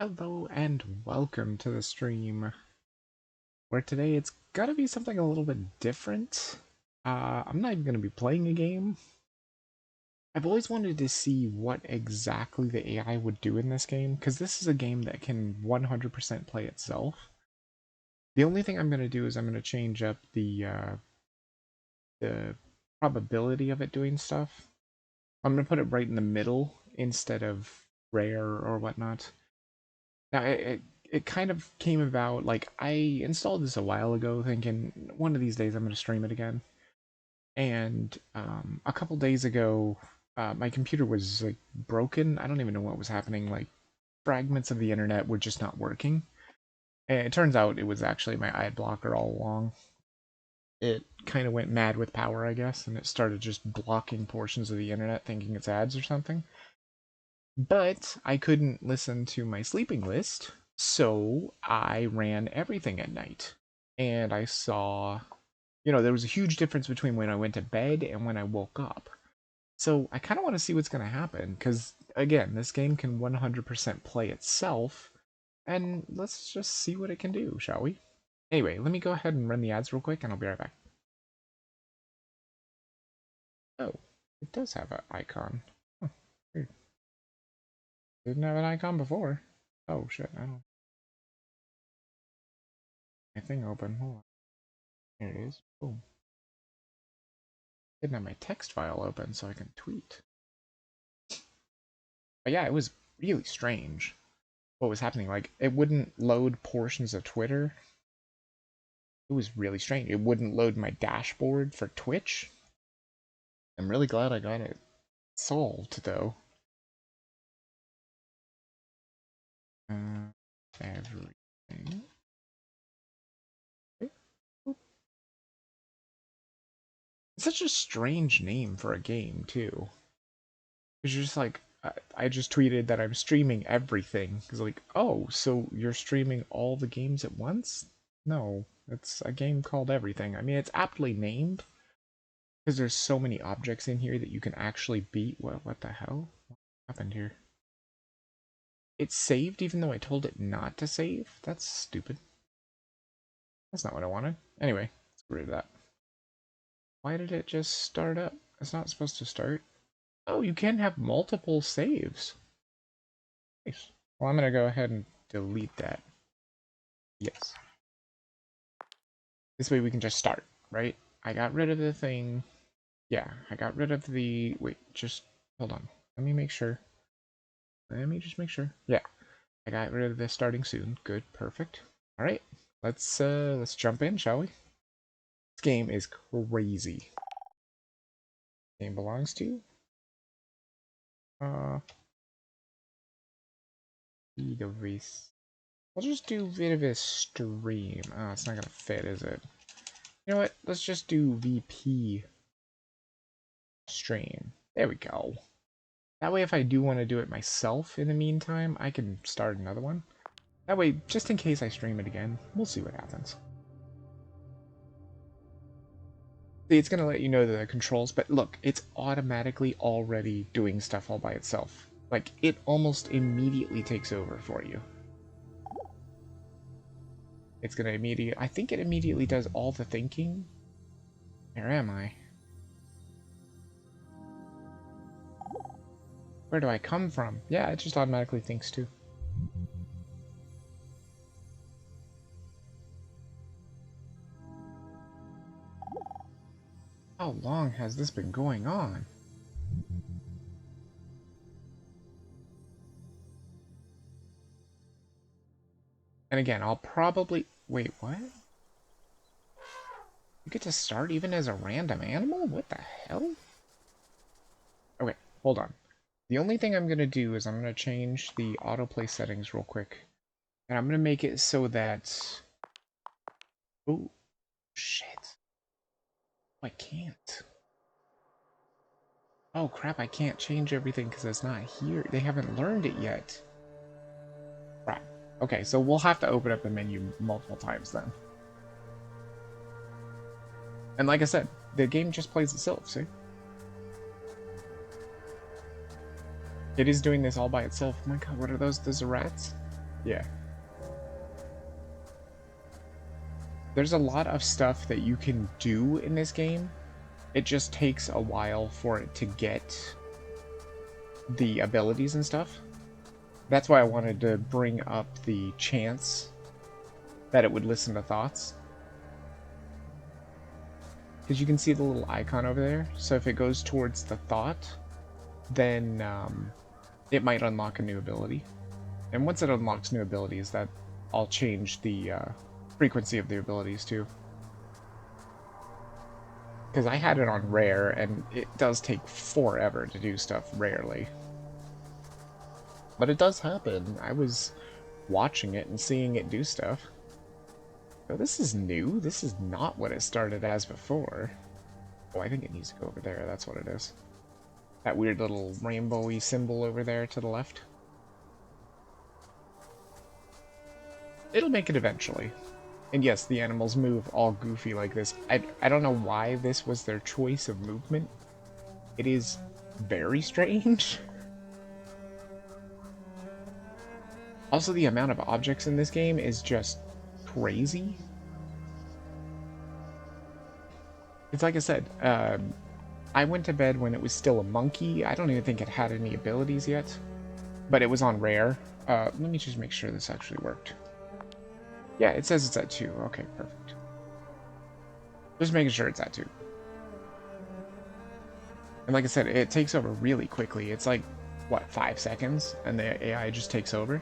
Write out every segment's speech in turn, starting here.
Hello and welcome to the stream, where today it's gotta be something a little bit different. I'm not even gonna be playing a game. I've always wanted to see what exactly the AI would do in this game, because this is a game that can 100% play itself. The only thing I'm gonna do is I'm gonna change up the probability of it doing stuff. I'm gonna put it right in the middle instead of rare or whatnot. Now, it kind of came about, like, I installed this a while ago thinking one of these days I'm going to stream it again. And a couple days ago, my computer was, like, broken. I don't even know what was happening. Like, fragments of the internet were just not working. And it turns out it was actually my ad blocker all along. It kind of went mad with power, I guess, and it started just blocking portions of the internet thinking it's ads or something. But I couldn't listen to my sleeping list, so I ran everything at night. And I saw, there was a huge difference between when I went to bed and when I woke up. So I kind of want to see what's going to happen, because, again, this game can 100% play itself, and let's just see what it can do, shall we? Anyway, let me go ahead and run the ads real quick, and I'll be right back. Oh, it does have an icon. Huh, weird. Didn't have an icon before. Oh, shit, I don't... My thing open. Hold on. Here it is. Boom. Didn't have my text file open so I can tweet. But yeah, it was really strange what was happening. Like, it wouldn't load portions of Twitter. It was really strange. It wouldn't load my dashboard for Twitch. I'm really glad I got it solved, though. Everything. It's such a strange name for a game, too. It's just like, I just tweeted that I'm streaming everything. Because, like, oh, so you're streaming all the games at once? No, it's a game called Everything. I mean, it's aptly named, because there's so many objects in here that you can actually beat. What the hell? What happened here? It saved even though I told it not to save? That's stupid. That's not what I wanted. Anyway, let's get rid of that. Why did it just start up? It's not supposed to start. Oh, you can have multiple saves. Nice. Well, I'm going to go ahead and delete that. Yes. This way we can just start, right? I got rid of the thing. Yeah, I got rid of the... Wait, just hold on. Let me make sure. Let me just make sure. Yeah, I got rid of this starting soon. Good, perfect. All right, let's jump in, shall we? This game is crazy. Game belongs to Vidovis. We'll just do Vidovis stream. Oh, it's not gonna fit, is it? You know what? Let's just do VP stream. There we go. That way, if I do want to do it myself in the meantime, I can start another one. That way, just in case I stream it again, we'll see what happens. See, it's going to let you know the controls, but look, it's automatically already doing stuff all by itself. Like, it almost immediately takes over for you. It's going to immediately... I think it immediately does all the thinking. Where am I? Where do I come from? Yeah, it just automatically thinks too. How long has this been going on? And again, I'll probably... Wait, what? You get to start even as a random animal? What the hell? Okay, hold on. The only thing I'm going to do is I'm going to change the autoplay settings real quick. And I'm going to make it so that... Oh, shit. I can't. Oh, crap, I can't change everything because it's not here. They haven't learned it yet. Crap. Okay, so we'll have to open up the menu multiple times then. And like I said, the game just plays itself, see? It is doing this all by itself. Oh my god, what are those? Those are rats? Yeah. There's a lot of stuff that you can do in this game. It just takes a while for it to get the abilities and stuff. That's why I wanted to bring up the chance that it would listen to thoughts. Because you can see the little icon over there. So if it goes towards the thought, then it might unlock a new ability. And once it unlocks new abilities, that I'll change the frequency of the abilities too. Because I had it on rare, and it does take forever to do stuff rarely. But it does happen. I was watching it and seeing it do stuff. Oh, this is new. This is not what it started as before. Oh, I think it needs to go over there. That's what it is. That weird little rainbowy symbol over there to the left. It'll make it eventually. And yes, the animals move all goofy like this. I don't know why this was their choice of movement. It is very strange. Also, the amount of objects in this game is just crazy. It's like I said, I went to bed when it was still a monkey. I don't even think it had any abilities yet, but it was on rare. Let me just make sure this actually worked. Yeah, it says it's at 2. Okay, perfect. Just making sure it's at 2. And like I said, it takes over really quickly. It's like, what, 5 seconds? And the AI just takes over.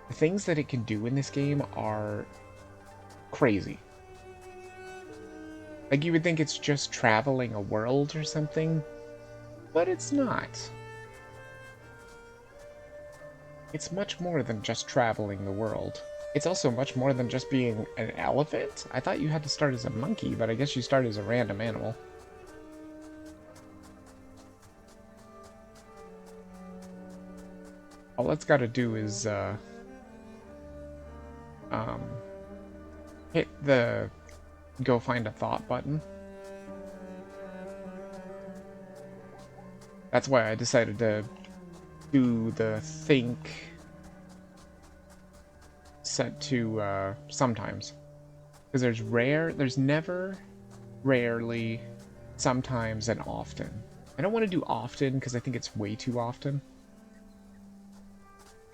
The things that it can do in this game are crazy. Like, you would think it's just traveling a world or something, but it's not. It's much more than just traveling the world. It's also much more than just being an elephant. I thought you had to start as a monkey, but I guess you start as a random animal. All it's got to do is hit the go find a thought button. That's why I decided to do the think set to sometimes. Because there's rare, there's never, rarely, sometimes, and often. I don't want to do often because I think it's way too often.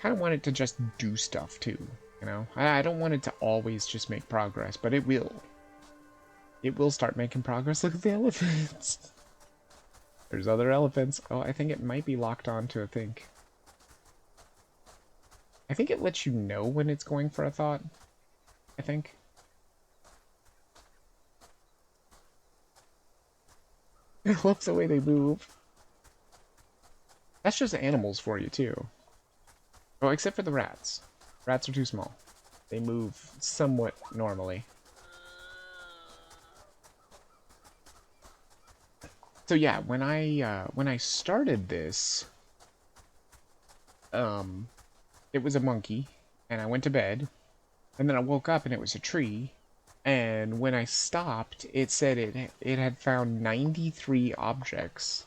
Kind of want it to just do stuff too, you know? I don't want it to always just make progress, but it will. It will start making progress. Look at the elephants. There's other elephants. Oh, I think it might be locked on to a think. I think it lets you know when it's going for a thought. I think. I love the way they move. That's just animals for you, too. Oh, except for the rats. Rats are too small. They move somewhat normally. So yeah, when I started this, it was a monkey, and I went to bed, and then I woke up and it was a tree, and when I stopped, it said it had found 93 objects,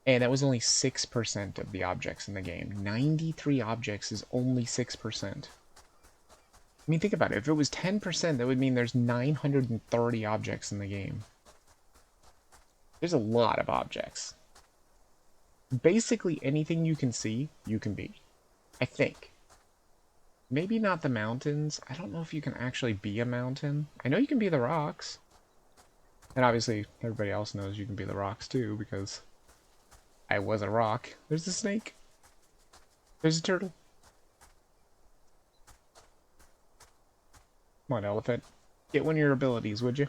and that was only 6% of the objects in the game. 93 objects is only 6%. I mean, think about it. If it was 10%, that would mean there's 930 objects in the game. There's a lot of objects. Basically anything you can see, you can be. I think. Maybe not the mountains. I don't know if you can actually be a mountain. I know you can be the rocks. And obviously, everybody else knows you can be the rocks too, because I was a rock. There's a snake. There's a turtle. Come on, elephant. Get one of your abilities, would you?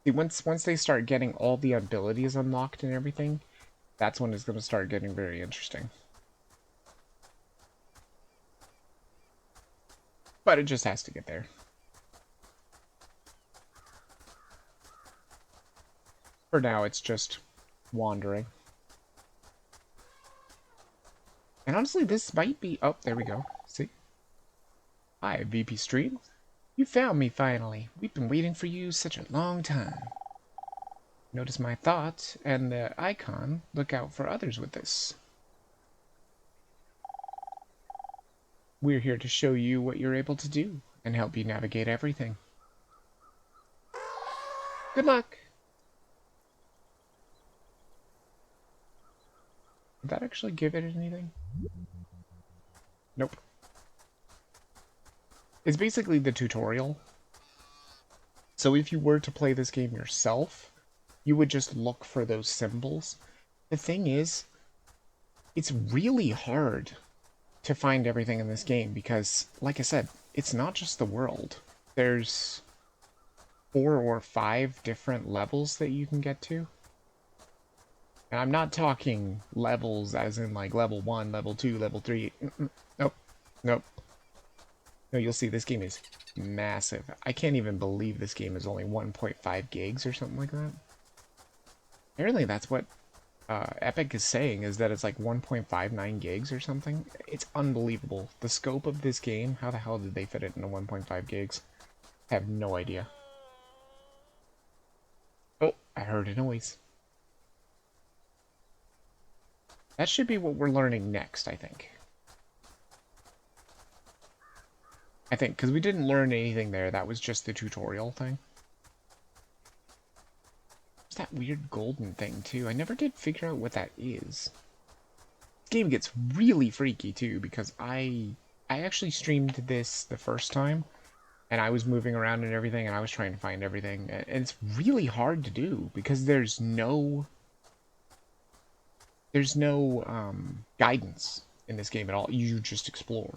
See, once they start getting all the abilities unlocked and everything, that's when it's going to start getting very interesting. But it just has to get there. For now, it's just wandering. And honestly, this might be... Oh, there we go. See? Hi, VP Street. You found me finally. We've been waiting for you such a long time. Notice my thought and the icon. Look out for others with this. We're here to show you what you're able to do and help you navigate everything. Good luck! Did that actually give it anything? Nope. It's basically the tutorial. So if you were to play this game yourself, you would just look for those symbols. The thing is, it's really hard to find everything in this game because, like I said, it's not just the world. There's 4 or 5 different levels that you can get to. And I'm not talking levels as in like level 1, level 2, level 3. Nope. Nope. No, you'll see this game is massive. I can't even believe this game is only 1.5 gigs or something like that. Apparently that's what Epic is saying, is that it's like 1.59 gigs or something. It's unbelievable. The scope of this game, how the hell did they fit it into 1.5 gigs? I have no idea. Oh, I heard a noise. That should be what we're learning next, I think. Because we didn't learn anything there. That was just the tutorial thing. There's that weird golden thing, too. I never did figure out what that is. This game gets really freaky, too, because I actually streamed this the first time, and I was moving around and everything, and I was trying to find everything. And it's really hard to do, because there's no guidance in this game at all. You just explore.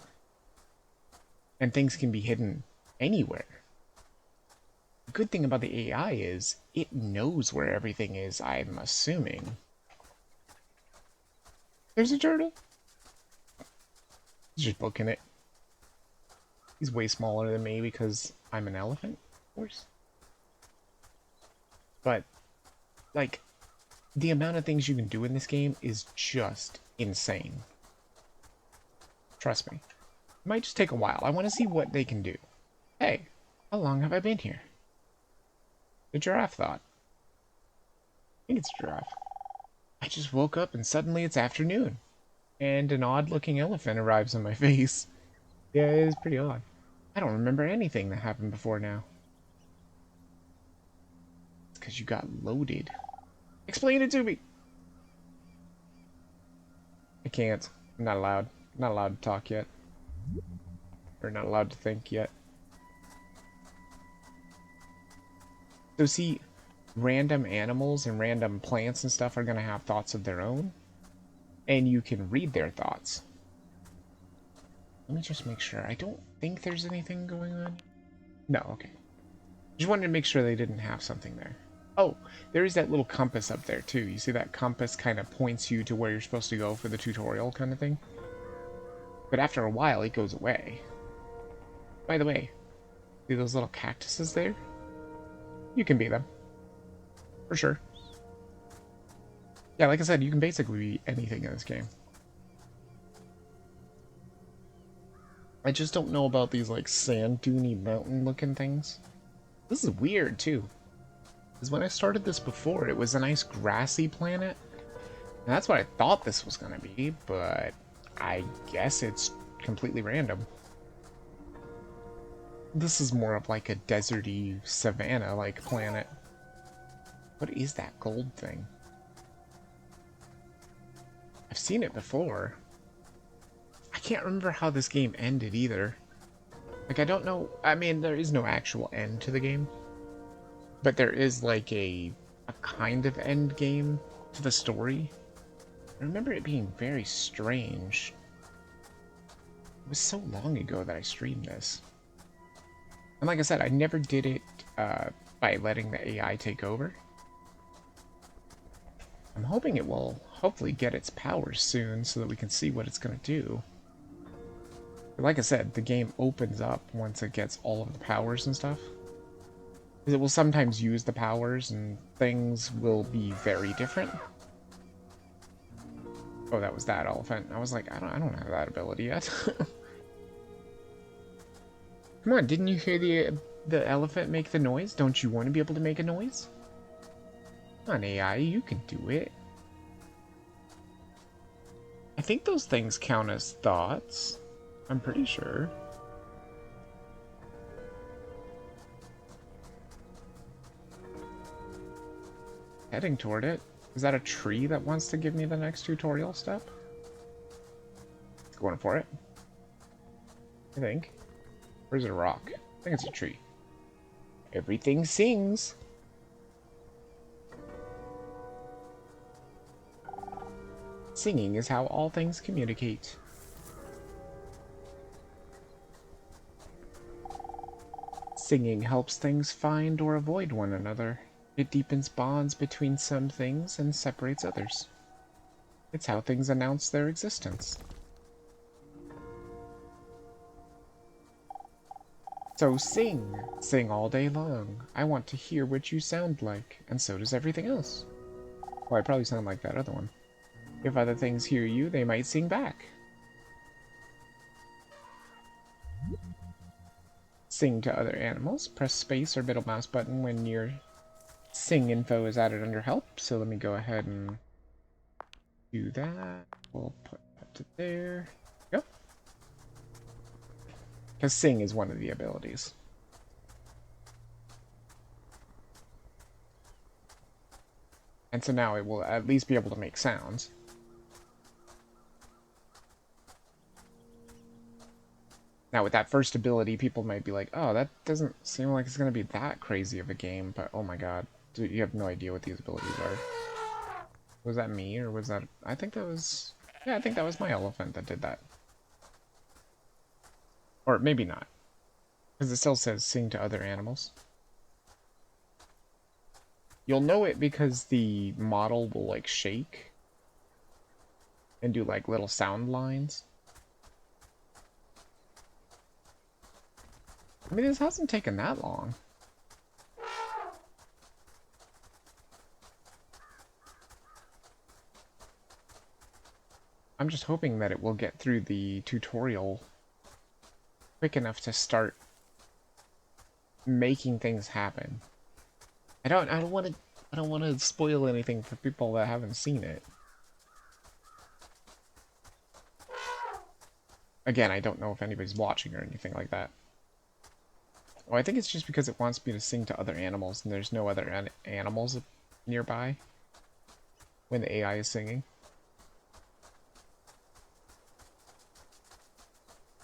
And things can be hidden anywhere. The good thing about the AI is it knows where everything is, I'm assuming. There's a turtle. He's just booking it. He's way smaller than me because I'm an elephant, of course. But, like, the amount of things you can do in this game is just insane. Trust me. It might just take a while. I want to see what they can do. Hey, how long have I been here? The giraffe thought. I think it's a giraffe. I just woke up and suddenly it's afternoon. And an odd-looking elephant arrives on my face. Yeah, it is pretty odd. I don't remember anything that happened before now. It's because you got loaded. Explain it to me! I can't. I'm not allowed. I'm not allowed to talk yet. Or not allowed to think yet. So see, random animals and random plants and stuff are going to have thoughts of their own. And you can read their thoughts. Let me just make sure. I don't think there's anything going on. No, okay. Just wanted to make sure they didn't have something there. Oh, there is that little compass up there too. You see that compass kind of points you to where you're supposed to go for the tutorial kind of thing? But after a while, it goes away. By the way, see those little cactuses there? You can be them. For sure. Yeah, like I said, you can basically be anything in this game. I just don't know about these, like, sand dune mountain looking things. This is weird, too. Because when I started this before, it was a nice grassy planet. And that's what I thought this was going to be, but I guess it's completely random. This is more of like a deserty, savanna-like planet. What is that gold thing? I've seen it before. I can't remember how this game ended either. Like, I don't know. I mean, there is no actual end to the game. But there is like a kind of end game to the story. I remember it being very strange. It was so long ago that I streamed this. And like I said, I never did it by letting the AI take over. I'm hoping it will hopefully get its powers soon so that we can see what it's going to do. But like I said, the game opens up once it gets all of the powers and stuff. Because it will sometimes use the powers and things will be very different. Oh, that was that elephant. I was like, I don't have that ability yet. Come on, didn't you hear the elephant make the noise? Don't you want to be able to make a noise? Come on, AI, you can do it. I think those things count as thoughts. I'm pretty sure. Heading toward it. Is that a tree that wants to give me the next tutorial step? Going for it. I think. Or is it a rock? I think it's a tree. Everything sings. Singing is how all things communicate. Singing helps things find or avoid one another. It deepens bonds between some things and separates others. It's how things announce their existence. So sing! Sing all day long. I want to hear what you sound like, and so does everything else. Well, I probably sound like that other one. If other things hear you, they might sing back. Sing to other animals. Press space or middle mouse button when your sing info is added under help. So let me go ahead and do that. We'll put that to there. Yep. Because sing is one of the abilities. And so now it will at least be able to make sounds. Now, with that first ability, people might be like, oh, that doesn't seem like it's going to be that crazy of a game, but oh my god, dude, you have no idea what these abilities are. Was that me, or was that... I think that was... Yeah, I think that was my elephant that did that. Or maybe not. Because it still says sing to other animals. You'll know it because the model will, like, shake. And do, like, little sound lines. I mean, this hasn't taken that long. I'm just hoping that it will get through the tutorial quick enough to start making things happen. I don't want to spoil anything for people that haven't seen it. Again, I don't know if anybody's watching or anything like that. Oh, I think it's just because it wants me to sing to other animals, and there's no other animals nearby when the AI is singing.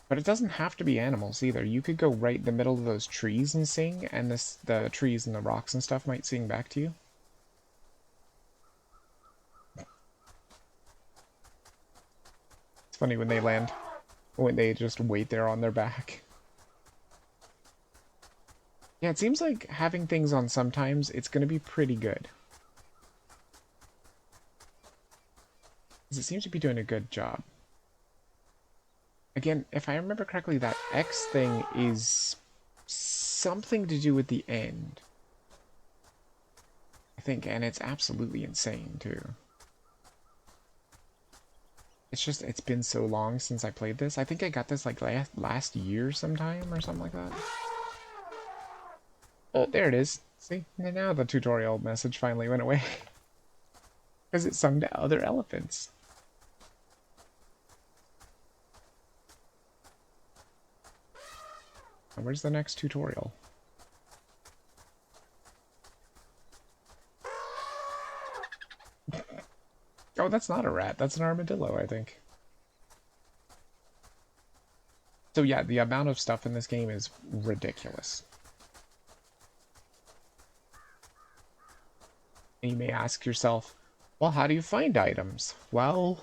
But it doesn't have to be animals either. You could go right in the middle of those trees and sing, and the trees and the rocks and stuff might sing back to you. It's funny when they land, when they just wait there on their back. Yeah, it seems like having things on sometimes, it's going to be pretty good. Because it seems to be doing a good job. Again, if I remember correctly, that X thing is something to do with the end. I think, and it's absolutely insane, too. It's just, it's been so long since I played this. I think I got this, like, last year sometime, or something like that. Oh, there it is. See? And now the tutorial message finally went away. Because it sung to other elephants. And where's the next tutorial? Oh, that's not a rat. That's an armadillo, I think. So yeah, the amount of stuff in this game is ridiculous. And you may ask yourself, well, how do you find items? Well,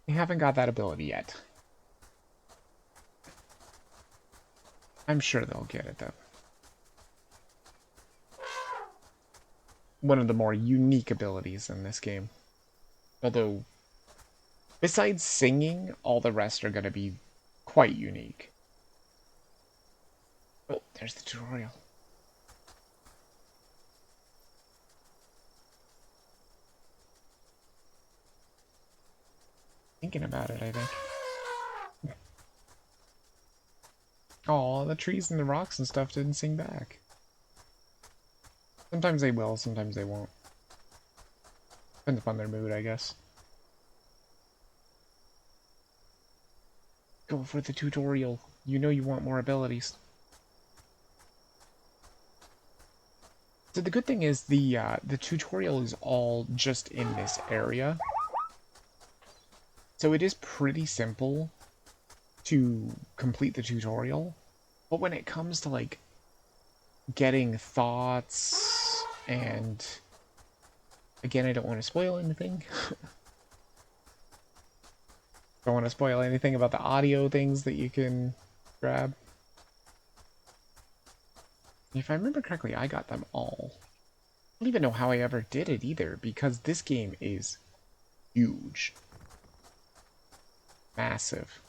you haven't got that ability yet. I'm sure they'll get it, though. One of the more unique abilities in this game. Although, besides singing, all the rest are going to be quite unique. Oh, there's the tutorial. Thinking about it, I think. Oh, the trees and the rocks and stuff didn't sing back. Sometimes they will, sometimes they won't. Depends upon their mood, I guess. Go for the tutorial. You know you want more abilities. So the good thing is the tutorial is all just in this area. So it is pretty simple to complete the tutorial. But when it comes to like getting thoughts and again, I don't want to spoil anything. Don't want to spoil anything about the audio things that you can grab. If I remember correctly, I got them all. I don't even know how I ever did it either, because this game is huge. Massive.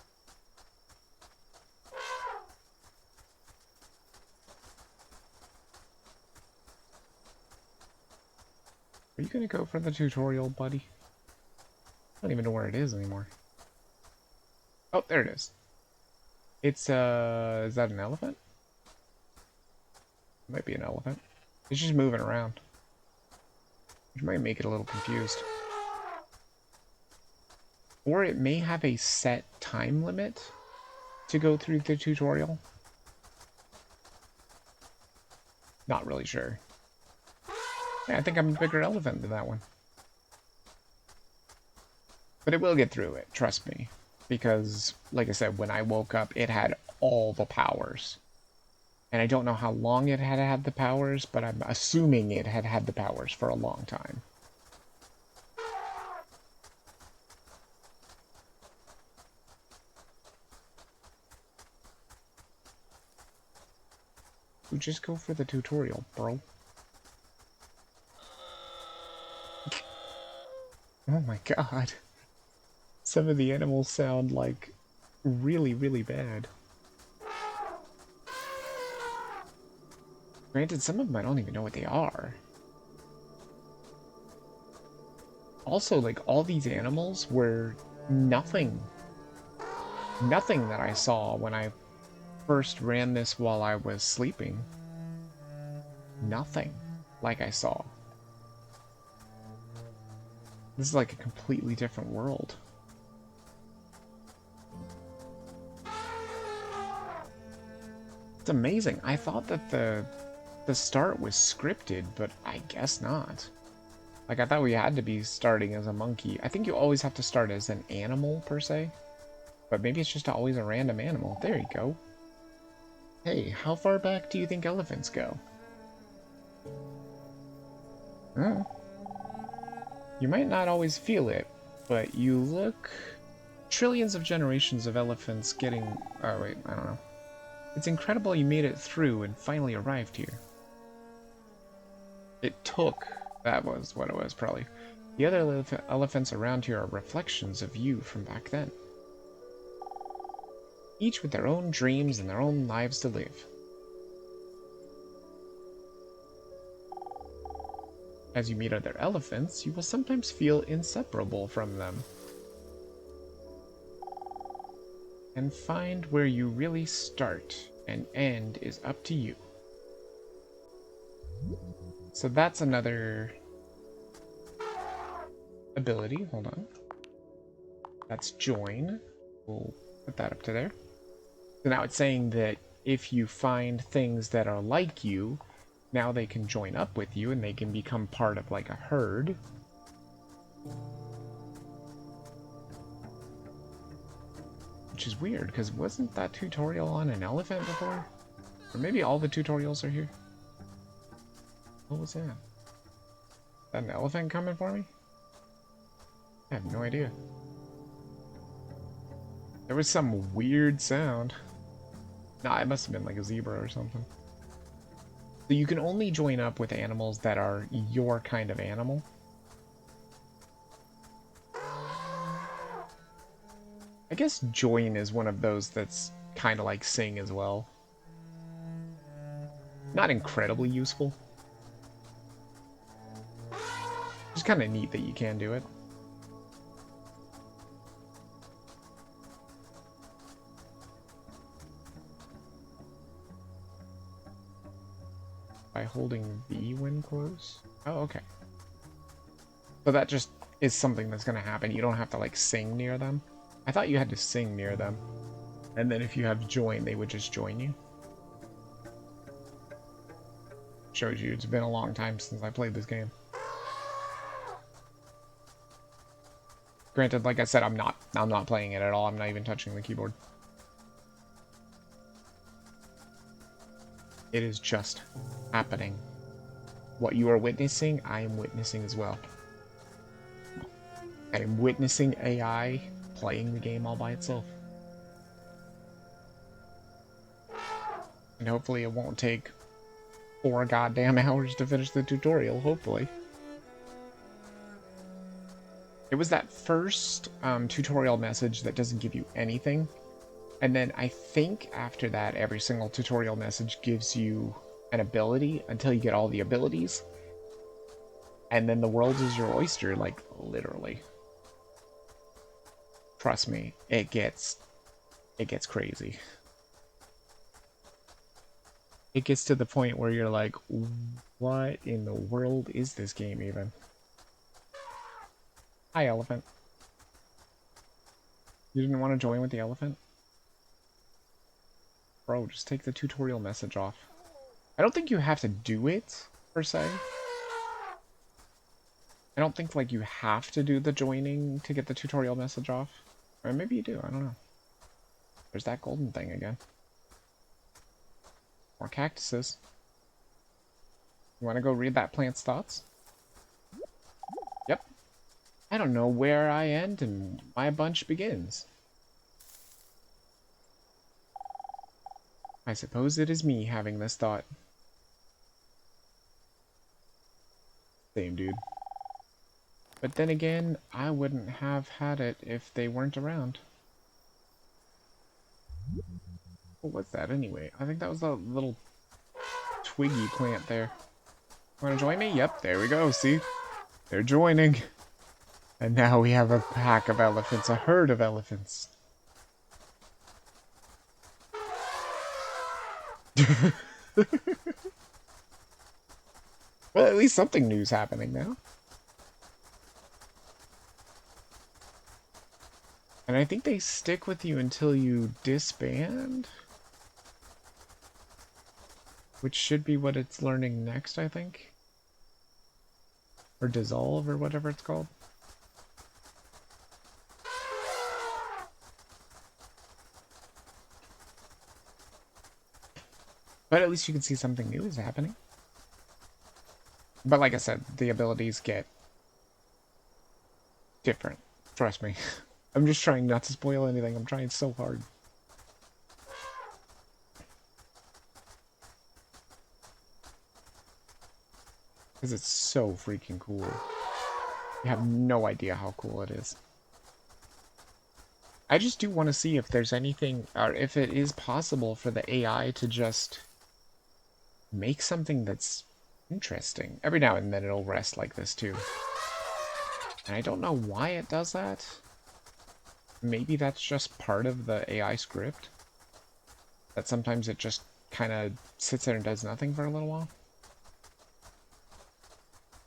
Are you gonna go for the tutorial, buddy? I don't even know where it is anymore. Oh, there it is. It's, is that an elephant? It might be an elephant. It's just moving around. Which might make it a little confused. Or it may have a set time limit to go through the tutorial. Not really sure. Yeah, I think I'm a bigger elephant than that one. But it will get through it, trust me. Because, like I said, when I woke up, it had all the powers. And I don't know how long it had had the powers, but I'm assuming it had had the powers for a long time. So just go for the tutorial, bro. Oh my god. Some of the animals sound like really, really bad. Granted, some of them I don't even know what they are. Also, like, all these animals were nothing. Nothing that I saw when I first ran this while I was sleeping. Nothing like I saw. This is like a completely different world. It's amazing. I thought that the start was scripted, but I guess not. Like, I thought we had to be starting as a monkey. I think you always have to start as an animal, per se. But maybe it's just always a random animal. There you go. Hey, how far back do you think elephants go? Oh. You might not always feel it, but you look... Trillions of generations of elephants getting... Oh, wait, I don't know. It's incredible you made it through and finally arrived here. It took... That was what it was, probably. The other elephants around here are reflections of you from back then. Each with their own dreams and their own lives to live. As you meet other elephants, you will sometimes feel inseparable from them. And find where you really start and end is up to you. So that's another ability. Hold on. That's join. We'll put that up to there. So now it's saying that if you find things that are like you, now they can join up with you and they can become part of like a herd. Which is weird, because wasn't that tutorial on an elephant before? Or maybe all the tutorials are here? What was that? Is that an elephant coming for me? I have no idea. There was some weird sound. Nah, it must have been like a zebra or something. So you can only join up with animals that are your kind of animal. I guess join is one of those that's kind of like sing as well. Not incredibly useful. Just kind of neat that you can do it. By holding V when close? Oh, okay. So that just is something that's going to happen. You don't have to, like, sing near them. I thought you had to sing near them. And then if you have join, they would just join you. Shows you it's been a long time since I played this game. Granted, like I said, I'm not playing it at all. I'm not even touching the keyboard. It is just happening. What you are witnessing, I am witnessing as well. I am witnessing AI playing the game all by itself. And hopefully it won't take 4 goddamn hours to finish the tutorial, hopefully. It was that first tutorial message that doesn't give you anything. And then I think after that, every single tutorial message gives you an ability until you get all the abilities. And then the world is your oyster, like, literally. Trust me, it gets crazy. It gets to the point where you're like, what in the world is this game even? Hi, elephant. You didn't want to join with the elephant? Bro, just take the tutorial message off. I don't think you have to do it, per se. I don't think, like, you have to do the joining to get the tutorial message off. Or maybe you do, I don't know. There's that golden thing again. More cactuses. You want to go read that plant's thoughts? Yep. I don't know where I end and my bunch begins. I suppose it is me having this thought. Same, dude. But then again, I wouldn't have had it if they weren't around. What was that anyway? I think that was a little twiggy plant there. Want to join me? Yep, there we go, see? They're joining. And now we have a pack of elephants, a herd of elephants. Well, at least something new's happening now. And I think they stick with you until you disband. Which should be what it's learning next, I think. Or dissolve, or whatever it's called. But at least you can see something new is happening. But like I said, the abilities get different. Trust me. I'm just trying not to spoil anything. I'm trying so hard. Because it's so freaking cool. You have no idea how cool it is. I just do want to see if there's anything, or if it is possible for the AI to just make something that's interesting. Every now and then it'll rest like this too. And I don't know why it does that. Maybe that's just part of the AI script. That sometimes it just kind of sits there and does nothing for a little while.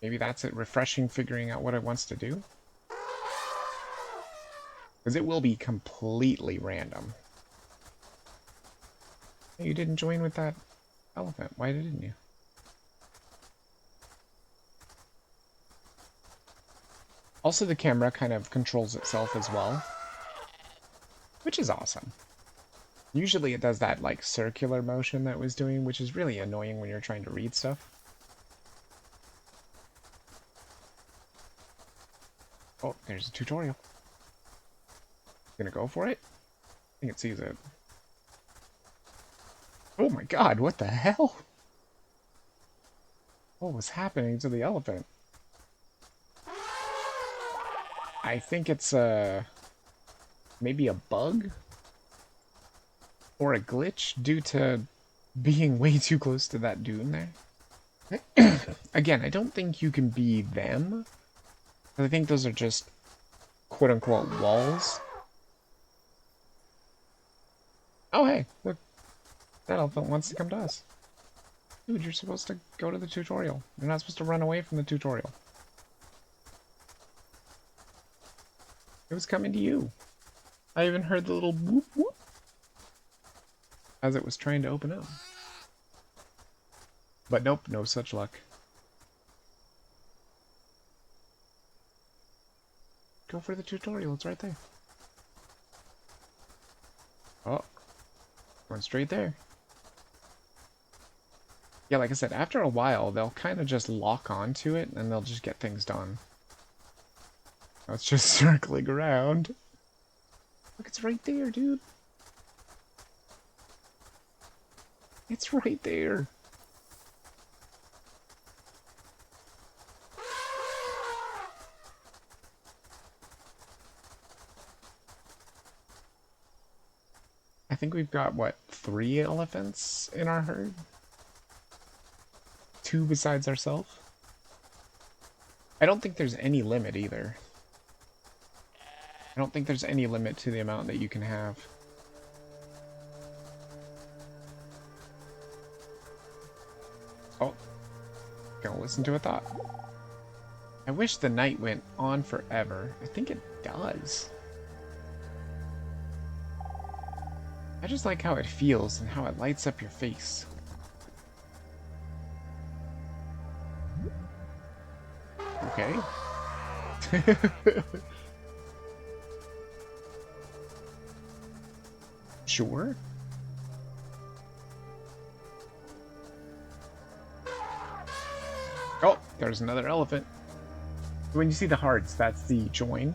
Maybe that's it refreshing, figuring out what it wants to do. Because it will be completely random. Hey, you didn't join with that elephant. Why didn't you? Also, the camera kind of controls itself as well. Which is awesome. Usually it does that, like, circular motion that it was doing, which is really annoying when you're trying to read stuff. Oh, there's a tutorial. Gonna go for it? I think it sees it. Oh my god, what the hell? What was happening to the elephant? I think it's maybe a bug? Or a glitch due to being way too close to that dune there. Again, I don't think you can be them. I think those are just quote-unquote walls. Oh, hey, look. That elephant wants to come to us. Dude, you're supposed to go to the tutorial. You're not supposed to run away from the tutorial. It was coming to you. I even heard the little whoop whoop. as it was trying to open up. But nope, no such luck. Go for the tutorial, it's right there. Oh, going straight there. Yeah, like I said, after a while, they'll kind of just lock onto it, and they'll just get things done. Now it's just circling around. Look, it's right there, dude. It's right there. I think we've got, what, 3 elephants in our herd? 2 besides ourselves? I don't think there's any limit either. I don't think there's any limit to the amount that you can have. Oh, gonna listen to a thought. I wish the night went on forever. I think it does. I just like how it feels and how it lights up your face. Okay. Sure. Oh, there's another elephant. When you see the hearts, that's the join.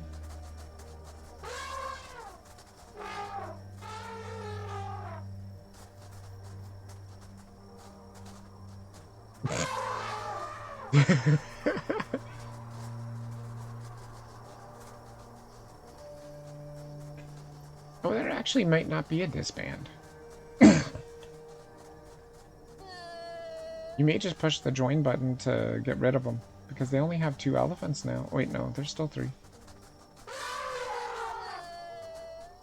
Oh, there actually might not be a disband. You may just push the join button to get rid of them, because they only have 2 elephants now. Wait, no, there's still 3.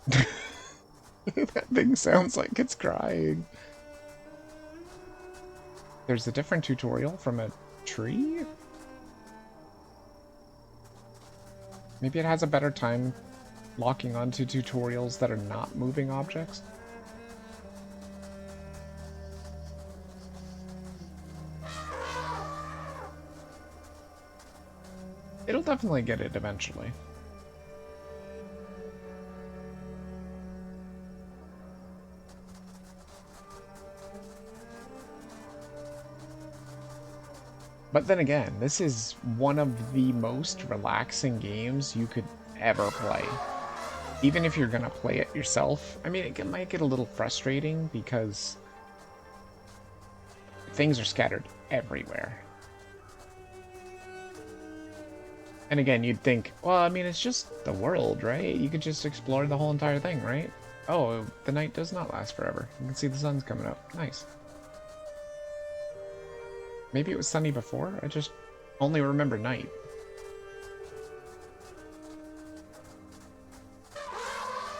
That thing sounds like it's crying. There's a different tutorial from a tree? Maybe it has a better time locking onto tutorials that are not moving objects? It'll definitely get it eventually. But then again, this is one of the most relaxing games you could ever play. Even if you're gonna play it yourself, I mean, it might get a little frustrating because things are scattered everywhere. And again, you'd think, well, I mean, it's just the world, right? You could just explore the whole entire thing, right? Oh, the night does not last forever. You can see the sun's coming up. Nice. Maybe it was sunny before? I just only remember night.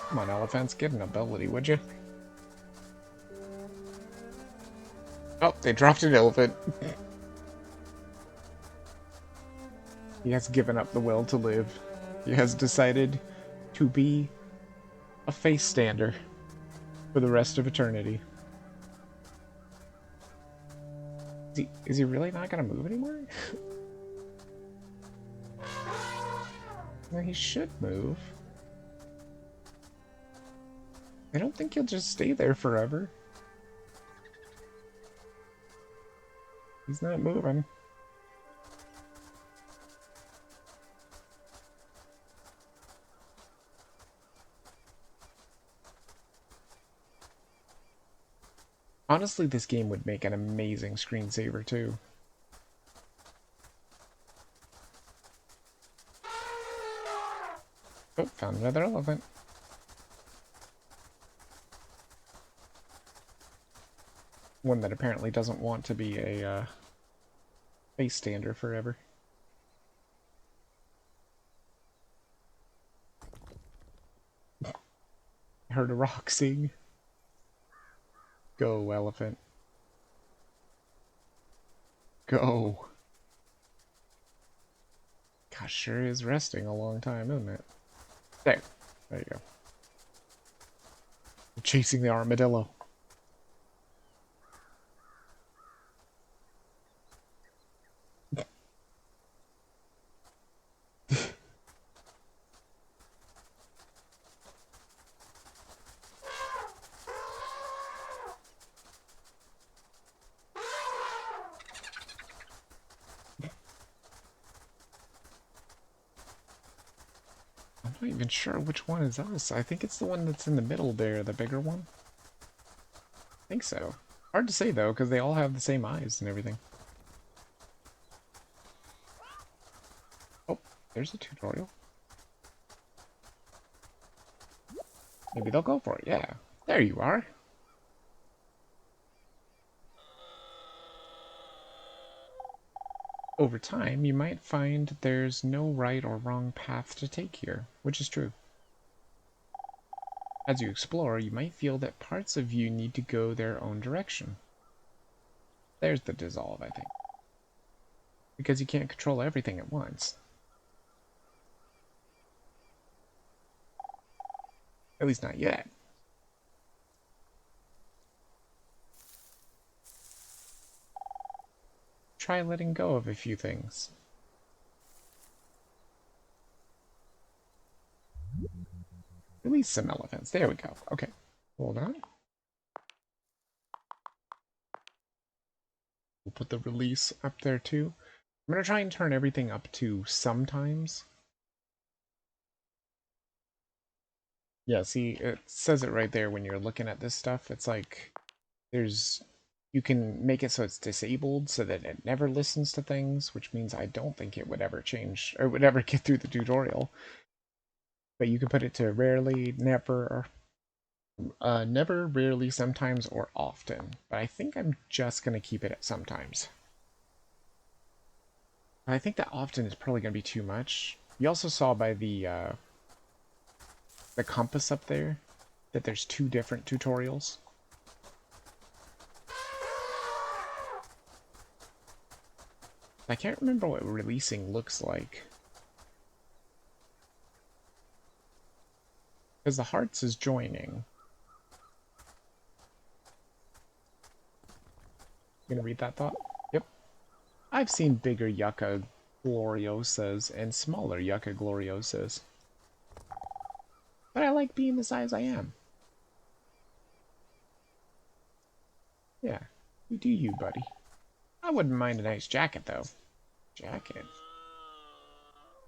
Come on, elephants, get an ability, would you? Oh, they dropped an elephant. He has given up the will to live. He has decided to be a face stander for the rest of eternity. Is he really not gonna move anymore? Well, he should move. I don't think he'll just stay there forever. He's not moving. Honestly, this game would make an amazing screensaver, too. Oh, found another elephant. One that apparently doesn't want to be a face stander forever. I heard a rock sing. Go, elephant. Go. Gosh, sure is resting a long time, isn't it? There. There you go. I'm chasing the armadillo. I'm not even sure which one is us. I think it's the one that's in the middle there, the bigger one. I think so. Hard to say though, because they all have the same eyes and everything. Oh, there's a tutorial. Maybe they'll go for it, yeah. There you are. Over time, you might find there's no right or wrong path to take here, which is true. As you explore, you might feel that parts of you need to go their own direction. There's the dissolve, I think. Because you can't control everything at once. At least not yet. Try letting go of a few things. Release some elephants. There we go. Okay. Hold on. We'll put the release up there too. I'm going to try and turn everything up to sometimes. Yeah, see, it says it right there when you're looking at this stuff. It's like you can make it so it's disabled so that it never listens to things, which means I don't think it would ever change or would ever get through the tutorial. But you can put it to rarely, never, never, rarely, sometimes, or often. But I think I'm just going to keep it at sometimes. I think that often is probably going to be too much. You also saw by the compass up there that there's 2 different tutorials. I can't remember what releasing looks like. Because the hearts is joining. You gonna read that thought? Yep. I've seen bigger Yucca Gloriosas and smaller Yucca Gloriosas. But I like being the size I am. Yeah, you do you, buddy. I wouldn't mind a nice jacket, though. Jacket?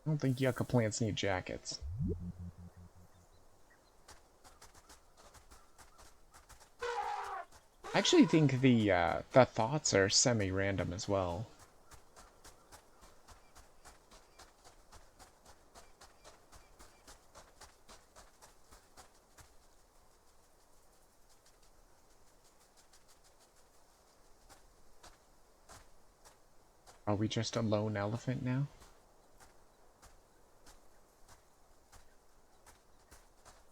I don't think yucca plants need jackets. I actually think the thoughts are semi-random as well. Are we just a lone elephant now?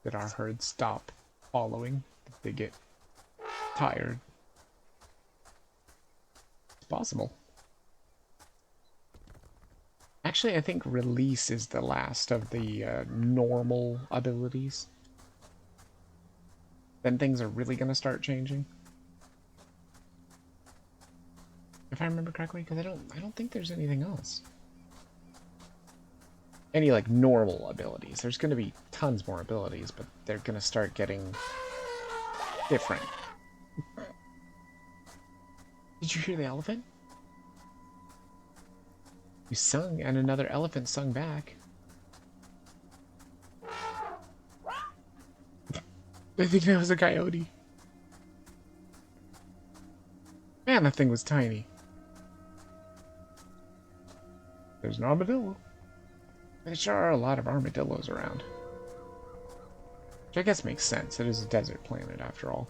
Did our herd stop following? Did they get tired? It's possible. Actually, I think release is the last of the normal abilities. Then things are really going to start changing. If I remember correctly, because I don't think there's anything else. Any like normal abilities. There's going to be tons more abilities, but they're going to start getting different. Did you hear the elephant? You sung, and another elephant sung back. I think that was a coyote. Man, that thing was tiny. There's an armadillo. There sure are a lot of armadillos around. Which I guess makes sense. It is a desert planet, after all.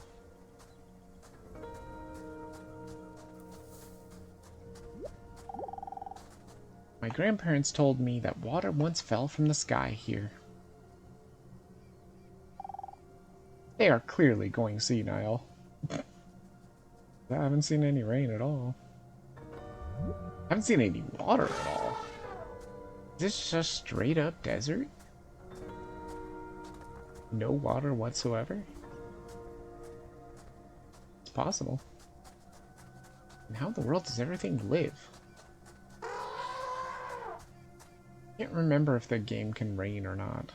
My grandparents told me that water once fell from the sky here. They are clearly going senile. I haven't seen any rain at all. I haven't seen any water at all. Is this just straight up desert? No water whatsoever? It's possible. And how in the world does everything live? I can't remember if the game can rain or not.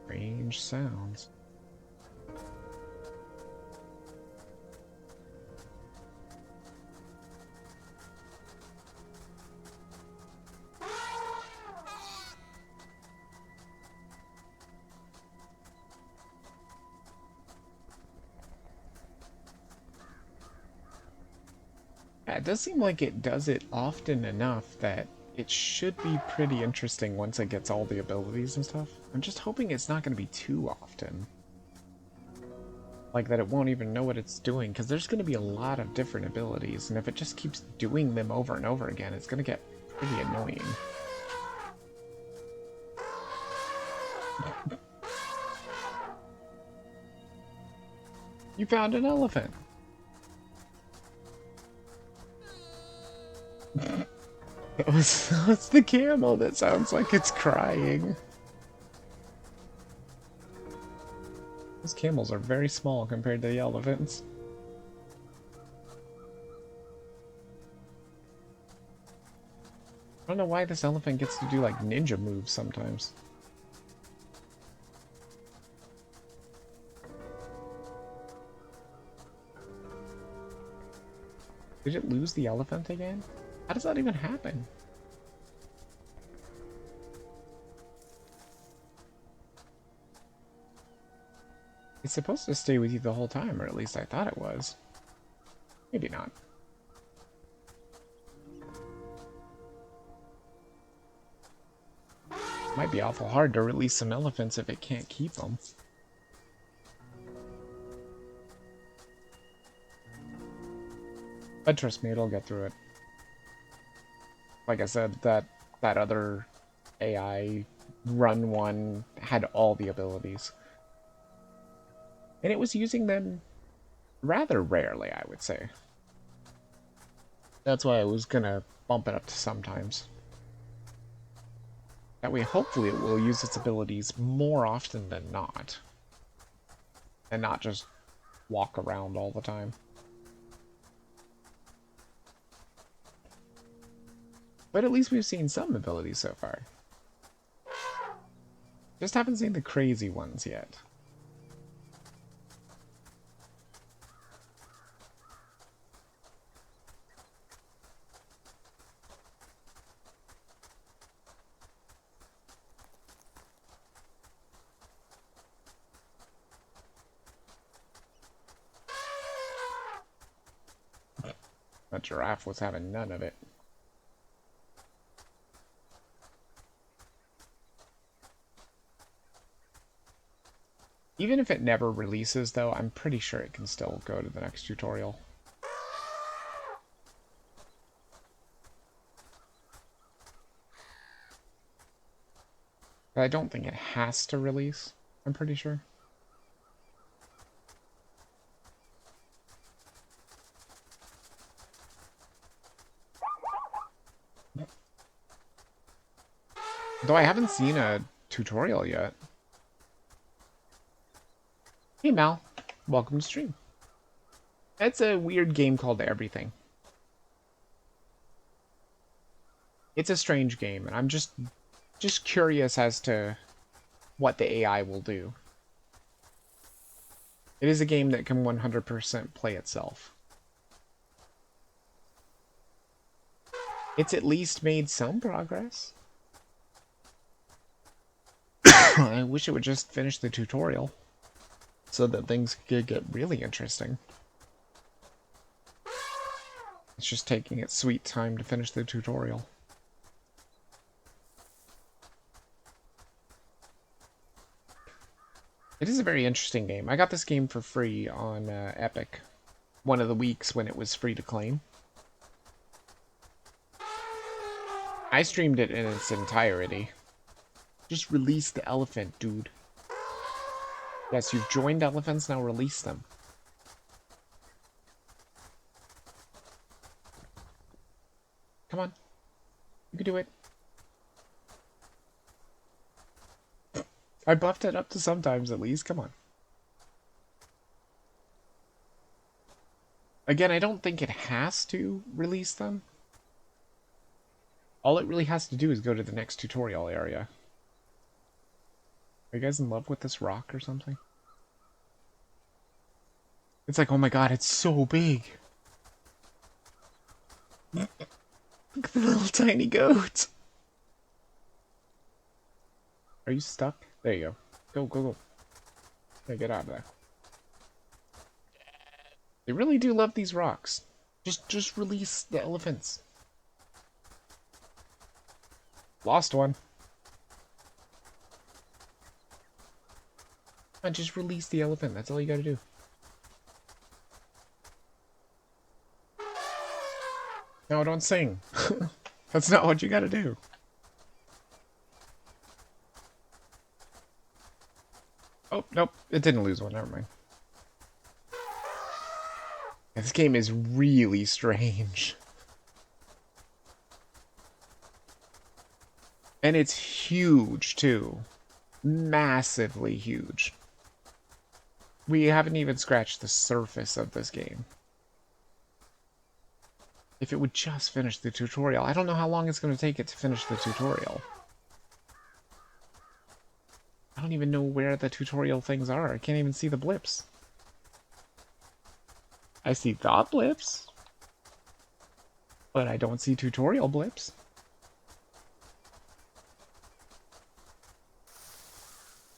Strange sounds. Yeah, it does seem like it does it often enough that it should be pretty interesting once it gets all the abilities and stuff. I'm just hoping it's not going to be too often. Like that it won't even know what it's doing, because there's going to be a lot of different abilities, and if it just keeps doing them over and over again, it's going to get pretty annoying. You found an elephant! That's the camel that sounds like it's crying. Those camels are very small compared to the elephants. I don't know why this elephant gets to do like ninja moves sometimes. Did it lose the elephant again? How does that even happen? It's supposed to stay with you the whole time, or at least I thought it was. Maybe not. Might be awful hard to release some elephants if it can't keep them. But trust me, it'll get through it. Like I said, that other AI run one had all the abilities. And it was using them rather rarely, I would say. That's why I was gonna bump it up to sometimes. That way, hopefully, it will use its abilities more often than not. And not just walk around all the time. But at least we've seen some abilities so far. Just haven't seen the crazy ones yet. That giraffe was having none of it. Even if it never releases, though, I'm pretty sure it can still go to the next tutorial. But I don't think it has to release, I'm pretty sure. Though I haven't seen a tutorial yet. Hey Mal, welcome to stream. It's a weird game called Everything. It's a strange game, and I'm just curious as to what the AI will do. It is a game that can 100% play itself. It's at least made some progress. I wish it would just finish the tutorial so that things could get really interesting. It's just taking its sweet time to finish the tutorial. It is a very interesting game. I got this game for free on Epic, one of the weeks when it was free to claim. I streamed it in its entirety. Just release the elephant, dude. Yes, you've joined elephants, now release them. Come on. You can do it. I buffed it up to sometimes at least, come on. Again, I don't think it has to release them. All it really has to do is go to the next tutorial area. Are you guys in love with this rock or something? It's like, oh my god, it's so big. Look at the little tiny goat. Are you stuck? There you go. Go, go, go. Okay, get out of there. They really do love these rocks. Just release the elephants. Lost one. Come on, just release the elephant. That's all you gotta do. No, don't sing. That's not what you gotta do. Oh, nope. It didn't lose one. Never mind. This game is really strange. And it's huge, too. Massively huge. We haven't even scratched the surface of this game. If it would just finish the tutorial. I don't know how long it's going to take it to finish the tutorial. I don't even know where the tutorial things are. I can't even see the blips. I see thought blips. But I don't see tutorial blips.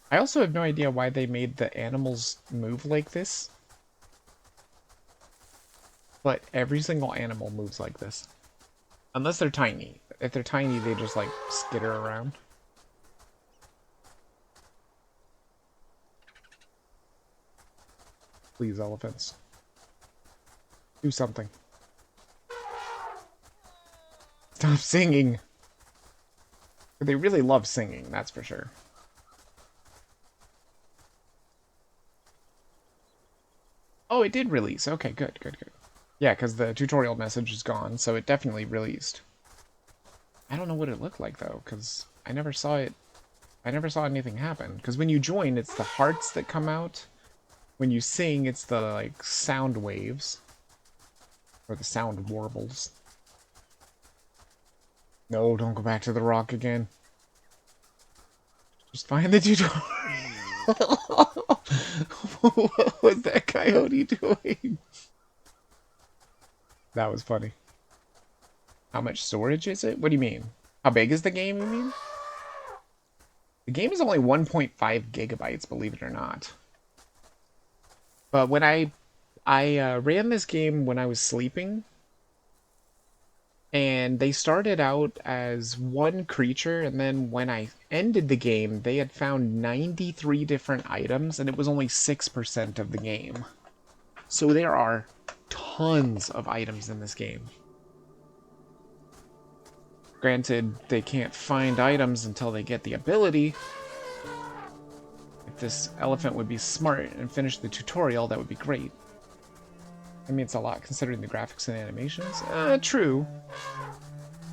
I also have no idea why they made the animals move like this. But every single animal moves like this. Unless they're tiny. If they're tiny, they just, like, skitter around. Please, elephants. Do something. Stop singing! They really love singing, that's for sure. Oh, it did release. Okay, good, good, good. Yeah, because the tutorial message is gone, so it definitely released. I don't know what it looked like, though, because I never saw it. I never saw anything happen. Because when you join, it's the hearts that come out. When you sing, it's the, like, sound waves. Or the sound warbles. No, don't go back to the rock again. Just find the tutorial. What was that coyote doing? That was funny. How much storage is it? What do you mean? How big is the game, you mean? The game is only 1.5 gigabytes, believe it or not. But when I ran this game when I was sleeping, and they started out as one creature, and then when I ended the game, they had found 93 different items, and it was only 6% of the game. So there are tons of items in this game. Granted, they can't find items until they get the ability. If this elephant would be smart and finish the tutorial, that would be great. I mean, it's a lot considering the graphics and animations. True.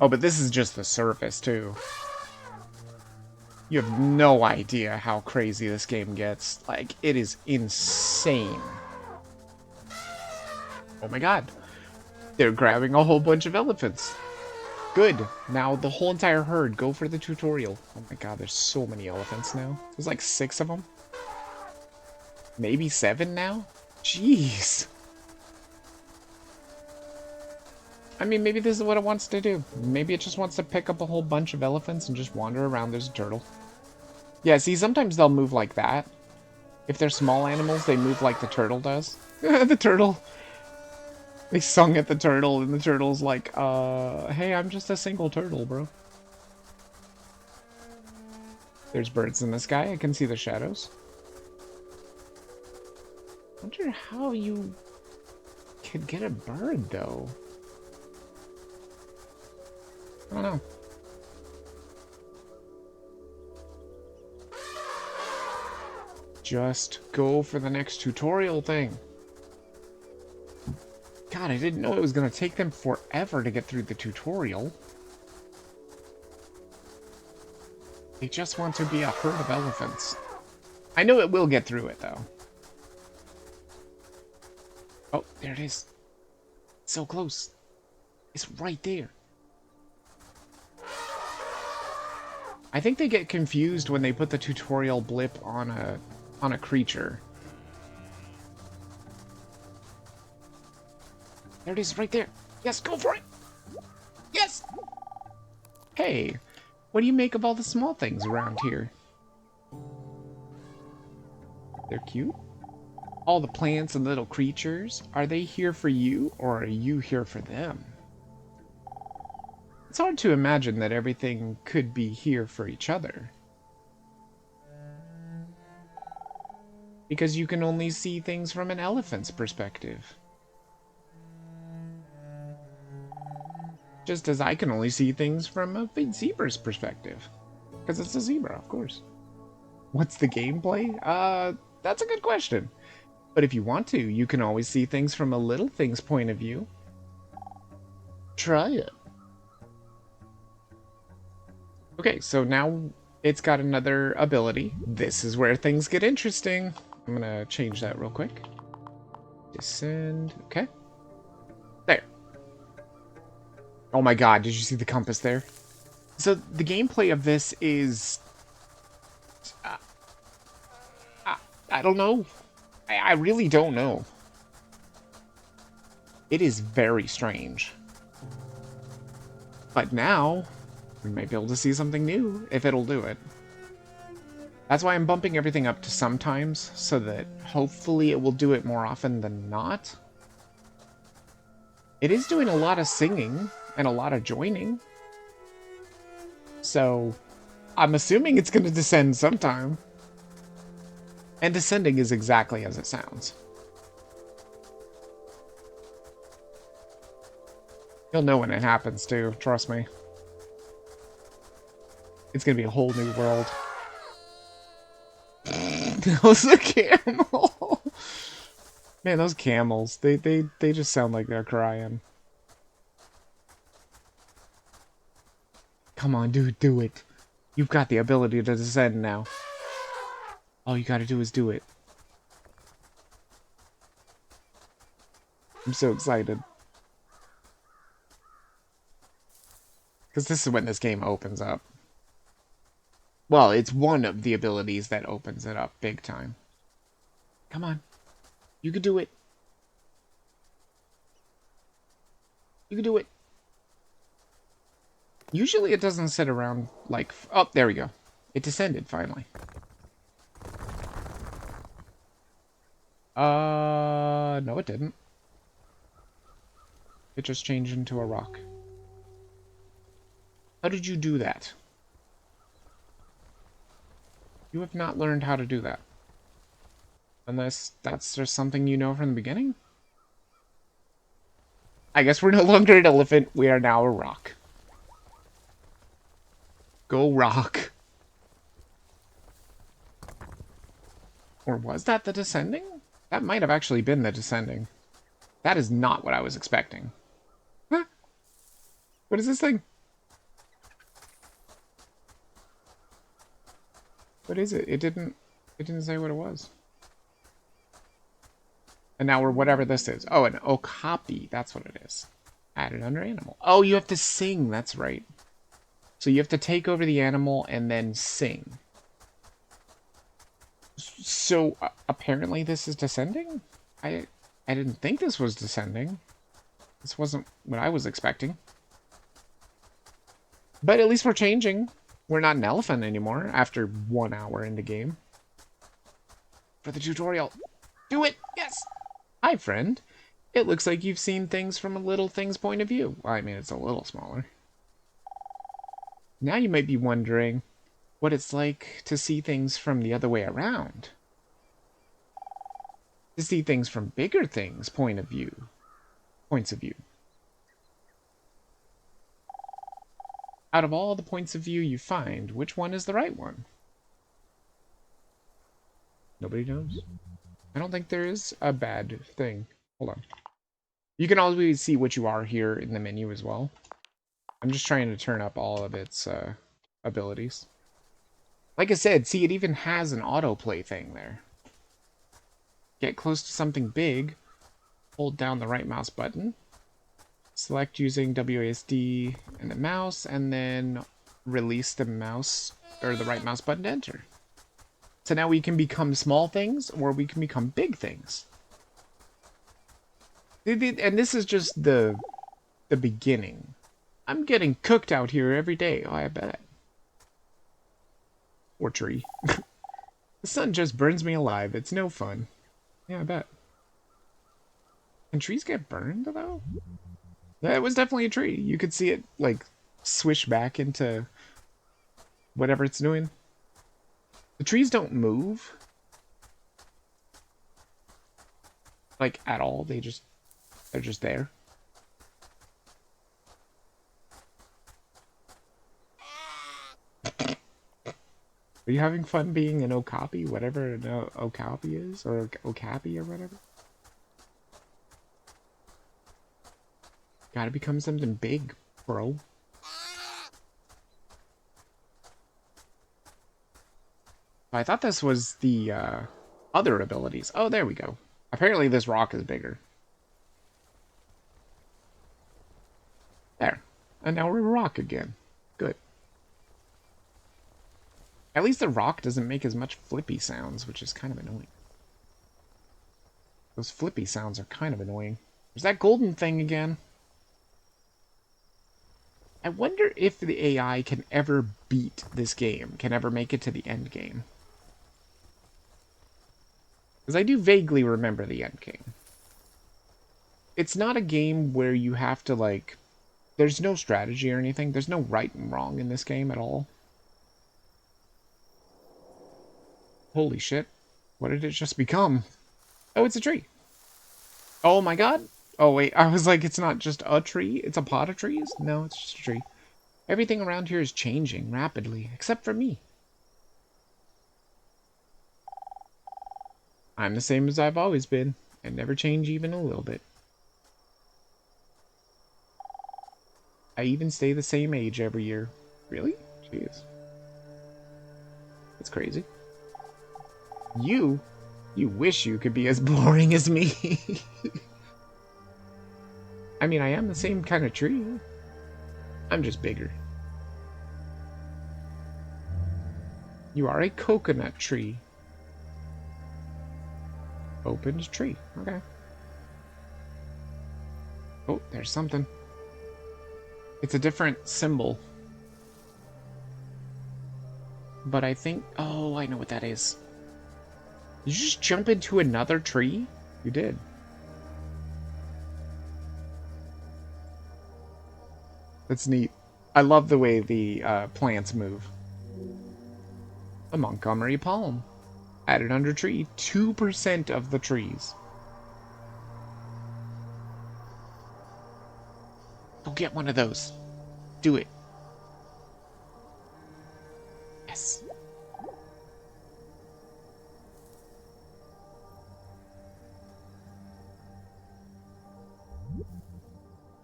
Oh, but this is just the surface, too. You have no idea how crazy this game gets. Like, it is insane. Oh my god. They're grabbing a whole bunch of elephants. Good. Now the whole entire herd, go for the tutorial. Oh my god, there's so many elephants now. There's like 6 of them. Maybe 7 now? Jeez. I mean, maybe this is what it wants to do. Maybe it just wants to pick up a whole bunch of elephants and just wander around. There's a turtle. Yeah, see, sometimes they'll move like that. If they're small animals, they move like the turtle does. The turtle. They sung at the turtle, and the turtle's like, hey, I'm just a single turtle, bro. There's birds in the sky. I can see the shadows. I wonder how you could get a bird, though. I don't know. Just go for the next tutorial thing. God, I didn't know it was going to take them forever to get through the tutorial. They just want to be a herd of elephants. I know it will get through it, though. Oh, there it is. So close. It's right there. I think they get confused when they put the tutorial blip on a creature. There it is, right there. Yes, go for it. Yes. Hey, what do you make of all the small things around here? They're cute. All the plants and little creatures, are they here for you or are you here for them? It's hard to imagine that everything could be here for each other. Because you can only see things from an elephant's perspective. Just as I can only see things from a zebra's perspective. Because it's a zebra, of course. What's the gameplay? That's a good question. But if you want to, you can always see things from a little thing's point of view. Try it. Okay, so now it's got another ability. This is where things get interesting. I'm gonna change that real quick. Descend. Okay. There. Oh my god, did you see the compass there? So the gameplay of this is... I don't know. I really don't know. It is very strange. But now, we might be able to see something new, if it'll do it. That's why I'm bumping everything up to sometimes, so that hopefully it will do it more often than not. It is doing a lot of singing, and a lot of joining. So, I'm assuming it's going to descend sometime. And descending is exactly as it sounds. You'll know when it happens too, trust me. It's gonna be a whole new world. That was a camel! Man, those camels, they just sound like they're crying. Come on, dude, do it. You've got the ability to descend now. All you gotta do is do it. I'm so excited. Because this is when this game opens up. Well, it's one of the abilities that opens it up big time. Come on. You can do it. You can do it. Usually it doesn't sit around like... Oh, there we go. It descended, finally. No it didn't. It just changed into a rock. How did you do that? You have not learned how to do that. Unless that's just something you know from the beginning? I guess we're no longer an elephant, we are now a rock. Go rock. Or was that the descending? That might have actually been the descending. That is not what I was expecting. Huh? What is this thing? What is it? It didn't say what it was. And now we're whatever this is. Oh, an okapi. That's what it is. Added under animal. Oh, you have to sing. That's right. So you have to take over the animal and then sing. So apparently this is descending? I didn't think this was descending. This wasn't what I was expecting. But at least we're changing. We're not an elephant anymore after 1 hour in the game. For the tutorial. Do it! Yes! Hi, friend. It looks like you've seen things from a little thing's point of view. Well, I mean, it's a little smaller. Now you might be wondering what it's like to see things from the other way around. To see things from bigger things' points of view. Out of all the points of view you find, which one is the right one? Nobody knows. I don't think there is a bad thing. Hold on. You can always see what you are here in the menu as well. I'm just trying to turn up all of its abilities. Like I said, see, it even has an autoplay thing there. Get close to something big, hold down the right mouse button, select using WASD and the mouse, and then release the mouse, or the right mouse button to enter. So now we can become small things, or we can become big things. And this is just the beginning. I'm getting cooked out here every day, oh, I bet. Or tree. The sun just burns me alive, it's no fun. Yeah, I bet. Can trees get burned, though? Yeah, it was definitely a tree. You could see it, like, swish back into whatever it's doing. The trees don't move, like, at all. They're just there. Are you having fun being an okapi, whatever an okapi is? Or okapi or whatever? Gotta become something big, bro. I thought this was the other abilities. Oh, there we go. Apparently this rock is bigger. There. And now we're a rock again. Good. At least the rock doesn't make as much flippy sounds, which is kind of annoying. Those flippy sounds are kind of annoying. There's that golden thing again. I wonder if the AI can ever beat this game, can ever make it to the end game. Because I do vaguely remember the end game. It's not a game where you have to, like... There's no strategy or anything. There's no right and wrong in this game at all. Holy shit. What did it just become? Oh, it's a tree. Oh my god. Oh wait, I was like, it's not just a tree? It's a pot of trees? No, it's just a tree. Everything around here is changing rapidly, except for me. I'm the same as I've always been, and never change even a little bit. I even stay the same age every year. Really? Jeez. That's crazy. You wish you could be as boring as me. I mean, I am the same kind of tree. I'm just bigger. You are a coconut tree. Opened tree. Okay. Oh, there's something. It's a different symbol. But I think... Oh, I know what that is. Did you just jump into another tree? You did. That's neat. I love the way the plants move. A Montgomery palm. Added under tree. 2% of the trees. Go get one of those. Do it. Yes.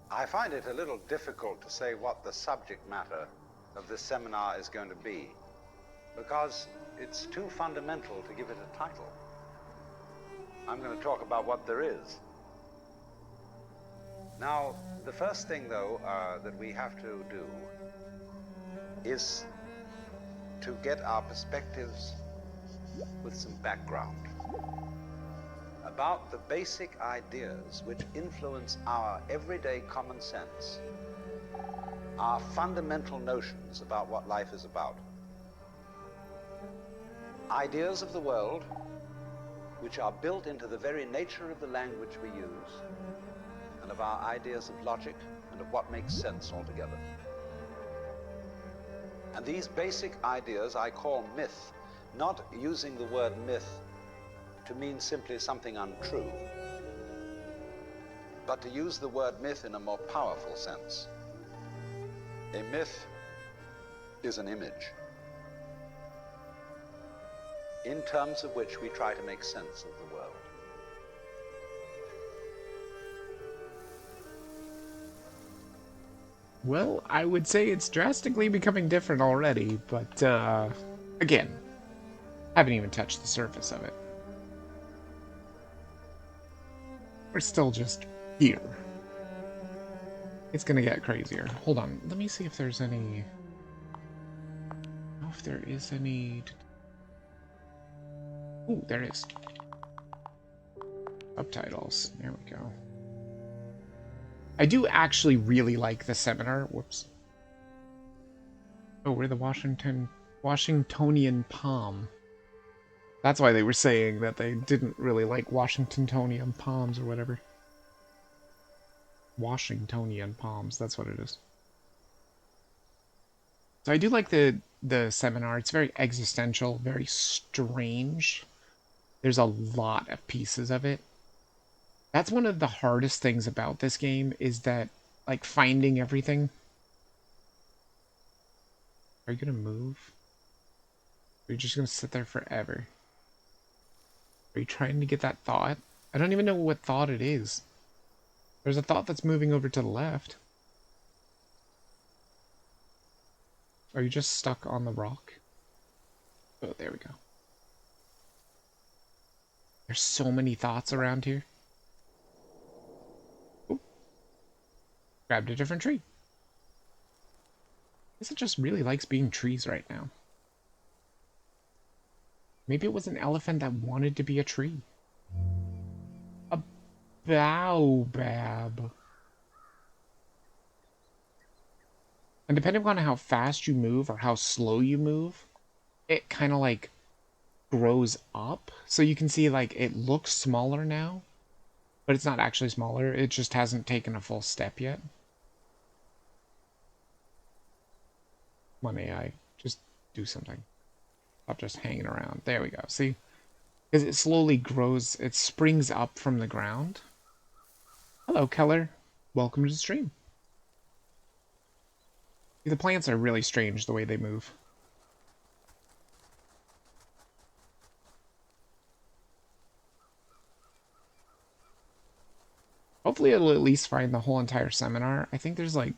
I find it a little difficult to say what the subject matter of this seminar is going to be, because it's too fundamental to give it a title. I'm going to talk about what there is. Now, the first thing, though, that we have to do is to get our perspectives with some background about the basic ideas which influence our everyday common sense, our fundamental notions about what life is about. Ideas of the world which are built into the very nature of the language we use, and of our ideas of logic and of what makes sense altogether. And these basic ideas I call myth, not using the word myth to mean simply something untrue, but to use the word myth in a more powerful sense. A myth is an image in terms of which we try to make sense of the world. Well, I would say it's drastically becoming different already, but, again, haven't even touched the surface of it. We're still just here. It's gonna get crazier. Hold on, let me see if there's any... I don't know if there is any... Ooh, there is. Subtitles. There we go. I do actually really like the seminar. Whoops. Oh, we're the Washingtonian palm. That's why they were saying that they didn't really like Washingtonian palms or whatever. Washingtonian palms, that's what it is. So I do like the seminar. It's very existential, very strange. There's a lot of pieces of it. That's one of the hardest things about this game is that, like, finding everything. Are you gonna move? Or are you just gonna sit there forever? Are you trying to get that thought? I don't even know what thought it is. There's a thought that's moving over to the left. Are you just stuck on the rock? Oh, there we go. There's so many thoughts around here. Oop. Grabbed a different tree. I guess it just really likes being trees right now. Maybe it was an elephant that wanted to be a tree. A baobab. And depending on how fast you move or how slow you move, it kind of like grows up. So you can see like it looks smaller now, but it's not actually smaller. It just hasn't taken a full step yet. Come on, AI, just do something. Stop just hanging around. There we go. See? Because it slowly grows, it springs up from the ground. Hello, Keller. Welcome to the stream. The plants are really strange the way they move. Hopefully it'll at least find the whole entire seminar. I think there's like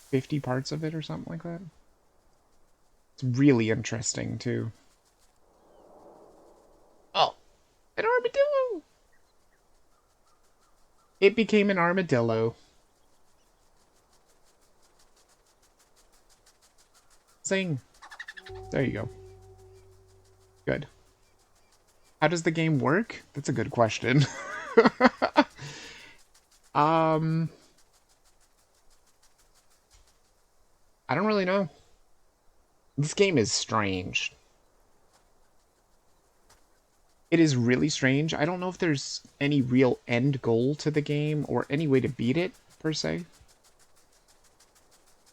50 parts of it or something like that. It's really interesting too. Oh, an armadillo! It became an armadillo. Sing. There you go. Good. How does the game work? That's a good question. I don't really know. This game is strange. It is really strange. I don't know if there's any real end goal to the game or any way to beat it, per se.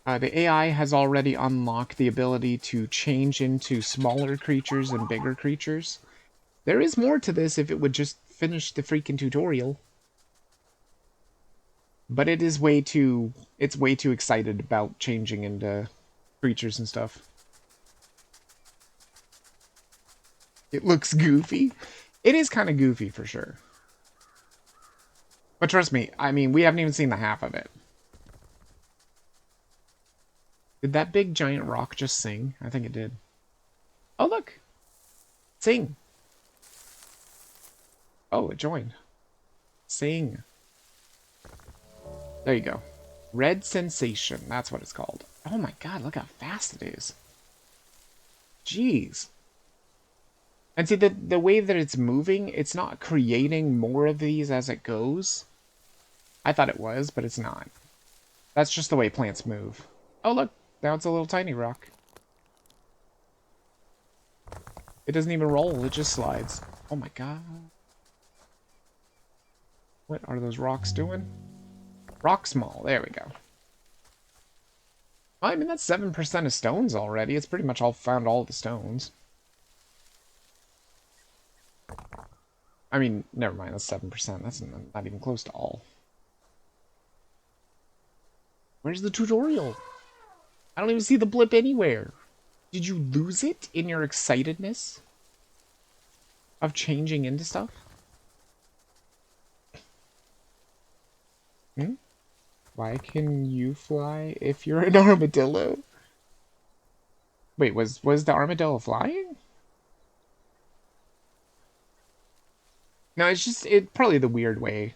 The AI has already unlocked the ability to change into smaller creatures and bigger creatures. There is more to this if it would just finish the freaking tutorial. But it is way too... It's way too excited about changing into creatures and stuff. It looks goofy. It is kind of goofy for sure. But trust me, I mean, we haven't even seen the half of it. Did that big giant rock just sing? I think it did. Oh, look. Sing. Oh, it joined. Sing. There you go. Red Sensation. That's what it's called. Oh my god, look how fast it is. Jeez. And see, the way that it's moving, it's not creating more of these as it goes. I thought it was, but it's not. That's just the way plants move. Oh, look. Now it's a little tiny rock. It doesn't even roll. It just slides. Oh my god. What are those rocks doing? Rock small. There we go. I mean, that's 7% of stones already. It's pretty much all found all the stones. I mean, never mind. That's 7%. That's not even close to all. Where's the tutorial? I don't even see the blip anywhere. Did you lose it in your excitedness of changing into stuff? Hmm? Why can you fly if you're an armadillo? Wait, was the armadillo flying? No, it's just probably the weird way.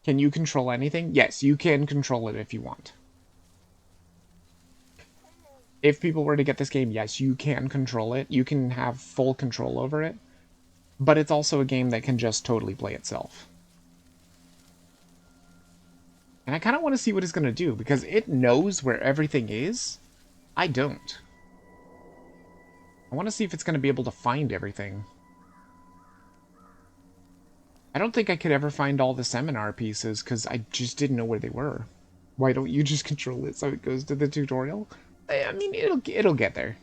Can you control anything? Yes, you can control it if you want. If people were to get this game, yes, you can control it. You can have full control over it. But it's also a game that can just totally play itself. And I kind of want to see what it's going to do, because it knows where everything is. I don't. I want to see if it's going to be able to find everything. I don't think I could ever find all the seminar pieces because I just didn't know where they were. Why don't you just control it so it goes to the tutorial? I mean, it'll get there.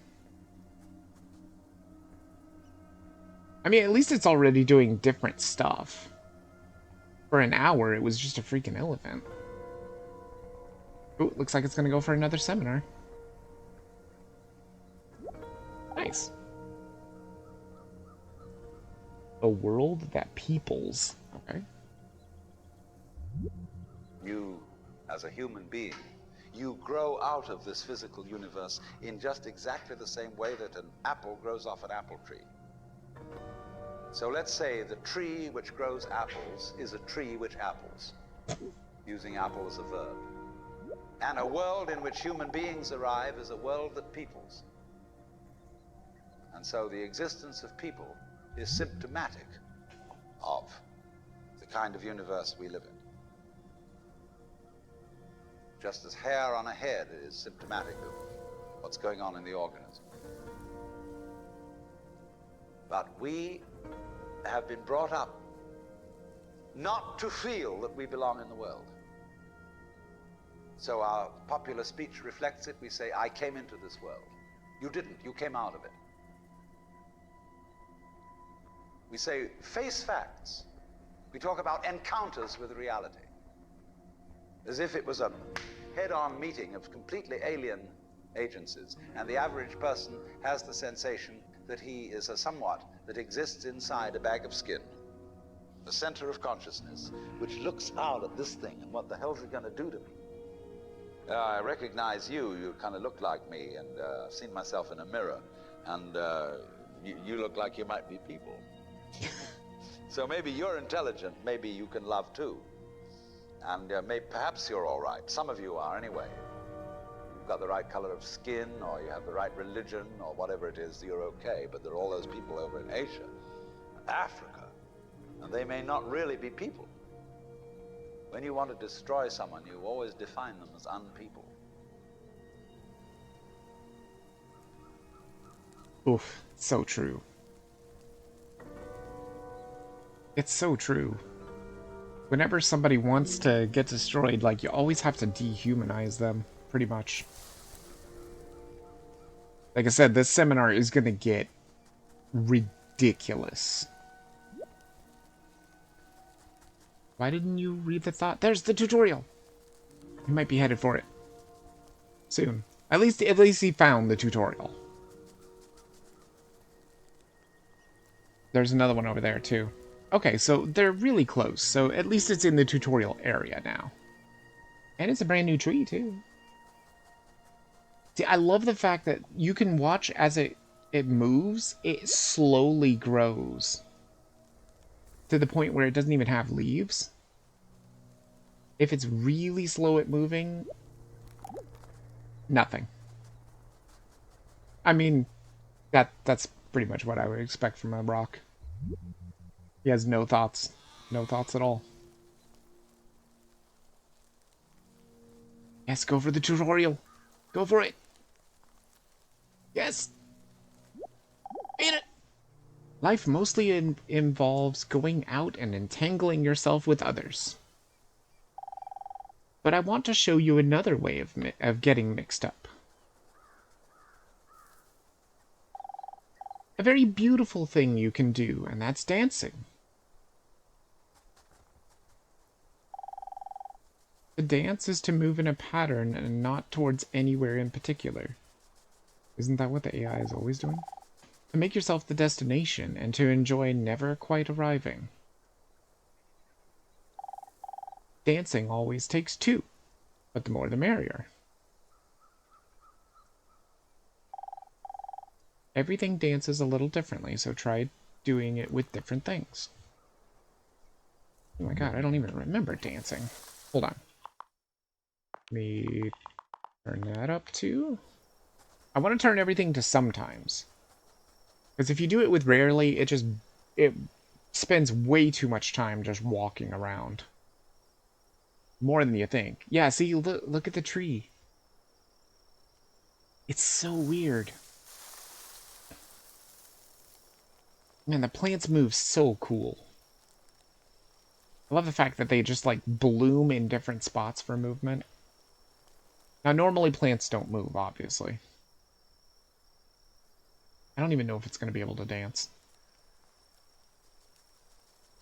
I mean, at least it's already doing different stuff. For an hour, it was just a freaking elephant. Ooh, looks like it's gonna go for another seminar. Nice. A world that peoples. Okay. You, as a human being, you grow out of this physical universe in just exactly the same way that an apple grows off an apple tree. So let's say the tree which grows apples is a tree which apples, using apple as a verb. And a world in which human beings arrive is a world that peoples. And so the existence of people is symptomatic of the kind of universe we live in. Just as hair on a head is symptomatic of what's going on in the organism. But we have been brought up not to feel that we belong in the world. So our popular speech reflects it. We say, I came into this world. You didn't, you came out of it. We say, face facts. We talk about encounters with reality. As if it was a head-on meeting of completely alien agencies, and the average person has the sensation that he is a somewhat that exists inside a bag of skin, the center of consciousness, which looks out at this thing, and what the hell's it going to do to me? I recognize you. You kind of look like me, and I've seen myself in a mirror, and you look like you might be people. So maybe you're intelligent, maybe you can love too. And perhaps you're all right. Some of you are anyway. You've got the right color of skin, or you have the right religion, or whatever it is, you're okay. But there are all those people over in Asia, Africa, and they may not really be people. When you want to destroy someone, you always define them as unpeople. Oof, so true. It's so true. Whenever somebody wants to get destroyed, like, you always have to dehumanize them, pretty much. Like I said, this seminar is gonna get ridiculous. Why didn't you read the thought? There's the tutorial! You might be headed for it. Soon. At least he found the tutorial. There's another one over there, too. Okay, so they're really close, so at least it's in the tutorial area now. And it's a brand new tree, too. See, I love the fact that you can watch as it moves, it slowly grows. To the point where it doesn't even have leaves. If it's really slow at moving, nothing. I mean, that's pretty much what I would expect from a rock. He has no thoughts. No thoughts at all. Yes, go for the tutorial. Go for it. Yes. Made it. Life mostly involves going out and entangling yourself with others. But I want to show you another way of getting mixed up. A very beautiful thing you can do, and that's dancing. The dance is to move in a pattern and not towards anywhere in particular. Isn't that what the AI is always doing? To make yourself the destination and to enjoy never quite arriving. Dancing always takes two, but the more the merrier. Everything dances a little differently, so try doing it with different things. Oh my god, I don't even remember dancing. Hold on. Let me turn that up too. I want to turn everything to sometimes. Because if you do it with rarely, it spends way too much time just walking around. More than you think. Yeah, see, look at the tree. It's so weird. Man, the plants move so cool. I love the fact that they just, like, bloom in different spots for movement. Now, normally plants don't move, obviously. I don't even know if it's going to be able to dance.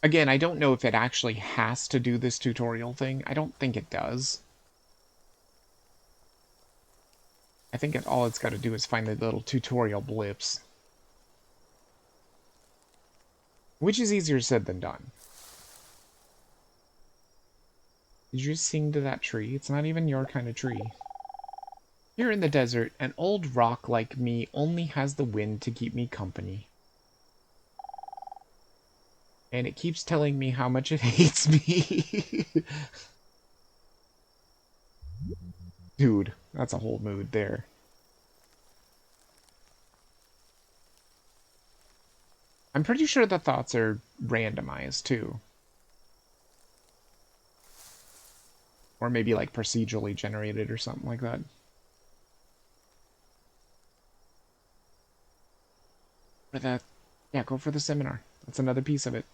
Again, I don't know if it actually has to do this tutorial thing. I don't think it does. I think all it's got to do is find the little tutorial blips. Which is easier said than done. Did you just sing to that tree? It's not even your kind of tree. Here in the desert, an old rock like me only has the wind to keep me company. And it keeps telling me how much it hates me. Dude, that's a whole mood there. I'm pretty sure the thoughts are randomized, too. Or maybe, like, procedurally generated or something like that. Or that... Yeah, go for the seminar. That's another piece of it.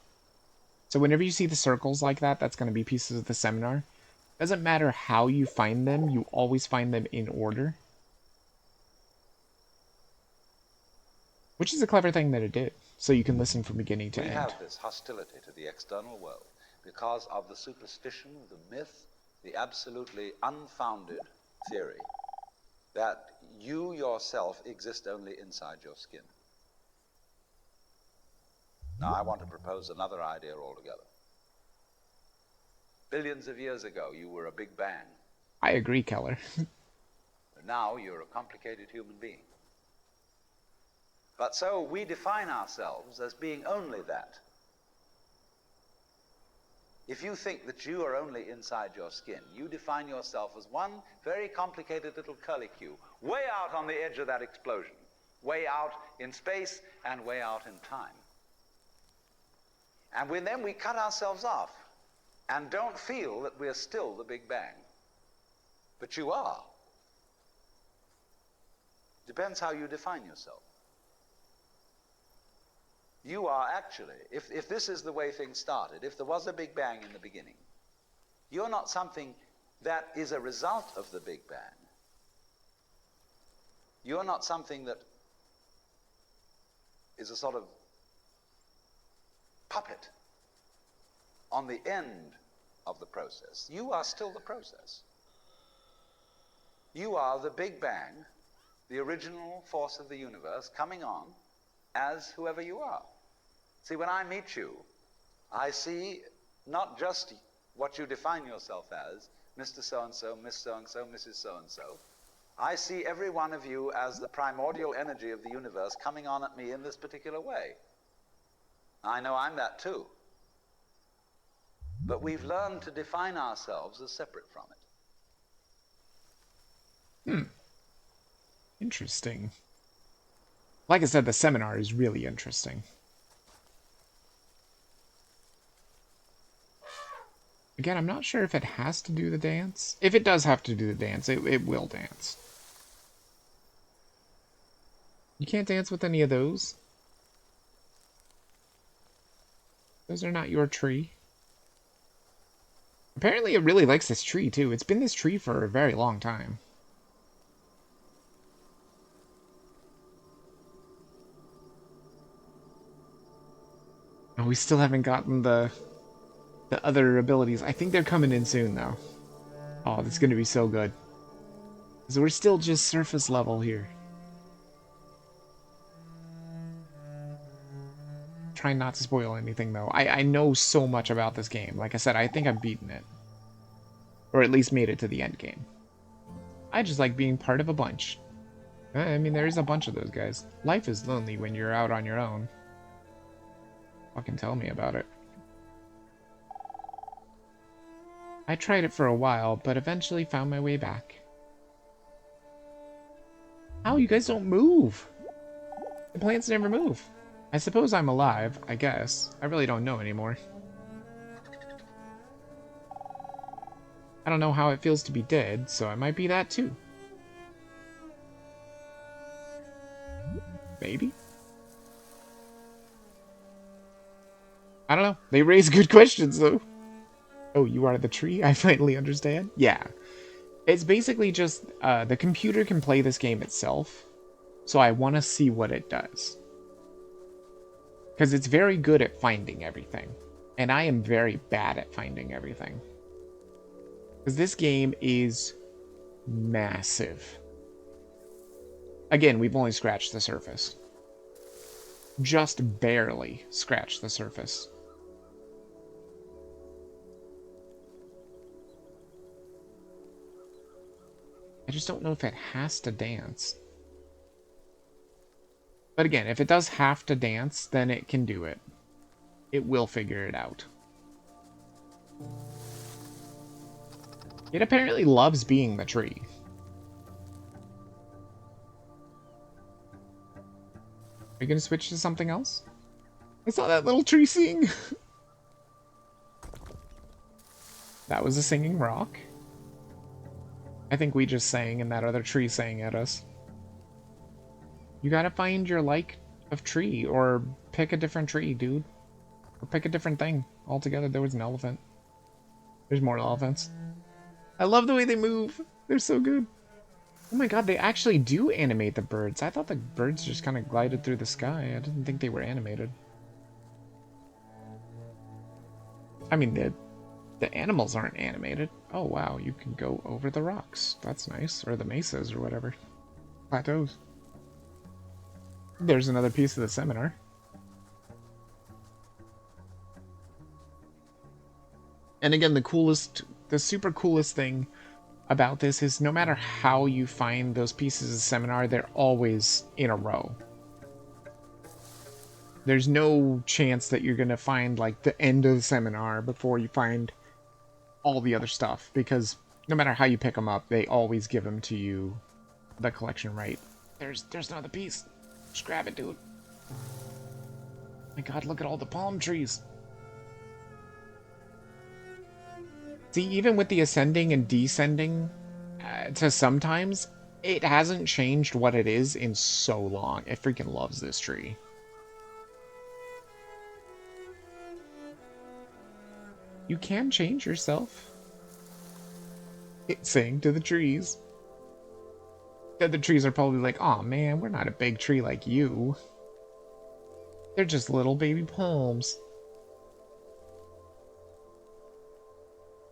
So whenever you see the circles like that, that's going to be pieces of the seminar. Doesn't matter how you find them, you always find them in order. Which is a clever thing that it did, so you can listen from beginning to end. We have this hostility to the external world because of the superstition, the myth, the absolutely unfounded theory that you yourself exist only inside your skin. Now, I want to propose another idea altogether. Billions of years ago, you were a big bang. I agree, Keller. Now you're a complicated human being. But so we define ourselves as being only that. If you think that you are only inside your skin, you define yourself as one very complicated little curlicue, way out on the edge of that explosion, way out in space and way out in time. And then we cut ourselves off and don't feel that we're still the Big Bang. But you are. Depends how you define yourself. You are actually, if this is the way things started, if there was a Big Bang in the beginning, you're not something that is a result of the Big Bang. You're not something that is a sort of puppet on the end of the process. You are still the process. You are the Big Bang, the original force of the universe, coming on as whoever you are. See, when I meet you, I see not just what you define yourself as, Mr. So-and-so, Miss So-and-so, Mrs. So-and-so. I see every one of you as the primordial energy of the universe coming on at me in this particular way. I know I'm that too. But we've learned to define ourselves as separate from it. Interesting. Like I said, the seminar is really interesting. Again, I'm not sure if it has to do the dance. If it does have to do the dance, it will dance. You can't dance with any of those. Those are not your tree. Apparently it really likes this tree, too. It's been this tree for a very long time. Oh, we still haven't gotten the other abilities. I think they're coming in soon, though. Oh, that's going to be so good. So we're still just surface level here. Trying not to spoil anything, though. I know so much about this game. Like I said, I think I've beaten it. Or at least made it to the end game. I just like being part of a bunch. I mean, there's a bunch of those guys. Life is lonely when you're out on your own. Fucking tell me about it. I tried it for a while, but eventually found my way back. How? You guys don't move! The plants never move. I suppose I'm alive, I guess. I really don't know anymore. I don't know how it feels to be dead, so I might be that too. Maybe? I don't know. They raise good questions, though. Oh, you are the tree? I finally understand. Yeah. It's basically just the computer can play this game itself, so I want to see what it does. Because it's very good at finding everything. And I am very bad at finding everything. Because this game is massive. Again, we've only scratched the surface. Just barely scratched the surface. I just don't know if it has to dance. But again, if it does have to dance, then it can do it. It will figure it out. It apparently loves being the tree. Are you going to switch to something else? I saw that little tree sing. That was a singing rock. I think we just sang and that other tree sang at us. You gotta find your like of tree, or pick a different tree, dude. Or pick a different thing altogether. There was an elephant. There's more elephants. I love the way they move. They're so good. Oh my god, they actually do animate the birds. I thought the birds just kind of glided through the sky. I didn't think they were animated. I mean, the animals aren't animated. Oh wow, you can go over the rocks. That's nice. Or the mesas or whatever. Plateaus. There's another piece of the seminar. And again, the super coolest thing about this is no matter how you find those pieces of seminar, they're always in a row. There's no chance that you're going to find like the end of the seminar before you find all the other stuff, because no matter how you pick them up, they always give them to you the collection right. There's another piece. Just grab it, dude. My god, look at all the palm trees. See, even with the ascending and descending to sometimes, it hasn't changed what it is in so long. It freaking loves this tree. You can change yourself. It's saying to the trees. The other trees are probably like, "Aw, man, we're not a big tree like you. They're just little baby palms."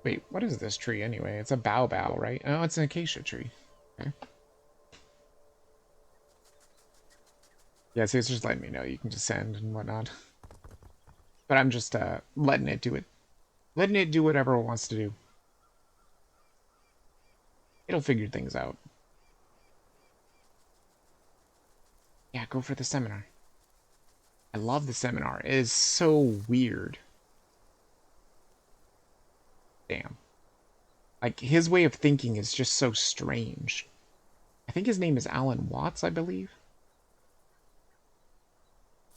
Wait, what is this tree anyway? It's a baobab, right? Oh, it's an acacia tree. Okay. Yeah, see, it's just letting me know you can descend and whatnot. But I'm just letting it do it. Letting it do whatever it wants to do. It'll figure things out. Yeah, go for the seminar. I love the seminar. It is so weird. Damn. Like, his way of thinking is just so strange. I think his name is Alan Watts, I believe.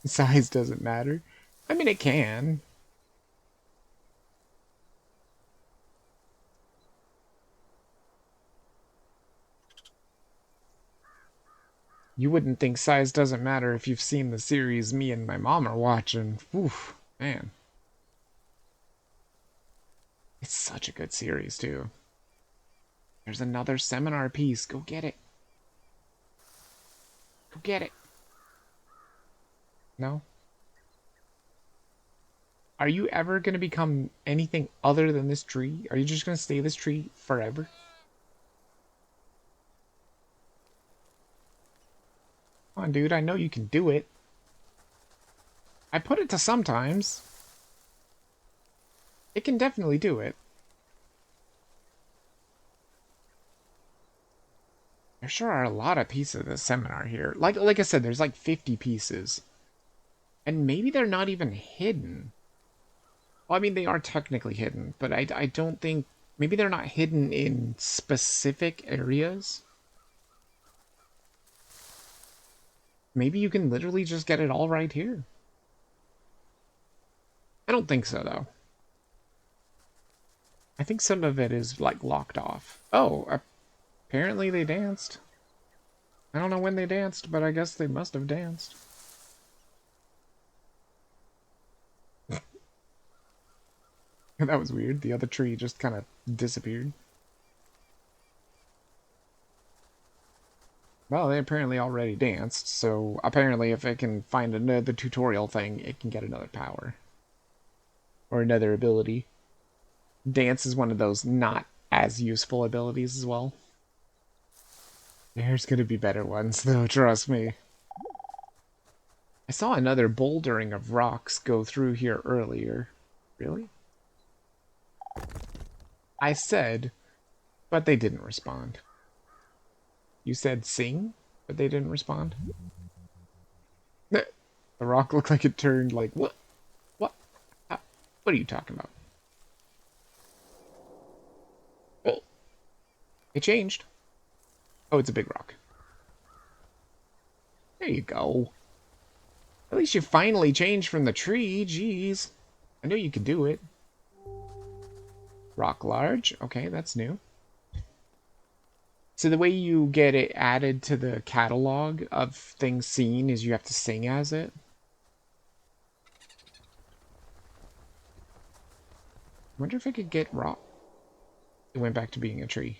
Size doesn't matter. I mean, it can. You wouldn't think size doesn't matter if you've seen the series me and my mom are watching. Oof, man. It's such a good series, too. There's another seminar piece. Go get it. Go get it. No? Are you ever going to become anything other than this tree? Are you just going to stay this tree forever? Come on, dude. I know you can do it. I put it to sometimes. It can definitely do it. There sure are a lot of pieces of the seminar here. Like I said, there's like 50 pieces. And maybe they're not even hidden. Well, I mean, they are technically hidden, but I don't think... Maybe they're not hidden in specific areas. Maybe you can literally just get it all right here. I don't think so, though. I think some of it is, like, locked off. Oh, apparently they danced. I don't know when they danced, but I guess they must have danced. That was weird. The other tree just kind of disappeared. Well, they apparently already danced, so apparently if it can find another tutorial thing, it can get another power. Or another ability. Dance is one of those not as useful abilities as well. There's gonna be better ones, though, trust me. I saw another bouldering of rocks go through here earlier. Really? I said, but they didn't respond. You said sing, but they didn't respond? The rock looked like it turned like, what? What? What are you talking about? Oh, it changed. Oh, it's a big rock. There you go. At least you finally changed from the tree. Jeez. I knew you could do it. Rock large. Okay, that's new. So the way you get it added to the catalog of things seen is you have to sing as it. Wonder if I could get rock. It went back to being a tree.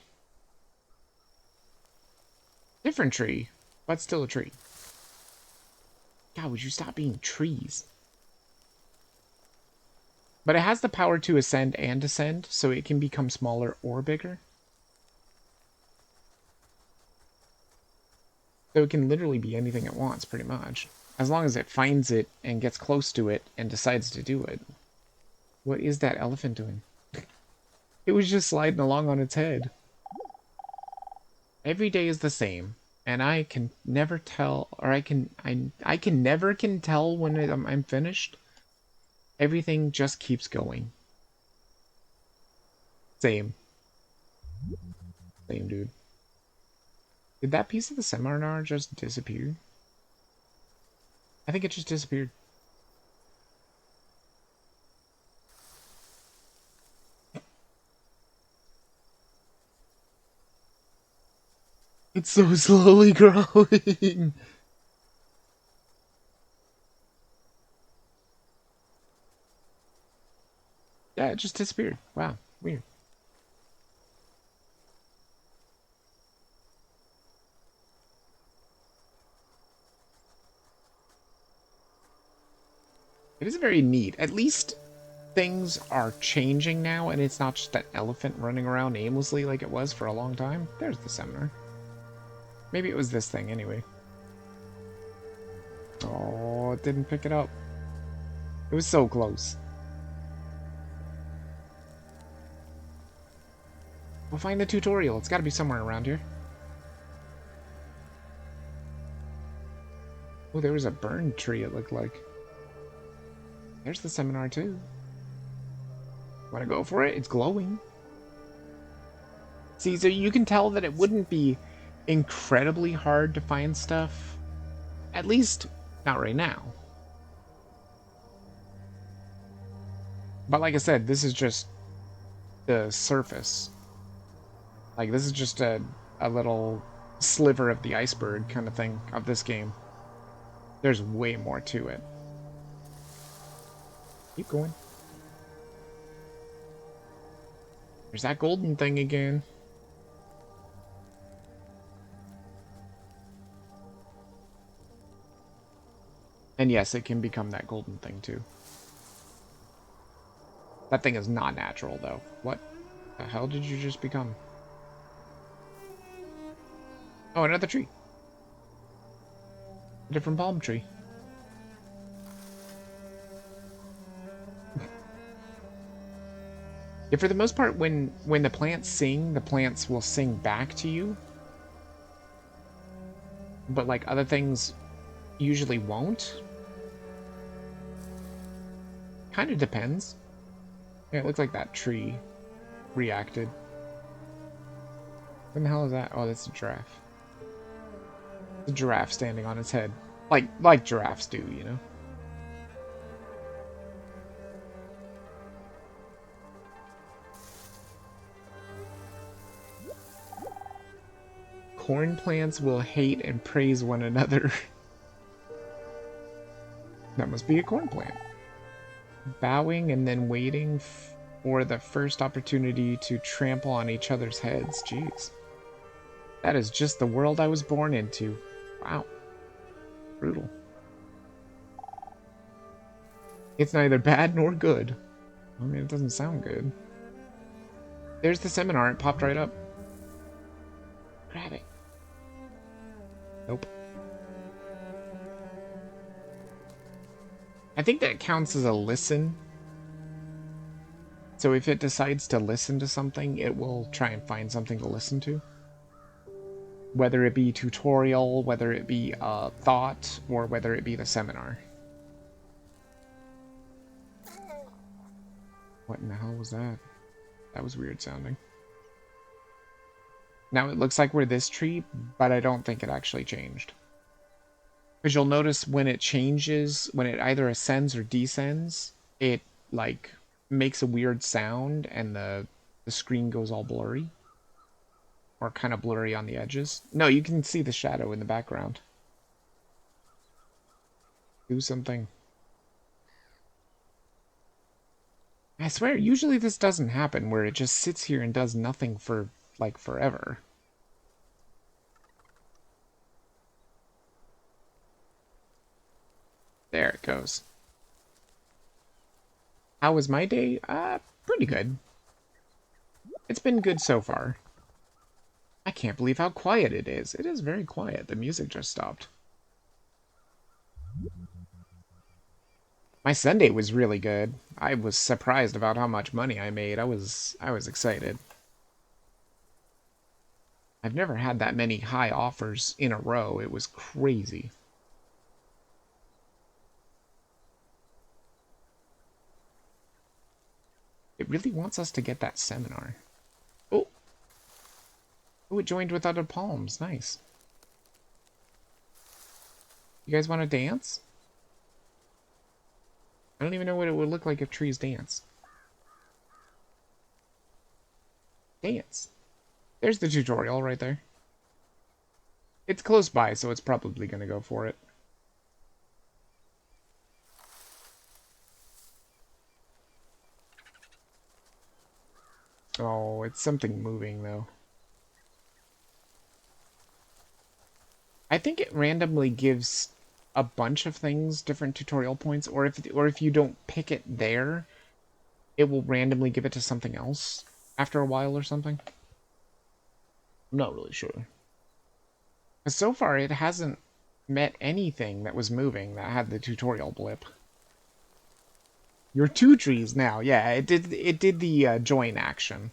Different tree, but still a tree. God, would you stop being trees? But it has the power to ascend and descend, so it can become smaller or bigger. So it can literally be anything it wants, pretty much. As long as it finds it and gets close to it and decides to do it. What is that elephant doing? It was just sliding along on its head. Every day is the same, and I can never tell, or I can never tell when I'm finished. Everything just keeps going. Same. Same, dude. Did that piece of the seminar just disappear? I think it just disappeared. It's so slowly growing. Yeah, it just disappeared. Wow, weird. It is very neat. At least things are changing now, and it's not just an elephant running around aimlessly like it was for a long time. There's the seminar. Maybe it was this thing anyway. Oh, it didn't pick it up. It was so close. We'll find the tutorial. It's got to be somewhere around here. Oh, there was a burned tree, it looked like. There's the seminar, too. Want to go for it? It's glowing. See, so you can tell that it wouldn't be incredibly hard to find stuff. At least, not right now. But like I said, this is just the surface. Like, this is just a little sliver of the iceberg kind of thing of this game. There's way more to it. Keep going. There's that golden thing again. And yes, it can become that golden thing too. That thing is not natural though. What the hell did you just become? Oh, another tree. A different palm tree. Yeah, for the most part, when the plants sing, the plants will sing back to you. But like other things usually won't. Kind of depends. Yeah, it looks like that tree reacted. What the hell is that? Oh, that's a giraffe. The giraffe standing on its head. Like giraffes do, you know? Corn plants will hate and praise one another. That must be a corn plant. Bowing and then waiting or the first opportunity to trample on each other's heads. Jeez. That is just the world I was born into. Wow. Brutal. It's neither bad nor good. I mean, it doesn't sound good. There's the seminar. It popped right up. Grab it. Nope. I think that counts as a listen. So if it decides to listen to something, it will try and find something to listen to. Whether it be tutorial, whether it be a thought, or whether it be the seminar. What in the hell was that? That was weird sounding. Now it looks like we're this tree, but I don't think it actually changed. Because you'll notice when it changes, when it either ascends or descends, it, like, makes a weird sound and the screen goes all blurry. Or kind of blurry on the edges. No, you can see the shadow in the background. Do something. I swear, usually this doesn't happen, where it just sits here and does nothing for, like, forever. There it goes. How was my day? Pretty good. It's been good so far. I can't believe how quiet it is. It is very quiet. The music just stopped. My Sunday was really good. I was surprised about how much money I made. I was excited. I've never had that many high offers in a row. It was crazy. It really wants us to get that seminar. Oh! Oh, it joined with other palms. Nice. You guys want to dance? I don't even know what it would look like if trees dance. Dance. There's the tutorial right there. It's close by, so it's probably going to go for it. Oh, it's something moving, though. I think it randomly gives a bunch of things different tutorial points, or if you don't pick it there, it will randomly give it to something else after a while or something. I'm not really sure. But so far, it hasn't met anything that was moving that had the tutorial blip. You're two trees now. Yeah, it did the join action.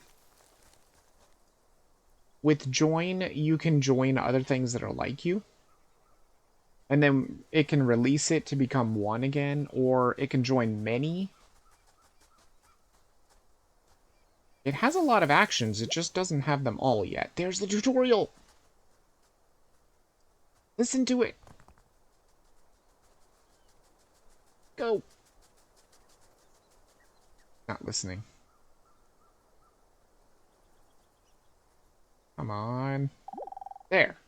With join, you can join other things that are like you. And then it can release it to become one again, or it can join many. It has a lot of actions, it just doesn't have them all yet. There's the tutorial! Listen to it! Go! Not listening. Come on. There.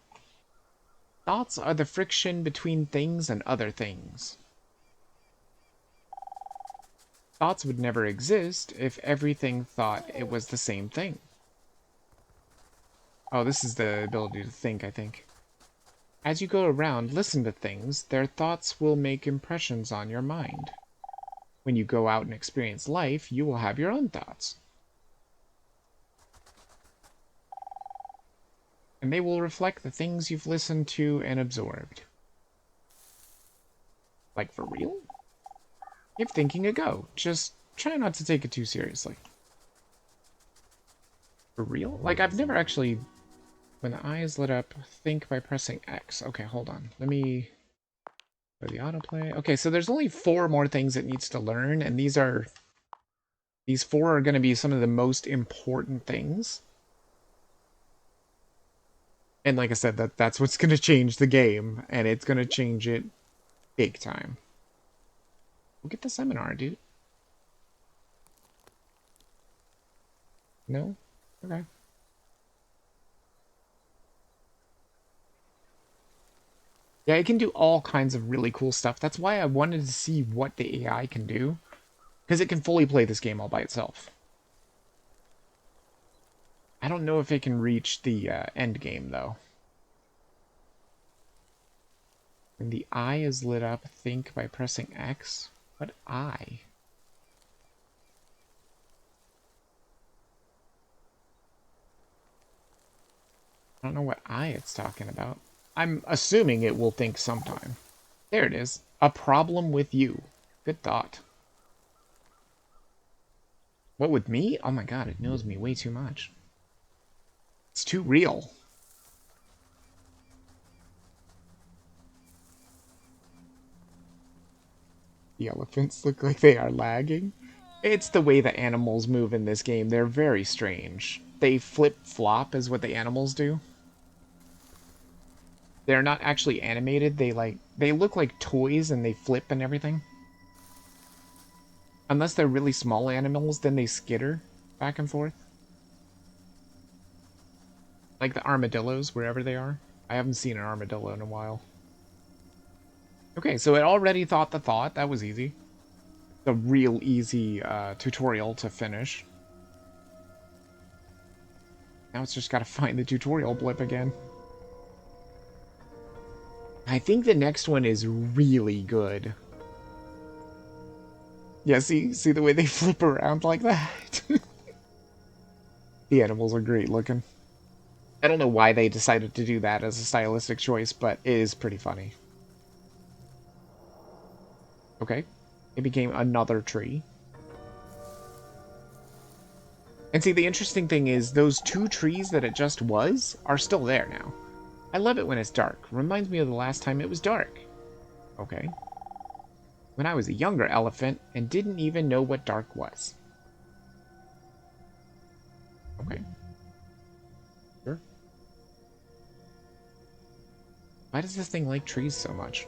Thoughts are the friction between things and other things. Thoughts would never exist if everything thought it was the same thing. Oh, this is the ability to think, I think. As you go around, listen to things, their thoughts will make impressions on your mind. When you go out and experience life, you will have your own thoughts. And they will reflect the things you've listened to and absorbed. Like, for real? Give thinking a go. Just try not to take it too seriously. For real? Like, I've never actually... When the eye is lit up, think by pressing X. Okay, hold on. Let me... Go to the autoplay. Okay, so there's only 4 more things it needs to learn, and these 4 are going to be some of the most important things. And like I said, that's what's going to change the game, and it's going to change it big time. We'll get the seminar, dude. No? Okay. Yeah, it can do all kinds of really cool stuff. That's why I wanted to see what the AI can do. Because it can fully play this game all by itself. I don't know if it can reach the end game, though. When the eye is lit up, think by pressing X. What eye? I don't know what eye it's talking about. I'm assuming it will think sometime. There it is. A problem with you. Good thought. What with me? Oh my god, it knows me way too much. It's too real. The elephants look like they are lagging. It's the way the animals move in this game. They're very strange. They flip-flop is what the animals do. They're not actually animated. They look like toys and they flip and everything. Unless they're really small animals, then they skitter back and forth. Like the armadillos, wherever they are. I haven't seen an armadillo in a while. Okay, so it already thought the thought. That was easy. The real easy tutorial to finish. Now it's just got to find the tutorial blip again. I think the next one is really good. Yeah, see the way they flip around like that? The animals are great looking. I don't know why they decided to do that as a stylistic choice, but it is pretty funny. Okay. It became another tree. And see, the interesting thing is those two trees that it just was are still there now. I love it when it's dark. Reminds me of the last time it was dark. Okay. When I was a younger elephant and didn't even know what dark was. Okay. Sure. Why does this thing like trees so much?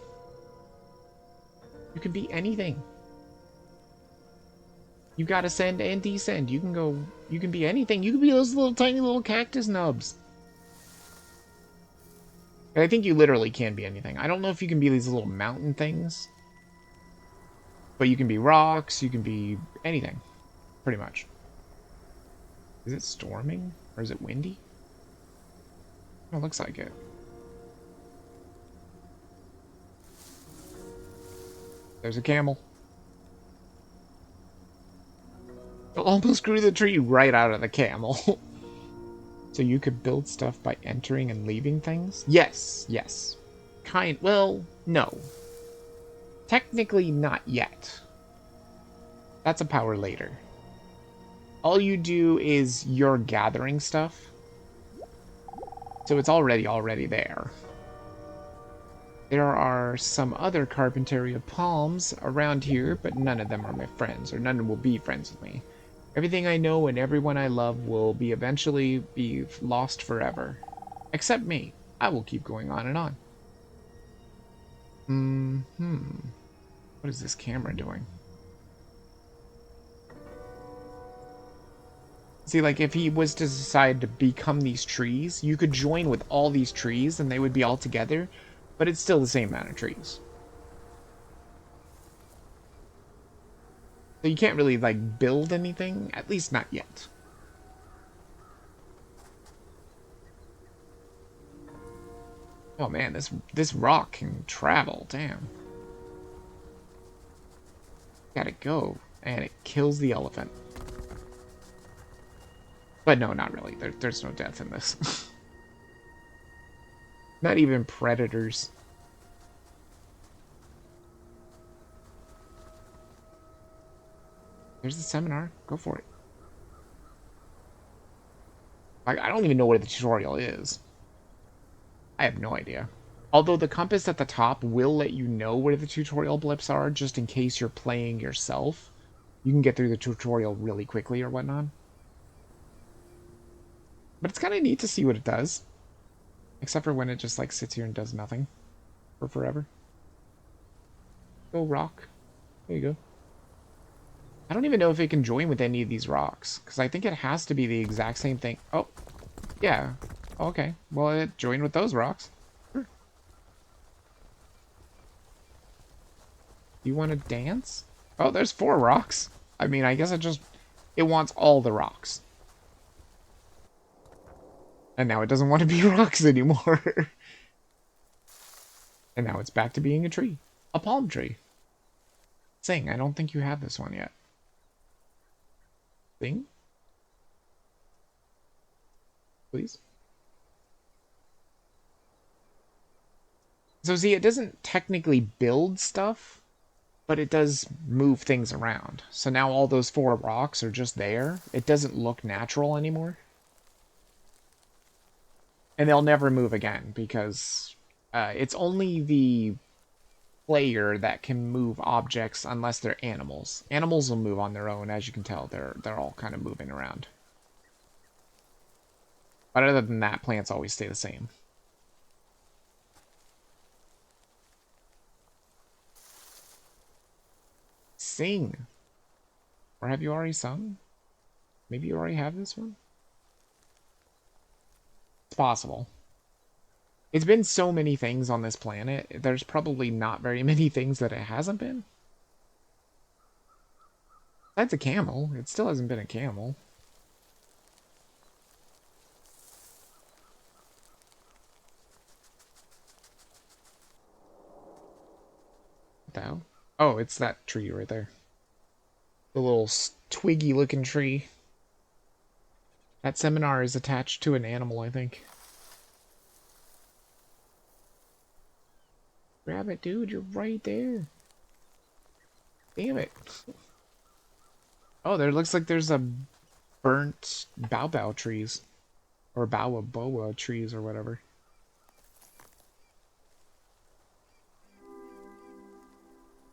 You can be anything. You got ascend and descend. You can be anything. You can be those little tiny little cactus nubs. And I think you literally can be anything. I don't know if you can be these little mountain things. But you can be rocks, you can be anything. Pretty much. Is it storming? Or is it windy? Oh, it looks like it. There's a camel. Almost grew the tree right out of the camel. So you could build stuff by entering and leaving things? Yes, yes. Well, no. Technically not yet. That's a power later. All you do is you're gathering stuff. So it's already there. There are some other Carpinteria palms around here, but none of them are my friends, or none will be friends with me. Everything I know and everyone I love will eventually be lost forever. Except me. I will keep going on and on. What is this camera doing? See, like, if he was to decide to become these trees, you could join with all these trees and they would be all together, but it's still the same amount of trees. So you can't really, like, build anything, at least not yet. Oh man, this rock can travel, damn. Gotta go. And it kills the elephant. But no, not really. There's no death in this. Not even predators. There's the seminar. Go for it. Like, I don't even know what the tutorial is. I have no idea. Although the compass at the top will let you know where the tutorial blips are, just in case you're playing yourself. You can get through the tutorial really quickly or whatnot. But it's kind of neat to see what it does. Except for when it just, like, sits here and does nothing. For forever. Go rock. There you go. I don't even know if it can join with any of these rocks. Because I think it has to be the exact same thing. Oh. Yeah. Okay. Well, it joined with those rocks. Sure. Do you want to dance? Oh, there's 4 rocks. I mean, I guess it wants all the rocks. And now it doesn't want to be rocks anymore. And now it's back to being a tree. A palm tree. Sing, I don't think you have this one yet. Sing? Please? So see, it doesn't technically build stuff, but it does move things around. So now all those 4 rocks are just there. It doesn't look natural anymore. And they'll never move again because it's only the player that can move objects unless they're animals. Animals will move on their own, as you can tell. They're all kind of moving around. But other than that, plants always stay the same. Sing. Or have you already sung? Maybe you already have this one? It's possible. It's been so many things on this planet, there's probably not very many things that it hasn't been. Besides a camel, it still hasn't been a camel. What the hell? Oh, it's that tree right there. The little twiggy looking tree. That seminar is attached to an animal, I think. Grab it, dude. You're right there. Damn it. Oh, there looks like there's a burnt baobab trees. Or baobaboa trees or whatever.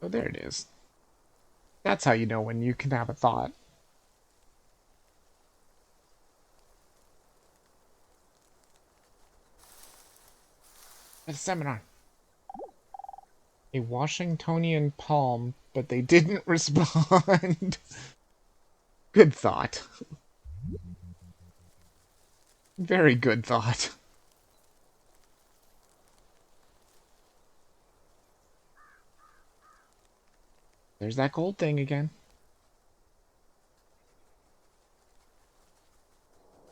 Oh, there it is. That's how you know when you can have a thought. A seminar. A Washingtonian palm, but they didn't respond. Good thought. Very good thought. There's that gold thing again.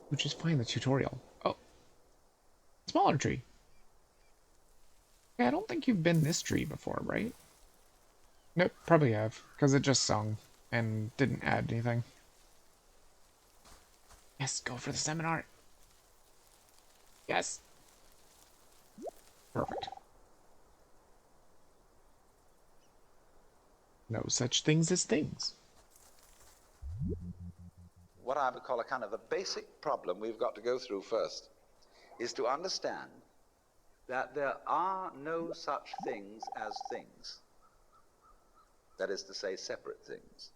Which is fine, the tutorial. Oh, smaller tree. Yeah, I don't think you've been this tree before, right? Nope, probably have, because it just sung and didn't add anything. Yes, go for the seminar. Yes. Perfect. No such things as things. What I would call a kind of a basic problem we've got to go through first is to understand that there are no such things as things. That is to say, separate things.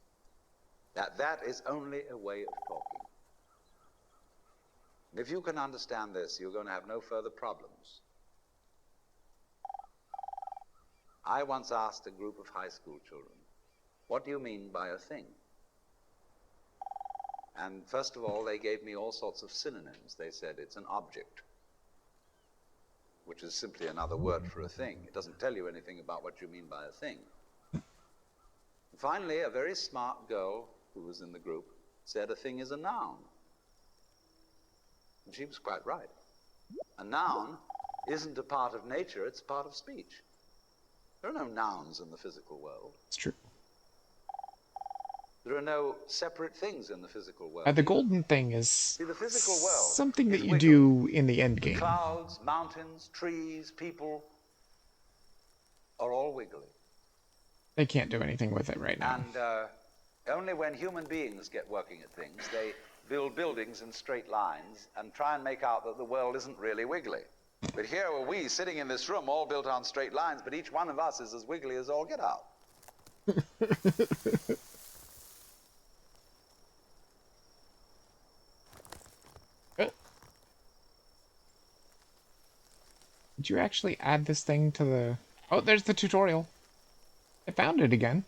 That is only a way of talking. And if you can understand this, you're going to have no further problems. I once asked a group of high school children, what do you mean by a thing? And first of all, they gave me all sorts of synonyms. They said it's an object, which is simply another word for a thing. It doesn't tell you anything about what you mean by a thing. Finally, a very smart girl who was in the group said a thing is a noun. And she was quite right. A noun isn't a part of nature, it's a part of speech. There are no nouns in the physical world. It's true. There are no separate things in the physical world. The golden thing is See, the physical world something that is you wiggly. do in the end The game. clouds, mountains, trees, people are all wiggly. They can't do anything with it right now. And only when human beings get working at things, they build buildings in straight lines and try and make out that the world isn't really wiggly. But here are we sitting in this room all built on straight lines, but each one of us is as wiggly as all get out. Did you actually add this thing to the... Oh, there's the tutorial. I found it again.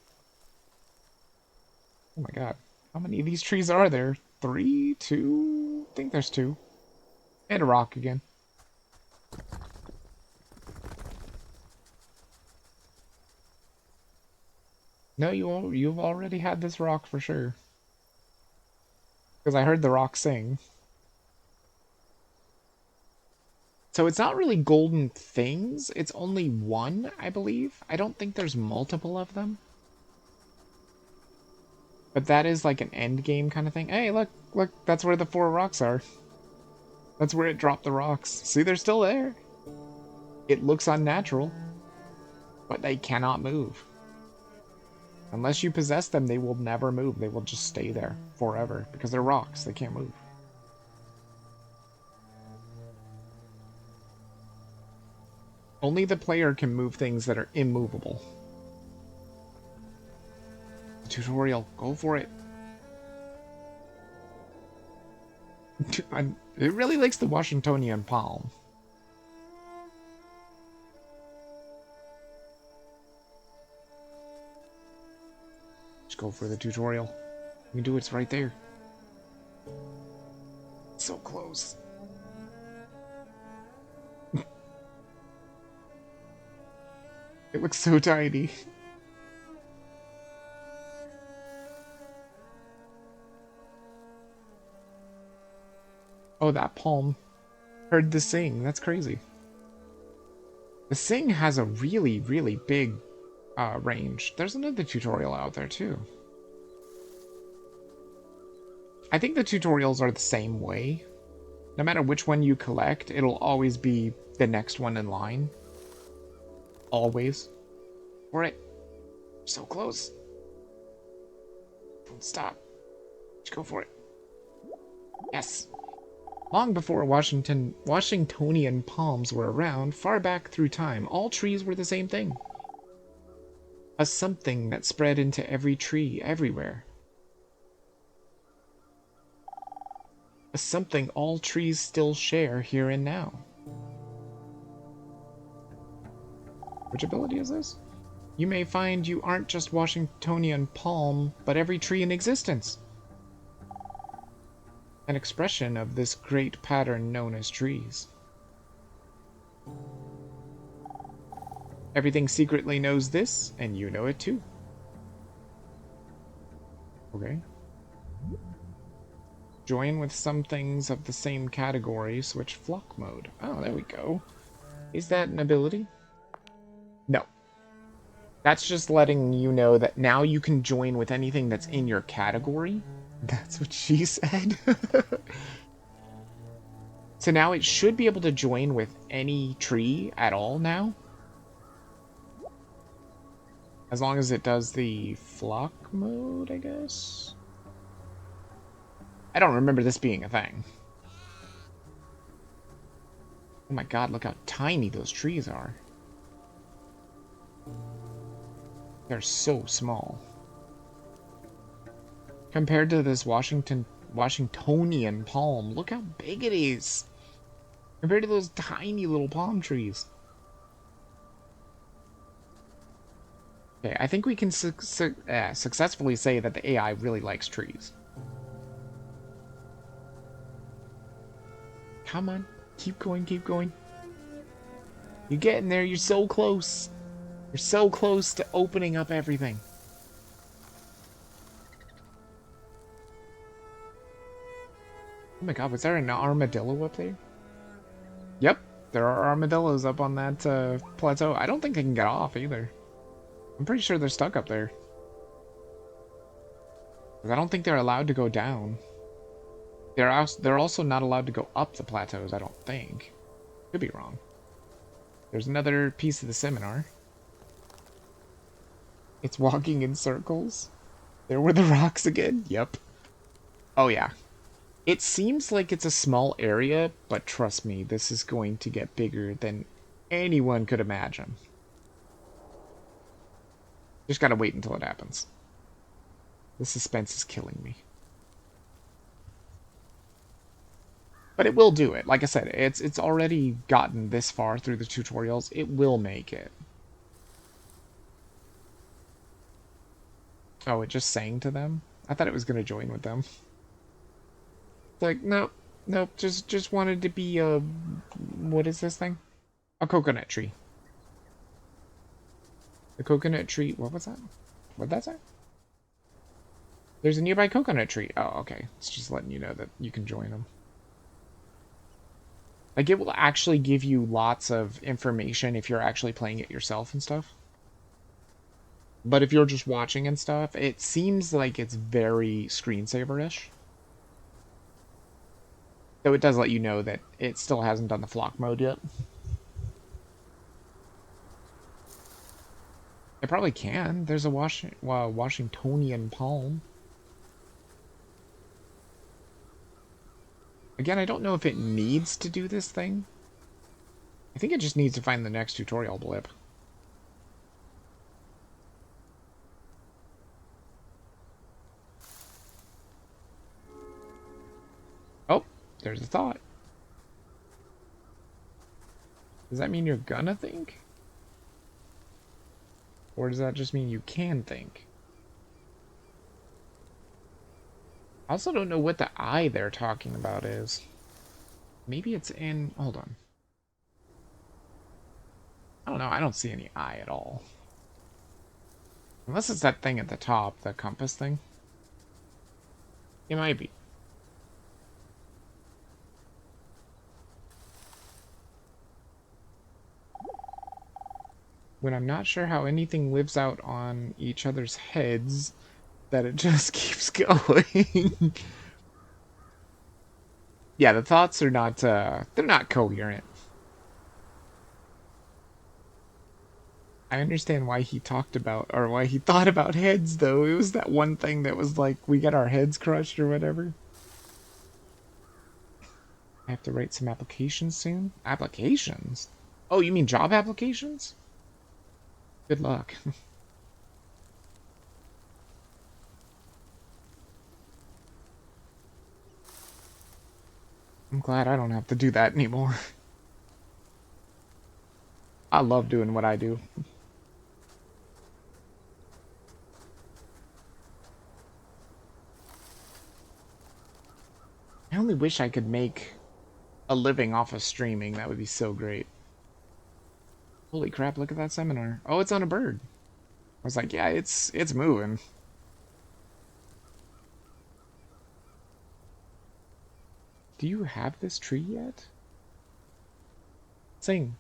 Oh my god. How many of these trees are there? 3? 2? I think there's 2. And a rock again. No, you've already had this rock for sure. Because I heard the rock sing. So it's not really golden things. It's only one, I believe. I don't think there's multiple of them. But that is like an end game kind of thing. Hey, look, look, that's where the 4 rocks are. That's where it dropped the rocks. See, they're still there. It looks unnatural, but they cannot move. Unless you possess them, they will never move. They will just stay there forever because they're rocks. They can't move. Only the player can move things that are immovable. Tutorial, go for it. It really likes the Washingtonian palm. Just go for the tutorial. You can do it, it's right there. So close. It looks so tiny. Oh, that palm heard the sing. That's crazy. The sing has a really, really big range. There's another tutorial out there too. I think the tutorials are the same way. No matter which one you collect, it'll always be the next one in line. Always. For it. So close. Don't stop. Just go for it. Yes. Long before Washingtonian palms were around, far back through time, all trees were the same thing. A something that spread into every tree, everywhere. A something all trees still share here and now. Which ability is this? You may find you aren't just Washingtonian palm, but every tree in existence. An expression of this great pattern known as trees. Everything secretly knows this, and you know it too. Okay. Join with some things of the same category, switch flock mode. Oh, there we go. Is that an ability? No. That's just letting you know that now you can join with anything that's in your category. That's what she said. So now it should be able to join with any tree at all now. As long as it does the flock mode, I guess. I don't remember this being a thing. Oh my god, look how tiny those trees are. They're so small. Compared to this Washingtonian palm, look how big it is. Compared to those tiny little palm trees. Okay, I think we can successfully say that the AI really likes trees. Come on, keep going, keep going. You're getting there, you're so close. You're so close to opening up everything. Oh my god, was there an armadillo up there? Yep, there are armadillos up on that plateau. I don't think they can get off either. I'm pretty sure they're stuck up there. I don't think they're allowed to go down. They're also not allowed to go up the plateaus, I don't think. Could be wrong. There's another piece of the seminar. It's walking in circles. There were the rocks again. Yep. Oh yeah. It seems like it's a small area, but trust me, this is going to get bigger than anyone could imagine. Just gotta wait until it happens. The suspense is killing me. But it will do it. Like I said, it's already gotten this far through the tutorials. It will make it. Oh, it just sang to them? I thought it was gonna join with them. It's like, nope, nope, just wanted to be a... What is this thing? A coconut tree. The coconut tree... What was that? What'd that say? There's a nearby coconut tree. Oh, okay. It's just letting you know that you can join them. Like, it will actually give you lots of information if you're actually playing it yourself and stuff. But if you're just watching and stuff, it seems like it's very screensaver-ish. Though it does let you know that it still hasn't done the flock mode yet. It probably can. There's a Washingtonian palm. Again, I don't know if it needs to do this thing. I think it just needs to find the next tutorial blip. Oh, there's a thought. Does that mean you're gonna think? Or does that just mean you can think? I also don't know what the eye they're talking about is. Maybe it's in... Hold on. I don't know. I don't see any eye at all. Unless it's that thing at the top, the compass thing. It might be. When I'm not sure how anything lives out on each other's heads, that it just keeps going. Yeah, the thoughts are not, they're not coherent. I understand why he talked about, or why he thought about heads, though. It was that one thing that was like, we get our heads crushed or whatever. I have to write some applications soon? Applications? Oh, you mean job applications? Good luck. I'm glad I don't have to do that anymore. I love doing what I do. I only wish I could make a living off of streaming. That would be so great. Holy crap, look at that seminar. Oh, it's on a bird. I was like, yeah, it's moving. Do you have this tree yet? Sing.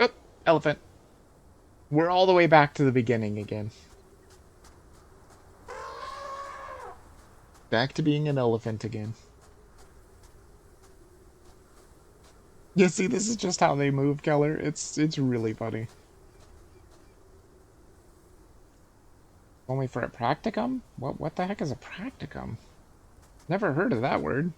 Oh, elephant. We're all the way back to the beginning again. Back to being an elephant again. You see, this is just how they move, Keller. It's really funny. Only for a practicum? What the heck is a practicum? Never heard of that word.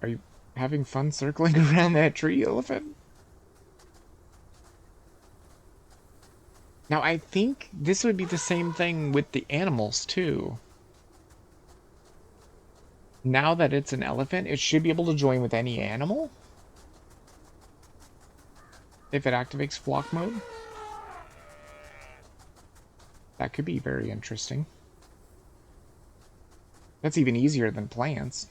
Are you having fun circling around that tree, elephant? Now, I think this would be the same thing with the animals, too. Now that it's an elephant, it should be able to join with any animal? If it activates flock mode? That could be very interesting. That's even easier than plants.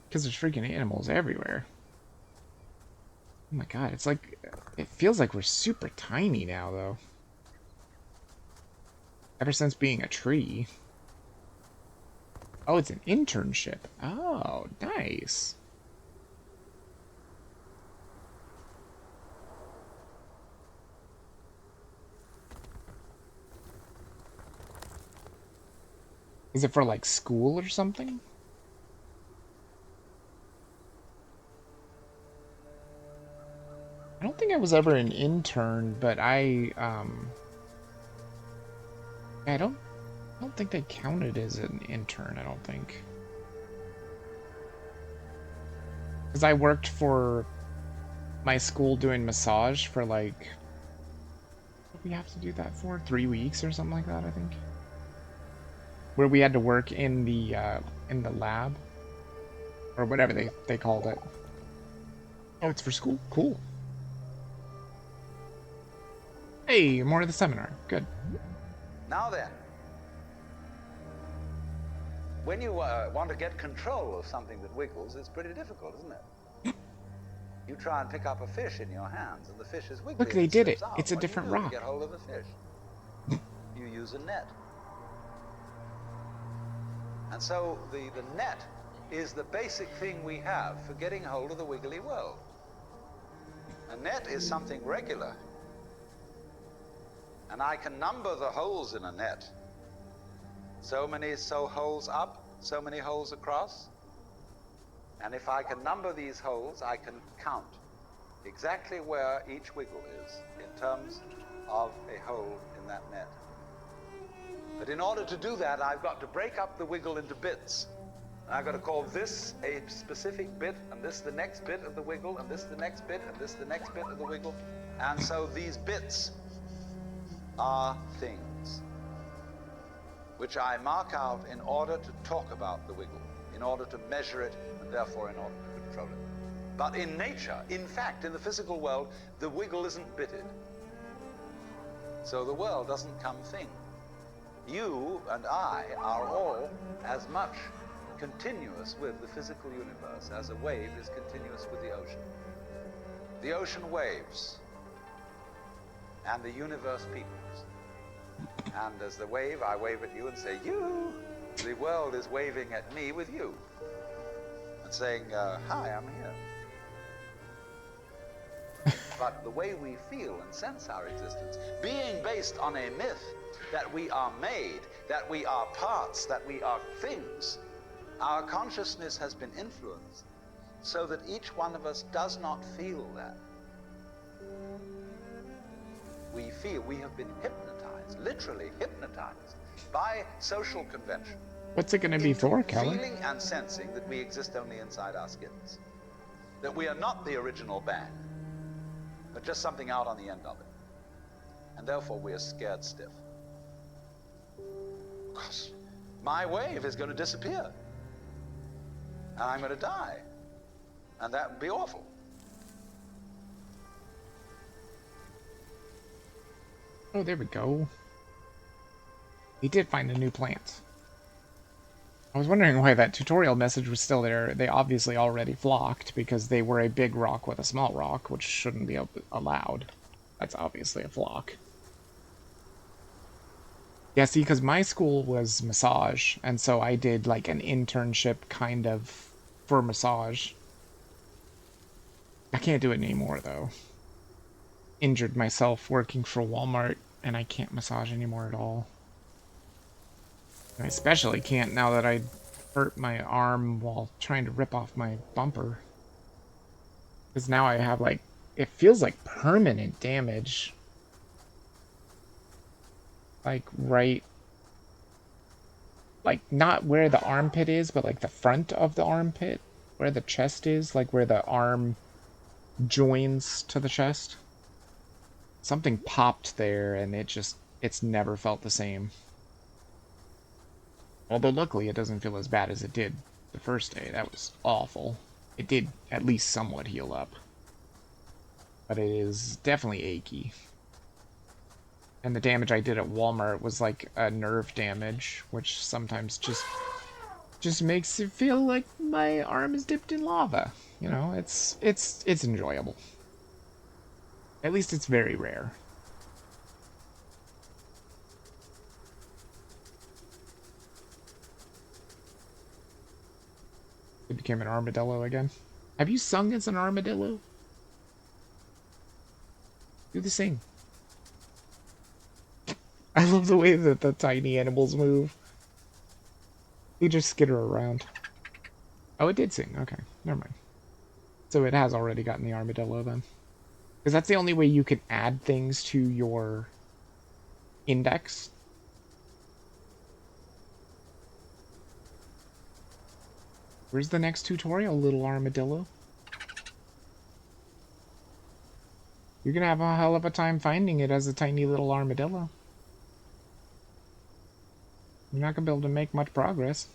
Because there's freaking animals everywhere. Oh my god, it's like... It feels like we're super tiny now, though. Ever since being a tree. Oh, it's an internship. Oh, nice. Is it for, like, school or something? I don't think I was ever an intern, but I don't think they counted as an intern, I don't think. Because I worked for my school doing massage for, like... What do we have to do that for? 3 weeks or something like that, I think. Where we had to work in the lab. Or whatever they called it. Oh, it's for school? Cool. Hey, more of the seminar. Good. Now then, when you want to get control of something that wiggles, it's pretty difficult, isn't it? You try and pick up a fish in your hands, and the fish is wiggling. Look, they did it. Out. It's a What different do you do rock. to get hold of the fish? You you use a net. And so the net is the basic thing we have for getting hold of the wiggly world. A net is something regular. And I can number the holes in a net. So many holes up, so many holes across. And if I can number these holes, I can count exactly where each wiggle is in terms of a hole in that net. But in order to do that, I've got to break up the wiggle into bits. And I've got to call this a specific bit, and this the next bit of the wiggle, and this the next bit, and this the next bit of the wiggle. And so these bits are things which I mark out in order to talk about the wiggle, in order to measure it, and therefore in order to control it. But in nature, in fact, in the physical world, the wiggle isn't bitted. So the world doesn't come thing. You and I are all as much continuous with the physical universe as a wave is continuous with the ocean. The ocean waves, and the universe peoples. And as the wave, I wave at you and say, you. The world is waving at me with you. And saying, hi, I'm here. But the way we feel and sense our existence, being based on a myth that we are made, that we are parts, that we are things, our consciousness has been influenced so that each one of us does not feel that. We feel we have been hypnotized, literally hypnotized, by social convention. What's it going to be for, Keller? Feeling and sensing that we exist only inside our skins. That we are not the original bang, but just something out on the end of it. And therefore we are scared stiff. Because my wave is going to disappear. And I'm going to die. And that would be awful. Oh, there we go. He did find a new plant. I was wondering why that tutorial message was still there. They obviously already flocked because they were a big rock with a small rock, which shouldn't be allowed. That's obviously a flock. Yeah, see, because my school was massage, and so I did like an internship kind of for massage. I can't do it anymore, though. Injured myself working for Walmart, and I can't massage anymore at all. I especially can't now that I hurt my arm while trying to rip off my bumper. Because now I have, like, it feels like permanent damage. Like, right... Like, not where the armpit is, but, like, the front of the armpit. Where the chest is, like, where the arm joins to the chest. Something popped there, and it's never felt the same. Although luckily it doesn't feel as bad as it did the first day. That was awful. It did at least somewhat heal up. But it is definitely achy. And the damage I did at Walmart was like a nerve damage, which sometimes just makes it feel like my arm is dipped in lava. You know, it's enjoyable. At least it's very rare. It became an armadillo again. Have you sung as an armadillo? Do the sing. I love the way that the tiny animals move. They just skitter around. Oh, it did sing. Okay, never mind. So it has already gotten the armadillo then. Because that's the only way you can add things to your index. Where's the next tutorial, little armadillo? You're gonna have a hell of a time finding it as a tiny little armadillo. You're not gonna be able to make much progress.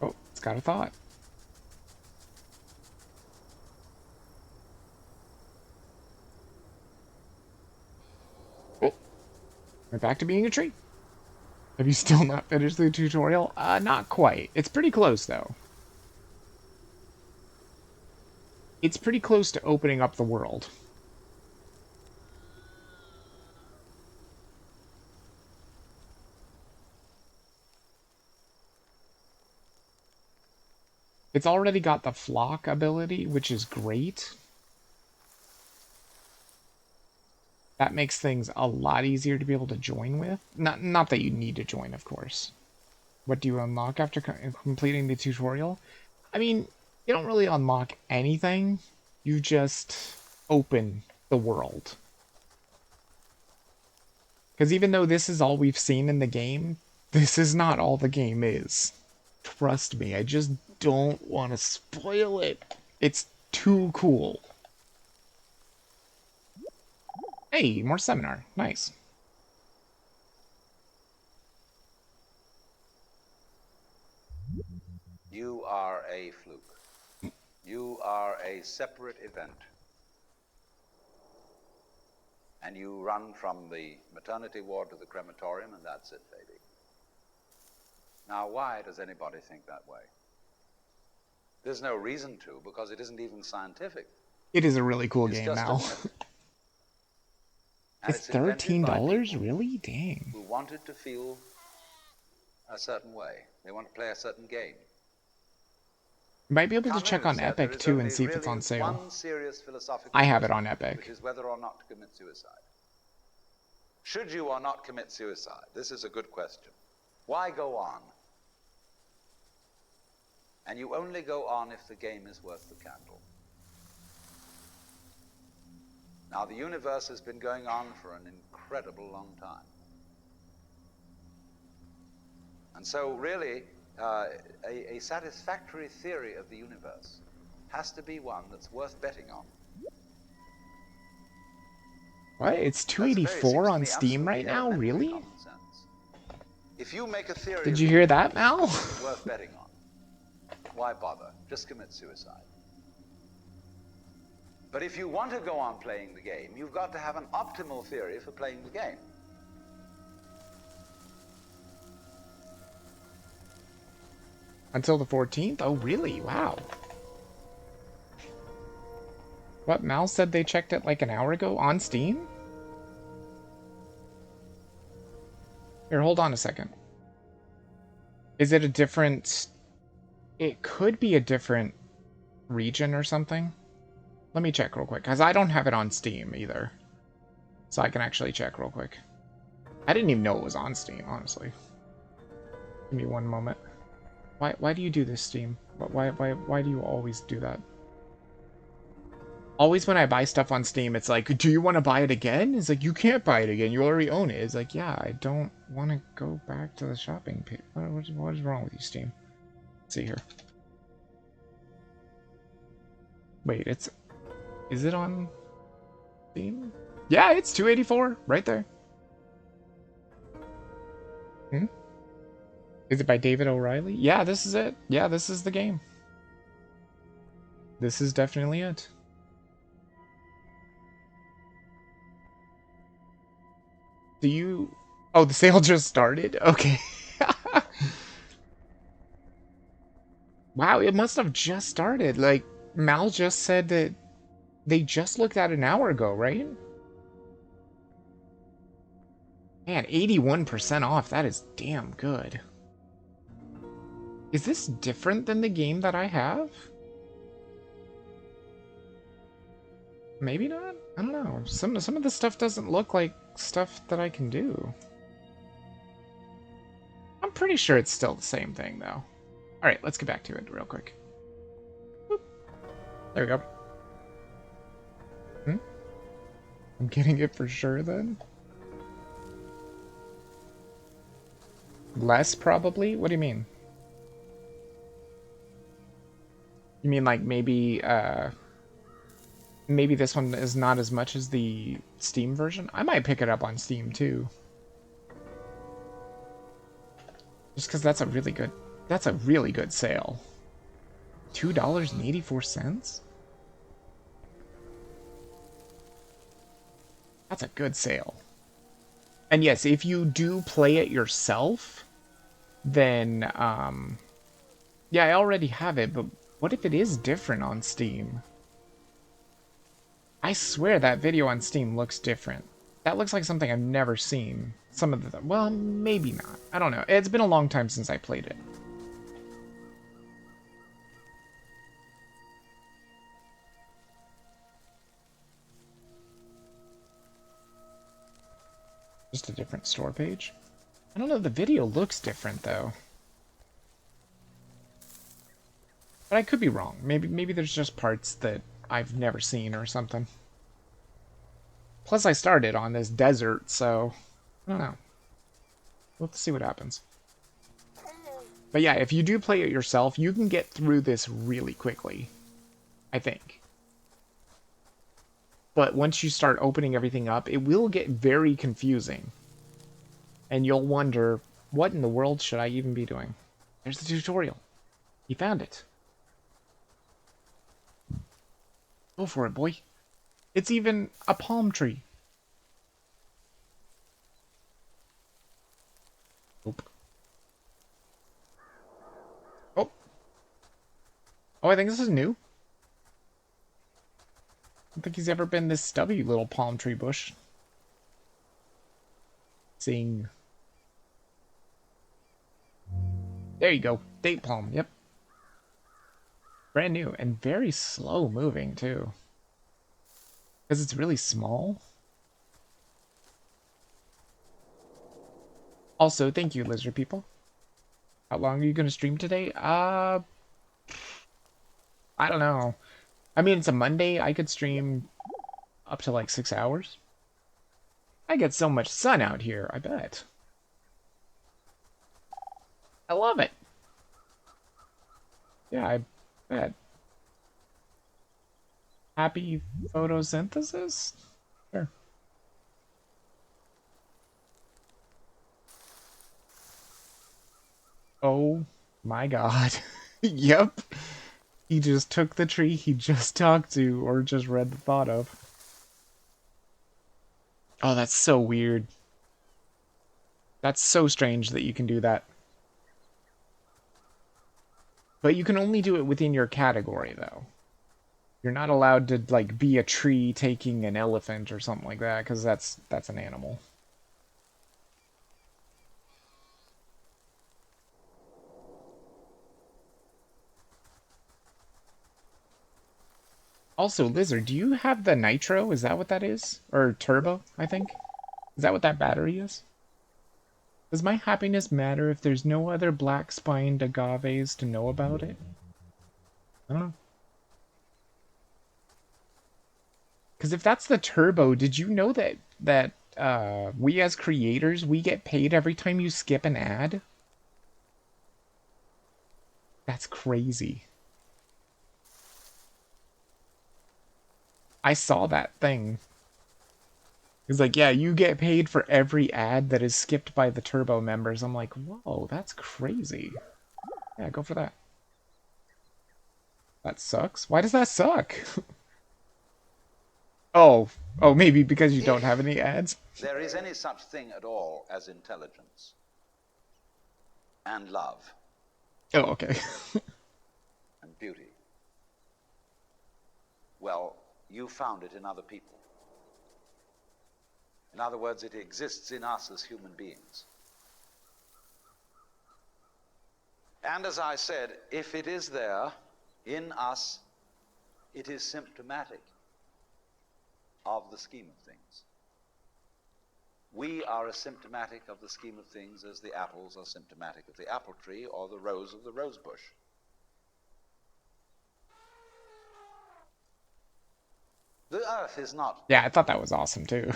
Oh, it's got a thought. Oh, we're back to being a tree. Have you still not finished the tutorial? Not quite. It's pretty close, though. it's pretty close to opening up the world. It's already got the flock ability, which is great. That makes things a lot easier to be able to join with. Not that you need to join, of course. What do you unlock after completing the tutorial? I mean, you don't really unlock anything. You just open the world. Because even though this is all we've seen in the game, this is not all the game is. Trust me, I just don't want to spoil it. It's too cool. Hey, more seminar. Nice. You are a fluke. You are a separate event. And you run from the maternity ward to the crematorium, and that's it, baby. Now, why does anybody think that way? There's no reason to, because it isn't even scientific. It is a really cool game now. It's $13? Really? Dang. Who wanted to feel a certain way. They want to play a certain game. You might be able to check on Epic too and see if it's on sale. I have it on Epic. Which is whether or not to commit suicide. Should you or not commit suicide? This is a good question. Why go on? And you only go on if the game is worth the candle. Now, the universe has been going on for an incredible long time. And so, really, a satisfactory theory of the universe has to be one that's worth betting on. What? It's $284 on Steam right now? Really? If you make a theory, did you hear that, Mal? Worth betting on. Why bother? Just commit suicide. But if you want to go on playing the game, you've got to have an optimal theory for playing the game. Until the 14th? Oh, really? Wow. What, Mal said they checked it like an hour ago on Steam? Here, hold on a second. Is it a different... It could be a different region or something. Let me check real quick, because I don't have it on Steam either. So I can actually check real quick. I didn't even know it was on Steam, honestly. Give me one moment. Why do you do this, Steam? Why do you always do that? Always when I buy stuff on Steam, it's like, do you want to buy it again? It's like, you can't buy it again. You already own it. It's like, yeah, I don't want to go back to the shopping page. What is wrong with you, Steam? Let's see here. Wait, is it on Steam? Yeah, it's $284 right there. Is it by David O'Reilly? Yeah, this is it. Yeah, this is the game. This is definitely it. Do you... Oh, the sale just started? Okay. Wow, it must have just started. Like, Mal just said that they just looked at it an hour ago, right? Man, 81% off. That is damn good. Is this different than the game that I have? Maybe not? I don't know. Some of the stuff doesn't look like stuff that I can do. I'm pretty sure it's still the same thing, though. Alright, let's get back to it real quick. Boop. There we go. I'm getting it for sure, then? Less, probably? What do you mean? You mean, like, maybe, maybe this one is not as much as the Steam version? I might pick it up on Steam, too. Just because that's a really good sale. $2.84? That's a good sale. And yes, if you do play it yourself, then, yeah, I already have it, but what if it is different on Steam? I swear that video on Steam looks different. That looks like something I've never seen. Some of the... Well, maybe not. I don't know. It's been a long time since I played it. Just a different store page. I don't know. The video looks different, though. But I could be wrong. Maybe there's just parts that I've never seen or something. Plus, I started on this desert, so... I don't know. Let's see what happens. But yeah, if you do play it yourself, you can get through this really quickly. I think. But once you start opening everything up, it will get very confusing. And you'll wonder, what in the world should I even be doing? There's the tutorial. You found it. Go for it, boy. It's even a palm tree. Nope. Oh. Oh, I think this is new. I don't think he's ever been this stubby little palm tree bush. Seeing. There you go. Date palm, yep. Brand new and very slow moving, too. Because it's really small. Also, thank you, lizard people. How long are you going to stream today? I don't know. I mean, it's a Monday. I could stream up to like 6 hours. I get so much sun out here, I bet. I love it. Yeah, I bet. Happy photosynthesis? Sure. Oh my god. Yep. He just took the tree he just talked to or just read the thought of. Oh, that's so weird. That's so strange that you can do that. But you can only do it within your category, though. You're not allowed to, like, be a tree taking an elephant or something like that, because that's an animal. Also, Lizard, do you have the nitro? Is that what that is? Or turbo, I think? Is that what that battery is? Does my happiness matter if there's no other black-spined agaves to know about it? I don't know. Because if that's the turbo, did you know that we as creators, we get paid every time you skip an ad? That's crazy. I saw that thing. It's like, yeah, you get paid for every ad that is skipped by the Turbo members. I'm like, whoa, that's crazy. Yeah, go for that. That sucks. Why does that suck? Oh, maybe because you don't have any ads? There is any such thing at all as intelligence and love. Oh, okay. And beauty. Well, you found it in other people. In other words, it exists in us as human beings. And as I said, if it is there in us, it is symptomatic of the scheme of things. We are as symptomatic of the scheme of things as the apples are symptomatic of the apple tree or the rose of the rose bush. The earth is not... Yeah, I thought that was awesome, too.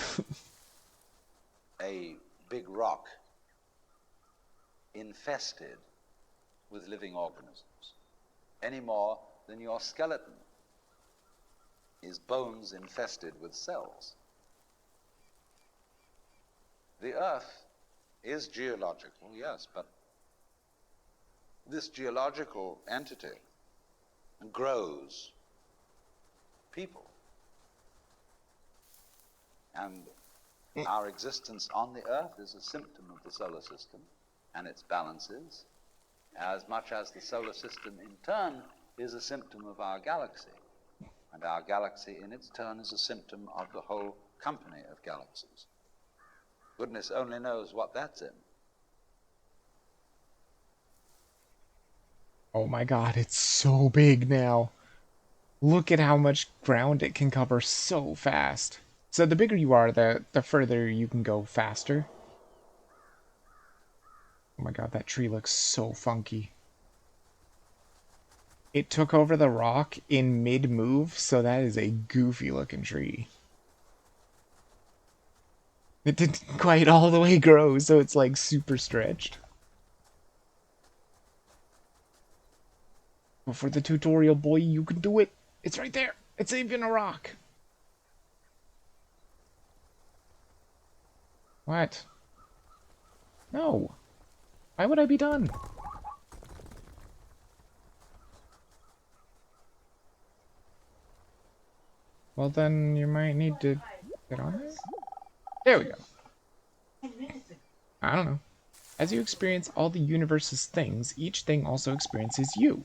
a big rock infested with living organisms, any more than your skeleton is bones infested with cells. The earth is geological, yes, but this geological entity grows people. And our existence on the earth is a symptom of the solar system and its balances, as much as the solar system in turn is a symptom of our galaxy And our galaxy, in its turn, is a symptom of the whole company of galaxies. Goodness only knows what that's in. Oh my god, it's so big now. Look at how much ground it can cover so fast. So the bigger you are, the further you can go faster. Oh my god, that tree looks so funky. It took over the rock in mid-move, so that is a goofy looking tree. It didn't quite all the way grow, so it's like super stretched. But for the tutorial, boy, you can do it. It's right there. It's even a rock. What? No. Why would I be done? Well, then you might need to get on there. There we go. I don't know. As you experience all the universe's things, each thing also experiences you.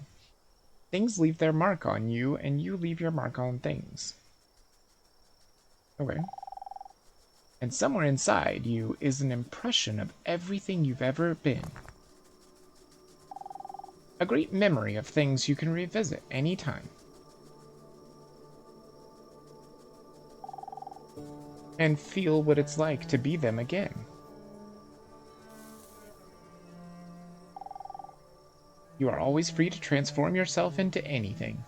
Things leave their mark on you, and you leave your mark on things. Okay. And somewhere inside you is an impression of everything you've ever been. A great memory of things you can revisit anytime. And feel what it's like to be them again. You are always free to transform yourself into anything.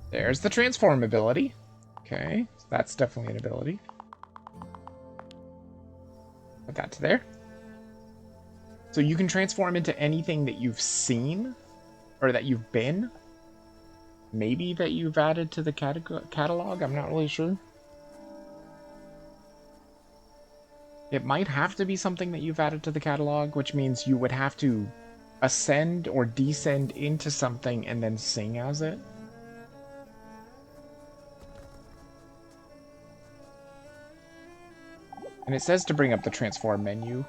There's the transform ability. Okay, that's definitely an ability. Put that to there. So you can transform into anything that you've seen, or that you've been. Maybe that you've added to the catalog, I'm not really sure. It might have to be something that you've added to the catalog, which means you would have to ascend or descend into something and then sing as it. And it says to bring up the transform menu.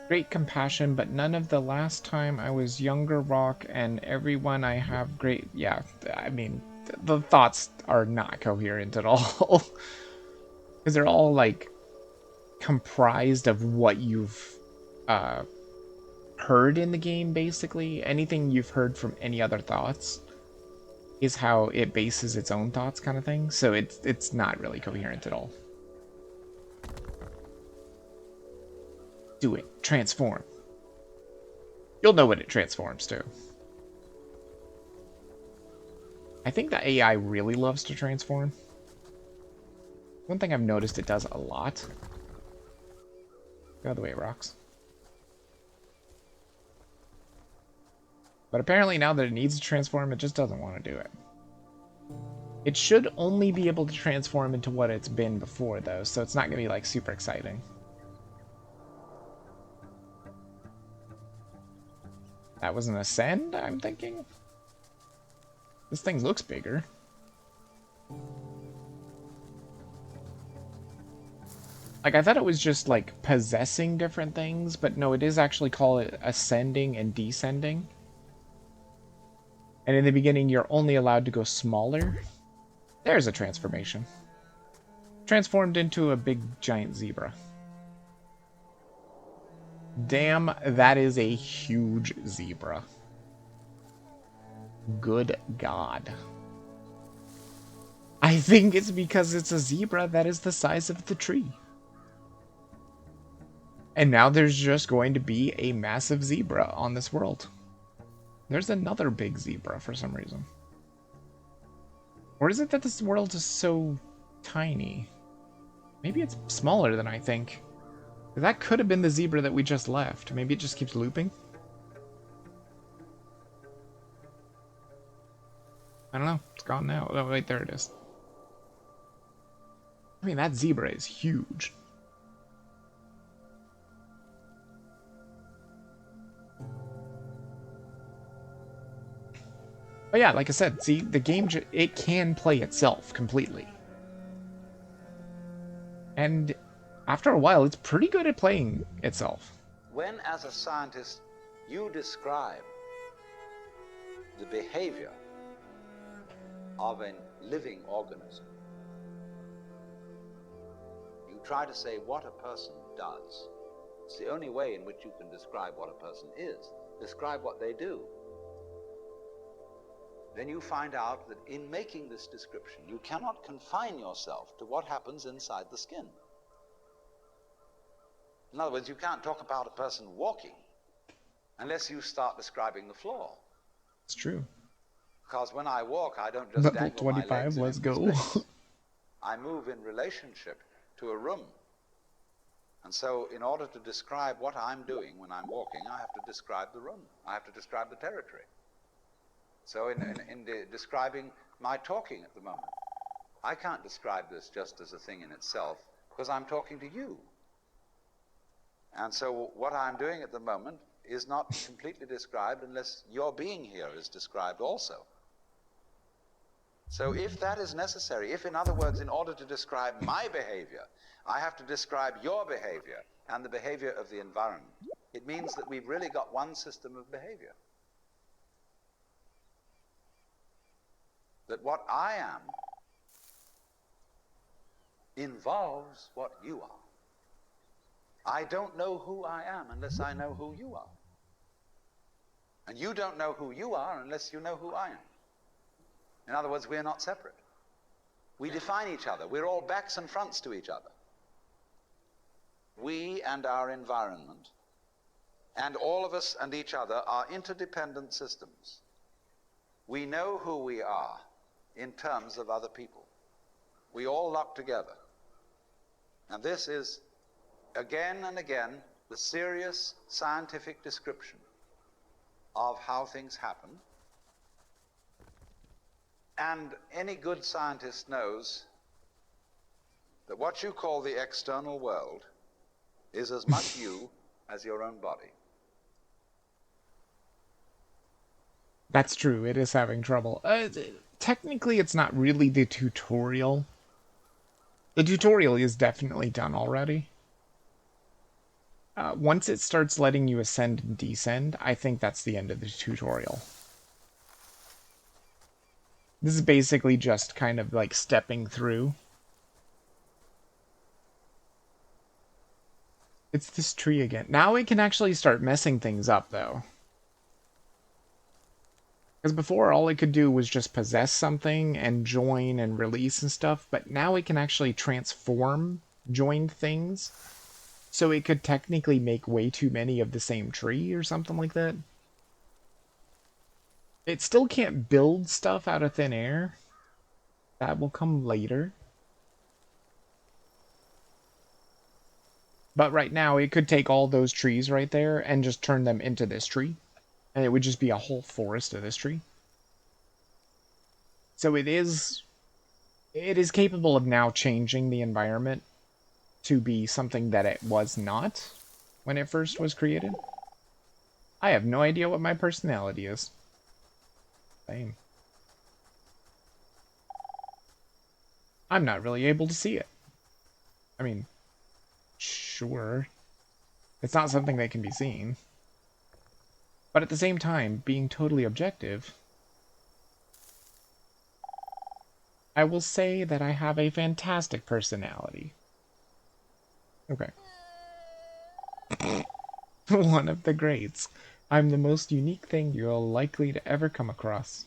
Great compassion, but none of the last time I was younger rock and everyone I have great... Yeah, I mean, the thoughts are not coherent at all. Because they're all, like, comprised of what you've heard in the game, basically. Anything you've heard from any other thoughts is how it bases its own thoughts, kind of thing. So it's not really coherent at all. Do it. Transform. You'll know what it transforms to. I think the AI really loves to transform. One thing I've noticed it does a lot. Go the way it rocks. But apparently now that it needs to transform, it just doesn't want to do it. It should only be able to transform into what it's been before, though, so it's not going to be, like, super exciting. That was an ascend, I'm thinking? This thing looks bigger. Like, I thought it was just, like, possessing different things, but no, it is actually called ascending and descending. And in the beginning, you're only allowed to go smaller. There's a transformation. Transformed into a big, giant zebra. Damn, that is a huge zebra. Good God. I think it's because it's a zebra that is the size of the tree. And now there's just going to be a massive zebra on this world. There's another big zebra for some reason. Or is it that this world is so tiny? Maybe it's smaller than I think. That could have been the zebra that we just left. Maybe it just keeps looping. I don't know. It's gone now. Oh, wait, there it is. I mean, that zebra is huge. But yeah, like I said, see, the game, it can play itself completely. And after a while, it's pretty good at playing itself. When, as a scientist, you describe the behavior of a living organism. You try to say what a person does. It's the only way in which you can describe what a person is. Describe what they do. Then you find out that in making this description, you cannot confine yourself to what happens inside the skin. In other words, you can't talk about a person walking unless you start describing the floor. It's true. Because when I walk, I don't just Level dangle my 25, legs let's into go. space. I move in relationship to a room. And so in order to describe what I'm doing when I'm walking, I have to describe the room. I have to describe the territory. So in describing my talking at the moment, I can't describe this just as a thing in itself because I'm talking to you. And so what I'm doing at the moment is not completely described unless your being here is described also. So if that is necessary, if in other words, in order to describe my behavior, I have to describe your behavior and the behavior of the environment, it means that we've really got one system of behavior. That what I am involves what you are. I don't know who I am unless I know who you are. And you don't know who you are unless you know who I am. In other words, we're not separate. We define each other. We're all backs and fronts to each other. We and our environment, and all of us and each other, are interdependent systems. We know who we are in terms of other people. We all lock together. And this is, again and again, the serious scientific description of how things happen. And any good scientist knows that what you call the external world is as much you as your own body. That's true, it is having trouble. Technically, it's not really the tutorial. The tutorial is definitely done already. Once it starts letting you ascend and descend, I think that's the end of the tutorial. This is basically just kind of like stepping through. It's this tree again. Now it can actually start messing things up, though. Because before, all it could do was just possess something and join and release and stuff, but now it can actually transform joined things. So it could technically make way too many of the same tree or something like that. It still can't build stuff out of thin air. That will come later. But right now, it could take all those trees right there and just turn them into this tree. And it would just be a whole forest of this tree. So it is capable of now changing the environment to be something that it was not when it first was created. I have no idea what my personality is. Same. I'm not really able to see it. I mean, sure. It's not something that can be seen. But at the same time, being totally objective, I will say that I have a fantastic personality. Okay. One of the greats. I'm the most unique thing you're likely to ever come across.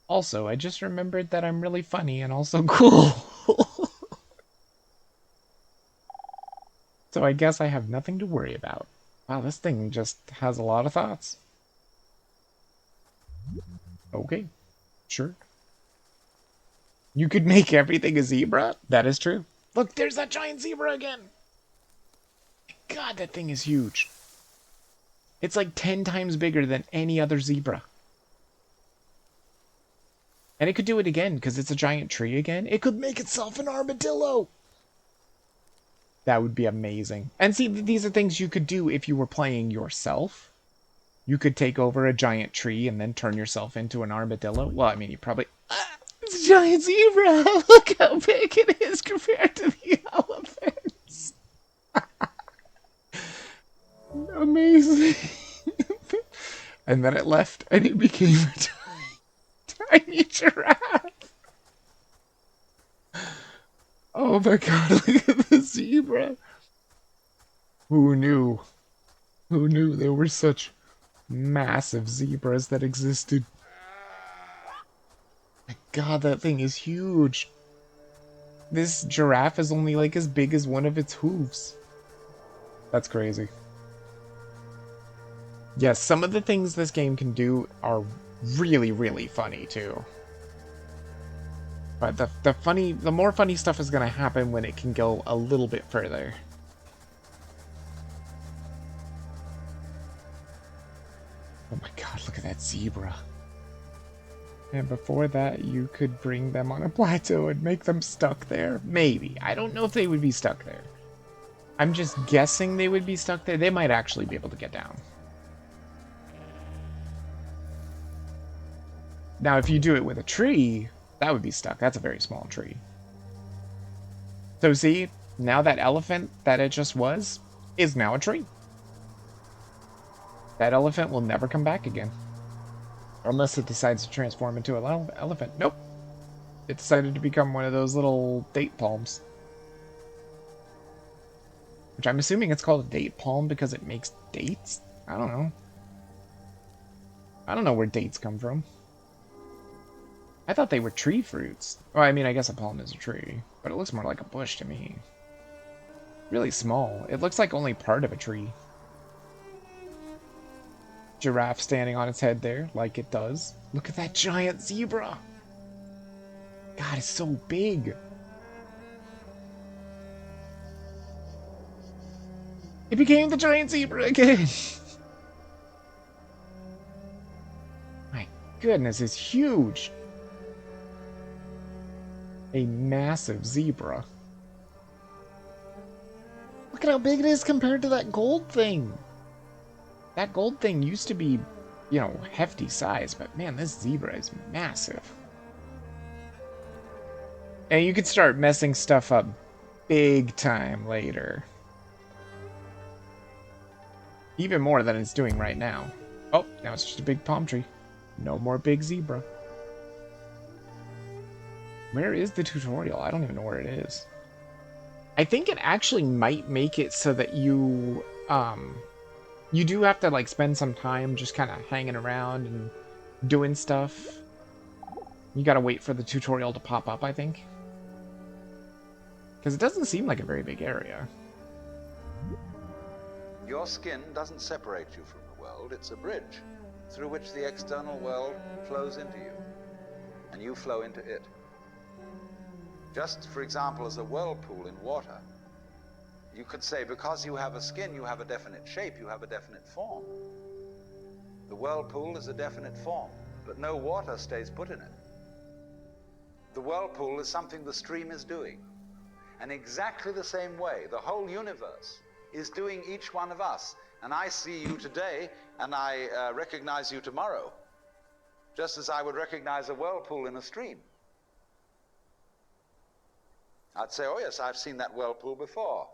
Also, I just remembered that I'm really funny and also cool. So I guess I have nothing to worry about. Wow, this thing just has a lot of thoughts. Okay, sure. You could make everything a zebra? That is true. Look, there's that giant zebra again! God, that thing is huge. It's like 10 times bigger than any other zebra. And it could do it again, because it's a giant tree again. It could make itself an armadillo! That would be amazing. And see, these are things you could do if you were playing yourself. You could take over a giant tree and then turn yourself into an armadillo. Well, I mean, you probably... it's a giant zebra! Look how big it is compared to the elephants! Amazing! And then it left, and it became a tiny giraffe. Oh my god, look at the zebra. Who knew? Who knew there were such massive zebras that existed? My god, that thing is huge. This giraffe is only like as big as one of its hooves. That's crazy. Yes, some of the things this game can do are really, really funny too. But the more funny stuff is gonna happen when it can go a little bit further. Oh my god, look at that zebra. And before that, you could bring them on a plateau and make them stuck there. Maybe. I don't know if they would be stuck there. I'm just guessing they would be stuck there. They might actually be able to get down. Now, if you do it with a tree, that would be stuck. That's a very small tree. So see, now that elephant that it just was is now a tree. That elephant will never come back again. Unless it decides to transform into an elephant. Nope. It decided to become one of those little date palms. Which I'm assuming it's called a date palm because it makes dates? I don't know. I don't know where dates come from. I thought they were tree fruits. Well, I mean, I guess a palm is a tree, but it looks more like a bush to me. Really small. It looks like only part of a tree. Giraffe standing on its head there, like it does. Look at that giant zebra! God, it's so big! It became the giant zebra again! My goodness, it's huge! A massive zebra. Look at how big it is compared to that gold thing! That gold thing used to be, you know, hefty size, but man, this zebra is massive. And you could start messing stuff up big time later. Even more than it's doing right now. Oh, now it's just a big palm tree. No more big zebra. Where is the tutorial? I don't even know where it is. I think it actually might make it so that you do have to like spend some time just kind of hanging around and doing stuff. You gotta wait for the tutorial to pop up, I think. Because it doesn't seem like a very big area. Your skin doesn't separate you from the world, it's a bridge through which the external world flows into you, and you flow into it. Just, for example, as a whirlpool in water, you could say because you have a skin, you have a definite shape, you have a definite form. The whirlpool is a definite form, but no water stays put in it. The whirlpool is something the stream is doing. And exactly the same way, the whole universe is doing each one of us. And I see you today, and I recognize you tomorrow, just as I would recognize a whirlpool in a stream. I'd say, oh yes, I've seen that whirlpool before.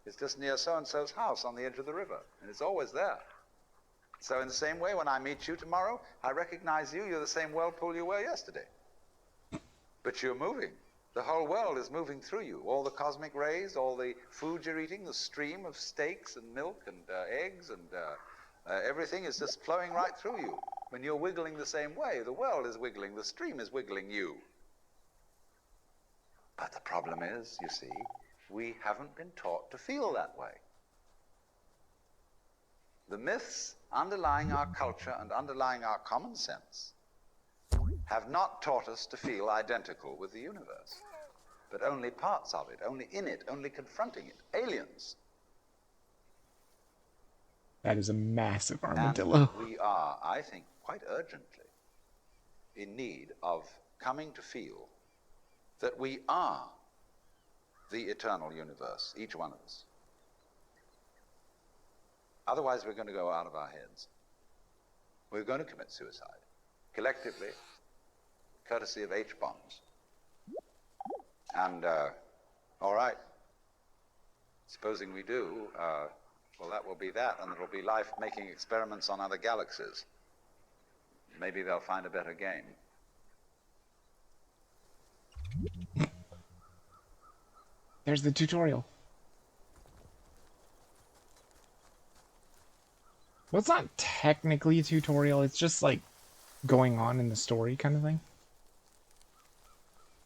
It's just near so-and-so's house on the edge of the river, and it's always there. So in the same way, when I meet you tomorrow, I recognize you, you're the same whirlpool you were yesterday. But you're moving. The whole world is moving through you. All the cosmic rays, all the food you're eating, the stream of steaks and milk and eggs and everything is just flowing right through you. When you're wiggling the same way, the world is wiggling, the stream is wiggling you. But the problem is, you see, we haven't been taught to feel that way. The myths underlying our culture and underlying our common sense have not taught us to feel identical with the universe, but only parts of it, only in it, only confronting it, aliens. That is a massive armadillo. And we are, I think, quite urgently in need of coming to feel that we are the eternal universe, each one of us. Otherwise, we're going to go out of our heads. We're going to commit suicide, collectively, courtesy of H-bombs. And, all right, supposing we do, well, that will be that, and it'll be life making experiments on other galaxies. Maybe they'll find a better game. There's the tutorial. Well, it's not technically a tutorial. It's just like going on in the story kind of thing.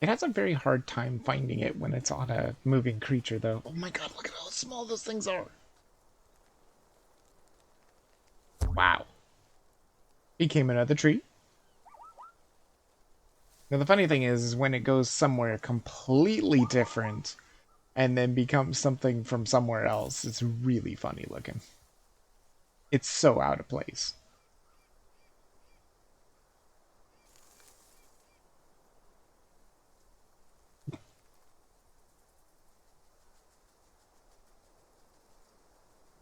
It has a very hard time finding it when it's on a moving creature, though. Oh my god, look at how small those things are. Wow. Became another tree. Now, the funny thing is when it goes somewhere completely different and then becomes something from somewhere else, it's really funny looking. It's so out of place.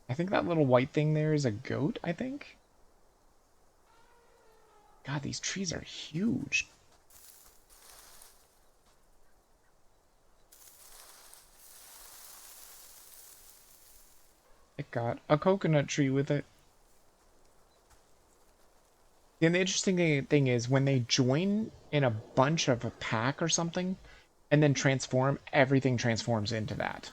I think that little white thing there is a goat, I think. God, these trees are huge. It got a coconut tree with it. And the interesting thing is when they join in a bunch of a pack or something and then transform, everything transforms into that.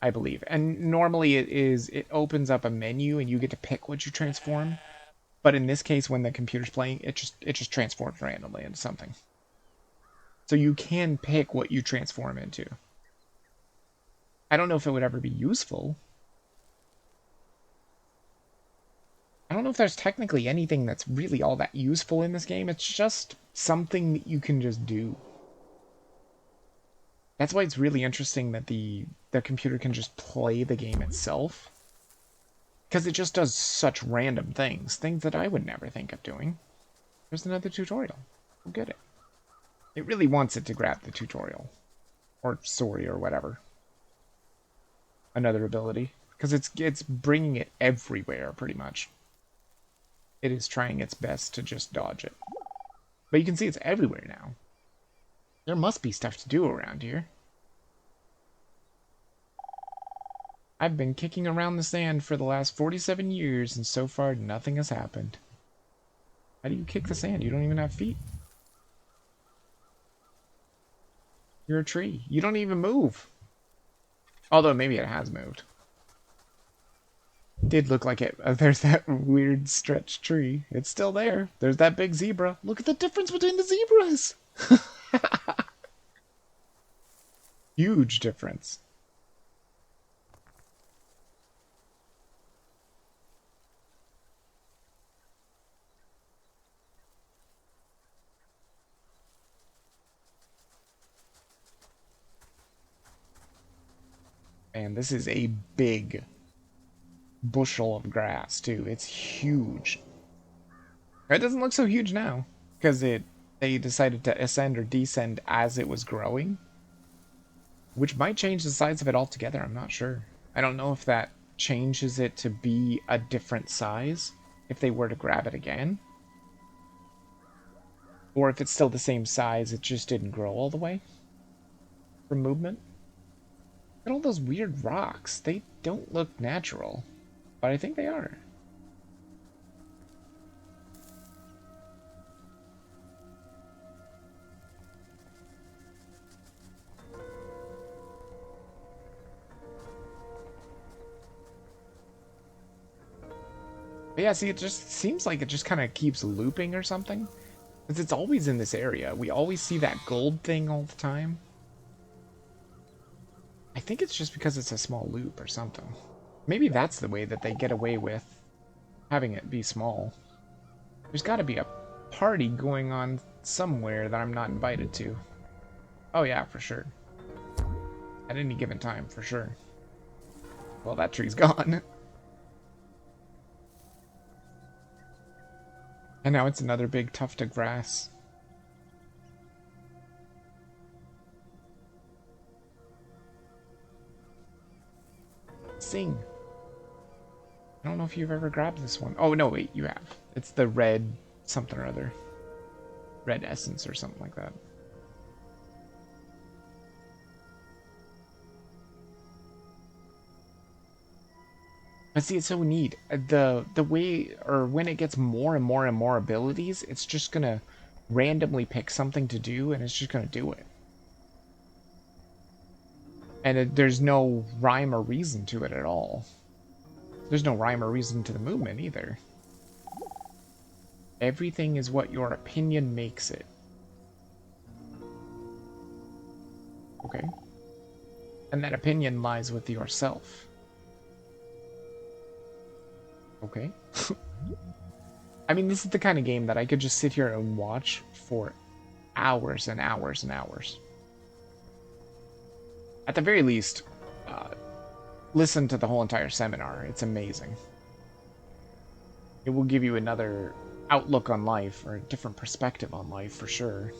I believe. And normally it opens up a menu and you get to pick what you transform. But in this case, when the computer's playing, it just transforms randomly into something. So you can pick what you transform into. I don't know if it would ever be useful. I don't know if there's technically anything that's really all that useful in this game. It's just something that you can just do. That's why it's really interesting that the computer can just play the game itself. Because it just does such random things. Things that I would never think of doing. There's another tutorial. Go get it. It really wants it to grab the tutorial. Or sorry, or whatever. Another ability. Because it's bringing it everywhere, pretty much. It is trying its best to just dodge it. But you can see it's everywhere now. There must be stuff to do around here. I've been kicking around the sand for the last 47 years, and so far nothing has happened. How do you kick the sand? You don't even have feet. You're a tree. You don't even move. Although maybe it has moved. Did look like it. There's that weird stretched tree. It's still there. There's that big zebra. Look at the difference between the zebras. Huge difference. And this is a big bushel of grass too. It's huge. It doesn't look so huge now because they decided to ascend or descend as it was growing, which might change the size of it altogether. I'm not sure. I don't know if that changes it to be a different size if they were to grab it again, or if it's still the same size, it just didn't grow all the way from movement. Look at all those weird rocks. They don't look natural, but I think they are. But yeah, see, it just seems like it just kind of keeps looping or something. Because it's always in this area. We always see that gold thing all the time. I think it's just because it's a small loop or something. Maybe that's the way that they get away with having it be small. There's got to be a party going on somewhere that I'm not invited to. Oh yeah, for sure. At any given time, for sure. Well, that tree's gone. And now it's another big tuft of grass. Sing. I don't know if you've ever grabbed this one. Oh, no, wait, you have. It's the red something or other. Red essence or something like that. But see, it's so neat. The way, or when it gets more and more and more abilities, it's just gonna randomly pick something to do and it's just going to do it. And there's no rhyme or reason to it at all. There's no rhyme or reason to the movement either. Everything is what your opinion makes it. Okay. And that opinion lies with yourself. Okay. I mean, this is the kind of game that I could just sit here and watch for hours and hours and hours. At the very least, listen to the whole entire seminar. It's amazing. It will give you another outlook on life, or a different perspective on life, for sure.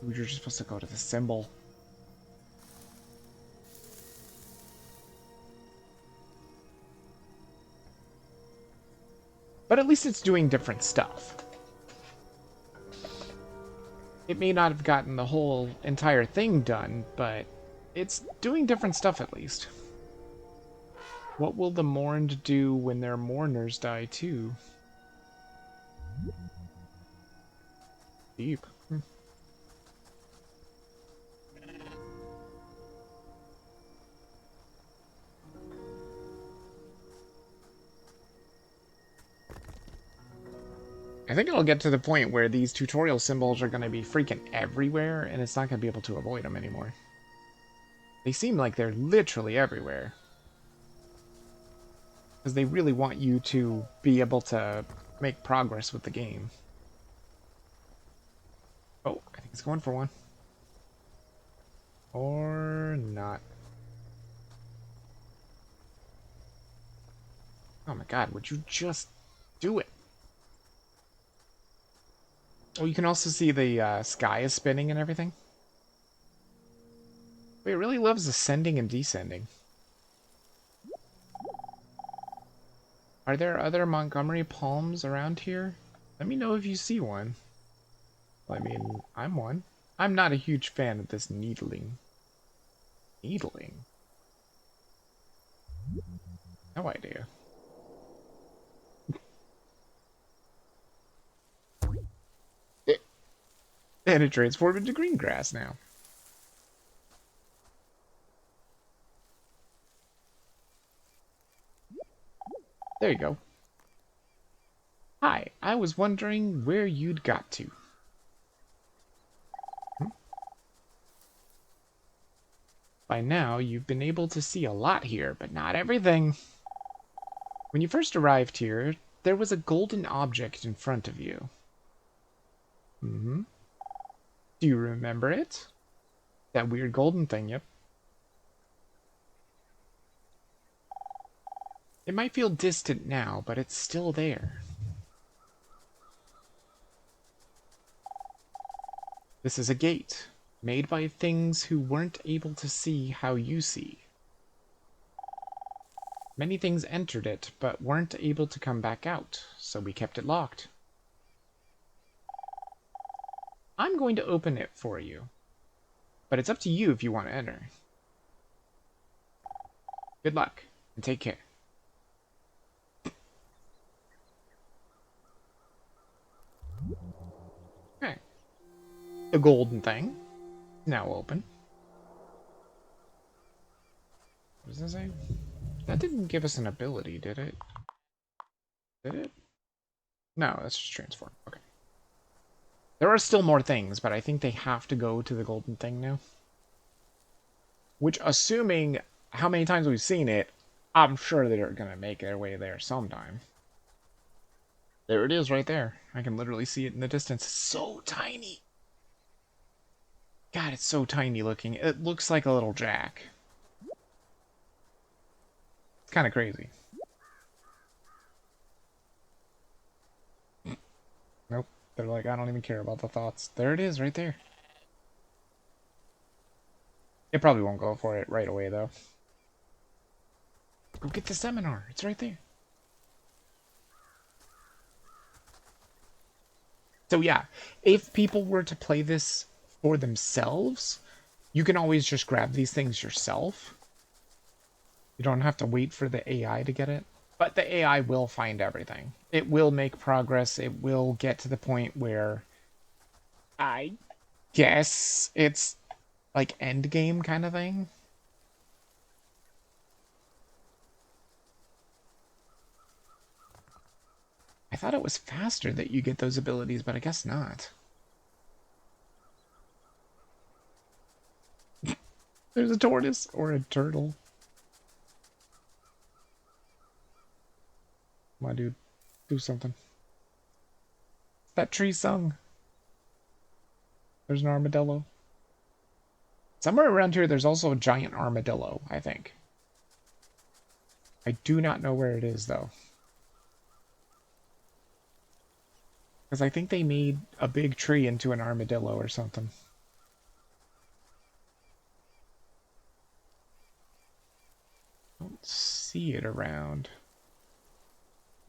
You're just supposed to go to the symbol. But at least it's doing different stuff. It may not have gotten the whole entire thing done, but it's doing different stuff at least. What will the mourned do when their mourners die too? Deep. I think it'll get to the point where these tutorial symbols are going to be freaking everywhere, and it's not going to be able to avoid them anymore. They seem like they're literally everywhere. Because they really want you to be able to make progress with the game. Oh, I think it's going for one. Or not. Oh my god, would you just do it? Oh, you can also see the sky is spinning and everything. But it really loves ascending and descending. Are there other Montgomery palms around here? Let me know if you see one. I mean, I'm one. I'm not a huge fan of this needling. Needling? No idea. And it transformed into green grass now. There you go. Hi, I was wondering where you'd got to. By now, you've been able to see a lot here, but not everything. When you first arrived here, there was a golden object in front of you. Mm-hmm. Do you remember it? That weird golden thing, yep. It might feel distant now, but it's still there. This is a gate, made by things who weren't able to see how you see. Many things entered it, but weren't able to come back out, so we kept it locked. I'm going to open it for you, but it's up to you if you want to enter. Good luck, and take care. Okay. The golden thing, now open. What does that say? That didn't give us an ability, did it? Did it? No, that's just transform. Okay. There are still more things, but I think they have to go to the golden thing now. Which, assuming how many times we've seen it, I'm sure they're going to make their way there sometime. There it is right there. I can literally see it in the distance. It's so tiny. God, it's so tiny looking. It looks like a little jack. It's kind of crazy. Nope. They're like, I don't even care about the thoughts. There it is, right there. It probably won't go for it right away, though. Go get the seminar. It's right there. So yeah, if people were to play this for themselves, you can always just grab these things yourself. You don't have to wait for the AI to get it. But the AI will find everything. it will make progress. It will get to the point where I guess it's like end game kind of thing. I thought it was faster that you get those abilities, but I guess not. There's a tortoise or a turtle. Come on, dude. Do something. That tree sung. There's an armadillo. Somewhere around here, there's also a giant armadillo, I think. I do not know where it is, though. Because I think they made a big tree into an armadillo or something. Don't see it around.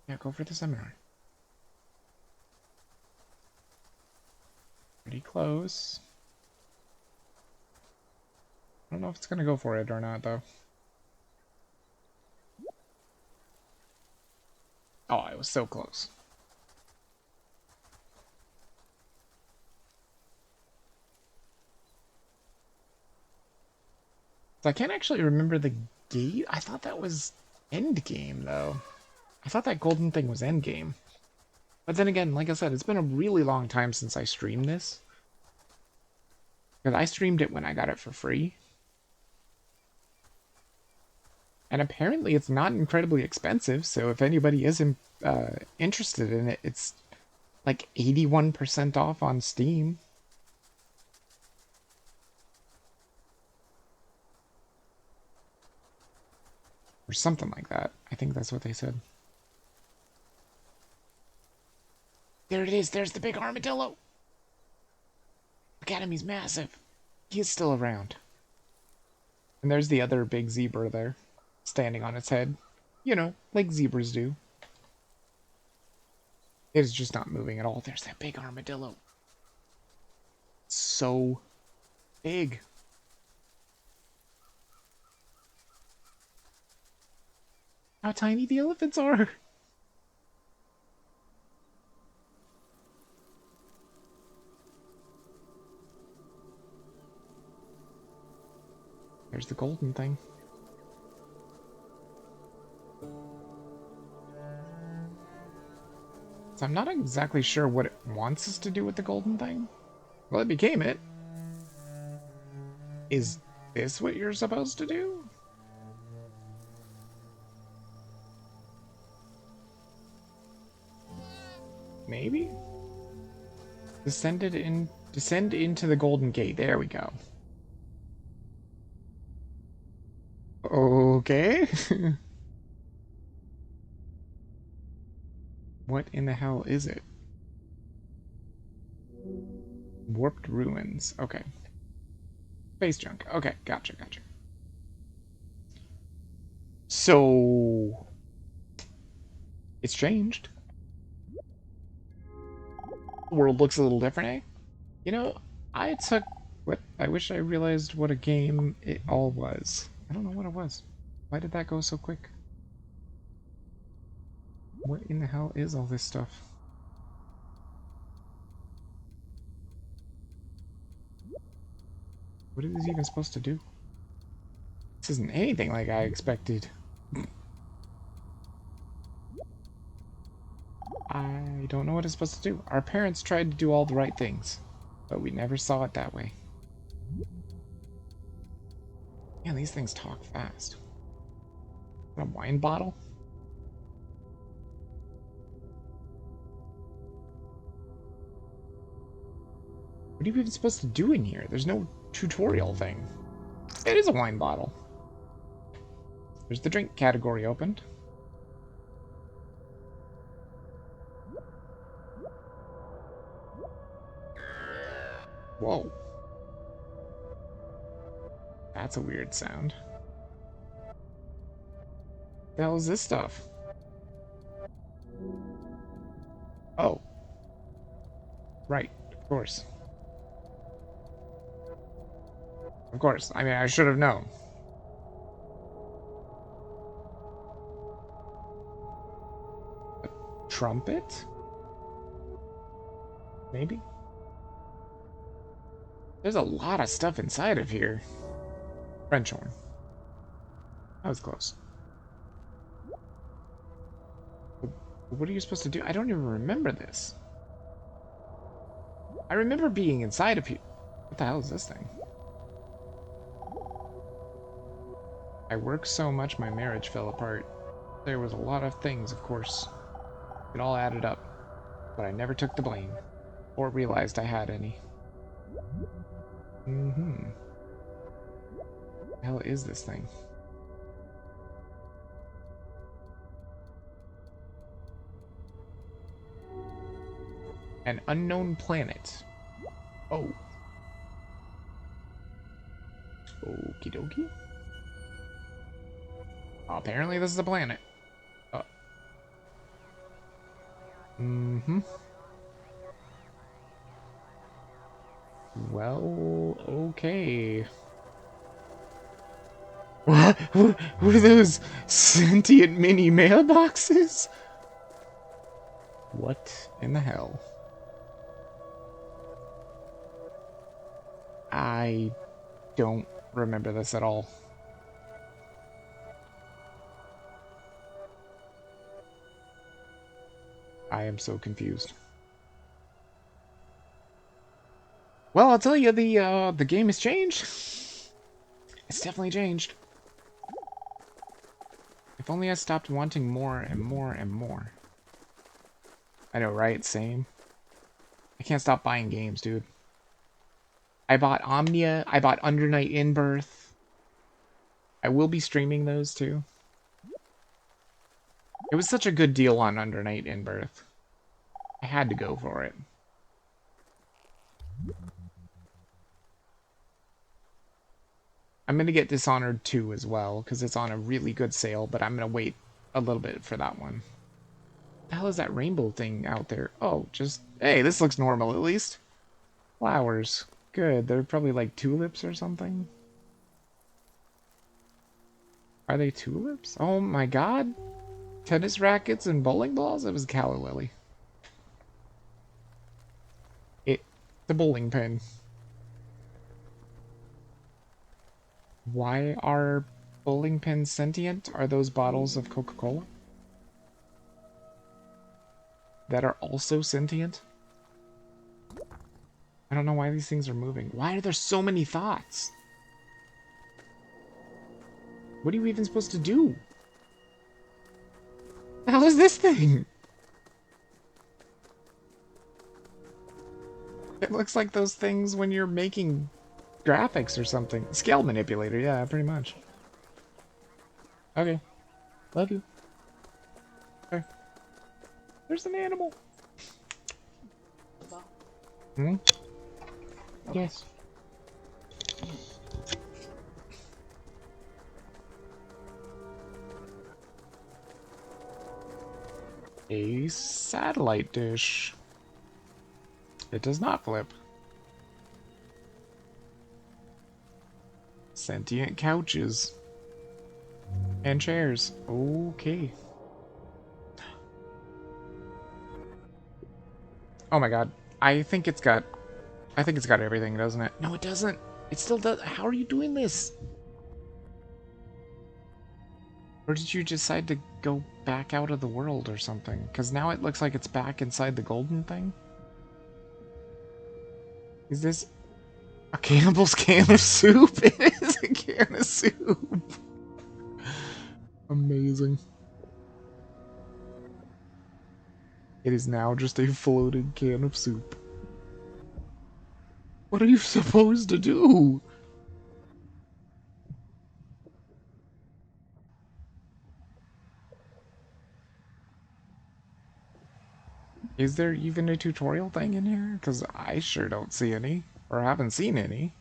Yeah, go for the seminar. Pretty close. I don't know if it's gonna go for it or not, though. Oh, I was so close. So I can't actually remember the gate. I thought that was end game, though. I thought that golden thing was end game. But then again, like I said, it's been a really long time since I streamed this. Because I streamed it when I got it for free. And apparently it's not incredibly expensive, so if anybody is interested in it, it's like 81% off on Steam. Or something like that. I think that's what they said. There it is. There's the big armadillo. Look at him. He's massive. He is still around. And there's the other big zebra there, standing on its head. You know, like zebras do. It is just not moving at all. There's that big armadillo. So big. How tiny the elephants are. There's the golden thing. So I'm not exactly sure what it wants us to do with the golden thing. Well, it became it. Is this what you're supposed to do? Maybe? Descend into the golden gate. There we go. Okay. What in the hell is it? Warped ruins. Okay. Space junk. Okay, gotcha. So it's changed. The world looks a little different, eh? You know, I took what I wish I realized what a game it all was. I don't know what it was. Why did that go so quick? What in the hell is all this stuff? What is this even supposed to do? This isn't anything like I expected. I don't know what it's supposed to do. Our parents tried to do all the right things, but we never saw it that way. Man, these things talk fast. A wine bottle? What are you even supposed to do in here? There's no tutorial thing. It is a wine bottle. There's the drink category opened. Whoa. That's a weird sound. What the hell is this stuff? Oh. Right, of course. Of course. I mean, I should have known. A trumpet? Maybe? There's a lot of stuff inside of here. French horn. That was close. What are you supposed to do? I don't even remember this. I remember being inside of here. What the hell is this thing? I worked so much my marriage fell apart. There was a lot of things, of course. It all added up. But I never took the blame. Or realized I had any. What the hell is this thing? An unknown planet. Oh. Okie dokie. Apparently this is a planet. Well, okay. What are those sentient mini mailboxes? What in the hell? I don't remember this at all. I am so confused. Well, I'll tell you, the game has changed. It's definitely changed. If only I stopped wanting more and more and more. I know, right? Same. I can't stop buying games, dude. I bought Omnia. I bought Undernight In-Birth. I will be streaming those too. It was such a good deal on Undernight In-Birth. I had to go for it. I'm going to get Dishonored 2 as well, because it's on a really good sale, but I'm going to wait a little bit for that one. What the hell is that rainbow thing out there? Oh, just... Hey, this looks normal at least. Flowers. Good. They're probably like tulips or something. Are they tulips? Oh my god. Tennis rackets and bowling balls? It was Calla Lily. The bowling pin. Why are bowling pins sentient? Are those bottles of Coca-Cola that are also sentient? I don't know why these things are moving. Why are there so many thoughts? What are you even supposed to do? The hell is this thing? It looks like those things when you're making graphics or something. Scale manipulator, yeah, pretty much. Okay. Love you. Okay. There's an animal. Hmm? Yes. A satellite dish. It does not flip. Sentient couches. And chairs. Okay. Oh my god. I think it's got everything, doesn't it? No, it doesn't. It still does. How are you doing this? Or did you decide to go back out of the world or something? Because now it looks like it's back inside the golden thing. Is this a cannibal's can of soup? It is a can of soup. Amazing. It is now just a floating can of soup. What are you supposed to do? Is there even a tutorial thing in here? Because I sure don't see any. Or haven't seen any.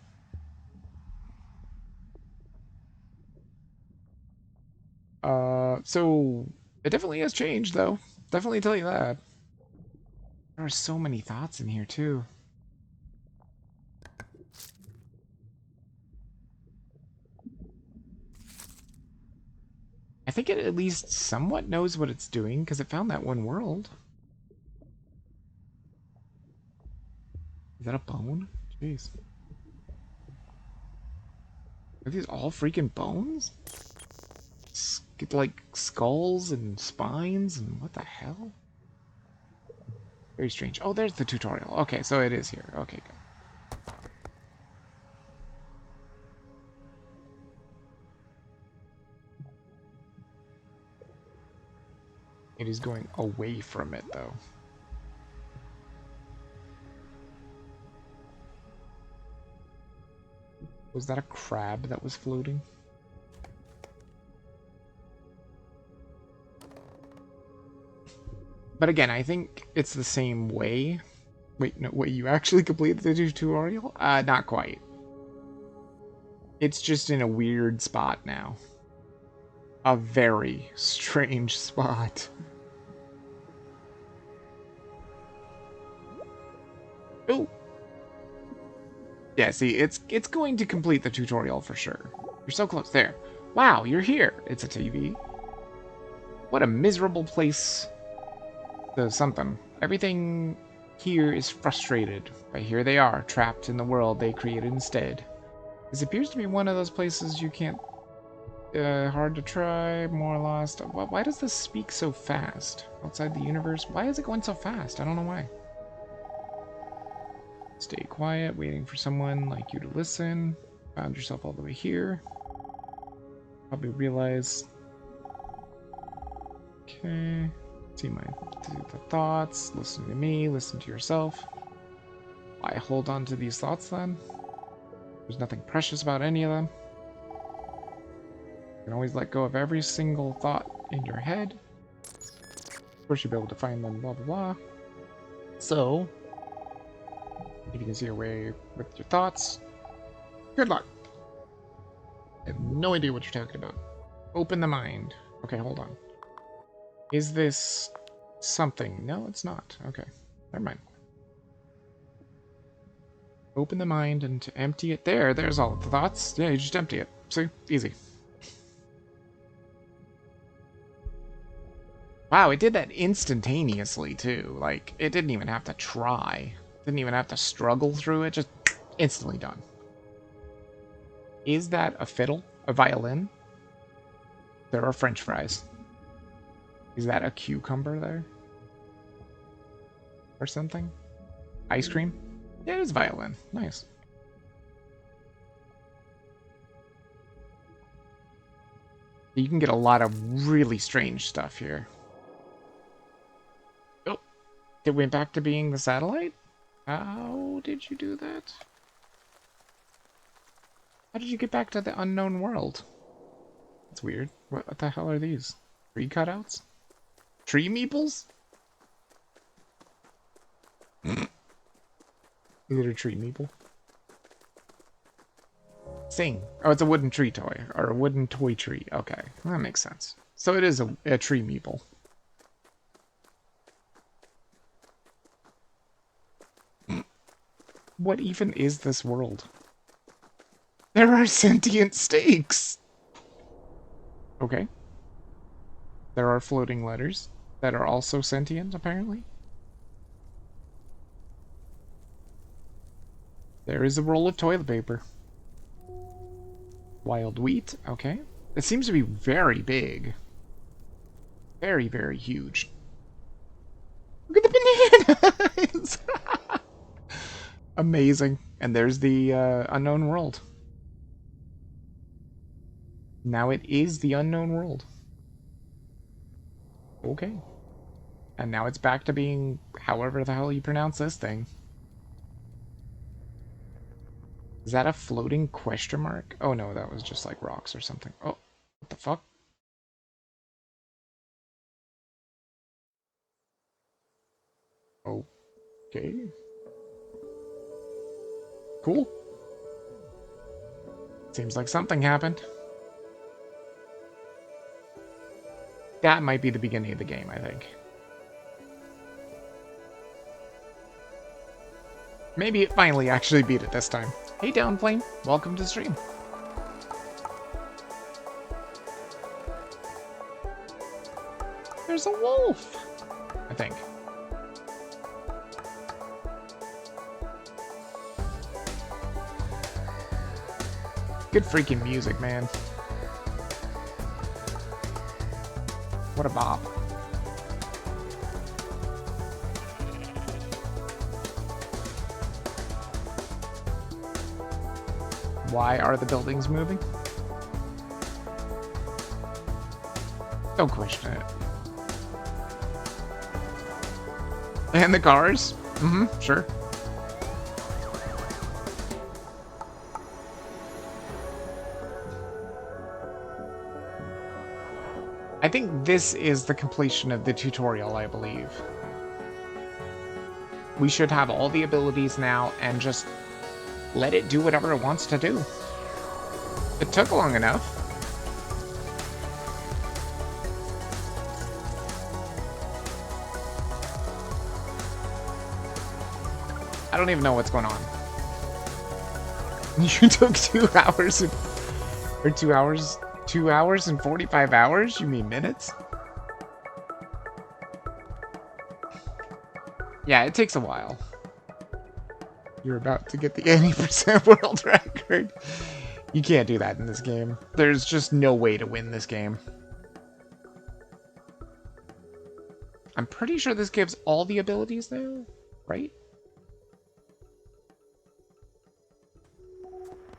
So... It definitely has changed, though. Definitely tell you that. There are so many thoughts in here, too. I think it at least somewhat knows what it's doing, because it found that one world. that a bone? Jeez. Are these all freaking bones? Like skulls and spines and what the hell? Very strange. Oh, there's the tutorial. Okay, so it is here. Okay, good. It is going away from it, though. Was that a crab that was floating? But again, I think it's the same way. Wait, no, wait, you actually completed the tutorial? Not quite. It's just in a weird spot now. A very strange spot. Oh! Yeah, see, it's going to complete the tutorial for sure. You're so close. There. Wow, you're here. It's a TV. What a miserable place. The something. Everything here is frustrated, but here they are, trapped in the world they created instead. This appears to be one of those places you can't... hard to try, more lost. Why does this speak so fast? Outside the universe? Why is it going so fast? I don't know why. Stay quiet, waiting for someone like you to listen. Found yourself all the way here. Probably realize... Okay... See the thoughts, listen to me, listen to yourself. Why hold on to these thoughts then? There's nothing precious about any of them. You can always let go of every single thought in your head. Of course you'll be able to find them, blah blah blah. So, if you can see your way with your thoughts, good luck. I have no idea what you're talking about. Open the mind. Okay, hold on. Is this something? No, it's not. Okay, never mind. Open the mind and to empty it. There's all of the thoughts. Yeah, you just empty it. See? Easy. Wow, it did that instantaneously, too. Like, it didn't even have to try. Didn't even have to struggle through it. Just instantly done. Is that a fiddle? A violin? There are French fries. Is that a cucumber there? Or something? Ice cream? Yeah, it is violin. Nice. You can get a lot of really strange stuff here. Oh, it went back to being the satellite? How did you do that? How did you get back to the unknown world? That's weird. What the hell are these? Tree cutouts? Tree meeples? Is it a tree meeple? Sing. Oh, it's a wooden tree toy. Or a wooden toy tree. Okay, well, that makes sense. So it is a tree meeple. What even is this world? There are sentient stakes! Okay. There are floating letters that are also sentient, apparently. There is a roll of toilet paper. Wild wheat, okay. It seems to be very big. Very, very huge. Look at the bananas! Amazing. And there's the unknown world. Now it is the unknown world. Okay. And now it's back to being however the hell you pronounce this thing. Is that a floating question mark? Oh no, that was just like rocks or something. Oh, what the fuck? Okay. Cool. Seems like something happened. That might be the beginning of the game, I think. Maybe it finally actually beat it this time. Hey Downplane, welcome to the stream. There's a wolf, I think. Good freaking music, man. What a bop. Why are the buildings moving? Don't question it. And the cars? Mm-hmm, sure. I think this is the completion of the tutorial, I believe. We should have all the abilities now and just let it do whatever it wants to do. It took long enough. I don't even know what's going on. You took 2 hours and, or 2 hours 2 hours and 45 hours? You mean minutes? Yeah, it takes a while. You're about to get the 80% world record. You can't do that in this game. There's just no way to win this game. I'm pretty sure this gives all the abilities now, right?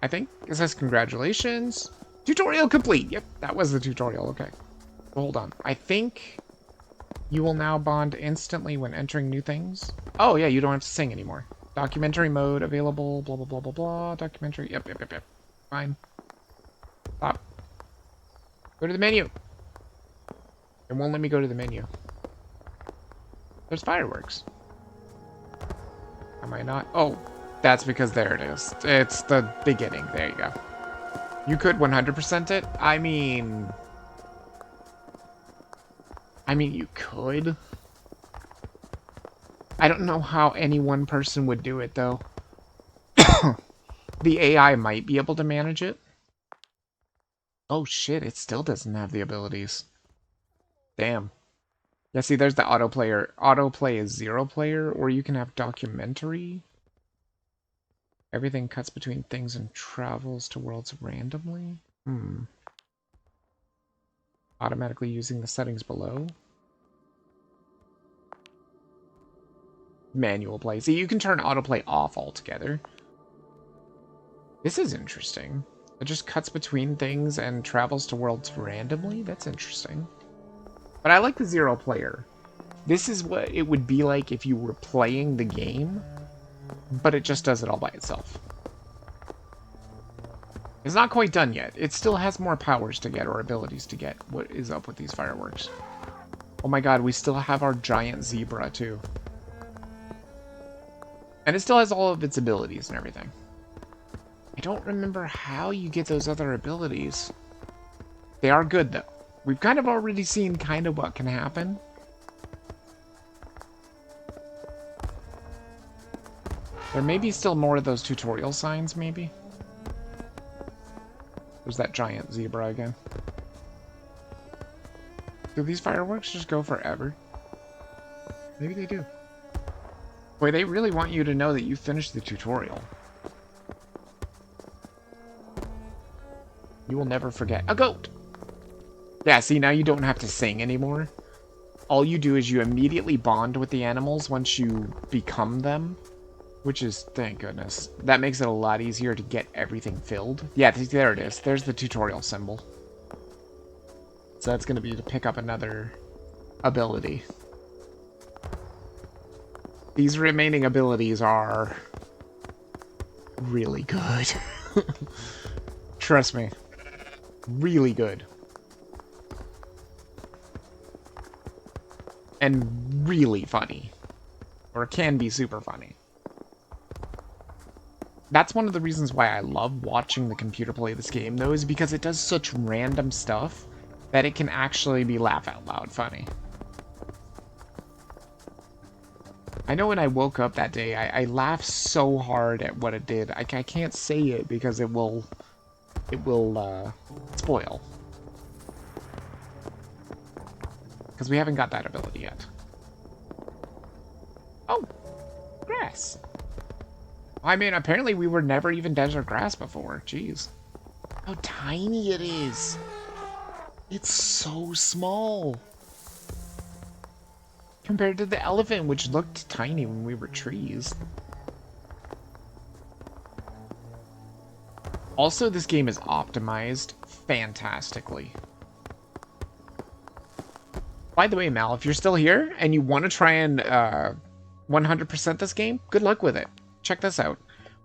I think it says congratulations. Tutorial complete. Yep, that was the tutorial. Okay. Hold on. I think you will now bond instantly when entering new things. Oh, yeah, you don't have to sing anymore. Documentary mode available, blah, blah, blah, blah, blah. Documentary. Yep. Fine. Stop. Go to the menu. It won't let me go to the menu. There's fireworks. Am I not? Oh, that's because there it is. It's the beginning. There you go. You could 100% it. I mean, you could. I don't know how any one person would do it, though. The AI might be able to manage it. Oh, shit. It still doesn't have the abilities. Damn. Yeah, see, there's the autoplayer. Autoplay is 0 player, or you can have documentary. Everything cuts between things and travels to worlds randomly. Automatically using the settings below. Manual play. See, you can turn autoplay off altogether. This is interesting. It just cuts between things and travels to worlds randomly? That's interesting. But I like the 0 player. This is what it would be like if you were playing the game, but it just does it all by itself. It's not quite done yet. It still has more powers to get, or abilities to get. What is up with these fireworks? Oh my god, we still have our giant zebra, too. And it still has all of its abilities and everything. I don't remember how you get those other abilities. They are good, though. We've kind of already seen kind of what can happen. There may be still more of those tutorial signs, maybe. There's that giant zebra again. Do these fireworks just go forever? Maybe they do. Boy, they really want you to know that you finished the tutorial. You will never forget. A goat! Yeah, see, now you don't have to sing anymore. All you do is you immediately bond with the animals once you become them. Which is, thank goodness. That makes it a lot easier to get everything filled. Yeah, there it is. There's the tutorial symbol. So that's going to be to pick up another ability. These remaining abilities are really good. Trust me. Really good. And really funny. Or can be super funny. That's one of the reasons why I love watching the computer play this game, though, is because it does such random stuff that it can actually be laugh out loud funny. I know when I woke up that day, I laughed so hard at what it did. I can't say it because it will spoil. Because we haven't got that ability yet. Oh, grass. I mean, apparently we were never even desert grass before. Jeez. How tiny it is. It's so small. Compared to the elephant, which looked tiny when we were trees. Also, this game is optimized fantastically. By the way, Mal, if you're still here and you want to try and 100% this game, good luck with it. Check this out.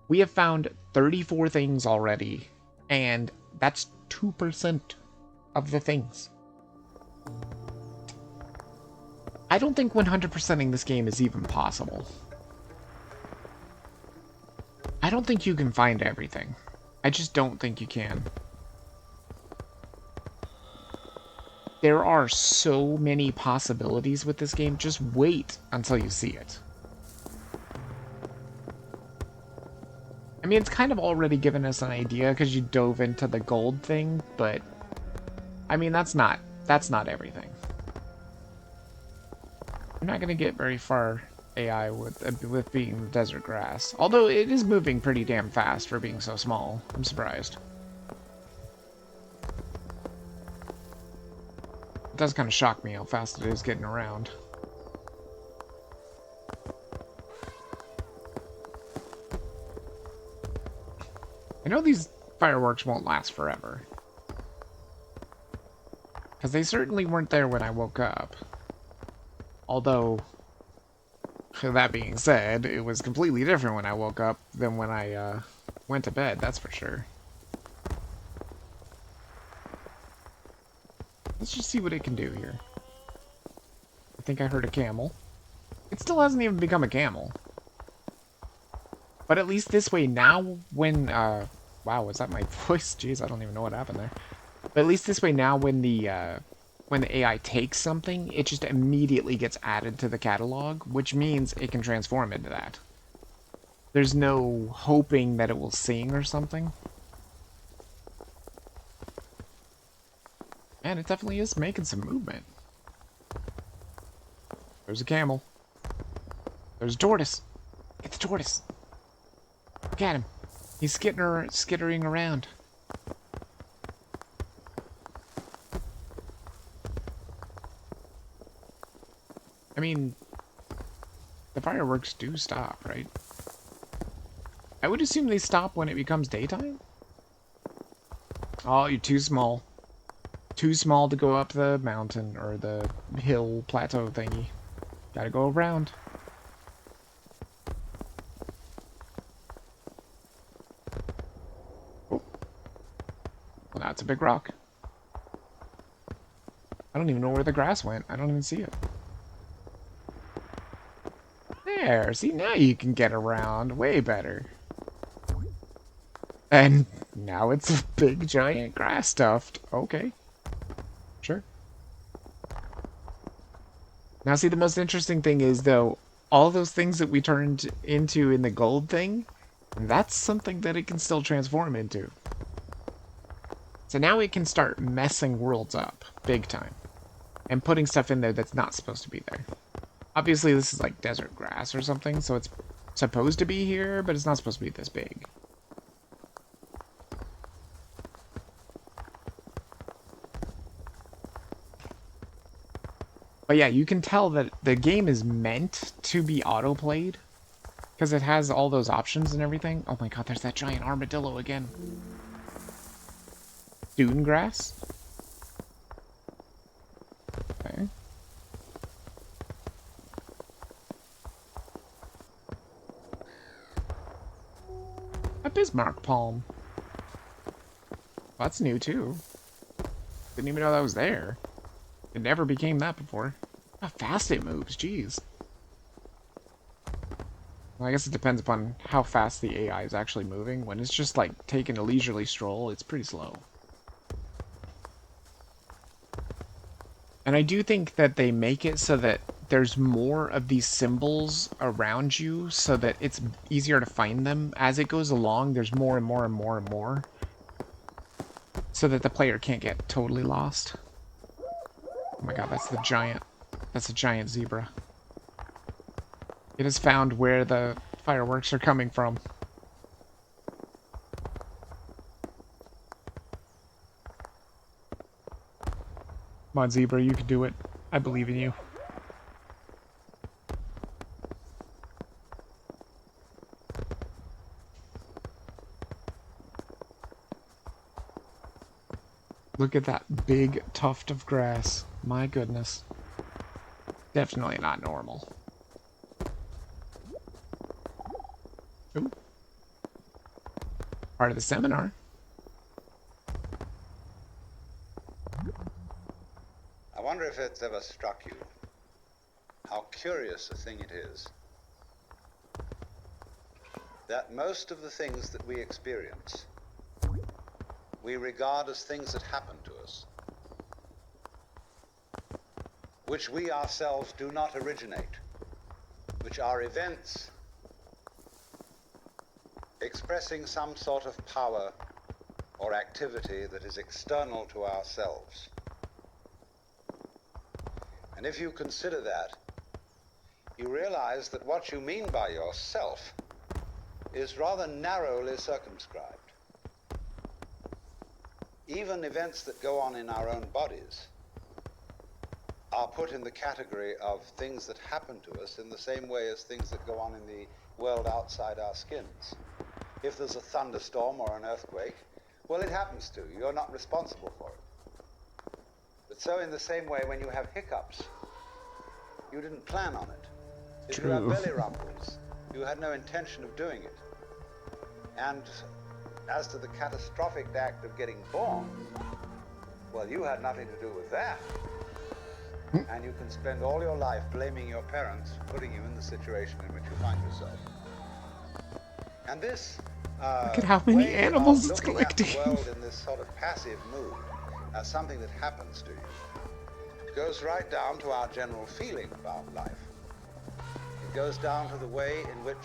We have found 34 things already, and that's 2% of the things. I don't think 100%ing this game is even possible. I don't think you can find everything. I just don't think you can. There are so many possibilities with this game. Just wait until you see it. I mean, it's kind of already given us an idea because you dove into the gold thing, but I mean, that's not everything. You're not going to get very far AI with being desert grass. Although it is moving pretty damn fast for being so small. I'm surprised. It does kind of shock me how fast it is getting around. I know these fireworks won't last forever. Because they certainly weren't there when I woke up. Although, that being said, it was completely different when I woke up than when I went to bed, that's for sure. Let's just see what it can do here. I think I heard a camel. It still hasn't even become a camel. But at least this way now when, wow, was that my voice? Jeez, I don't even know what happened there. But at least this way now when the AI takes something, it just immediately gets added to the catalog, which means it can transform into that. There's no hoping that it will sing or something. And it definitely is making some movement. There's a camel. There's a tortoise. Get the tortoise. Look at him. He's skittering around. I mean, the fireworks do stop, right? I would assume they stop when it becomes daytime? Oh, you're too small. Too small to go up the mountain or the hill plateau thingy. Gotta go around. Oh. Well, that's a big rock. I don't even know where the grass went. I don't even see it. There, see, now you can get around way better. And now it's a big giant grass stuffed. Okay. Sure. Now see, the most interesting thing is, though, all those things that we turned into in the gold thing, that's something that it can still transform into. So now it can start messing worlds up, big time. And putting stuff in there that's not supposed to be there. Obviously, this is like desert grass or something, so it's supposed to be here, but it's not supposed to be this big. But yeah, you can tell that the game is meant to be auto-played. Because it has all those options and everything. Oh my god, there's that giant armadillo again. Dune grass? Okay. A Bismarck palm. Well, that's new too. Didn't even know that was there. It never became that before. How fast it moves, jeez. Well, I guess it depends upon how fast the AI is actually moving. When it's just like taking a leisurely stroll, it's pretty slow. And I do think that they make it so that there's more of these symbols around you so that it's easier to find them. As it goes along, there's more and more and more and more. So that the player can't get totally lost. Oh my god, that's a giant zebra. It has found where the fireworks are coming from. Come on, Zebra, you can do it. I believe in you. Look at that big tuft of grass. My goodness. Definitely not normal. Ooh. Part of the seminar. I wonder if it's ever struck you how curious a thing it is that most of the things that we experience, we regard as things that happen to us, which we ourselves do not originate, which are events expressing some sort of power or activity that is external to ourselves. And if you consider that, you realize that what you mean by yourself is rather narrowly circumscribed. Even events that go on in our own bodies are put in the category of things that happen to us in the same way as things that go on in the world outside our skins. If there's a thunderstorm or an earthquake, well, it happens to you. You're not responsible for it. But so in the same way, when you have hiccups, you didn't plan on it. If you have belly rumbles, you had no intention of doing it. And as to the catastrophic act of getting born, well, you had nothing to do with that. And you can spend all your life blaming your parents for putting you in the situation in which you find yourself. And this look at how many animals it's collecting. The world in this sort of passive mood as something that happens to you goes right down to our general feeling about life. It goes down to the way in which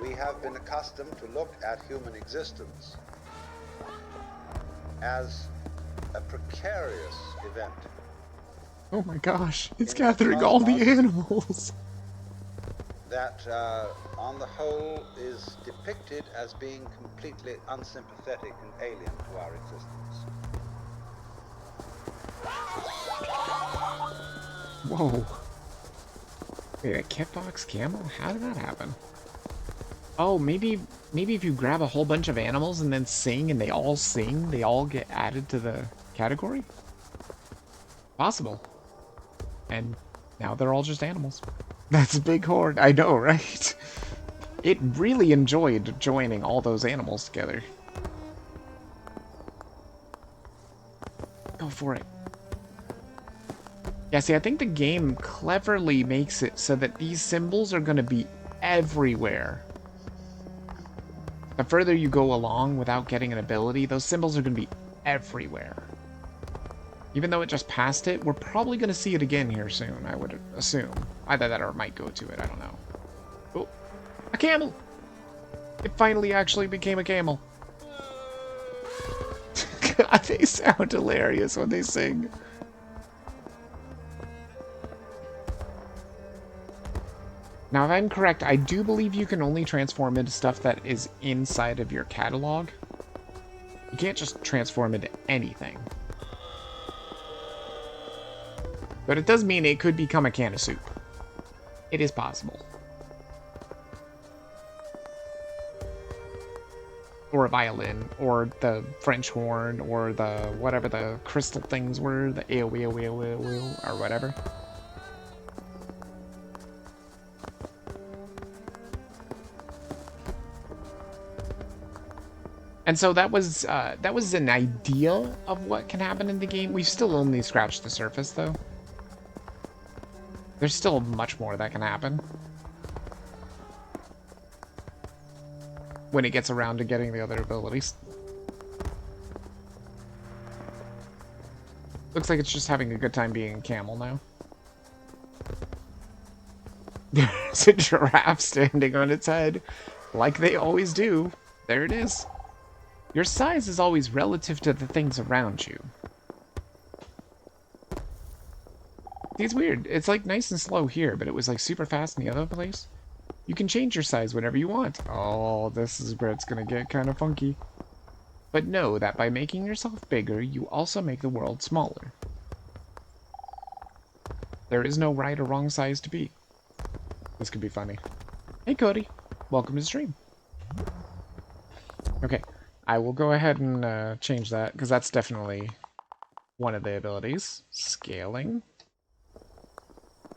we have been accustomed to look at human existence as a precarious event. Oh my gosh, it's gathering all the animals. That, on the whole, is depicted as being completely unsympathetic and alien to our existence. Whoa. Wait, a kitbox camel? How did that happen? Oh, maybe if you grab a whole bunch of animals and then sing, and they all get added to the category? Possible. And now they're all just animals. That's a big horde. I know, right? It really enjoyed joining all those animals together. Go for it. Yeah, see, I think the game cleverly makes it so that these symbols are going to be everywhere. The further you go along without getting an ability, those symbols are going to be everywhere. Even though it just passed it, we're probably going to see it again here soon, I would assume. Either that or it might go to it, I don't know. Oh, a camel! It finally actually became a camel. God, they sound hilarious when they sing. Now, if I'm correct, I do believe you can only transform into stuff that is inside of your catalog. You can't just transform into anything. But it does mean it could become a can of soup. It is possible. Or a violin, or the French horn, or the whatever the crystal things were, the AOE, or whatever. And so that was an idea of what can happen in the game. We've still only scratched the surface, though. There's still much more that can happen when it gets around to getting the other abilities. Looks like it's just having a good time being a camel now. There's a giraffe standing on its head, like they always do. There it is. Your size is always relative to the things around you. It's weird. It's like nice and slow here, but it was like super fast in the other place. You can change your size whenever you want. Oh, this is where it's gonna get kind of funky. But know that by making yourself bigger, you also make the world smaller. There is no right or wrong size to be. This could be funny. Hey, Cody. Welcome to the stream. Okay, I will go ahead and change that, because that's definitely one of the abilities. Scaling.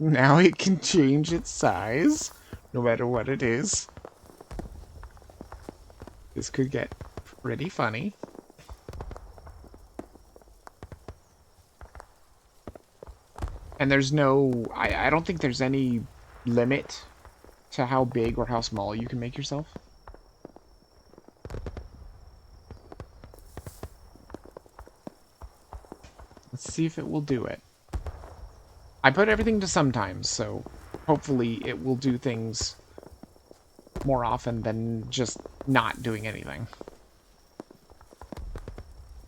Now it can change its size, no matter what it is. This could get pretty funny. And there's no... I don't think there's any limit to how big or how small you can make yourself. Let's see if it will do it. I put everything to sometimes, so hopefully it will do things more often than just not doing anything.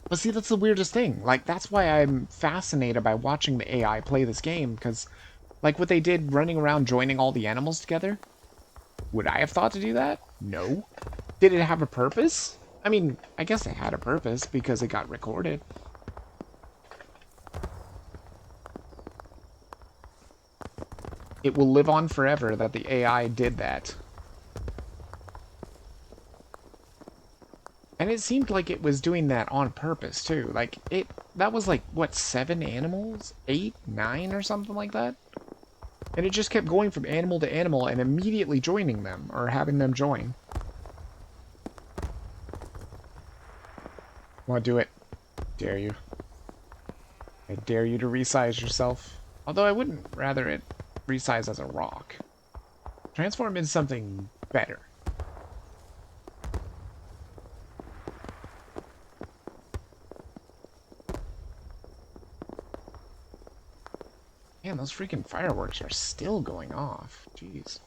But see, that's the weirdest thing. Like, that's why I'm fascinated by watching the AI play this game, because, like what they did running around joining all the animals together, would I have thought to do that? No. Did it have a purpose? I mean, I guess it had a purpose because it got recorded. It will live on forever that the AI did that. And it seemed like it was doing that on purpose, too. Like, that was like, what, 7 animals? 8? 9 or something like that? And it just kept going from animal to animal and immediately joining them, or having them join. Want to do it? Dare you. I dare you to resize yourself. Although I wouldn't rather it resize as a rock. Transform into something better. Man, those freaking fireworks are still going off. Jeez.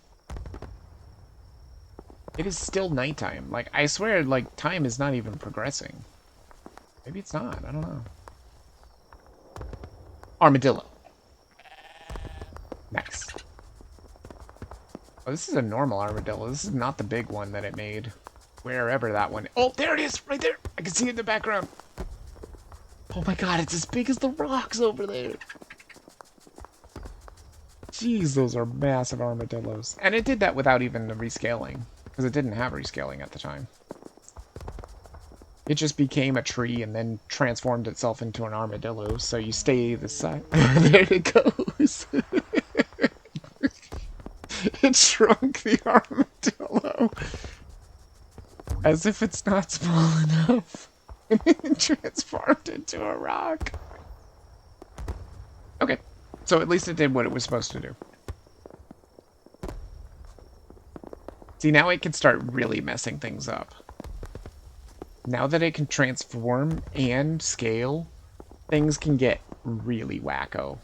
It is still nighttime. Like, I swear, like, time is not even progressing. Maybe it's not. I don't know. Armadillo. Nice. Oh, this is a normal armadillo. This is not the big one that it made. Wherever that one... Oh, there it is! Right there! I can see it in the background. Oh my god, it's as big as the rocks over there. Jeez, those are massive armadillos. And it did that without even the rescaling. Because it didn't have rescaling at the time. It just became a tree and then transformed itself into an armadillo. So you stay the size. There it goes. It shrunk the armadillo. As if it's not small enough. And it transformed into a rock. Okay. So at least it did what it was supposed to do. See, now it can start really messing things up. Now that it can transform and scale, things can get really wacko.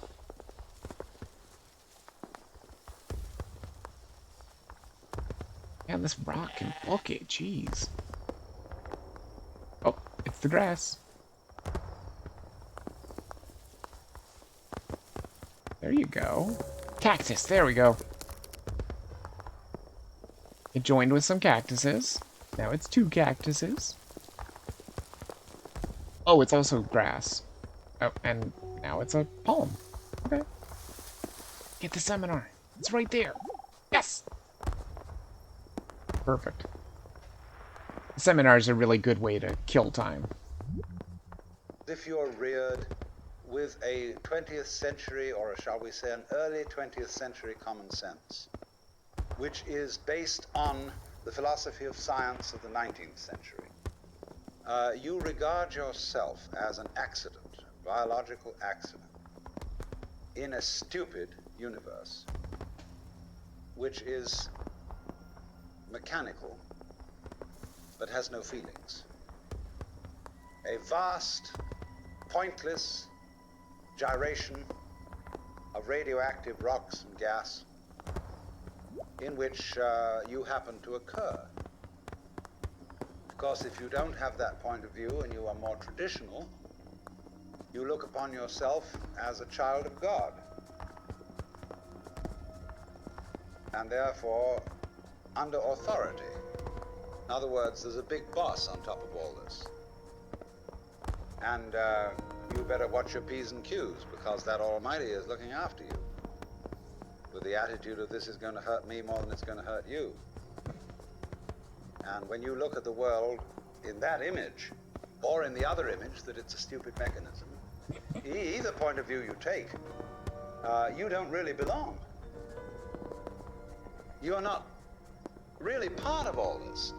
Man, this rock can book it, jeez. Oh, it's the grass. There you go. Cactus, there we go. It joined with some cactuses. Now it's 2 cactuses. Oh, it's also grass. Oh, and now it's a palm. Okay. Get the seminar. It's right there. Yes! Perfect. The seminar is a really good way to kill time. If you're reared with a 20th century, or shall we say an early 20th century common sense, which is based on the philosophy of science of the 19th century, you regard yourself as an accident, biological accident, in a stupid universe, which is mechanical, but has no feelings. A vast, pointless gyration of radioactive rocks and gas in which you happen to occur. Of course, if you don't have that point of view and you are more traditional, you look upon yourself as a child of God. And therefore, under authority. In other words, there's a big boss on top of all this. And you better watch your P's and Q's, because that Almighty is looking after you. with the attitude of this is going to hurt me more than it's going to hurt you. And when you look at the world in that image, or in the other image that it's a stupid mechanism, either point of view you take, you don't really belong. You are not really part of all this.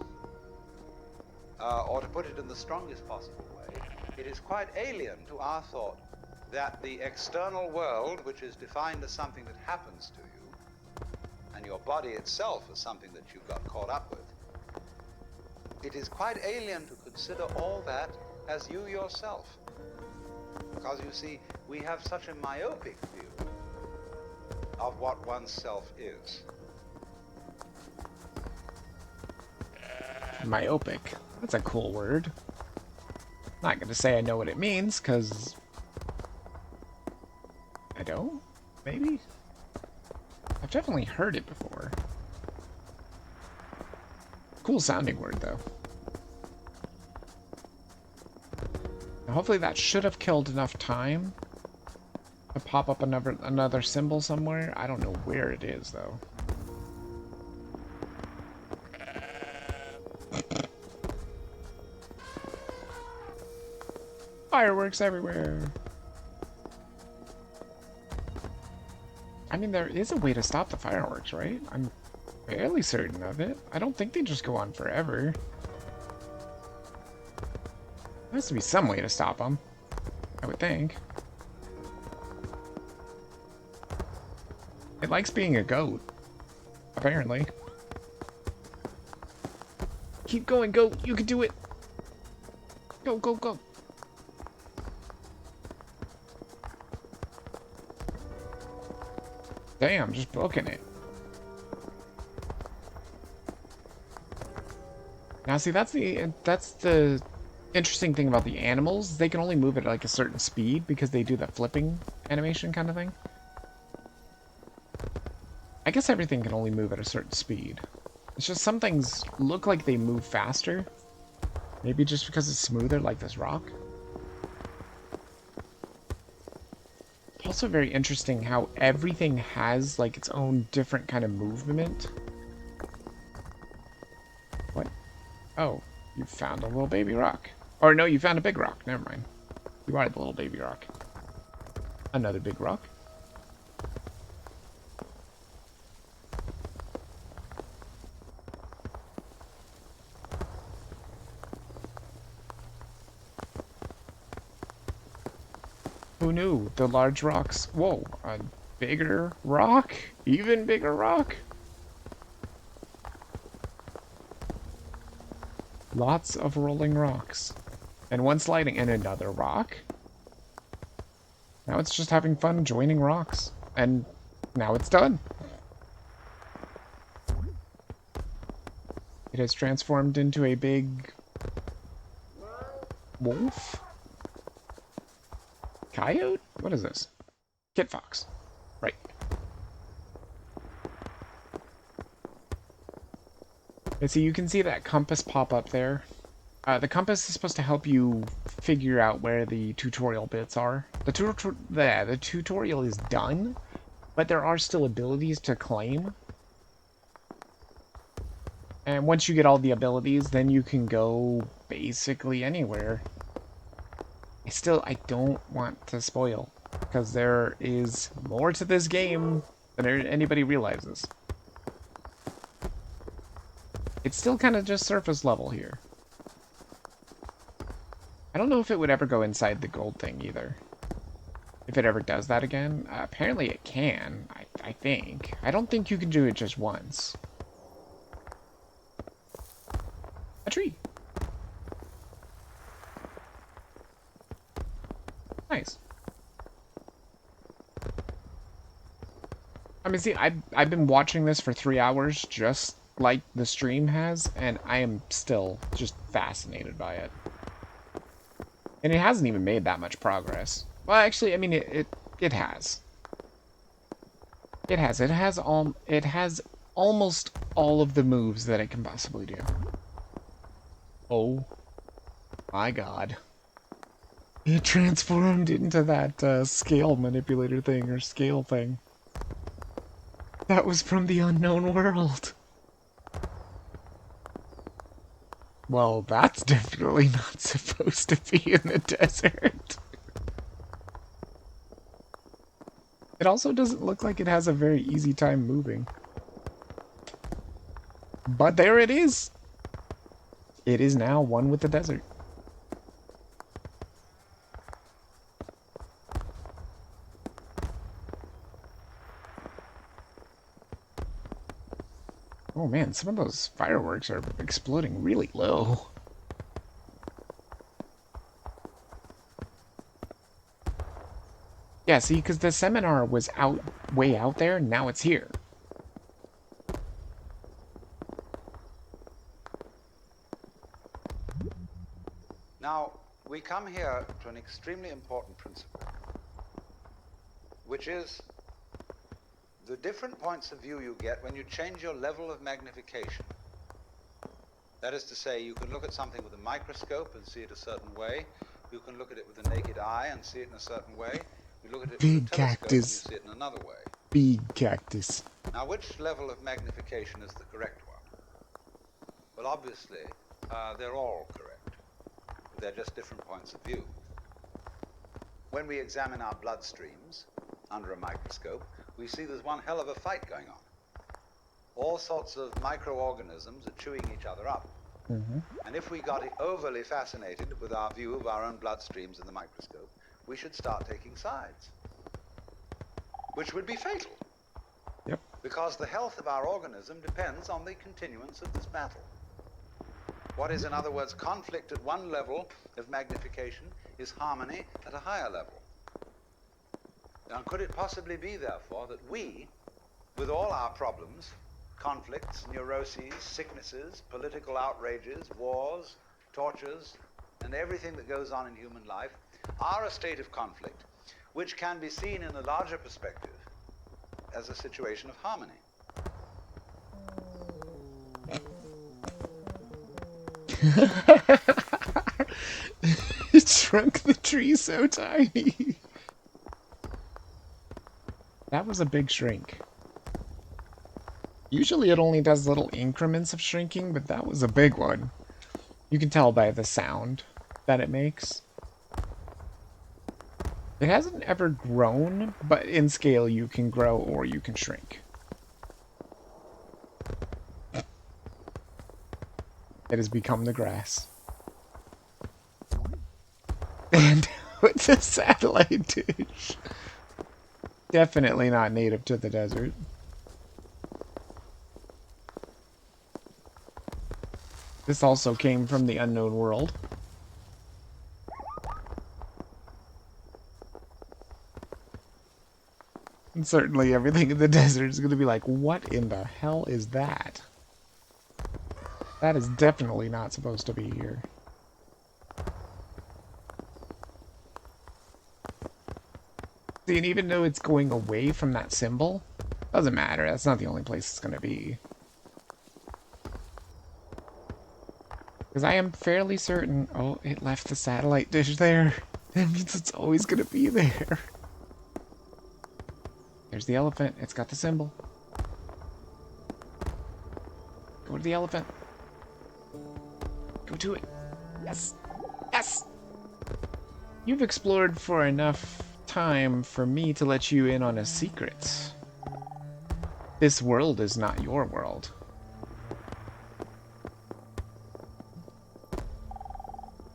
Or to put it in the strongest possible way, it is quite alien to our thought that the external world, which is defined as something that happens to you, and your body itself as something that you've got caught up with, it is quite alien to consider all that as you yourself. Because you see, we have such a myopic view of what oneself is. Myopic. That's a cool word. Not gonna say I know what it means, because I don't? Maybe? I've definitely heard it before. Cool sounding word, though. Now, hopefully that should have killed enough time to pop up another symbol somewhere. I don't know where it is, though. Fireworks everywhere! I mean, there is a way to stop the fireworks, right? I'm fairly certain of it. I don't think they just go on forever. There has to be some way to stop them, I would think. It likes being a goat, apparently. Keep going, goat. You can do it. Go, go, go. Damn, just booking it. Now, see, that's the interesting thing about the animals. They can only move at like a certain speed because they do the flipping animation kind of thing. I guess everything can only move at a certain speed. It's just some things look like they move faster. Maybe just because it's smoother, like this rock. Also very interesting how everything has like its own different kind of movement. What? Oh, you found a little baby rock. Or no, you found a big rock. Never mind. You are the little baby rock. Another big rock. Who knew? The large rocks. Whoa, a bigger rock? Even bigger rock? Lots of rolling rocks. And one sliding, and another rock. Now it's just having fun joining rocks. And now it's done. It has transformed into a big wolf? Coyote? What is this? Kit fox. Right. And so you can see that compass pop up there. The compass is supposed to help you figure out where the tutorial bits are. The tutorial is done, but there are still abilities to claim. And once you get all the abilities, then you can go basically anywhere. I don't want to spoil, because there is more to this game than anybody realizes. It's still kind of just surface level here. I don't know if it would ever go inside the gold thing either. If it ever does that again. Apparently it can, I think. I don't think you can do it just once. A tree. Nice. I mean, see, I've been watching this for 3 hours, just like the stream has, and I am still just fascinated by it. And it hasn't even made that much progress. Well, actually, I mean, it has. It has. It has almost all of the moves that it can possibly do. Oh my god. It transformed into that scale manipulator thing, or scale thing. That was from the unknown world. Well, that's definitely not supposed to be in the desert. It also doesn't look like it has a very easy time moving. But there it is. It is now one with the desert. Oh man, some of those fireworks are exploding really low. Yeah, see, because the seminar was way out there, now it's here. Now, we come here to an extremely important principle, which is the different points of view you get when you change your level of magnification. That is to say, you can look at something with a microscope and see it a certain way. You can look at it with the naked eye and see it in a certain way. You look at it with a telescope and you see it in another way. Big cactus. Now, which level of magnification is the correct one? Well, obviously, they're all correct. They're just different points of view. When we examine our bloodstreams under a microscope, we see there's one hell of a fight going on. All sorts of microorganisms are chewing each other up. And if we got overly fascinated with our view of our own bloodstreams in the microscope, we should start taking sides, which would be fatal. Yep. Because the health of our organism depends on the continuance of this battle. What is, in other words, conflict at one level of magnification is harmony at a higher level. Now, could it possibly be, therefore, that we, with all our problems, conflicts, neuroses, sicknesses, political outrages, wars, tortures, and everything that goes on in human life, are a state of conflict, which can be seen in a larger perspective as a situation of harmony? It shrunk the tree so tiny. That was a big shrink. Usually it only does little increments of shrinking, but that was a big one. You can tell by the sound that it makes. It hasn't ever grown, but in scale you can grow or you can shrink. It has become the grass. And with the satellite dish. Definitely not native to the desert. This also came from the unknown world. And certainly everything in the desert is going to be like, what in the hell is that? That is definitely not supposed to be here. See, and even though it's going away from that symbol, doesn't matter. That's not the only place it's going to be. Because I am fairly certain... Oh, it left the satellite dish there. That means it's always going to be there. There's the elephant. It's got the symbol. Go to the elephant. Go to it. Yes. Yes! You've explored for enough time for me to let you in on a secret. This world is not your world.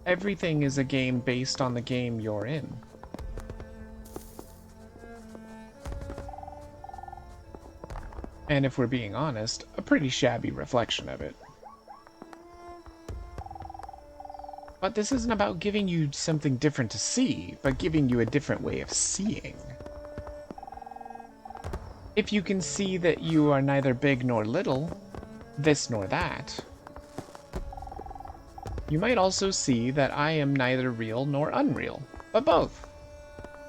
Everything is a game based on the game you're in. And if we're being honest, a pretty shabby reflection of it. But this isn't about giving you something different to see, but giving you a different way of seeing. If you can see that you are neither big nor little, this nor that, you might also see that I am neither real nor unreal, but both.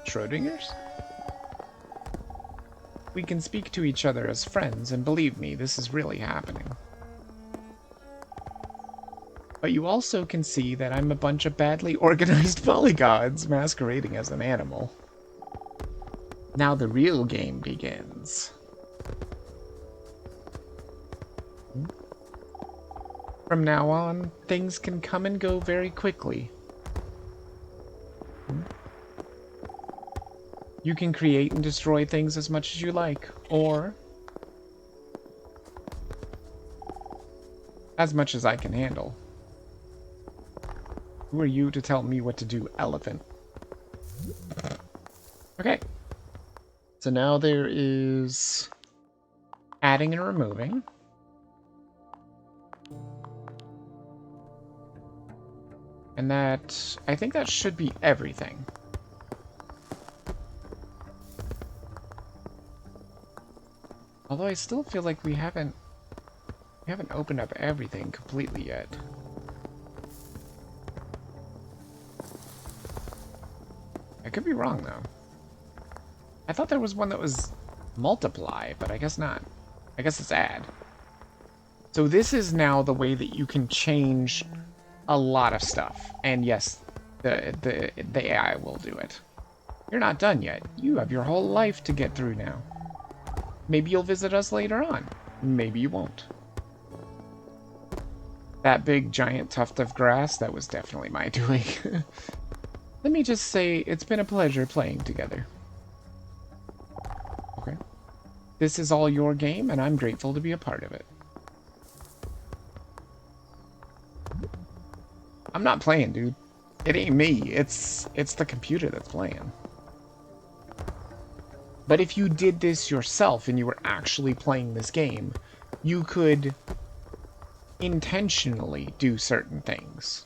Schrodinger's? We can speak to each other as friends, and believe me, this is really happening. But you also can see that I'm a bunch of badly organized polygons masquerading as an animal. Now the real game begins. From now on, things can come and go very quickly. You can create and destroy things as much as you like, or as much as I can handle. Who are you to tell me what to do, elephant? Okay. So now there is adding and removing. And that, I think that should be everything. Although I still feel like we haven't opened up everything completely yet. I could be wrong though. I thought there was one that was multiply, but I guess not. I guess it's add. So this is now the way that you can change a lot of stuff. And yes, the AI will do it. You're not done yet. You have your whole life to get through now. Maybe you'll visit us later on. Maybe you won't. That big giant tuft of grass, that was definitely my doing. Let me just say, it's been a pleasure playing together. Okay. This is all your game, and I'm grateful to be a part of it. I'm not playing, dude. It ain't me. It's the computer that's playing. But if you did this yourself and you were actually playing this game, you could intentionally do certain things.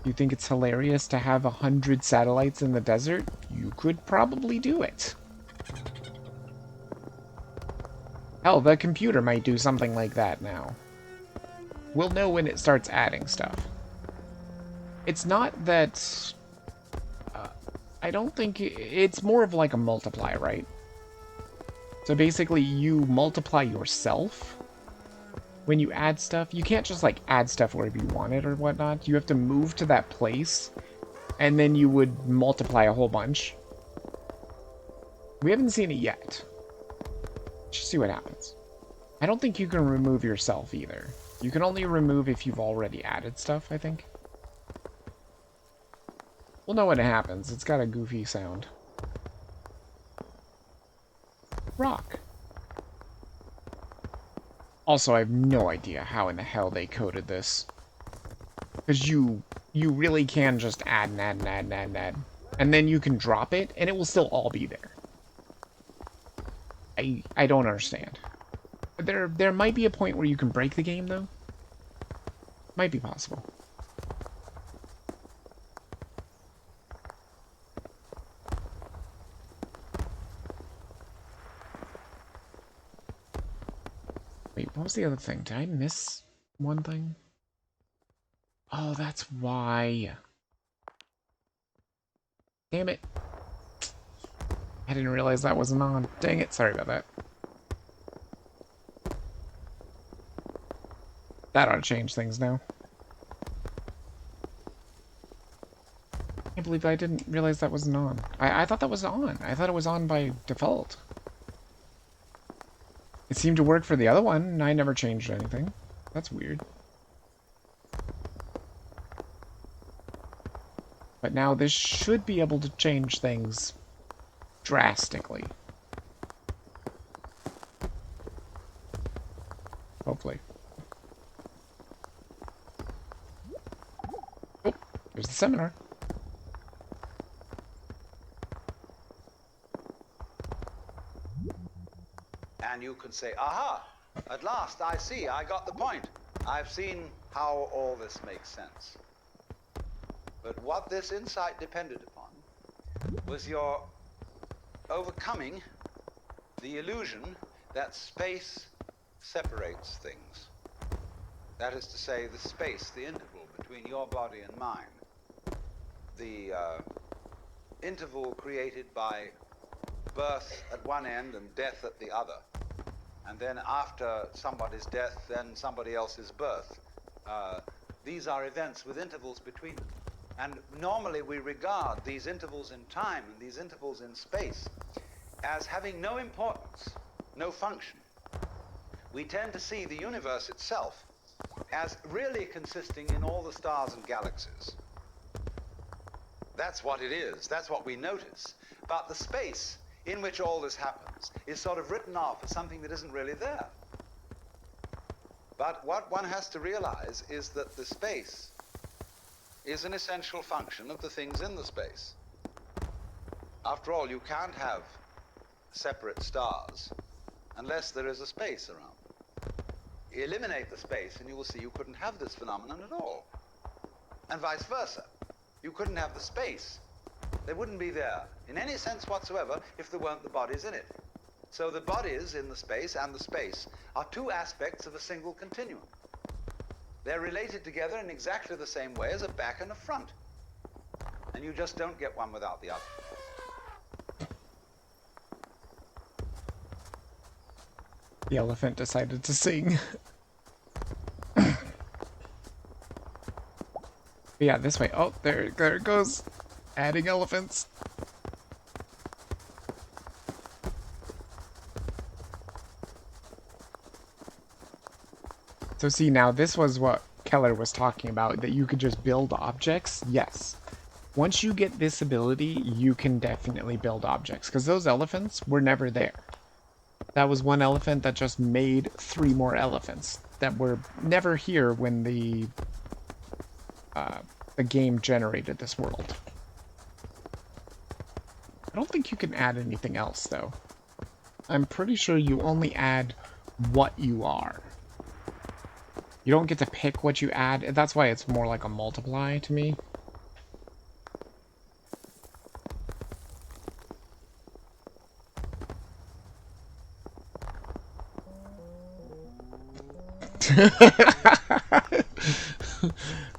You think it's hilarious to have 100 satellites in the desert? You could probably do it. Hell, the computer might do something like that now. We'll know when it starts adding stuff. It's not that... I don't think... It's more of like a multiply, right? So basically, you multiply yourself when you add stuff. You can't just like add stuff wherever you want it or whatnot. You have to move to that place, and then you would multiply a whole bunch. We haven't seen it yet. Just see what happens. I don't think you can remove yourself either. You can only remove if you've already added stuff, I think. We'll know when it happens. It's got a goofy sound. Rock. Also, I have no idea how in the hell they coded this. Because you really can just add and add and add and add and add. And then you can drop it, and it will still all be there. I don't understand. There might be a point where you can break the game, though. Might be possible. Wait, what was the other thing? Did I miss one thing? Oh, that's why. Damn it. I didn't realize that wasn't on. Dang it, sorry about that. That ought to change things now. I can't believe I didn't realize that wasn't on. I thought that was on. I thought it was on by default. It seemed to work for the other one, and I never changed anything. That's weird. But now this should be able to change things drastically. Hopefully. Oh, there's the seminar. And you can say, aha, at last I see, I got the point. I've seen how all this makes sense. But what this insight depended upon was your overcoming the illusion that space separates things. That is to say, the space, the interval between your body and mine. The interval created by birth at one end and death at the other. And then after somebody's death, then somebody else's birth. These are events with intervals between them. And normally we regard these intervals in time and these intervals in space as having no importance, no function. We tend to see the universe itself as really consisting in all the stars and galaxies. That's what it is. That's what we notice. But the space in which all this happens is sort of written off as something that isn't really there. But what one has to realize is that the space is an essential function of the things in the space. After all, you can't have separate stars unless there is a space around them. Eliminate the space and you will see you couldn't have this phenomenon at all. And vice versa. You couldn't have the space. They wouldn't be there in any sense whatsoever if there weren't the bodies in it. So the bodies in the space and the space are two aspects of a single continuum. They're related together in exactly the same way as a back and a front. And you just don't get one without the other. The elephant decided to sing. Yeah, this way. Oh, there it goes. Adding elephants. So see, now this was what Keller was talking about, that you could just build objects. Yes. Once you get this ability, you can definitely build objects, because those elephants were never there. That was one elephant that just made 3 more elephants that were never here when the game generated this world. I don't think you can add anything else, though. I'm pretty sure you only add what you are. You don't get to pick what you add. That's why it's more like a multiply to me.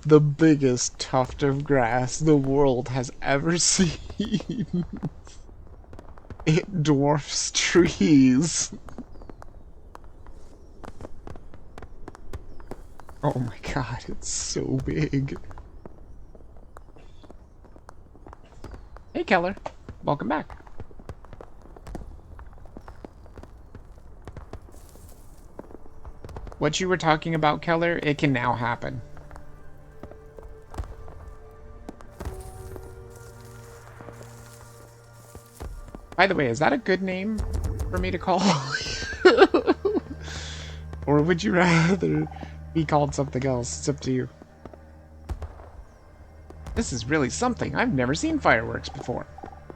The biggest tuft of grass the world has ever seen. It dwarfs trees. Oh my god, it's so big. Hey Keller, welcome back. What you were talking about, Keller, it can now happen. By the way, is that a good name for me to call? Or would you rather be called something else? It's up to you. This is really something. I've never seen fireworks before.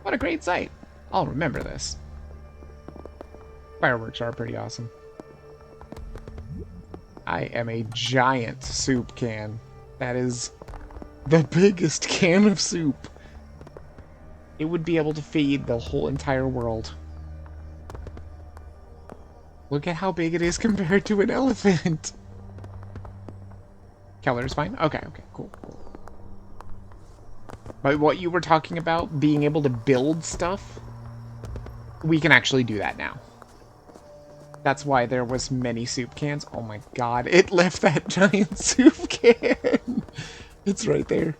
What a great sight. I'll remember this. Fireworks are pretty awesome. I am a giant soup can. That is the biggest can of soup. It would be able to feed the whole entire world. Look at how big it is compared to an elephant. Keller is fine? Okay, cool. But what you were talking about, being able to build stuff, we can actually do that now. That's why there was many soup cans. Oh my god, it left that giant soup can. It's right there.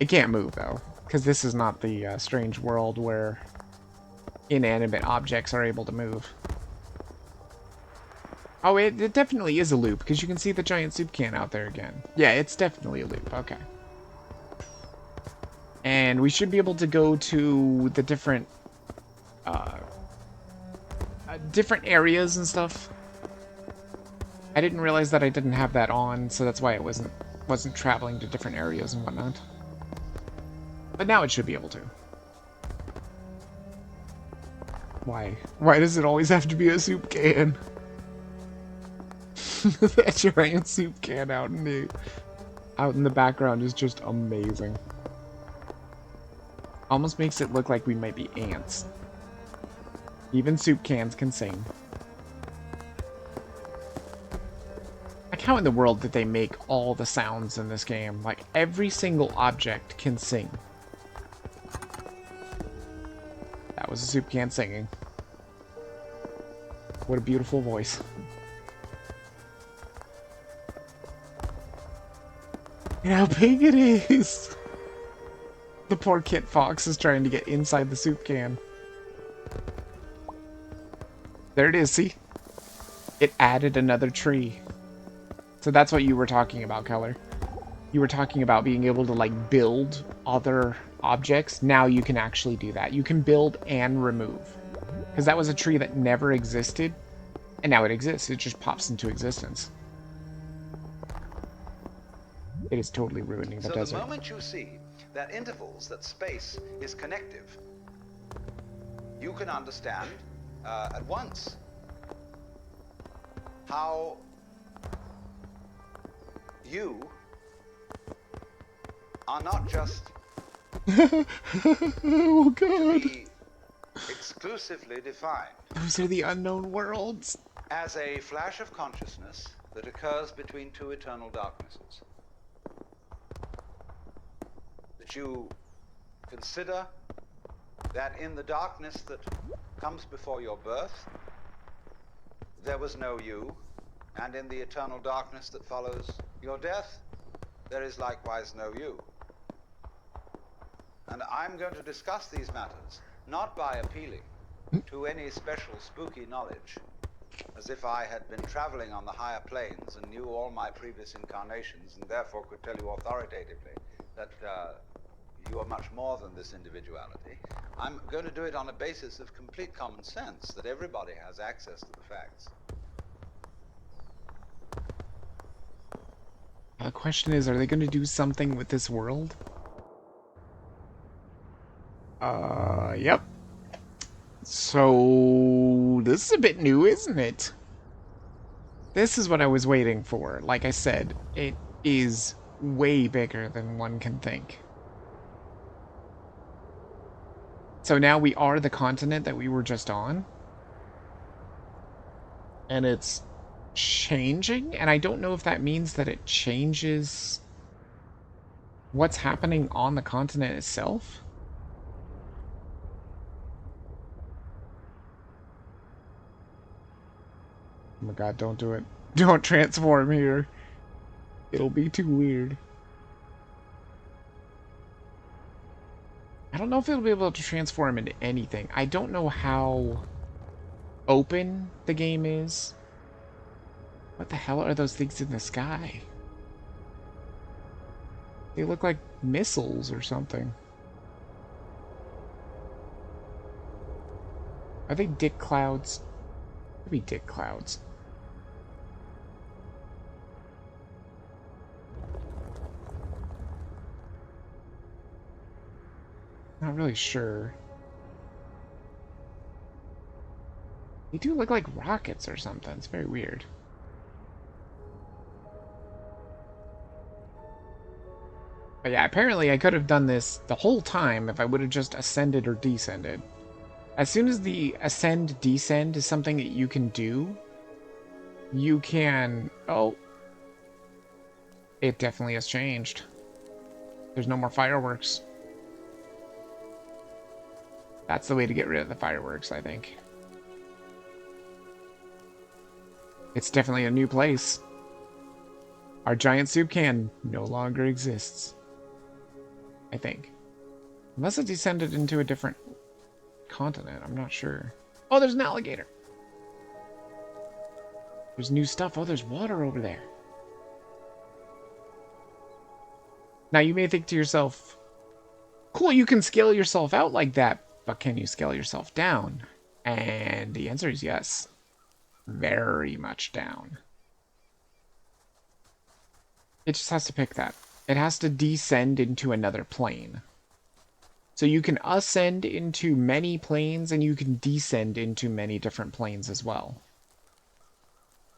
It can't move, though, because this is not the strange world where inanimate objects are able to move. Oh, it definitely is a loop, because you can see the giant soup can out there again. Yeah, it's definitely a loop. Okay. And we should be able to go to the different areas and stuff. I didn't realize that I didn't have that on, so that's why it wasn't traveling to different areas and whatnot. But now it should be able to. Why? Why does it always have to be a soup can? That giant soup can out in the background is just amazing. Almost makes it look like we might be ants. Even soup cans can sing. Like, how in the world did they make all the sounds in this game? Like, every single object can sing. That was a soup can singing. What a beautiful voice. Look how big it is! The poor Kit Fox is trying to get inside the soup can. There it is, see? It added another tree. So that's what you were talking about, Keller. You were talking about being able to, like, build other objects. Now you can actually do that. You can build and remove. Because that was a tree that never existed, and now it exists. It just pops into existence. It is totally ruining the desert. So the moment you see that intervals, that space is connective, you can understand at once how you are not just Oh god. to be exclusively defined. Those are the unknown worlds. As a flash of consciousness that occurs between two eternal darknesses. That you consider that in the darkness that comes before your birth, there was no you, and in the eternal darkness that follows your death, there is likewise no you. And I'm going to discuss these matters, not by appealing to any special spooky knowledge, as if I had been traveling on the higher planes and knew all my previous incarnations and therefore could tell you authoritatively that you are much more than this individuality. I'm going to do it on a basis of complete common sense, that everybody has access to the facts. The question is, are they going to do something with this world? Yep. So, this is a bit new, isn't it? This is what I was waiting for. Like I said, it is way bigger than one can think. So now we are the continent that we were just on. And it's changing, and I don't know if that means that it changes what's happening on the continent itself. Oh my god, don't do it. Don't transform here. It'll be too weird. I don't know if it'll be able to transform into anything. I don't know how open the game is. What the hell are those things in the sky? They look like missiles or something. Are they dick clouds? Could be dick clouds. Not really sure. They do look like rockets or something. It's very weird. But yeah, apparently I could have done this the whole time if I would have just ascended or descended. As soon as the ascend, descend is something that you can do, you can... Oh. It definitely has changed. There's no more fireworks. That's the way to get rid of the fireworks, I think. It's definitely a new place. Our giant soup can no longer exists. I think. Unless it descended into a different continent, I'm not sure. Oh, there's an alligator. There's new stuff. Oh, there's water over there. Now you may think to yourself, cool, you can scale yourself out like that, but can you scale yourself down? And the answer is yes. Very much down. It just has to pick that. It has to descend into another plane. So you can ascend into many planes, and you can descend into many different planes as well.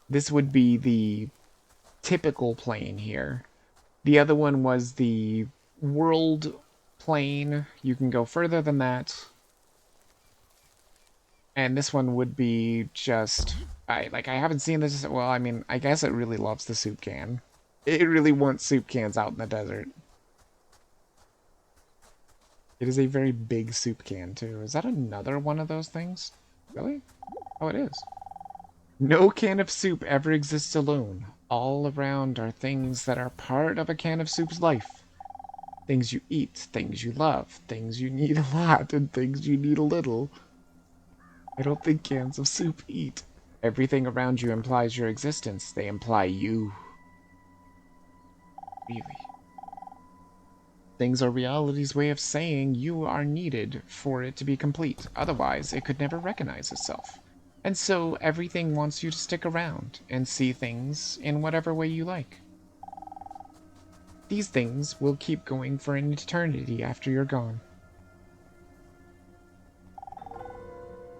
This would be the typical plane here. The other one was the world plane. You can go further than that. And this one would be just... I haven't seen this... Well, I mean, I guess it really loves the soup can. It really wants soup cans out in the desert. It is a very big soup can, too. Is that another one of those things? Really? Oh, it is. No can of soup ever exists alone. All around are things that are part of a can of soup's life. Things you eat, things you love, things you need a lot, and things you need a little. I don't think cans of soup eat. Everything around you implies your existence. They imply you. Really? Things are reality's way of saying you are needed for it to be complete. Otherwise, it could never recognize itself. And so, everything wants you to stick around and see things in whatever way you like. These things will keep going for an eternity after you're gone.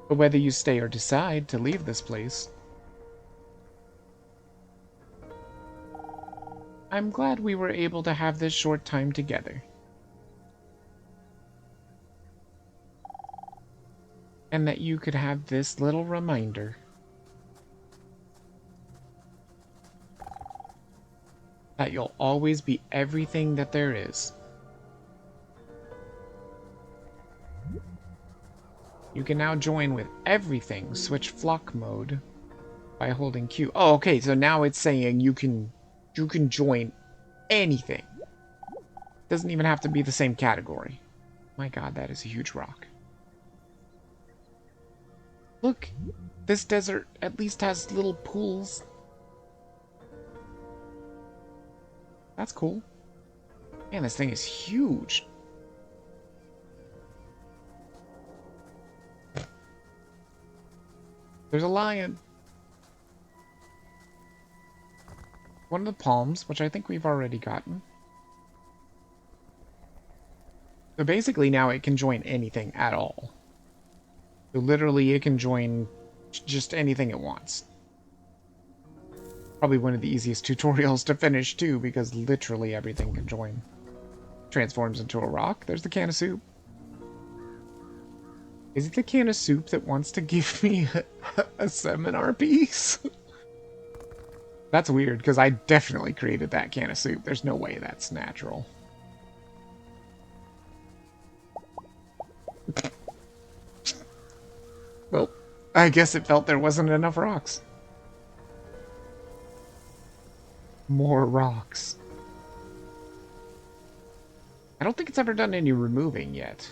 But whether you stay or decide to leave this place, I'm glad we were able to have this short time together. And that you could have this little reminder that you'll always be everything that there is. You can now join with everything, switch flock mode by holding Q. Oh, okay, so now it's saying you can join anything. Doesn't even have to be the same category. My god, that is a huge rock. Look, this desert at least has little pools. That's cool. Man, this thing is huge. There's a lion. One of the palms, which I think we've already gotten. So basically now it can join anything at all. So literally it can join just anything it wants. Probably one of the easiest tutorials to finish too, because literally everything can join. Transforms into a rock. There's the can of soup. Is it the can of soup that wants to give me a seminar piece? That's weird, because I definitely created that can of soup. There's no way that's natural. Well, I guess it felt there wasn't enough rocks. More rocks. I don't think it's ever done any removing yet.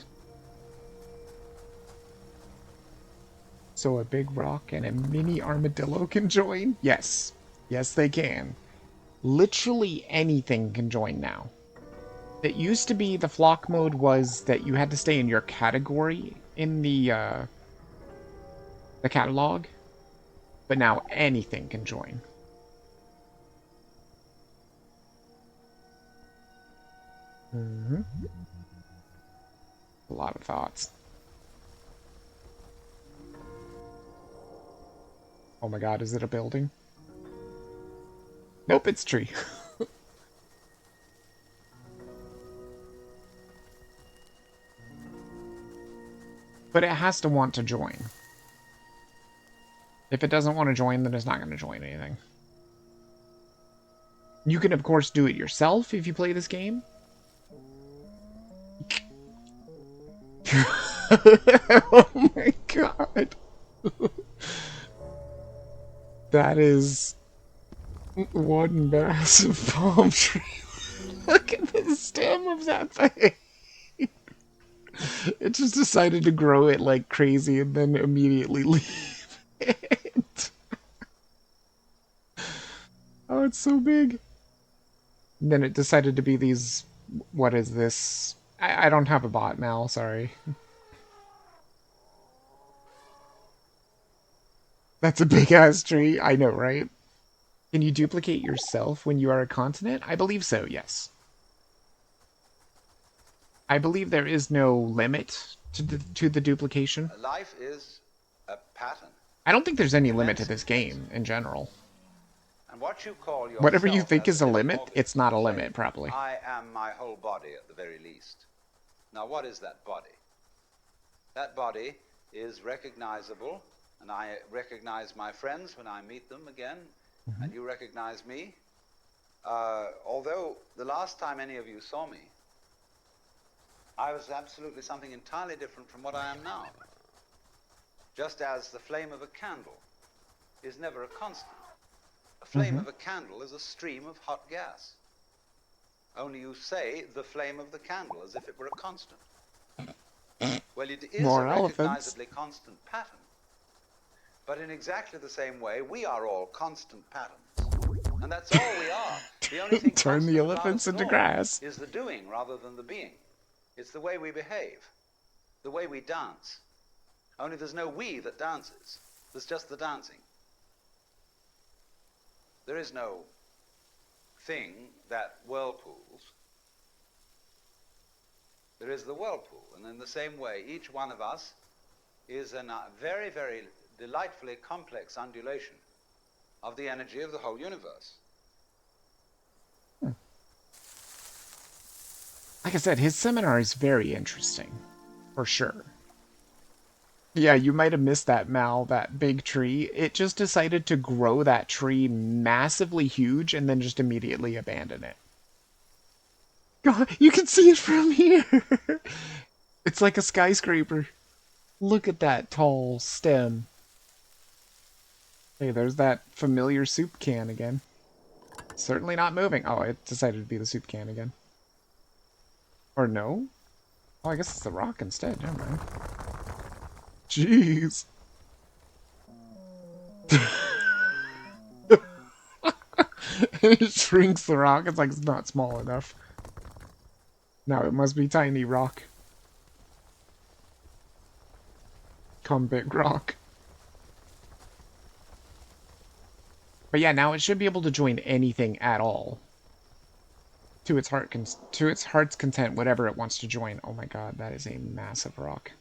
So a big rock and a mini armadillo can join? Yes. Yes, they can. Literally anything can join now. It used to be the flock mode was that you had to stay in your category in the catalog, but now anything can join. Mm-hmm. A lot of thoughts. Oh my god, is it a building? Nope, it's tree. But it has to want to join. If it doesn't want to join, then it's not going to join anything. You can, of course, do it yourself if you play this game. Oh my god. That is one massive palm tree. Look at the stem of that thing. It just decided to grow it like crazy and then immediately leave it. Oh, it's so big. And then it decided to be these... What is this? I don't have a bot now, sorry. That's a big-ass tree. I know, right? Can you duplicate yourself when you are a continent? I believe so, yes. I believe there is no limit to the duplication. Life is a pattern. I don't think there's any limit to this game in general. And what you call yourself, whatever you think is a limit, it's not a limit, probably. I am my whole body at the very least. Now, what is that body? That body is recognizable, and I recognize my friends when I meet them again, and you recognize me. Although the last time any of you saw me, I was absolutely something entirely different from what I am now. Just as the flame of a candle is never a constant. A flame of a candle is a stream of hot gas. Only you say the flame of the candle as if it were a constant. Well, it is More a elephants. recognizably constant pattern. But in exactly the same way, we are all constant patterns. And that's all we are. The only thing Turn the constant about elephants us at into all grass. is the doing rather than the being. It's the way we behave, the way we dance. Only there's no we that dances. There's just the dancing. There is no thing that whirlpools. There is the whirlpool. And in the same way, each one of us is a very, very delightfully complex undulation of the energy of the whole universe. Like I said, his seminar is very interesting, for sure. Yeah, you might have missed that, Mal, that big tree. It just decided to grow that tree massively huge and then just immediately abandon it. God, you can see it from here! It's like a skyscraper. Look at that tall stem. Hey, there's that familiar soup can again. Certainly not moving. Oh, it decided to be the soup can again. Or no? Oh, I guess it's the rock instead. Never mind. Jeez. It shrinks the rock. It's like it's not small enough. Now it must be tiny rock. Come big rock. But yeah, now it should be able to join anything at all. To its heart's content, whatever it wants to join. Oh my god, that is a massive rock.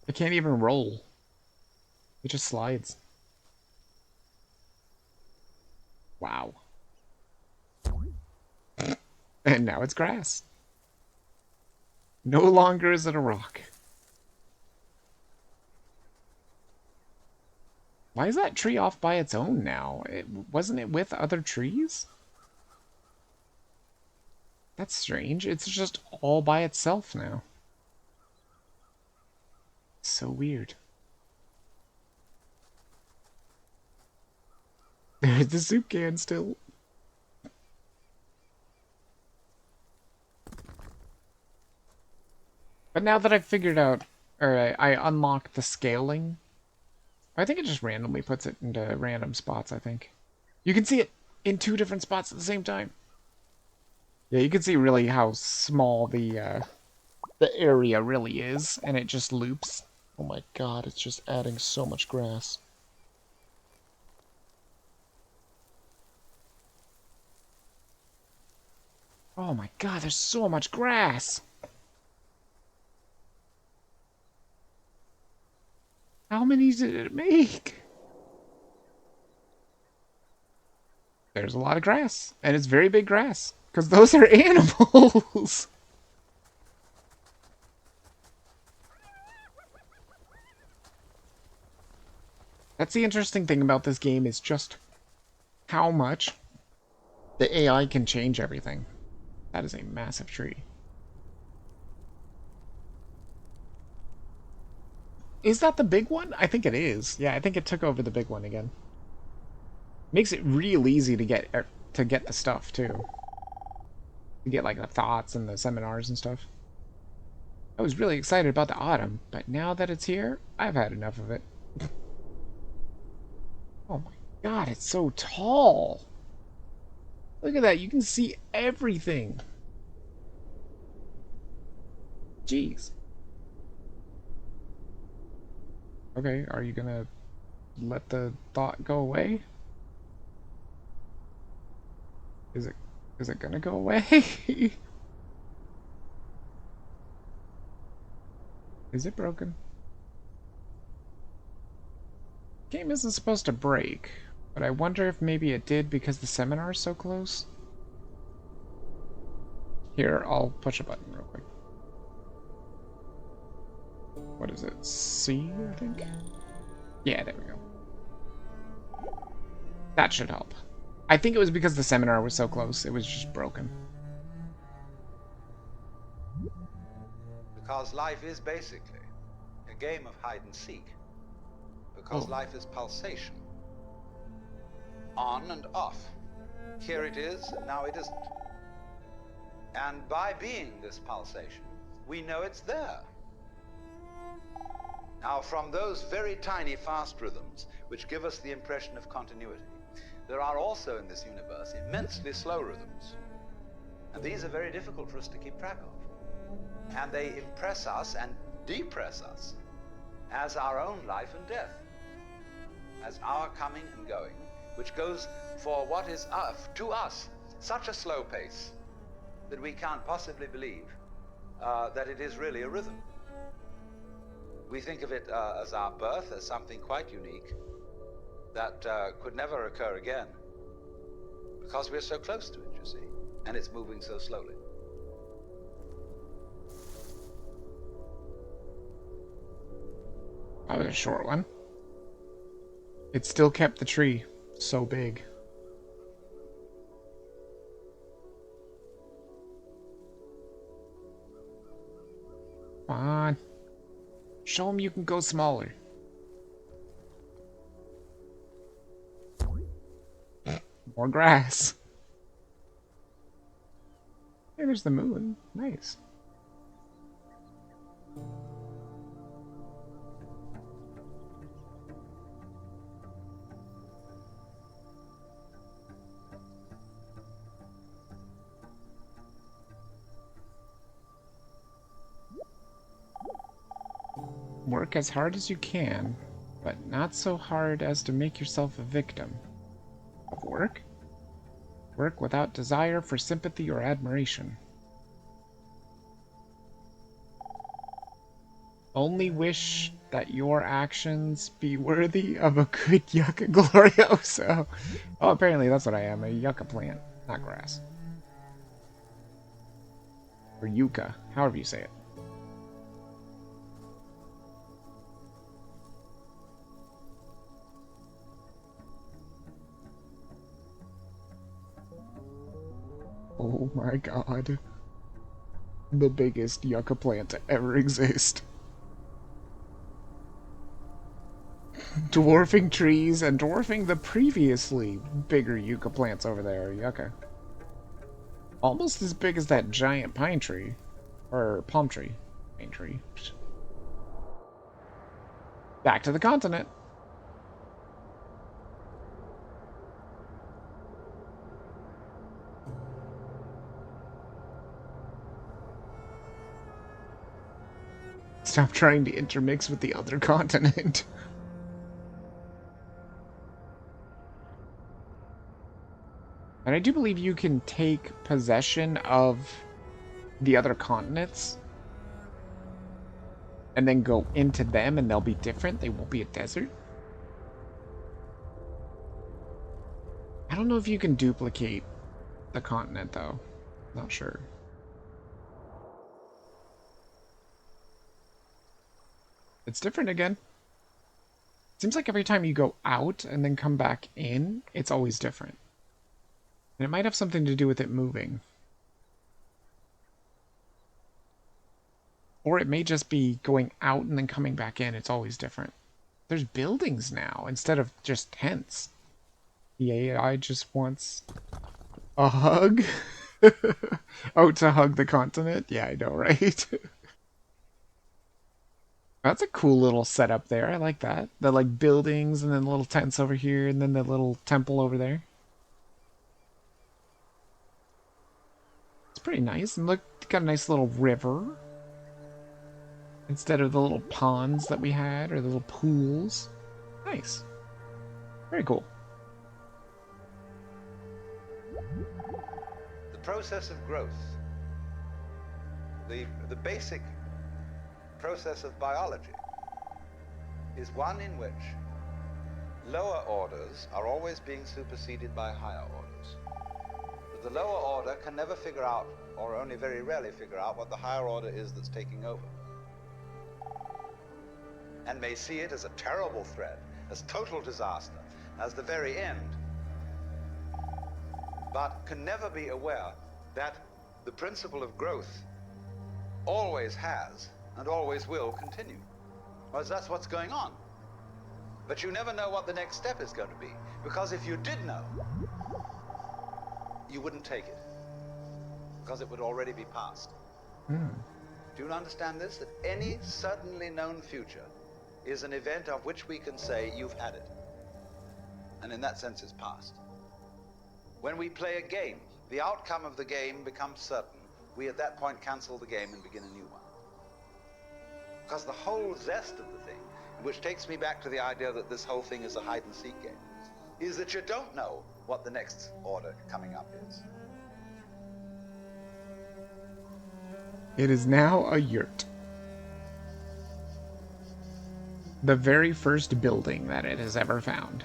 It can't even roll. It just slides. Wow. And now it's grass. No longer is it a rock. Why is that tree off by its own now? Wasn't it with other trees? That's strange. It's just all by itself now. So weird. There's the soup can still. But now that I've figured out, or I unlocked the scaling, I think it just randomly puts it into random spots, I think. You can see it in 2 different spots at the same time. Yeah, you can see really how small the area really is, and it just loops. Oh my god, it's just adding so much grass. Oh my god, there's so much grass! How many did it make? There's a lot of grass, and it's very big grass, because those are animals! That's the interesting thing about this game, is just how much the AI can change everything. That is a massive tree. Is that the big one? I think it is. Yeah, I think it took over the big one again. Makes it real easy to get the stuff too. To get like the thoughts and the seminars and stuff. I was really excited about the autumn, but now that it's here, I've had enough of it. Oh my god, it's so tall. Look at that, you can see everything. Jeez. Okay, are you gonna let the thought go away? Is it gonna go away? Is it broken? Game isn't supposed to break, but I wonder if maybe it did because the seminar's so close. Here, I'll push a button real quick. What is it? C, I think? Yeah, there we go. That should help. I think it was because the seminar was so close, it was just broken. Because life is basically a game of hide and seek. Because life is pulsation. On and off. Here it is, and now it isn't. And by being this pulsation, we know it's there. Now, from those very tiny fast rhythms, which give us the impression of continuity, there are also in this universe immensely slow rhythms. And these are very difficult for us to keep track of. And they impress us and depress us as our own life and death, as our coming and going, which goes for what is to us such a slow pace that we can't possibly believe that it is really a rhythm. We think of it as our birth, as something quite unique that could never occur again, because we're so close to it, you see, and it's moving so slowly. That was a short one. It still kept the tree so big. Come on. Show him you can go smaller. More grass. Hey, there's the moon. Nice. Work as hard as you can, but not so hard as to make yourself a victim. Of work? Work without desire for sympathy or admiration. Only wish that your actions be worthy of a good Yucca Glorioso. Oh, apparently that's what I am, a Yucca plant, not grass. Or Yucca, however you say it. Oh my god. The biggest yucca plant to ever exist. Dwarfing trees and dwarfing the previously bigger yucca plants over there. Yucca. Almost as big as that giant pine tree. Or palm tree. Pine tree. Back to the continent. Stop trying to intermix with the other continent. And I do believe you can take possession of the other continents and then go into them and they'll be different. They won't be a desert. I don't know if you can duplicate the continent though. Not sure. It's different again. Seems like every time you go out and then come back in, it's always different. And it might have something to do with it moving. Or it may just be going out and then coming back in. It's always different. There's buildings now instead of just tents. The AI just wants a hug. Oh, to hug the continent? Yeah, I know, right? That's a cool little setup there. I like that. The like buildings and then little tents over here and then the little temple over there. It's pretty nice. And look, got a nice little river. Instead of the little ponds that we had or the little pools. Nice. Very cool. The process of growth, the basic process of biology, is one in which lower orders are always being superseded by higher orders. But the lower order can never figure out, or only very rarely figure out, what the higher order is that's taking over. And may see it as a terrible threat, as total disaster, as the very end, but can never be aware that the principle of growth always has and always will continue. Because that's what's going on. But you never know what the next step is going to be. Because if you did know, you wouldn't take it. Because it would already be past. Hmm. Do you understand this? That any certainly known future is an event of which we can say, you've had it. And in that sense, it's past. When we play a game, the outcome of the game becomes certain. We at that point cancel the game and begin a new one. Because the whole zest of the thing, which takes me back to the idea that this whole thing is a hide-and-seek game, is that you don't know what the next order coming up is. It is now a yurt. The very first building that it has ever found.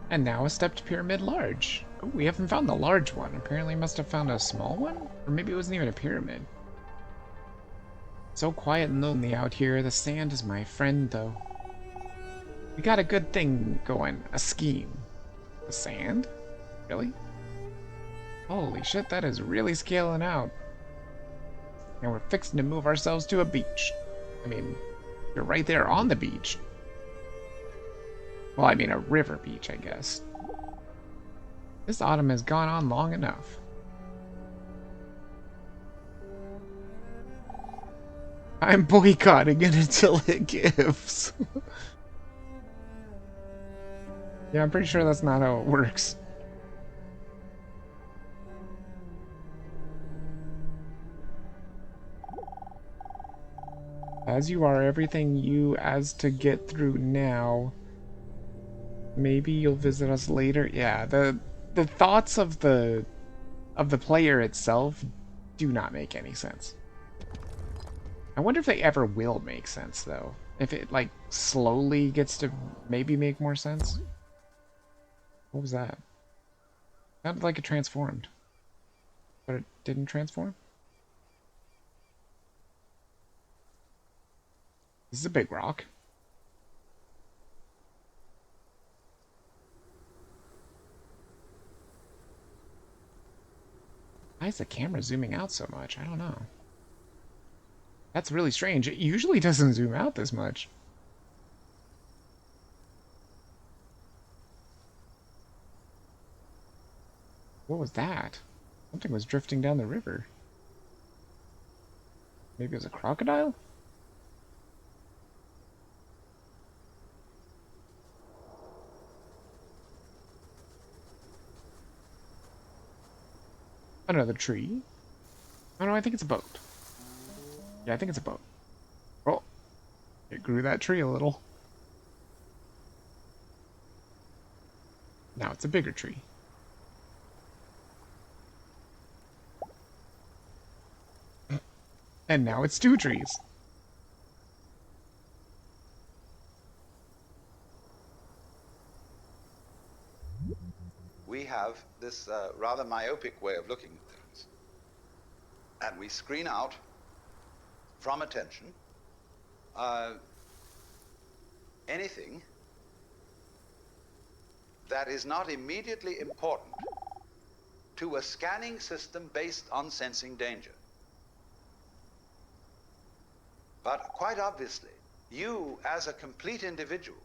And now a stepped pyramid large. Oh, we haven't found the large one. Apparently must have found a small one? Or maybe it wasn't even a pyramid. So quiet and lonely out here. The sand is my friend, though. We got a good thing going. A scheme. The sand? Really? Holy shit, that is really scaling out. And we're fixing to move ourselves to a beach. I mean, you're right there on the beach. Well, I mean a river beach, I guess. This autumn has gone on long enough. I'm boycotting it until it gives. Yeah, I'm pretty sure that's not how it works. As you are everything you as to get through now. Maybe you'll visit us later. Yeah, the thoughts of the player itself do not make any sense. I wonder if they ever will make sense, though. If it, like, slowly gets to maybe make more sense. What was that? Sounded like it transformed. But it didn't transform? This is a big rock. Why is the camera zooming out so much? I don't know. That's really strange. It usually doesn't zoom out this much. What was that? Something was drifting down the river. Maybe it was a crocodile? Another tree? Oh no, I think it's a boat. Yeah, I think it's a boat. Oh, it grew that tree a little. Now it's a bigger tree. And now it's two trees. We have this rather myopic way of looking at things. And we screen out from attention anything that is not immediately important to a scanning system based on sensing danger. But quite obviously, you as a complete individual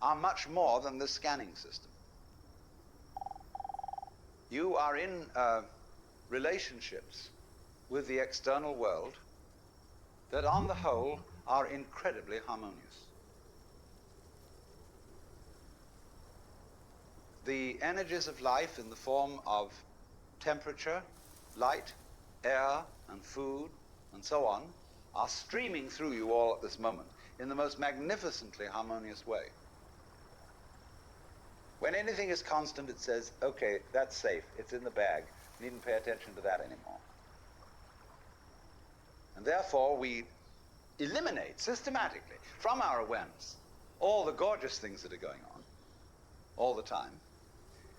are much more than the scanning system. You are in relationships with the external world that on the whole are incredibly harmonious. The energies of life in the form of temperature, light, air, and food, and so on, are streaming through you all at this moment in the most magnificently harmonious way. When anything is constant, it says, okay, that's safe, it's in the bag, needn't pay attention to that anymore. And therefore, we eliminate systematically from our awareness all the gorgeous things that are going on all the time,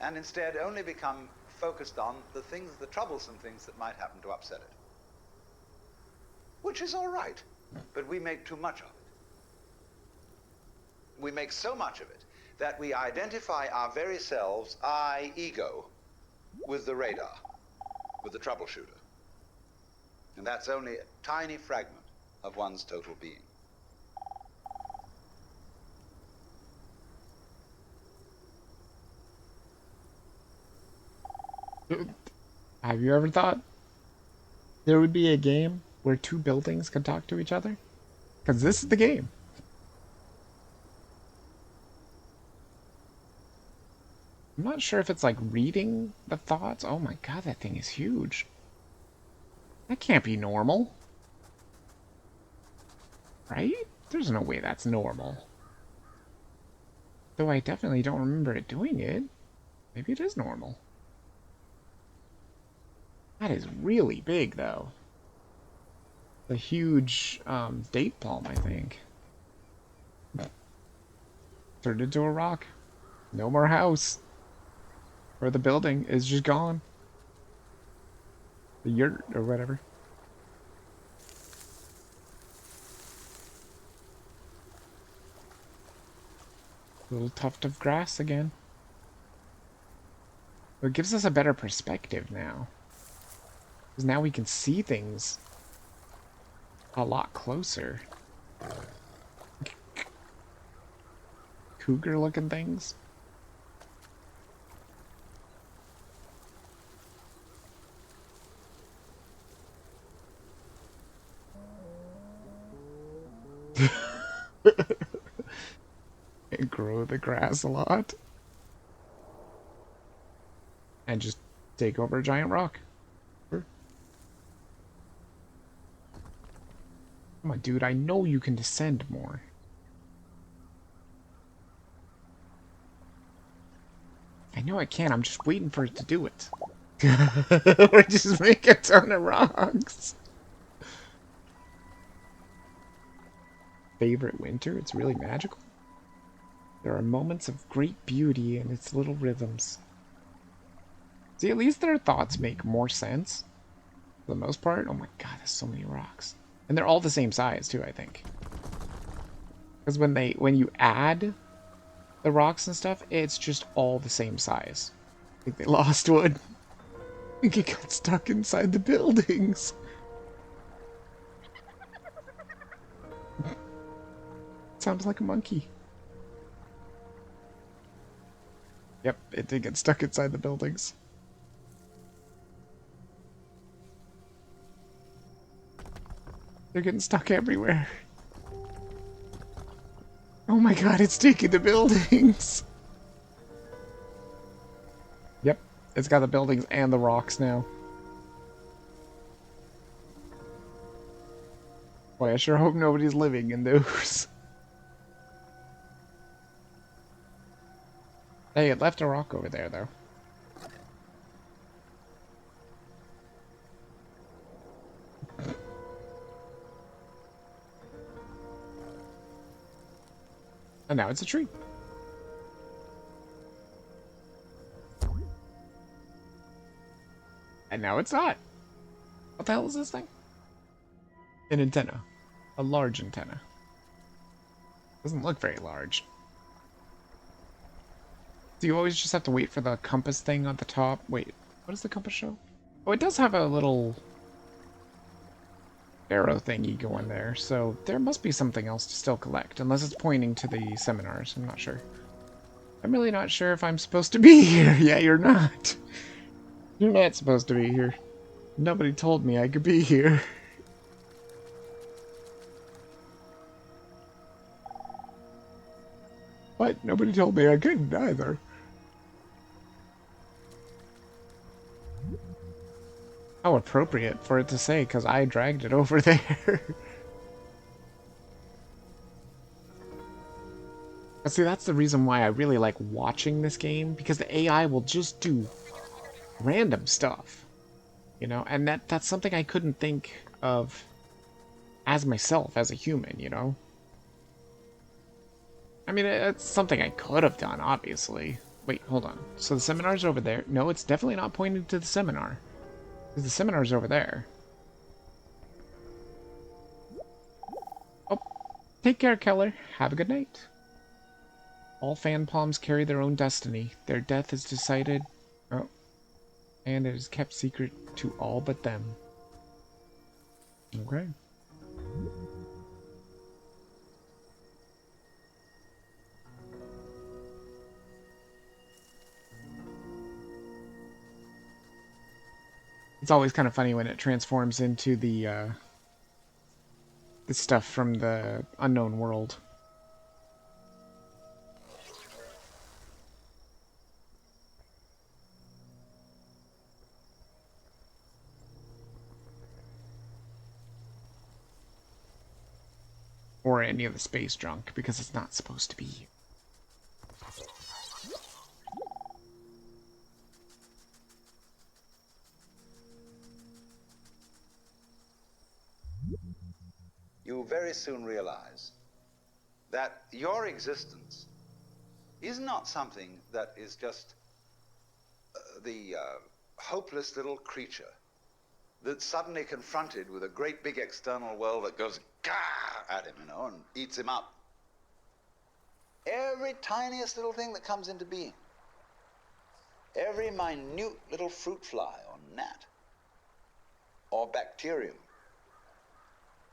and instead only become focused on the things, the troublesome things that might happen to upset it. Which is all right, but we make too much of it. We make so much of it that we identify our very selves, I, ego, with the radar, with the troubleshooter. And that's only a tiny fragment of one's total being. Have you ever thought there would be a game where two buildings could talk to each other? Because this is the game. I'm not sure if it's like reading the thoughts. Oh my god, that thing is huge. That can't be normal. Right? There's no way that's normal. Though I definitely don't remember it doing it. Maybe it is normal. That is really big, though. The huge date palm, I think. Turned into a rock. No more house. Or the building is just gone. The yurt or whatever. Little tuft of grass again. It gives us a better perspective now. Because now we can see things a lot closer. Cougar looking things. And grow the grass a lot. And just take over a giant rock. Come on, dude, I know you can descend more. I know I can, I'm just waiting for it to do it. Or just make a ton of rocks. Favorite winter? It's really magical. There are moments of great beauty in its little rhythms. See, at least their thoughts make more sense. For the most part. Oh my god, there's so many rocks. And they're all the same size too, I think. Because when you add the rocks and stuff, it's just all the same size. I think they lost one. I think it got stuck inside the buildings. Sounds like a monkey. Yep, it did get stuck inside the buildings. They're getting stuck everywhere. Oh my god, it's taking the buildings. Yep, it's got the buildings and the rocks now. Boy, I sure hope nobody's living in those. Hey, it left a rock over there, though. And now it's a tree. And now it's not. What the hell is this thing? An antenna. A large antenna. Doesn't look very large. Do you always just have to wait for the compass thing on the top? Wait, what does the compass show? Oh, it does have a little arrow thingy going there, so there must be something else to still collect, unless it's pointing to the seminars. I'm not sure. I'm really not sure if I'm supposed to be here. Yeah, you're not. You're not supposed to be here. Nobody told me I could be here. What? Nobody told me I couldn't either. How appropriate for it to say, because I dragged it over there. See, that's the reason why I really like watching this game, because the AI will just do random stuff, you know, and that's something I couldn't think of as myself, as a human, you know. I mean, it's something I could have done, obviously. Wait, hold on. So the seminar's over there. No, it's definitely not pointing to the seminar. Because the seminar's over there. Oh, take care, Keller. Have a good night. All fan palms carry their own destiny. Their death is decided... Oh. And it is kept secret to all but them. Okay. It's always kind of funny when it transforms into the stuff from the unknown world. Or any of the space junk, because it's not supposed to be. You very soon realize that your existence is not something that is just the hopeless little creature that's suddenly confronted with a great big external world that goes gah at him, and eats him up. Every tiniest little thing that comes into being, every minute little fruit fly or gnat or bacterium,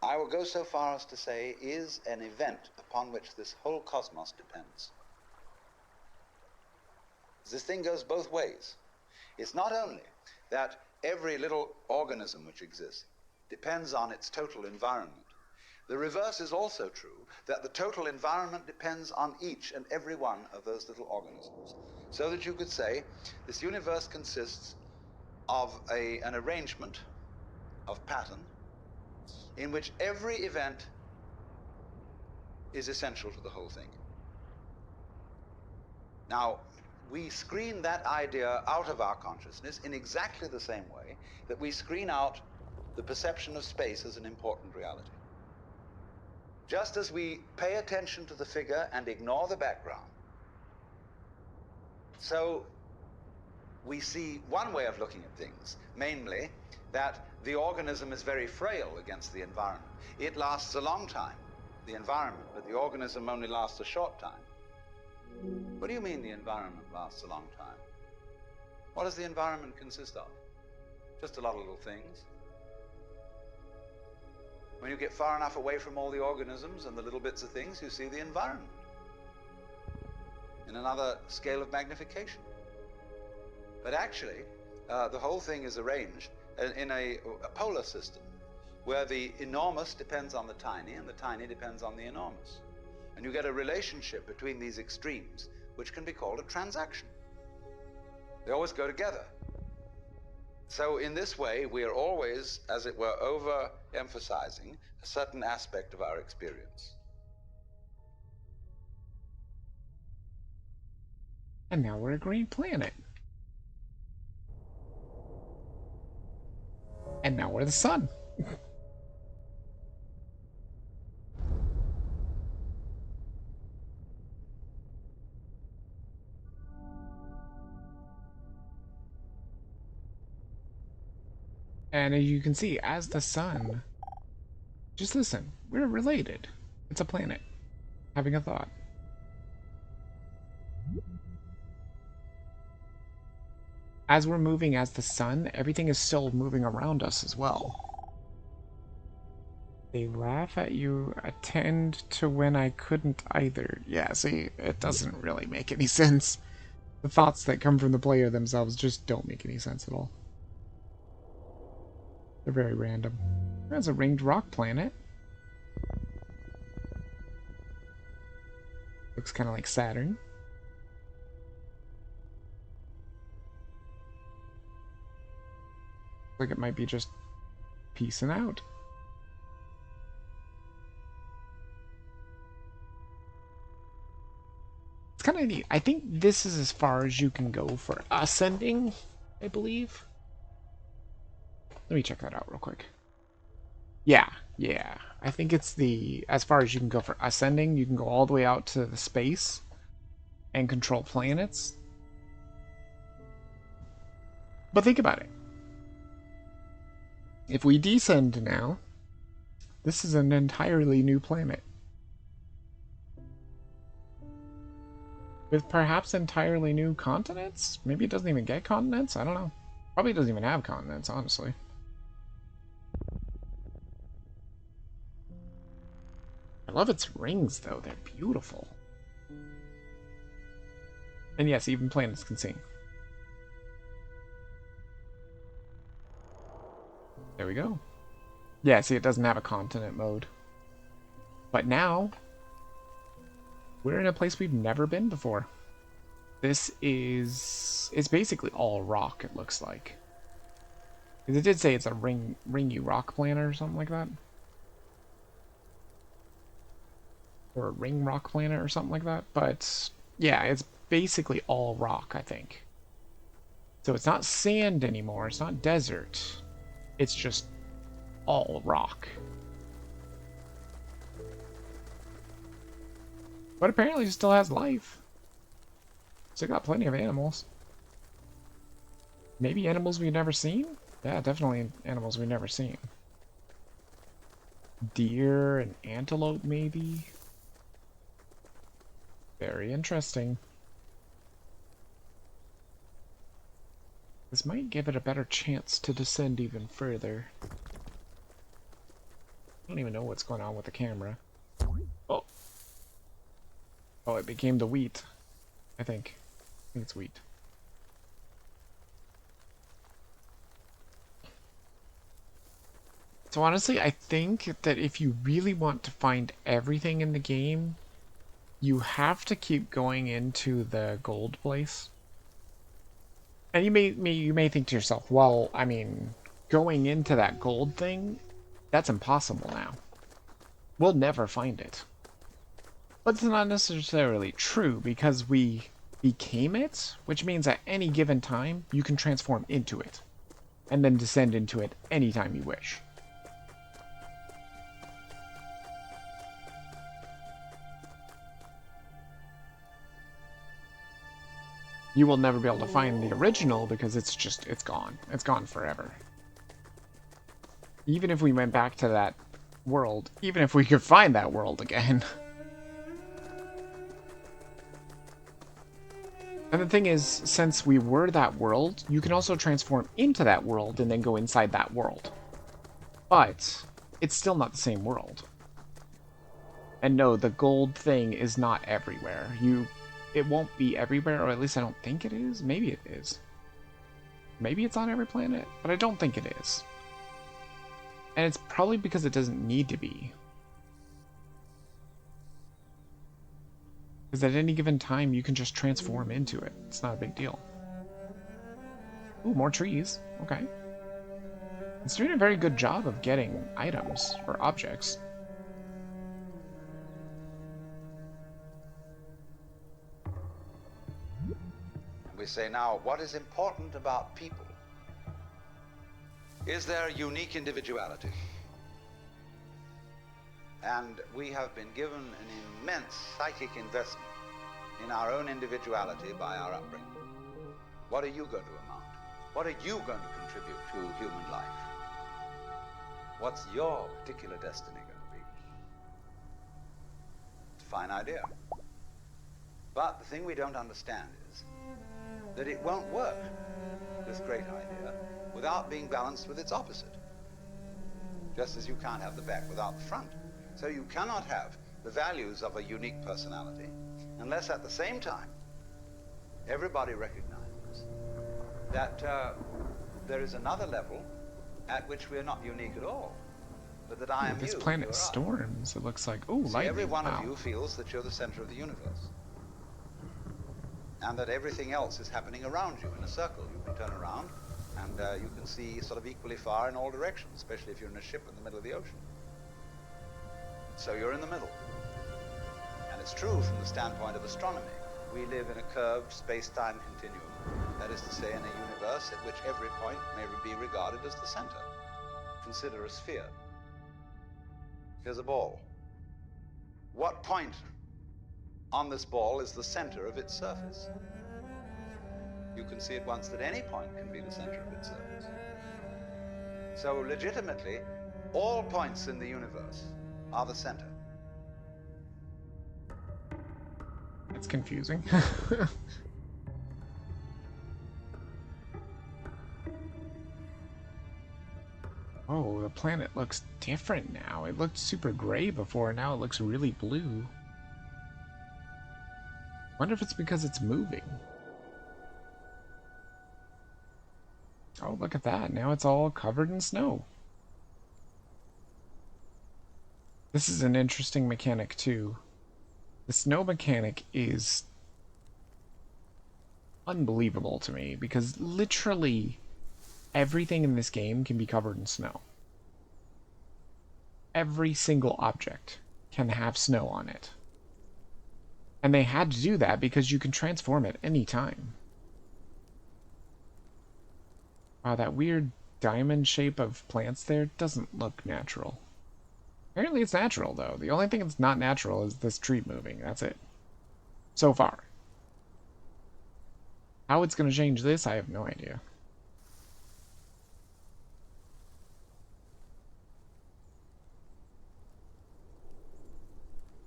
I will go so far as to say, is an event upon which this whole cosmos depends. This thing goes both ways. It's not only that every little organism which exists depends on its total environment. The reverse is also true, that the total environment depends on each and every one of those little organisms. So that you could say this universe consists of an arrangement of pattern in which every event is essential to the whole thing. Now, we screen that idea out of our consciousness in exactly the same way that we screen out the perception of space as an important reality. Just as we pay attention to the figure and ignore the background, so we see one way of looking at things, namely that the organism is very frail against the environment. It lasts a long time, the environment, but the organism only lasts a short time. What do you mean the environment lasts a long time? What does the environment consist of? Just a lot of little things. When you get far enough away from all the organisms and the little bits of things, you see the environment in another scale of magnification. But actually, the whole thing is arranged in a polar system where the enormous depends on the tiny and the tiny depends on the enormous. And you get a relationship between these extremes, which can be called a transaction. They always go together. So in this way, we are always, as it were, overemphasizing a certain aspect of our experience. And now we're a green planet. And now we're the sun. And as you can see, as the sun, just listen, we're related. It's a planet. Having a thought. As we're moving as the sun, everything is still moving around us as well. They laugh at you, attend to when I couldn't either. Yeah, see, it doesn't really make any sense. The thoughts that come from the player themselves just don't make any sense at all. They're very random. There's a ringed rock planet. Looks kind of like Saturn. Like it might be just peacing out. It's kind of neat. I think this is as far as you can go for ascending, I believe. Let me check that out real quick. Yeah. I think it's as far as you can go for ascending. You can go all the way out to the space and control planets. But think about it. If we descend now, this is an entirely new planet. With perhaps entirely new continents? Maybe it doesn't even get continents? I don't know. Probably doesn't even have continents, honestly. I love its rings, though. They're beautiful. And yes, even planets can sing. There we go. Yeah, see, it doesn't have a continent mode. But now, we're in a place we've never been before. This is... It's basically all rock, it looks like. Because it did say it's a ringy rock planet or something like that. Or a ring rock planet or something like that. But, yeah, it's basically all rock, I think. So it's not sand anymore, it's not desert. It's just all rock. But apparently it still has life. Still got plenty of animals. Maybe animals we've never seen? Yeah, definitely animals we've never seen. Deer and antelope, maybe? Very interesting. This might give it a better chance to descend even further. I don't even know what's going on with the camera. Oh. Oh, it became the wheat. I think it's wheat. So honestly, I think that if you really want to find everything in the game, you have to keep going into the gold place. And you may think to yourself, well, I mean, going into that gold thing, that's impossible now. We'll never find it. But it's not necessarily true because we became it, which means at any given time you can transform into it and then descend into it anytime you wish. You will never be able to find the original because it's gone. It's gone forever. Even if we went back to that world, even if we could find that world again. And the thing is, since we were that world, you can also transform into that world and then go inside that world. But it's still not the same world. And no, the gold thing is not everywhere. It won't be everywhere, or at least I don't think it is. Maybe it is. Maybe it's on every planet, but I don't think it is. And it's probably because it doesn't need to be. Because at any given time, you can just transform into it. It's not a big deal. Ooh, more trees. Okay. It's doing a very good job of getting items or objects. We say now, what is important about people is their unique individuality. And we have been given an immense psychic investment in our own individuality by our upbringing. What are you going to amount? What are you going to contribute to human life? What's your particular destiny going to be? It's a fine idea. But the thing we don't understand is that it won't work, this great idea, without being balanced with its opposite. Just as you can't have the back without the front. So you cannot have the values of a unique personality unless at the same time everybody recognizes that there is another level at which we are not unique at all, but that I am this you. planet storms. It looks like, oh, lightning. Every one of you feels that you're the center of the universe, and that everything else is happening around you in a circle. You can turn around and you can see sort of equally far in all directions, especially if you're in a ship in the middle of the ocean. So you're in the middle. And it's true from the standpoint of astronomy. We live in a curved space-time continuum. That is to say, in a universe at which every point may be regarded as the center. Consider a sphere. Here's a ball. What point on this ball is the center of its surface? You can see at once that any point can be the center of its surface. So legitimately, all points in the universe are the center. It's confusing. Oh, the planet looks different now. It looked super gray before, now it looks really blue. Wonder if it's because it's moving. Oh, look at that. Now it's all covered in snow. This is an interesting mechanic too. The snow mechanic is unbelievable to me because literally everything in this game can be covered in snow. Every single object can have snow on it. And they had to do that because you can transform at any time. Wow, that weird diamond shape of plants there doesn't look natural. Apparently it's natural, though. The only thing that's not natural is this tree moving. That's it. So far. How it's going to change this, I have no idea.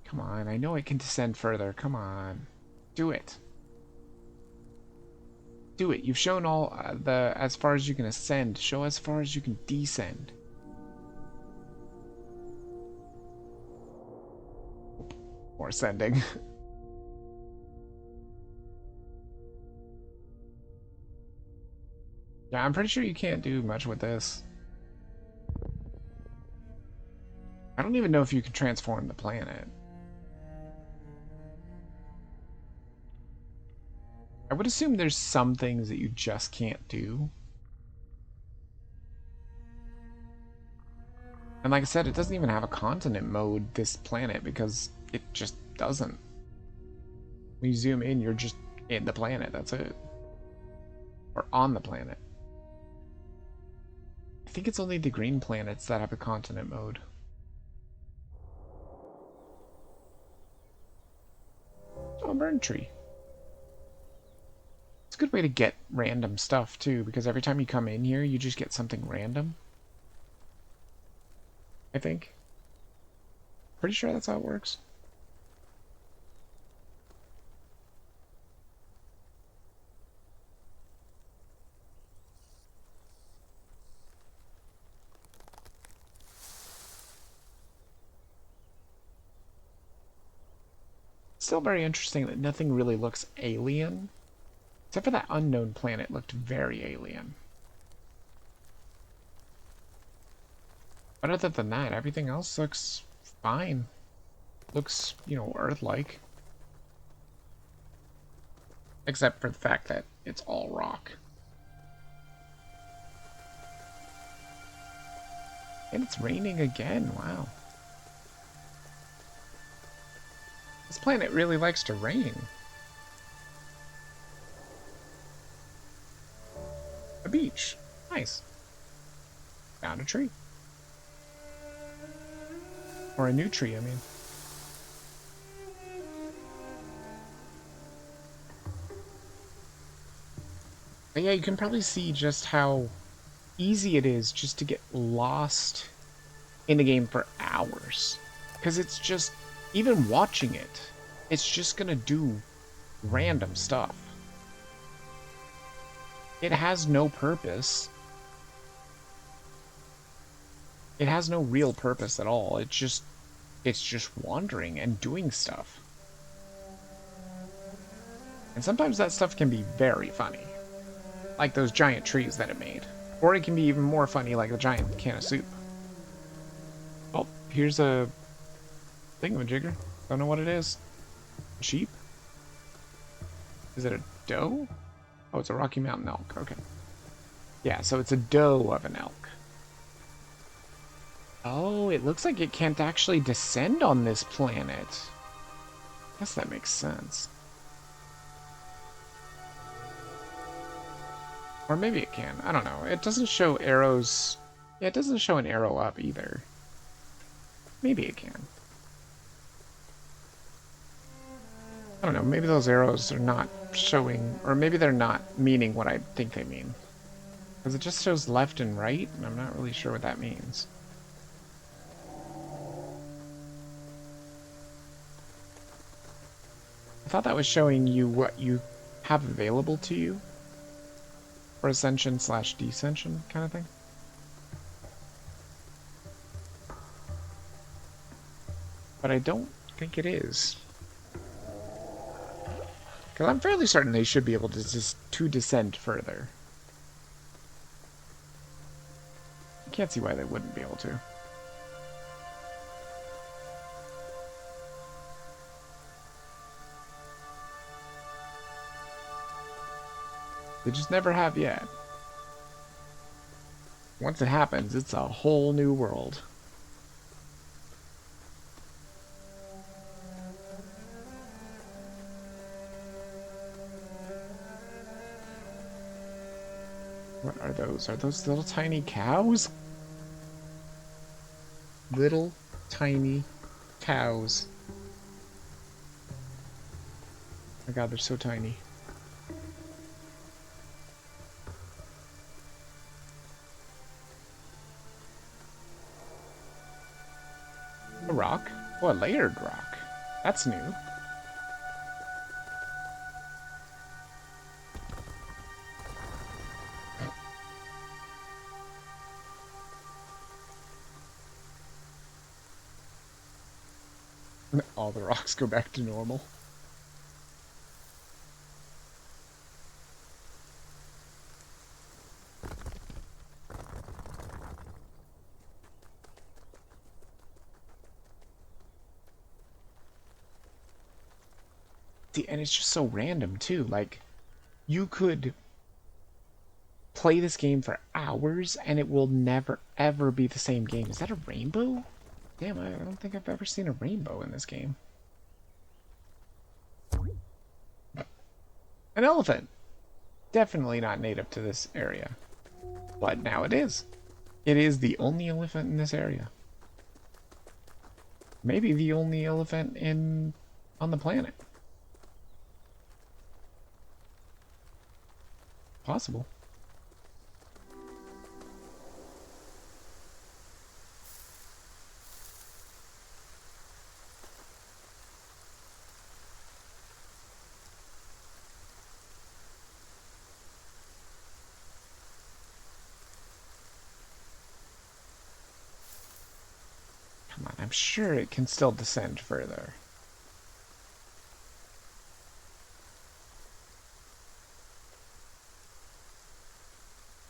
Come on, I know it can descend further. Come on. Do it. Do it. You've shown all as far as you can ascend. Show as far as you can descend. Or ascending. Yeah, I'm pretty sure you can't do much with this. I don't even know if you can transform the planet. I would assume there's some things that you just can't do. And like I said, it doesn't even have a continent mode, this planet, because it just doesn't. When you zoom in, you're just in the planet, that's it. Or on the planet. I think it's only the green planets that have a continent mode. Oh, a burn tree. It's a good way to get random stuff, too, because every time you come in here, you just get something random. I think. Pretty sure that's how it works. Still very interesting that nothing really looks alien. Except for that unknown planet looked very alien. But other than that, everything else looks fine. Looks, you know, Earth-like. Except for the fact that it's all rock. And it's raining again, wow. This planet really likes to rain. A beach. Nice. Found a tree. Or a new tree, I mean. But yeah, you can probably see just how easy it is just to get lost in the game for hours. Because it's just, even watching it, it's just gonna do random stuff. It has no purpose. It has no real purpose at all. It's just wandering and doing stuff. And sometimes that stuff can be very funny. Like those giant trees that it made. Or it can be even more funny like the giant can of soup. Oh, here's a thingamajigger. Don't know what it is. A sheep? Is it a doe? Oh, it's a Rocky Mountain elk. Okay. Yeah, so it's a doe of an elk. Oh, it looks like it can't actually descend on this planet. Guess that makes sense. Or maybe it can. I don't know. It doesn't show arrows. Yeah, it doesn't show an arrow up either. Maybe it can. I don't know. Maybe those arrows are not showing, or maybe they're not meaning what I think they mean. Because it just shows left and right, and I'm not really sure what that means. I thought that was showing you what you have available to you. For ascension slash descension kind of thing. But I don't think it is. Because I'm fairly certain they should be able to descend further. I can't see why they wouldn't be able to. They just never have yet. Once it happens, it's a whole new world. What are those? Are those little tiny cows? Little tiny cows. Oh my god, they're so tiny. A rock? Oh, a layered rock. That's new. All the rocks go back to normal. See, and it's just so random too. Like, you could play this game for hours and it will never ever be the same game. Is that a rainbow? Damn, I don't think I've ever seen a rainbow in this game. An elephant! Definitely not native to this area. But now it is. It is the only elephant in this area. Maybe the only elephant on the planet. Possible. Come on, I'm sure it can still descend further.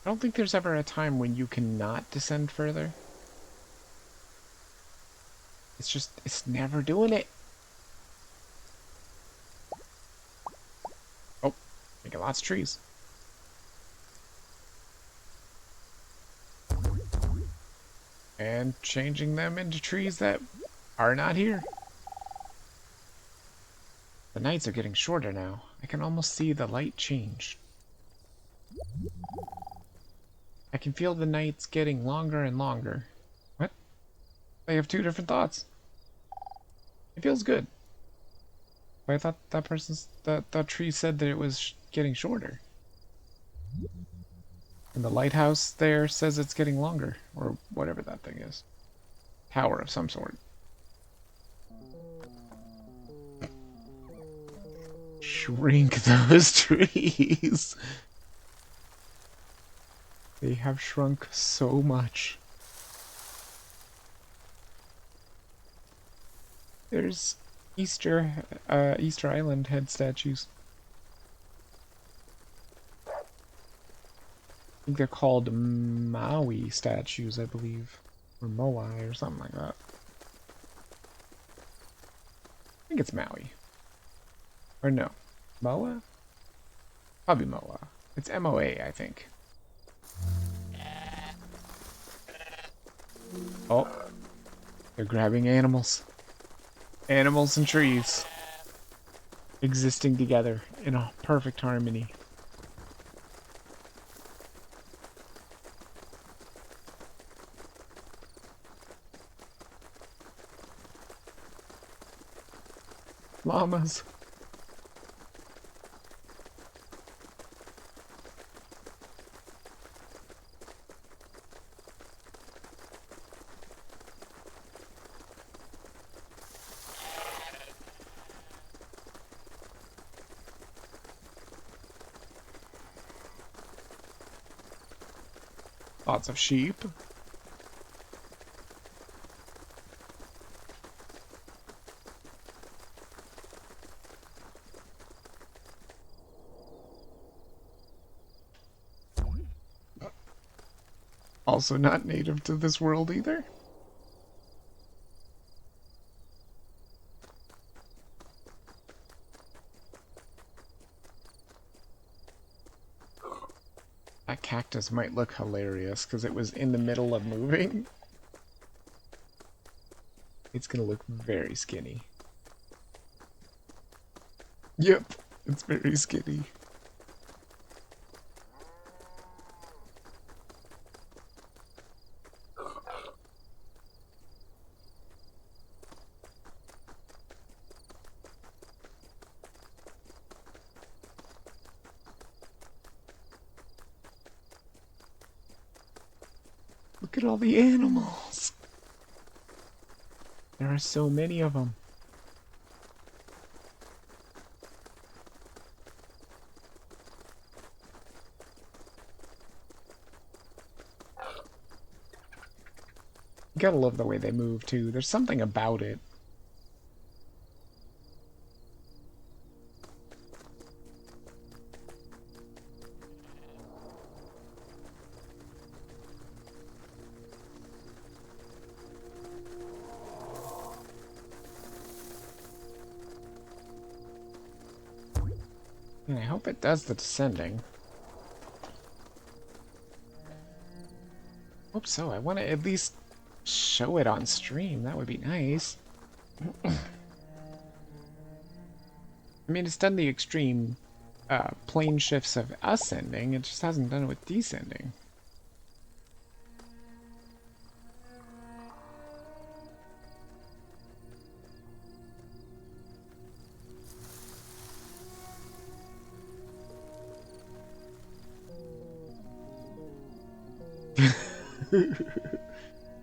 I don't think there's ever a time when you cannot descend further. It's just, it's never doing it. Oh, making lots of trees. And changing them into trees that are not here. The nights are getting shorter now. I can almost see the light change. I can feel the nights getting longer and longer. What? They have two different thoughts. It feels good. But I thought that tree said that it was getting shorter. And the lighthouse there says it's getting longer, or whatever that thing is. Tower of some sort. Shrink those trees. They have shrunk so much. There's Easter Island head statues. I think they're called Maui statues, I believe. Or Moai, or something like that. I think it's Maui. Or no. Moa? Probably Moa. It's M-O-A, I think. Oh. They're grabbing animals. Animals and trees. Existing together in a perfect harmony. Llamas. Lots of sheep. Also not native to this world either. cactus might look hilarious because it was in the middle of moving. It's gonna look very skinny. Yep, it's very skinny. Look at all the animals. There are so many of them. You gotta love the way they move too. There's something about it. And I hope it does the descending. Hope so. I want to at least show it on stream. That would be nice. I mean, it's done the extreme plane shifts of ascending. It just hasn't done it with descending.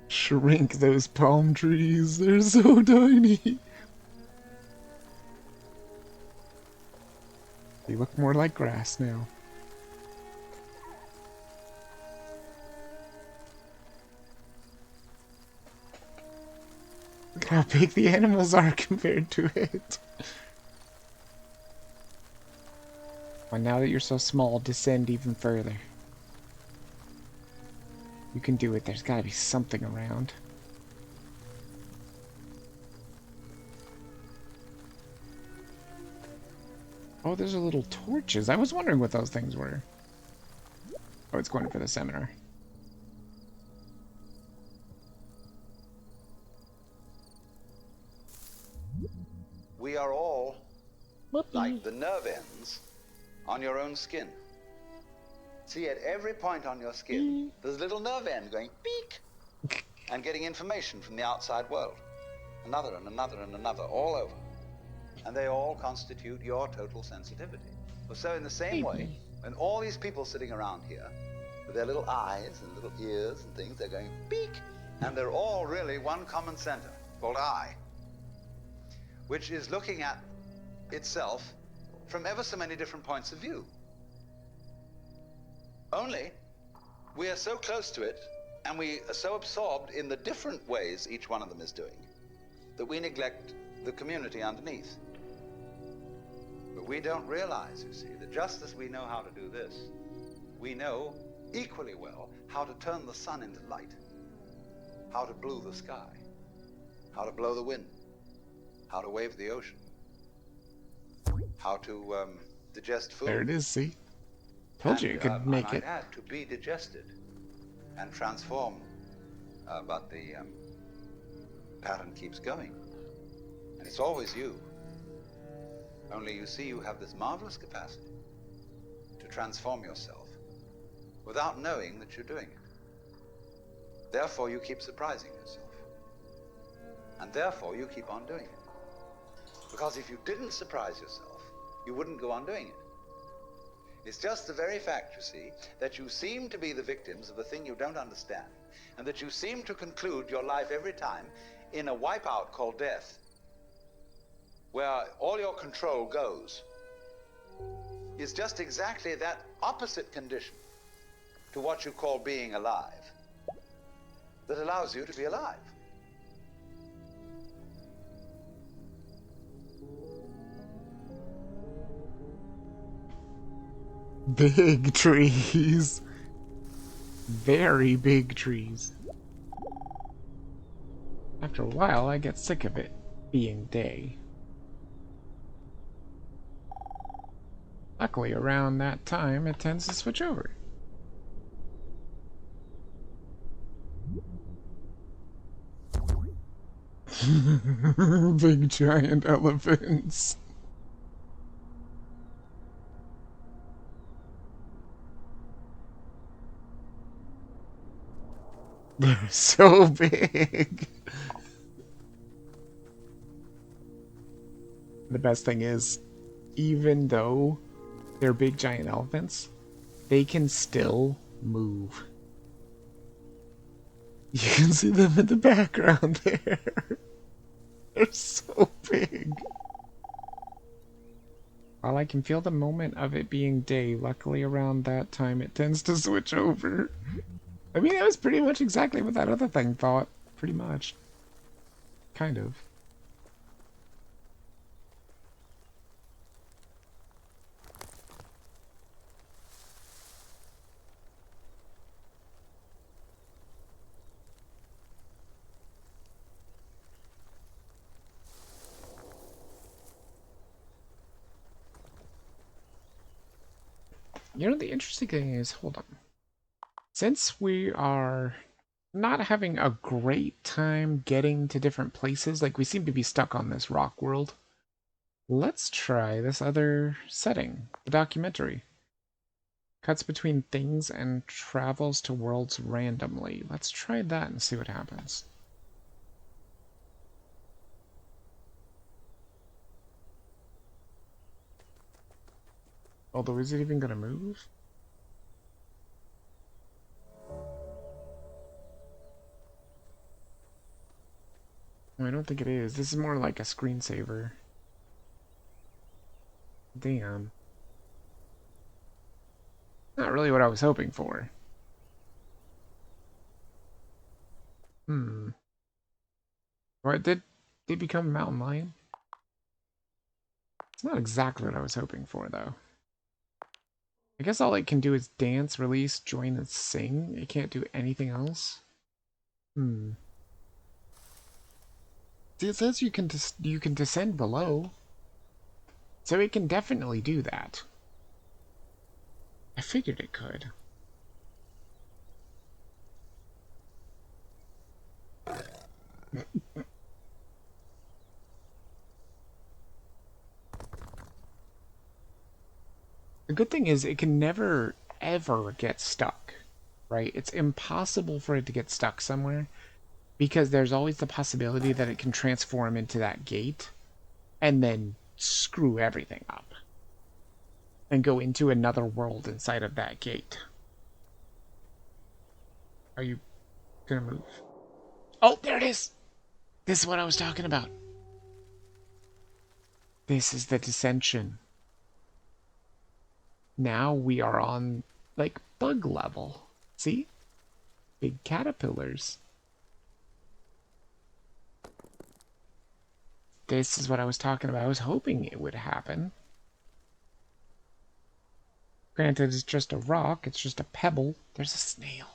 Shrink those palm trees. They're so tiny. They look more like grass now. Look at how big the animals are compared to it. Well, now that you're so small, descend even further. You can do it. There's gotta be something around. Oh, there's a little torches. I was wondering what those things were. Oh, it's going for the seminar. We are all like the nerve ends on your own skin. See, at every point on your skin, there's a little nerve end going beep and getting information from the outside world. Another and another and another, all over. And they all constitute your total sensitivity. So in the same way, when all these people sitting around here, with their little eyes and little ears and things, they're going beak, and they're all really one common center called I, which is looking at itself from ever so many different points of view. Only, we are so close to it, and we are so absorbed in the different ways each one of them is doing, that we neglect the community underneath. But we don't realize, you see, that just as we know how to do this, we know equally well how to turn the sun into light, how to blue the sky, how to blow the wind, how to wave the ocean, how to digest food. There it is, see? Told you it could make it. Add, to be digested and transformed, but the pattern keeps going. And it's always you. Only you see, you have this marvelous capacity to transform yourself without knowing that you're doing it. Therefore, you keep surprising yourself. And therefore, you keep on doing it. Because if you didn't surprise yourself, you wouldn't go on doing it. It's just the very fact, you see, that you seem to be the victims of a thing you don't understand, and that you seem to conclude your life every time in a wipeout called death, where all your control goes, is just exactly that opposite condition to what you call being alive that allows you to be alive. Big trees. Very big trees. After a while, I get sick of it being day. Luckily, around that time, it tends to switch over. Big giant elephants. They're so big. The best thing is, even though they're big giant elephants, they can still move. You can see them in the background there. They're so big. While I can feel the moment of it being day, luckily around that time it tends to switch over. I mean, that was pretty much exactly what that other thing thought. Pretty much. Kind of. You know, the interesting thing is, hold on. Since we are not having a great time getting to different places, like we seem to be stuck on this rock world, let's try this other setting, the documentary. Cuts between things and travels to worlds randomly. Let's try that and see what happens. Although, is it even gonna move? No, I don't think it is. This is more like a screensaver. Damn. Not really what I was hoping for. What did they become a mountain lion? It's not exactly what I was hoping for, though. I guess all it can do is dance, release, join, and sing. It can't do anything else. See, it says you can descend below, so it can definitely do that. I figured it could. The good thing is it can never, ever get stuck, right? It's impossible for it to get stuck somewhere because there's always the possibility that it can transform into that gate and then screw everything up and go into another world inside of that gate. Are you gonna move? Oh, there it is! This is what I was talking about. This is the dissension. Now we are on, like, bug level. See? Big caterpillars. This is what I was talking about. I was hoping it would happen. Granted, it's just a rock. It's just a pebble. There's a snail.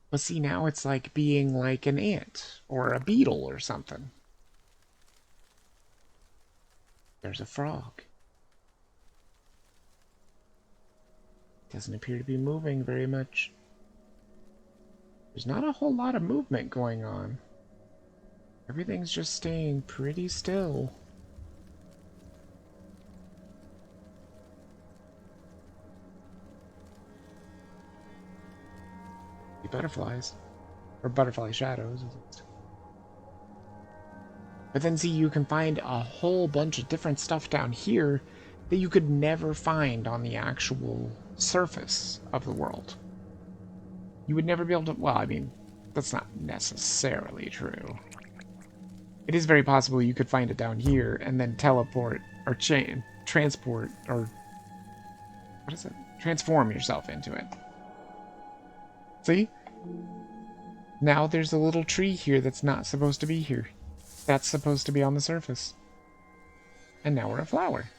But see, now it's like being like an ant or a beetle or something. There's a frog. Doesn't appear to be moving very much. There's not a whole lot of movement going on. Everything's just staying pretty still. The butterflies. Or butterfly shadows, at least. But then see, you can find a whole bunch of different stuff down here that you could never find on the actual surface of the world. You would never be able to, well, I mean, that's not necessarily true. It is very possible you could find it down here and then teleport or transport or what is it? Transform yourself into it. See? Now there's a little tree here that's not supposed to be here. That's supposed to be on the surface. And now we're a flower.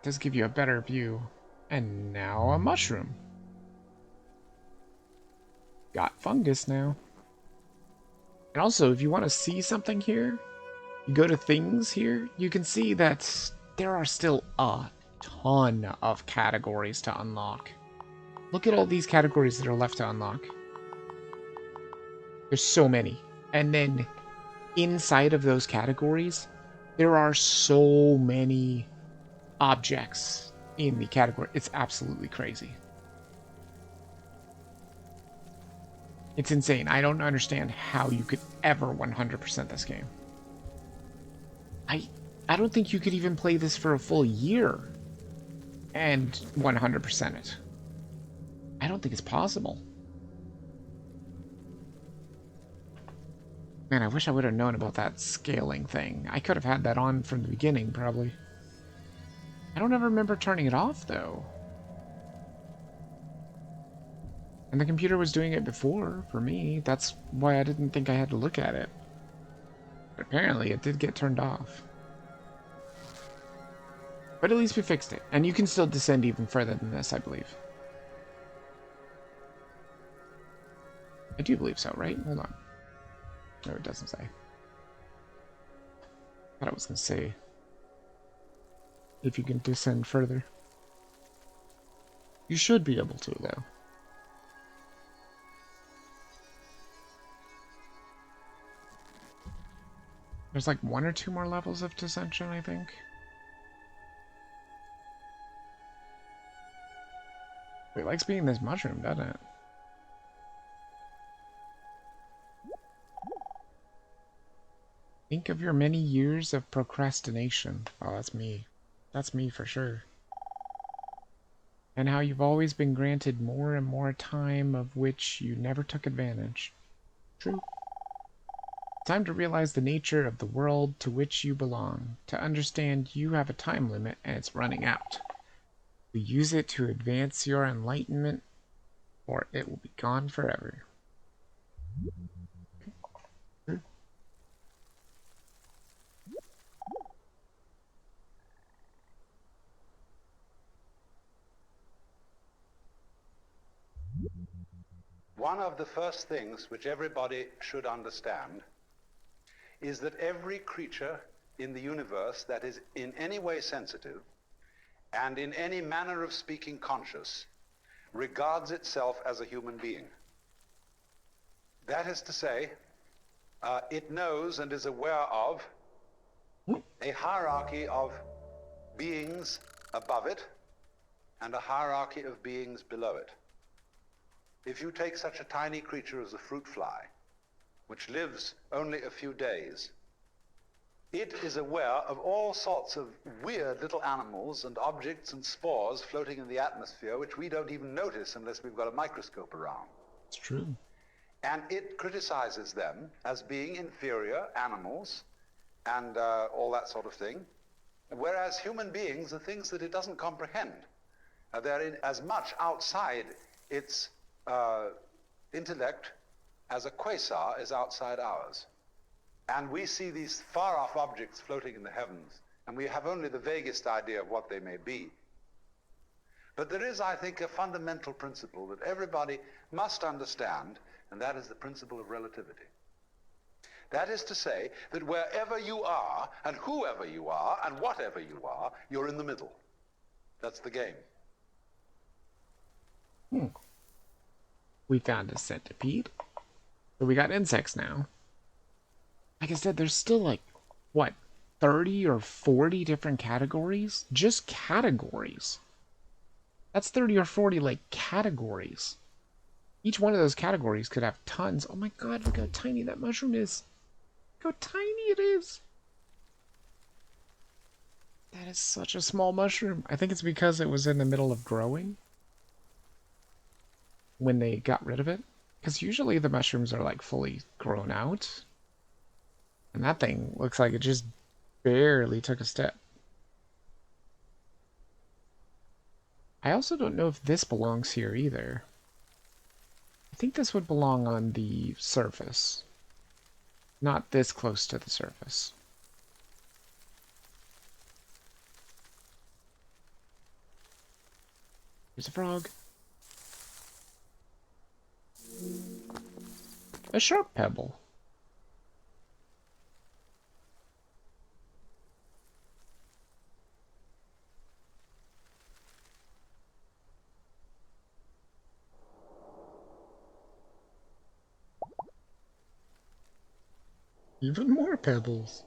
Does give you a better view. And now a mushroom. Got fungus now. And also, if you want to see something here, you go to things here, you can see that there are still a ton of categories to unlock. Look at all these categories that are left to unlock. There's so many. And then inside of those categories, there are so many objects in the category. It's absolutely crazy. It's insane. I don't understand how you could ever 100% this game. I I don't think you could even play this for a full year and 100% it. I don't think it's possible. Man, I wish I would have known about that scaling thing. I could have had that on from the beginning, probably. I don't ever remember turning it off, though. And the computer was doing it before, for me. That's why I didn't think I had to look at it. But apparently, it did get turned off. But at least we fixed it. And you can still descend even further than this, I believe. I do believe so, right? Hold on. No, it doesn't say. I thought I was going to say if you can descend further. You should be able to, though. There's like 1 or 2 more levels of descension, I think. It likes being this mushroom, doesn't it? Think of your many years of procrastination. Oh, that's me. That's me for sure. And how you've always been granted more and more time of which you never took advantage. True. Time to realize the nature of the world to which you belong. To understand you have a time limit and it's running out. You use it to advance your enlightenment, or it will be gone forever. True. One of the first things which everybody should understand is that every creature in the universe that is in any way sensitive and in any manner of speaking conscious regards itself as a human being. That is to say, it knows and is aware of a hierarchy of beings above it and a hierarchy of beings below it. If you take such a tiny creature as a fruit fly, which lives only a few days, it is aware of all sorts of weird little animals and objects and spores floating in the atmosphere which we don't even notice unless we've got a microscope around. It's true. And it criticizes them as being inferior animals and all that sort of thing, whereas human beings are things that it doesn't comprehend. They're as much outside its intellect as a quasar is outside ours. And we see these far-off objects floating in the heavens, and we have only the vaguest idea of what they may be. But there is, I think, a fundamental principle that everybody must understand, and that is the principle of relativity. That is to say that wherever you are, and whoever you are, and whatever you are, you're in the middle. That's the game. We found a centipede. So we got insects now. Like I said, there's still like, what, 30 or 40 different categories? Just categories. That's 30 or 40, like, categories. Each one of those categories could have tons. Oh my god, look how tiny that mushroom is. Look how tiny it is. That is such a small mushroom. I think it's because it was in the middle of growing when they got rid of it. Because usually the mushrooms are like fully grown out. And that thing looks like it just barely took a step. I also don't know if this belongs here either. I think this would belong on the surface. Not this close to the surface. Here's a frog. A sharp pebble. Even more pebbles.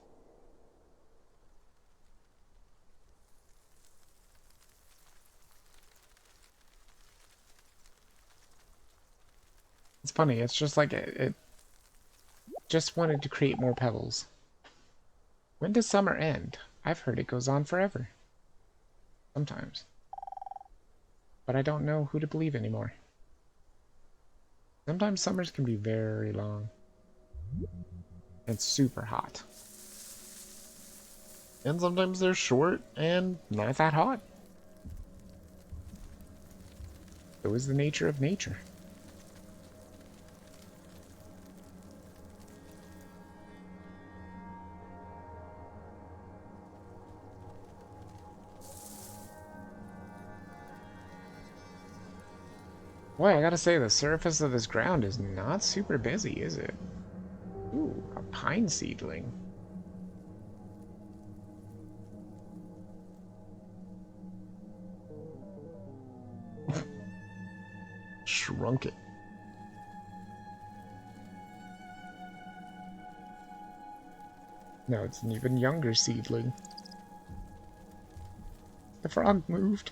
It's funny, it's just like it just wanted to create more pebbles. When does summer end? I've heard it goes on forever. Sometimes. But I don't know who to believe anymore. Sometimes summers can be very long. And super hot. And sometimes they're short and Not that hot. So is the nature of nature. Boy, I gotta say, the surface of this ground is not super busy, is it? Ooh, a pine seedling. shrunk it. No, it's an even younger seedling. The frog moved.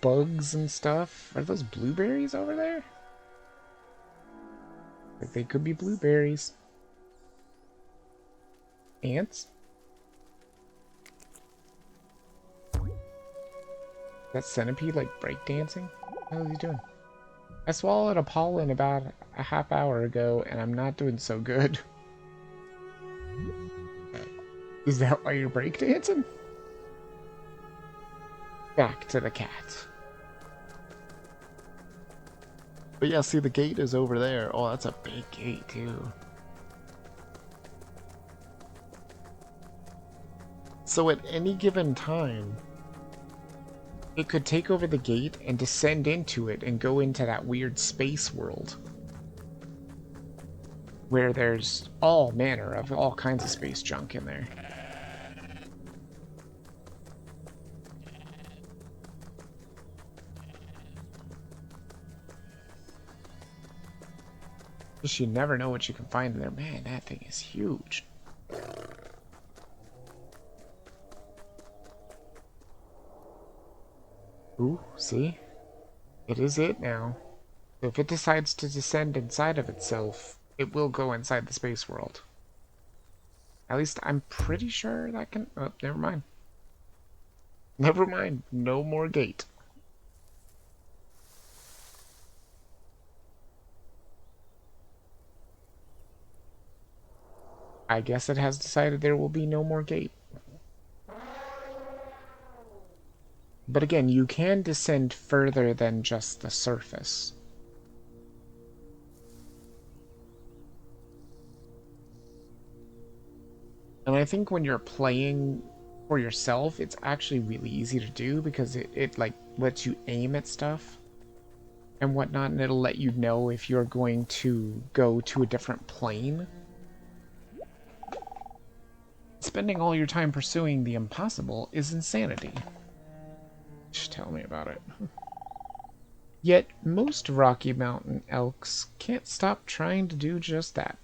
Bugs and stuff. Are those blueberries over there? Like they could be blueberries. Ants? That centipede like breakdancing? What is he doing? I swallowed a pollen about a half hour ago and I'm not doing so good. Is that why you're breakdancing? Back to the cat. But yeah, see, the gate is over there. Oh, that's a big gate, too. So at any given time, It could take over the gate and descend into it and go into that weird space world. Where there's all manner of all kinds of space junk in there. Just you never know what you can find in there. Man, that thing is huge. Ooh, see? It is it now. If it decides to descend inside of itself, it will go inside the space world. At least I'm pretty sure that can... Oh, never mind. Never mind. No more gate. I guess it has decided there will be no more gate. But again, you can descend further than just the surface. And I think when you're playing for yourself, it's actually really easy to do because it like lets you aim at stuff and whatnot, and it'll let you know if you're going to go to a different plane. Spending all your time pursuing the impossible is insanity. Just tell me about it. Yet most Rocky Mountain elks can't stop trying to do just that.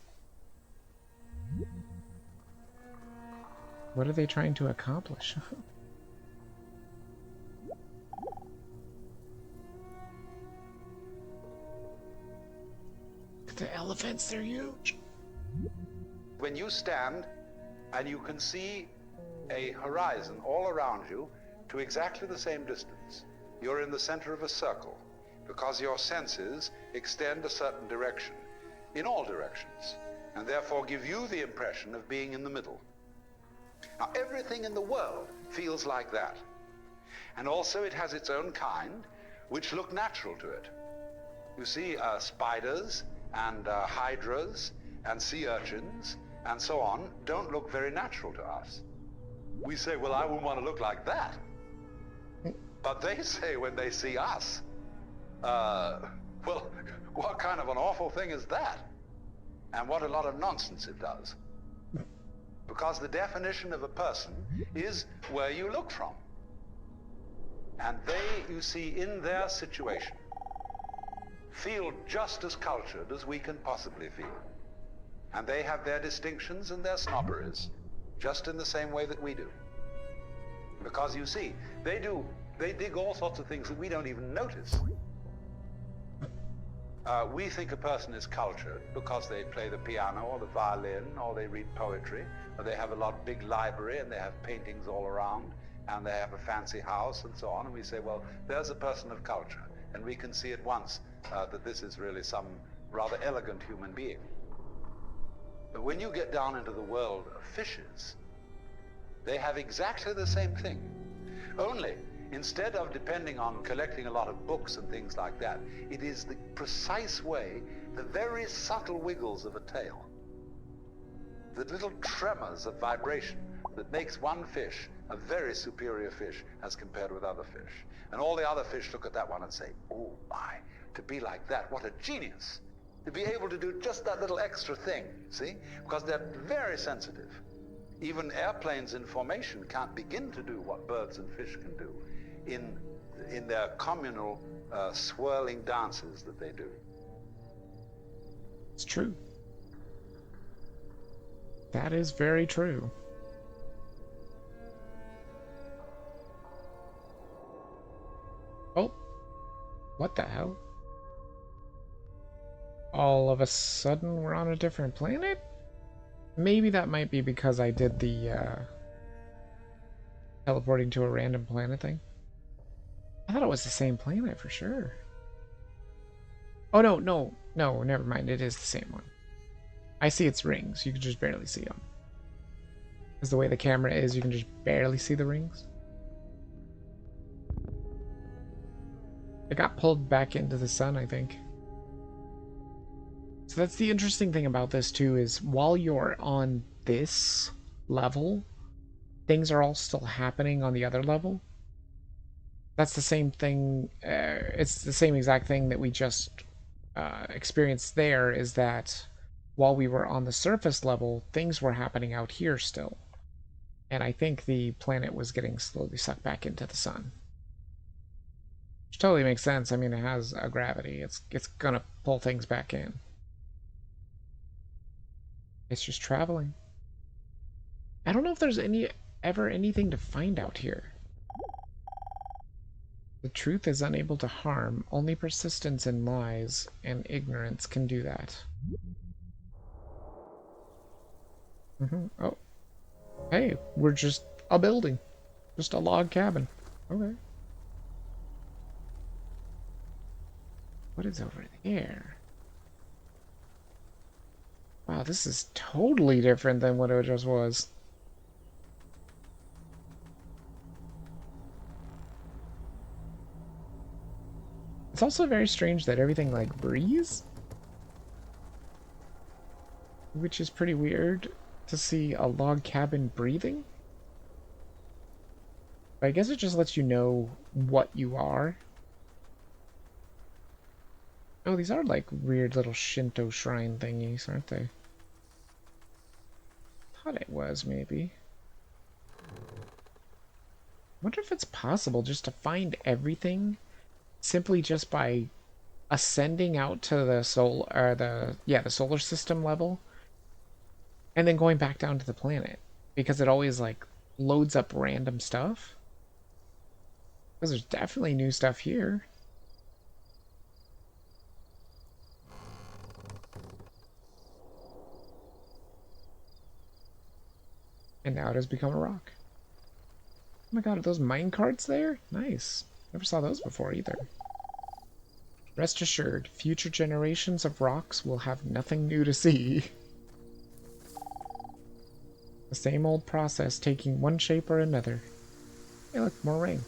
What are they trying to accomplish? The elephants, they're huge. When you stand and you can see a horizon all around you to exactly the same distance, you're in the center of a circle because your senses extend a certain direction in all directions and therefore give you the impression of being in the middle. Now, everything in the world feels like that. And also it has its own kind, which look natural to it. You see, spiders and hydras and sea urchins and so on don't look very natural to us. We say, well, I wouldn't want to look like that. But they say when they see us, well, what kind of an awful thing is that? And what a lot of nonsense it does. Because the definition of a person is where you look from. And they, you see, in their situation, feel just as cultured as we can possibly feel. And they have their distinctions and their snobberies, just in the same way that we do. Because you see, they dig all sorts of things that we don't even notice. We think a person is cultured because they play the piano or the violin, or they read poetry, or they have a big library and they have paintings all around, and they have a fancy house and so on, and we say, well, there's a person of culture, and we can see at once that this is really some rather elegant human being. But when you get down into the world of fishes, they have exactly the same thing. Only, instead of depending on collecting a lot of books and things like that, it is the precise way, the very subtle wiggles of a tail, the little tremors of vibration that makes one fish a very superior fish as compared with other fish. And all the other fish look at that one and say, oh my, to be like that, what a genius. To be able to do just that little extra thing, see? Because they're very sensitive. Even airplanes in formation can't begin to do what birds and fish can do in their communal swirling dances that they do. It's true. That is very true. Oh, what the hell? All of a sudden we're on a different planet? Maybe that might be because I did the teleporting to a random planet thing. I thought it was the same planet for sure. Oh no, never mind. It is the same one. I see its rings. You can just barely see them. Because the way the camera is, you can just barely see the rings. It got pulled back into the sun, I think. So that's the interesting thing about this too, is while you're on this level, things are all still happening on the other level. That's the same thing, it's the same exact thing that we just experienced there, is that while we were on the surface level, things were happening out here still. And I think the planet was getting slowly sucked back into the sun. Which totally makes sense. I mean, it has a gravity. It's gonna pull things back in. It's just traveling. I don't know if there's ever anything to find out here. The truth is unable to harm. Only persistence in lies and ignorance can do that. Oh. Hey, we're just a building. Just a log cabin. Okay. What is over there? Wow, this is totally different than what it just was. It's also very strange that everything, like, breathes. Which is pretty weird to see a log cabin breathing. But I guess it just lets you know what you are. Oh, these are like weird little Shinto shrine thingies, aren't they? Thought it was, maybe. Wonder if it's possible just to find everything simply just by ascending out to the the solar system level and then going back down to the planet, because it always like loads up random stuff. Because there's definitely new stuff here. And now it has become a rock. Oh my god, are those mine carts there? Nice. Never saw those before either. Rest assured, future generations of rocks will have nothing new to see. The same old process taking one shape or another. Hey look, more rain.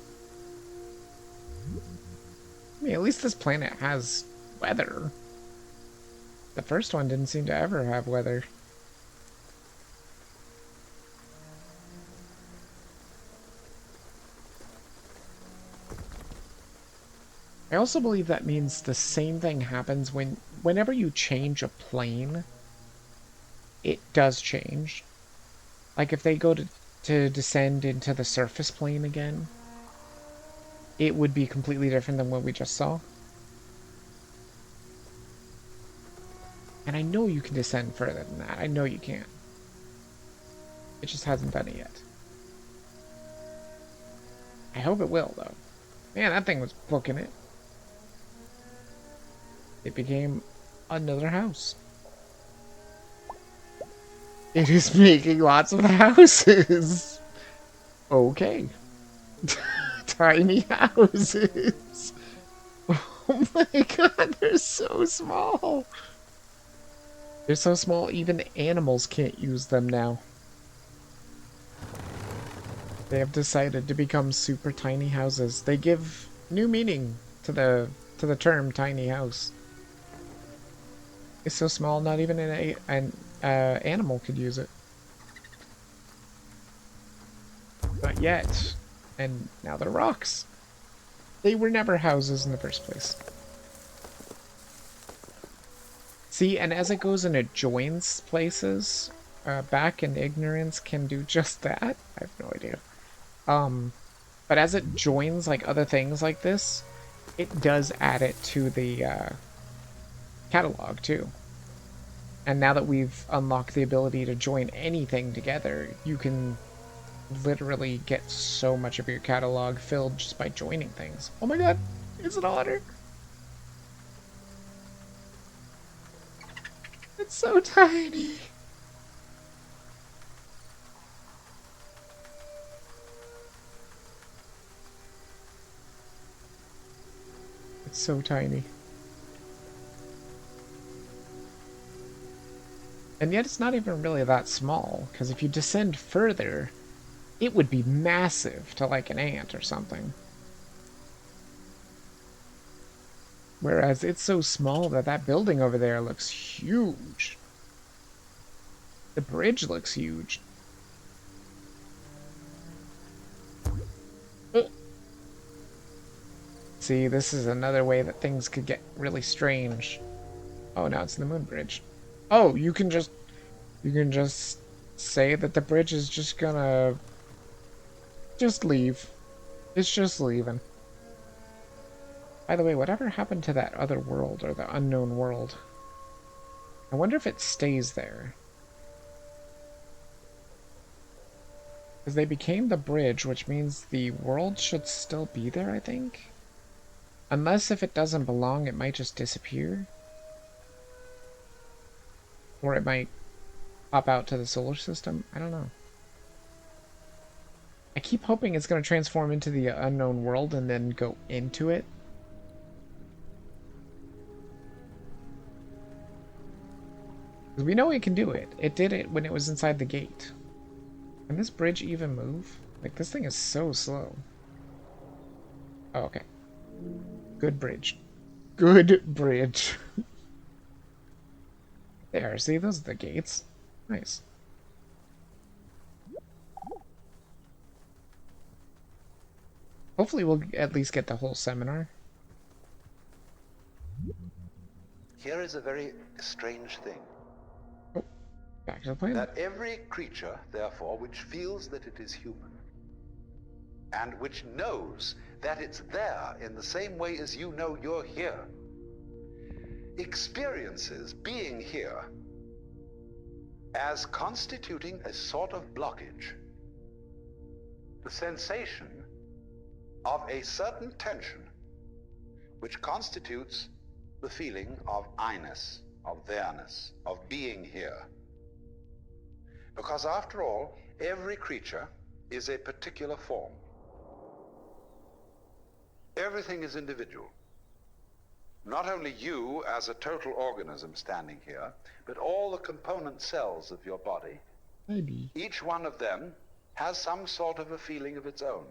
I mean, at least this planet has weather. The first one didn't seem to ever have weather. I also believe that means the same thing happens whenever you change a plane. It does change. Like if they go to descend into the surface plane again, it would be completely different than what we just saw. And I know you can descend further than that. I know you can. It just hasn't done it yet. I hope it will, though. Man, that thing was booking it. It became another house. It is making lots of houses. Okay. Tiny houses. Oh my god, they're so small. They're so small, even animals can't use them now. They have decided to become super tiny houses. They give new meaning to the term tiny house. It's so small, not even an animal could use it. Not yet. And now they're rocks. They were never houses in the first place. See, and as it goes and it joins places, Back and Ignorance can do just that. I have no idea. But as it joins like other things like this, it does add it to the catalog too. And now that we've unlocked the ability to join anything together, you can literally get so much of your catalog filled just by joining things. Oh my god, it's an otter! It's so tiny! It's so tiny. And yet it's not even really that small, because if you descend further, it would be massive to like an ant or something. Whereas it's so small that that building over there looks huge. The bridge looks huge. See, this is another way that things could get really strange. Oh, now it's the moon bridge. Oh, you can just say that the bridge is just gonna just leave. It's just leaving. By the way, whatever happened to that other world, or the unknown world? I wonder if it stays there. Because they became the bridge, which means the world should still be there, I think? Unless if it doesn't belong, it might just disappear. Or it might pop out to the solar system. I don't know. I keep hoping it's going to transform into the unknown world and then go into it. Because we know it can do it. It did it when it was inside the gate. Can this bridge even move? Like, this thing is so slow. Oh, okay. Good bridge. Good bridge. There, see, those are the gates. Nice. Hopefully we'll at least get the whole seminar. Here is a very strange thing. Oh, back to the plan. That every creature, therefore, which feels that it is human, and which knows that it's there in the same way as you know you're here, experiences being here as constituting a sort of blockage. The sensation of a certain tension which constitutes the feeling of I-ness, of there-ness, of being here. Because after all, every creature is a particular form. Everything is individual. Not only you as a total organism standing here, but all the component cells of your body. Maybe. Each one of them has some sort of a feeling of its own.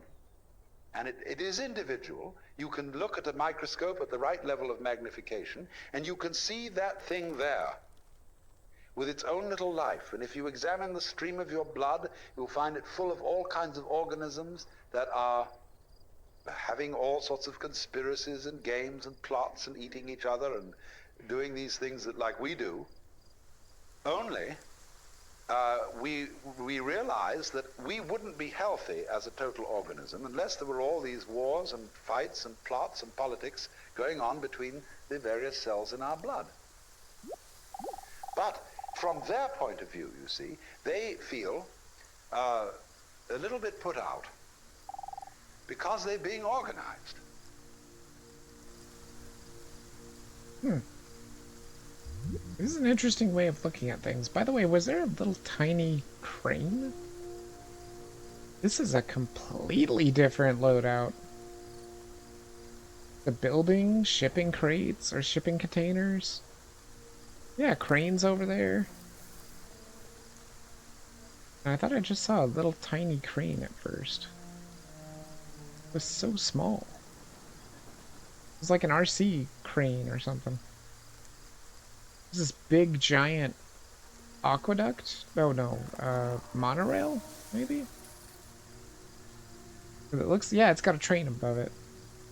And it is individual. You can look at a microscope at the right level of magnification, and you can see that thing there with its own little life. And if you examine the stream of your blood, you'll find it full of all kinds of organisms that are having all sorts of conspiracies and games and plots and eating each other and doing these things that like we do. Only we realize that we wouldn't be healthy as a total organism unless there were all these wars and fights and plots and politics going on between the various cells in our blood. But from their point of view, you see, they feel a little bit put out because they're being organized. This is an interesting way of looking at things. By the way, was there a little tiny crane? This is a completely different loadout. The building, shipping crates, or shipping containers. Yeah, cranes over there. And I thought I just saw a little tiny crane at first. It was so small. It was like an RC crane or something. There's this big giant aqueduct? Oh no, monorail, maybe? It looks, yeah, it's got a train above it.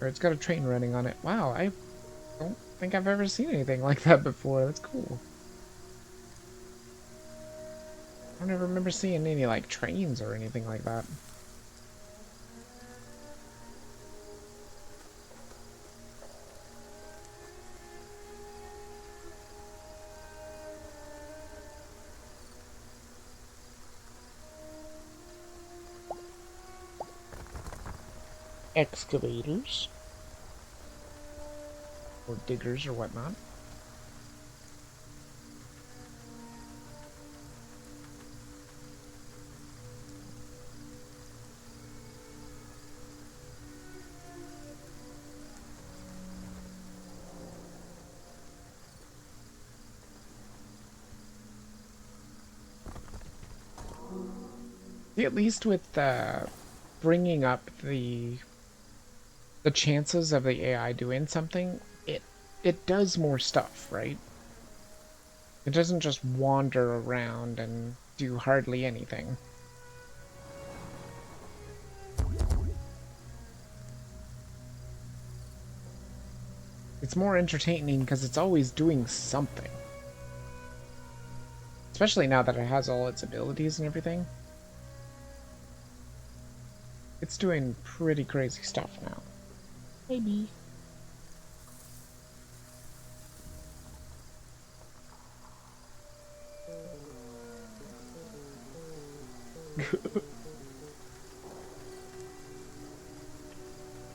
Or it's got a train running on it. Wow, I don't think I've ever seen anything like that before. That's cool. I don't ever remember seeing any, like, trains or anything like that. Excavators. Or diggers or whatnot. At least with bringing up the chances of the AI doing something, it does more stuff, right? It doesn't just wander around and do hardly anything. It's more entertaining because it's always doing something. Especially now that it has all its abilities and everything. It's doing pretty crazy stuff now. Maybe.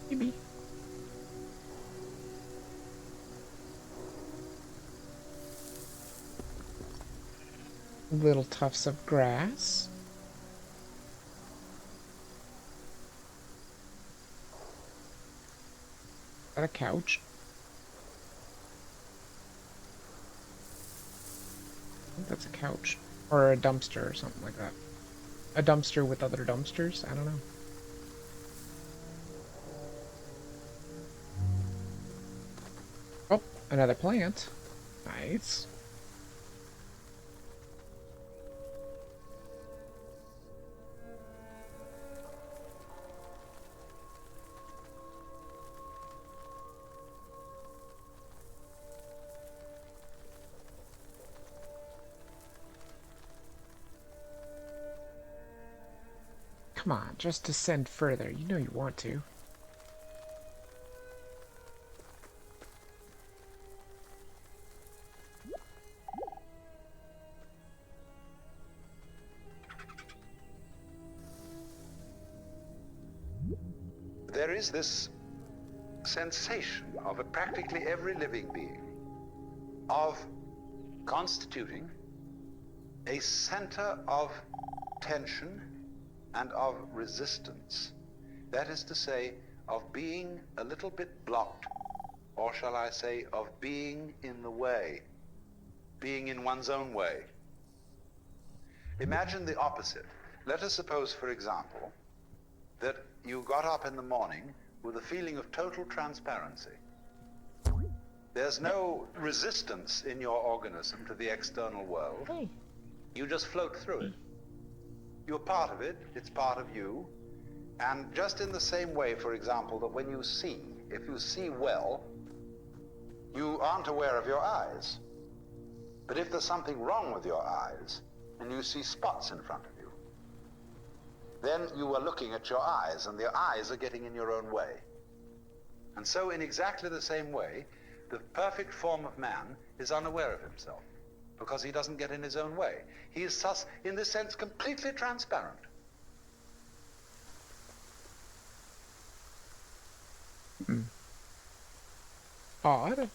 Maybe. Little tufts of grass. Is that a couch? I think that's a couch. Or a dumpster or something like that. A dumpster with other dumpsters? I don't know. Oh, another plant. Nice. Come on, just descend further. You know you want to. There is this sensation of practically every living being of constituting a center of tension and of resistance. That is to say, of being a little bit blocked, or shall I say, of being in the way, being in one's own way. Imagine the opposite. Let us suppose, for example, that you got up in the morning with a feeling of total transparency. There's no resistance in your organism to the external world. You just float through it. You're part of it, it's part of you. And just in the same way, for example, that when you see, if you see well, you aren't aware of your eyes. But if there's something wrong with your eyes, and you see spots in front of you, then you are looking at your eyes, and your eyes are getting in your own way. And so in exactly the same way, the perfect form of man is unaware of himself. because he doesn't get in his own way. He is thus, in this sense, completely transparent. Odd.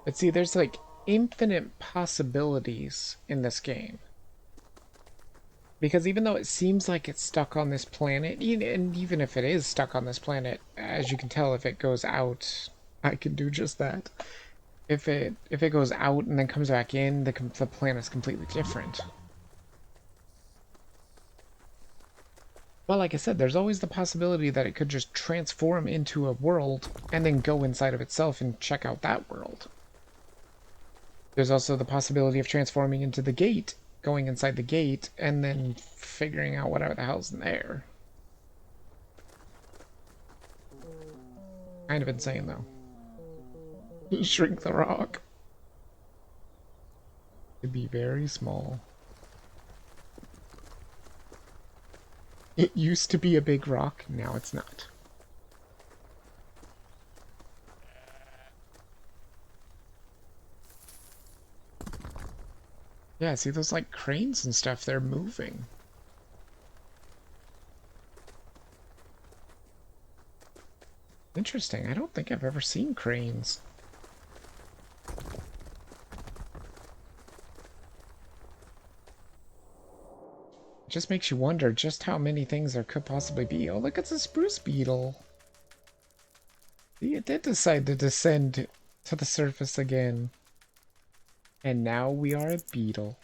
But see, there's like infinite possibilities in this game. Because even though it seems like it's stuck on this planet, and even if it is stuck on this planet, as you can tell, if it goes out, I can do just that. If it goes out and then comes back in, the planet's completely different. Well, like I said, there's always the possibility that it could just transform into a world and then go inside of itself and check out that world. There's also the possibility of transforming into the gate, going inside the gate, and then figuring out whatever the hell's in there. Kind of insane, though. Shrink the rock. It'd be very small. It used to be a big rock, now it's not. Yeah, see those like cranes and stuff, they're moving. Interesting, I don't think I've ever seen cranes. It just makes you wonder just how many things there could possibly be. Oh, look, it's a spruce beetle. See, it did decide to descend to the surface again. And now we are a beetle.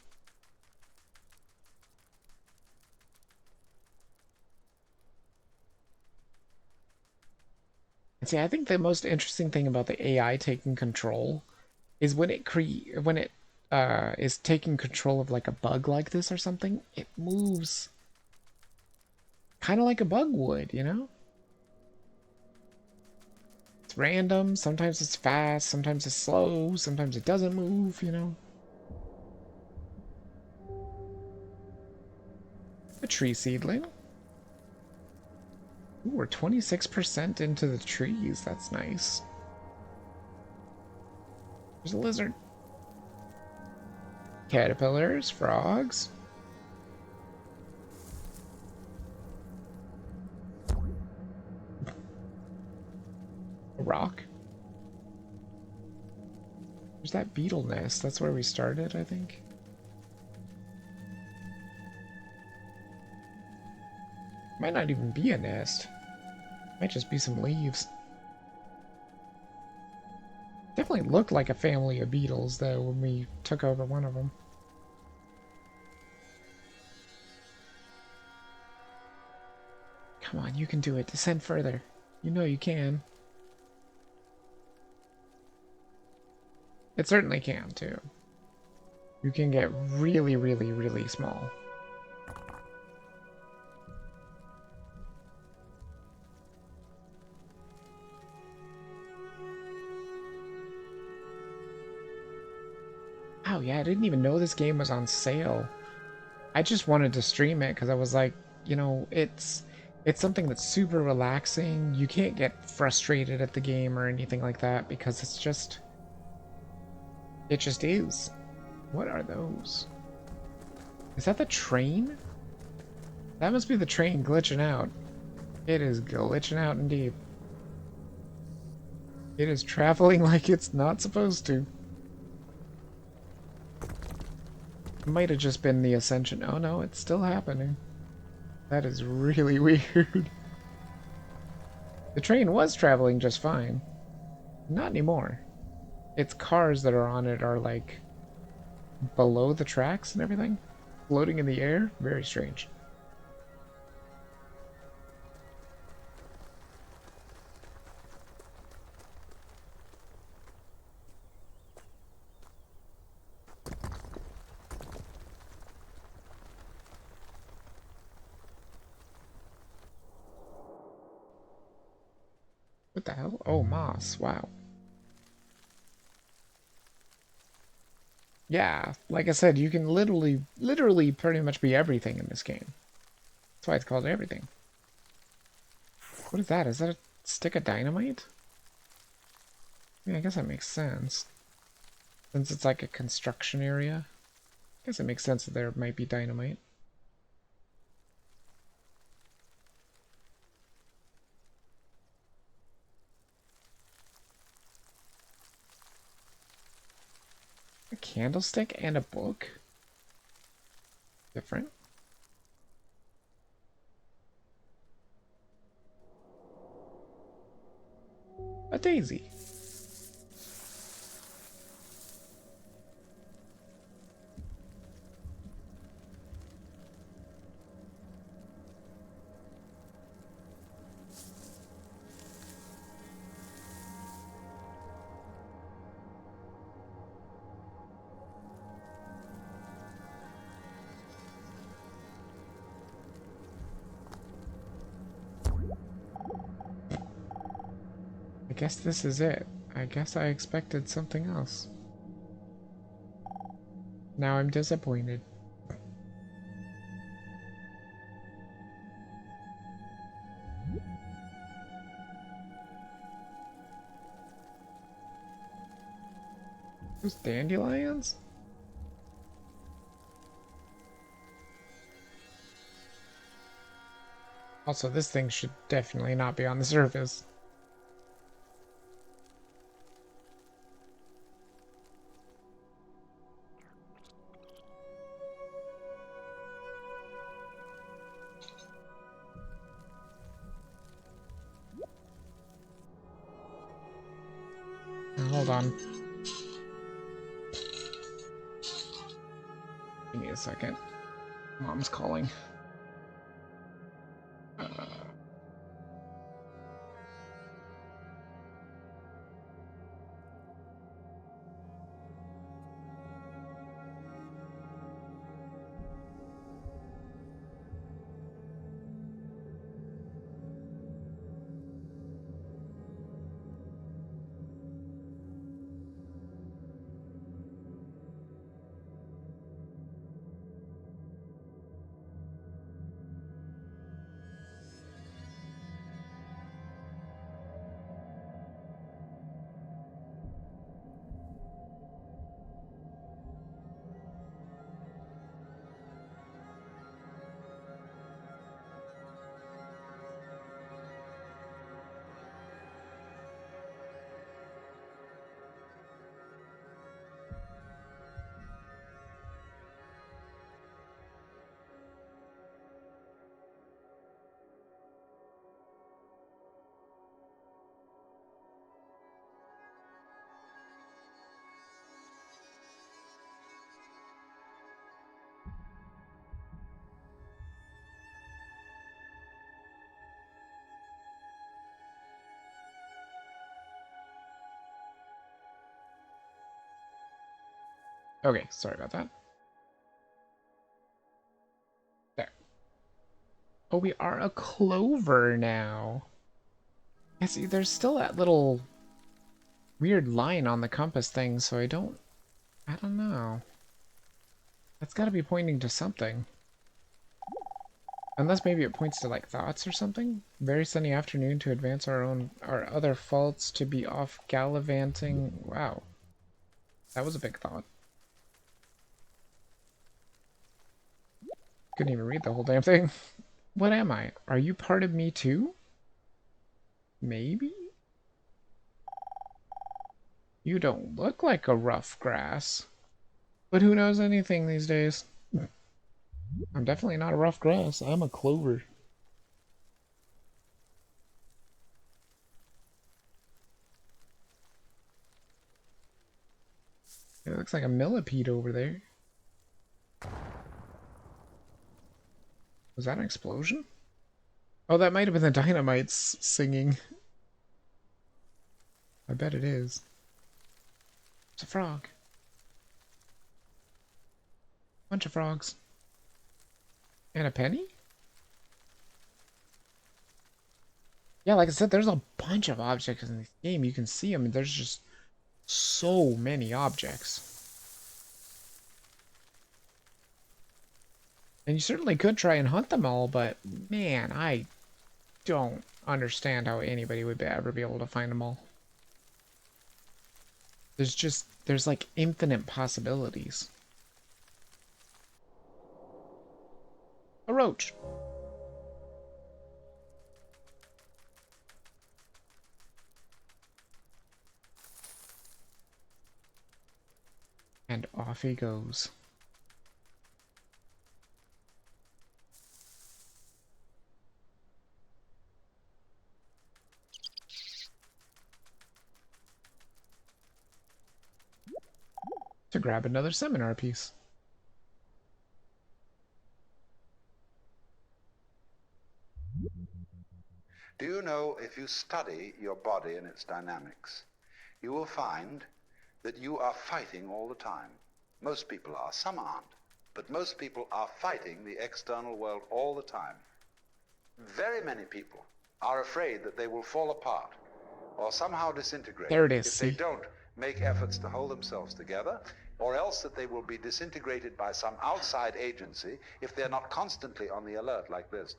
And see, I think the most interesting thing about the AI taking control is when it is taking control of like a bug like this or something, it moves kind of like a bug would, you know? It's random, sometimes it's fast, sometimes it's slow, sometimes it doesn't move, you know? A tree seedling. Ooh, we're 26% into the trees, that's nice. There's a lizard. Caterpillars, frogs. A rock. There's that beetle nest. That's where we started, I think. Might not even be a nest. Might just be some leaves. Definitely looked like a family of beetles, though, when we took over one of them. Come on, you can do it. Descend further. You know you can. It certainly can, too. You can get really, really, really small. Oh yeah, I didn't even know this game was on sale. I just wanted to stream it because I was like, you know, it's something that's super relaxing. You can't get frustrated at the game or anything like that because it just is. What are those? Is that the train? That must be the train glitching out. It is glitching out indeed. It is traveling like it's not supposed to. Might have just been the ascension. Oh no, it's still happening. That is really weird. The train was traveling just fine. Not anymore. Its cars that are on it are like below the tracks and everything. Floating in the air. Very strange. What the hell? Oh, moss. Wow. Yeah, like I said, you can literally pretty much be everything in this game. That's why it's called everything. What is that? Is that a stick of dynamite? Yeah, I guess that makes sense. Since it's like a construction area. I guess it makes sense that there might be dynamite. A candlestick and a book? Different. A daisy. I guess this is it. I guess I expected something else. Now I'm disappointed. Those dandelions? Also, this thing should definitely not be on the surface. Now, hold on. Give me a second. Mom's calling. Okay, sorry about that. There. Oh, we are a clover now. Yeah, see, there's still that little weird line on the compass thing, so I don't know. That's gotta be pointing to something. Unless maybe it points to like thoughts or something. Very sunny afternoon to advance our other faults to be off gallivanting. Wow. That was a big thought. Couldn't even read the whole damn thing. What am I? Are you part of me too? Maybe? You don't look like a rough grass. But who knows anything these days? I'm definitely not a rough grass. I'm a clover. It looks like a millipede over there. Was that an explosion? Oh, that might have been the dynamites singing. I bet it is. It's a frog. Bunch of frogs. And a penny? Yeah, like I said, there's a bunch of objects in this game. You can see them. There's just so many objects. And you certainly could try and hunt them all, but man, I don't understand how anybody would ever be able to find them all. There's like infinite possibilities. A roach. And off he goes. To grab another seminar piece. Do you know, if you study your body and its dynamics, you will find that you are fighting all the time. Most people are, some aren't, but most people are fighting the external world all the time. Very many people are afraid that they will fall apart or somehow disintegrate There it is, if they see? don't make efforts to hold themselves together, or else that they will be disintegrated by some outside agency if they're not constantly on the alert like this,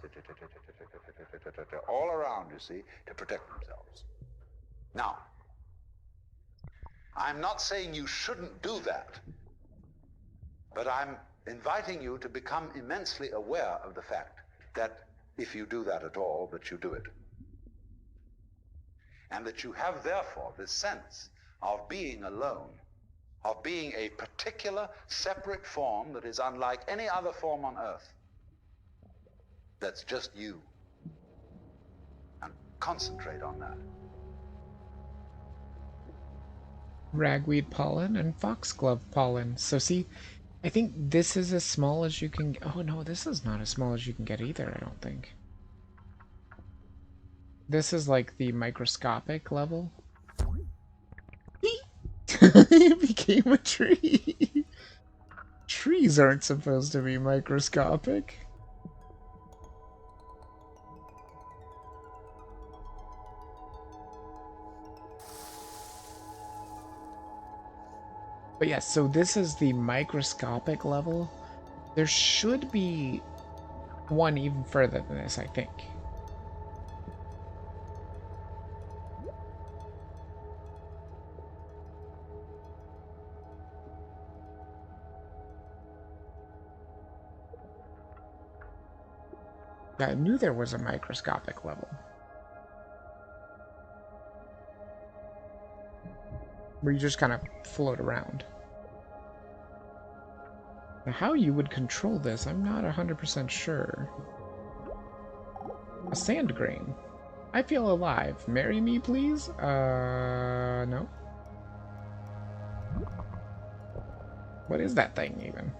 all around, you see, to protect themselves. Now, I'm not saying you shouldn't do that, but I'm inviting you to become immensely aware of the fact that if you do that at all, that you do it. And that you have, therefore, this sense of being alone, of being a particular, separate form that is unlike any other form on Earth. That's just you. And concentrate on that. Ragweed pollen and foxglove pollen. So see, I think this is as small as you can... Oh no, this is not as small as you can get either, I don't think. This is like the microscopic level. It became a tree. Trees aren't supposed to be microscopic. But yes, so this is the microscopic level. There should be one even further than this, I think. Yeah, I knew there was a microscopic level. Where you just kind of float around. Now, how you would control this, I'm not 100% sure. A sand grain. I feel alive. Marry me, please? No. What is that thing, even?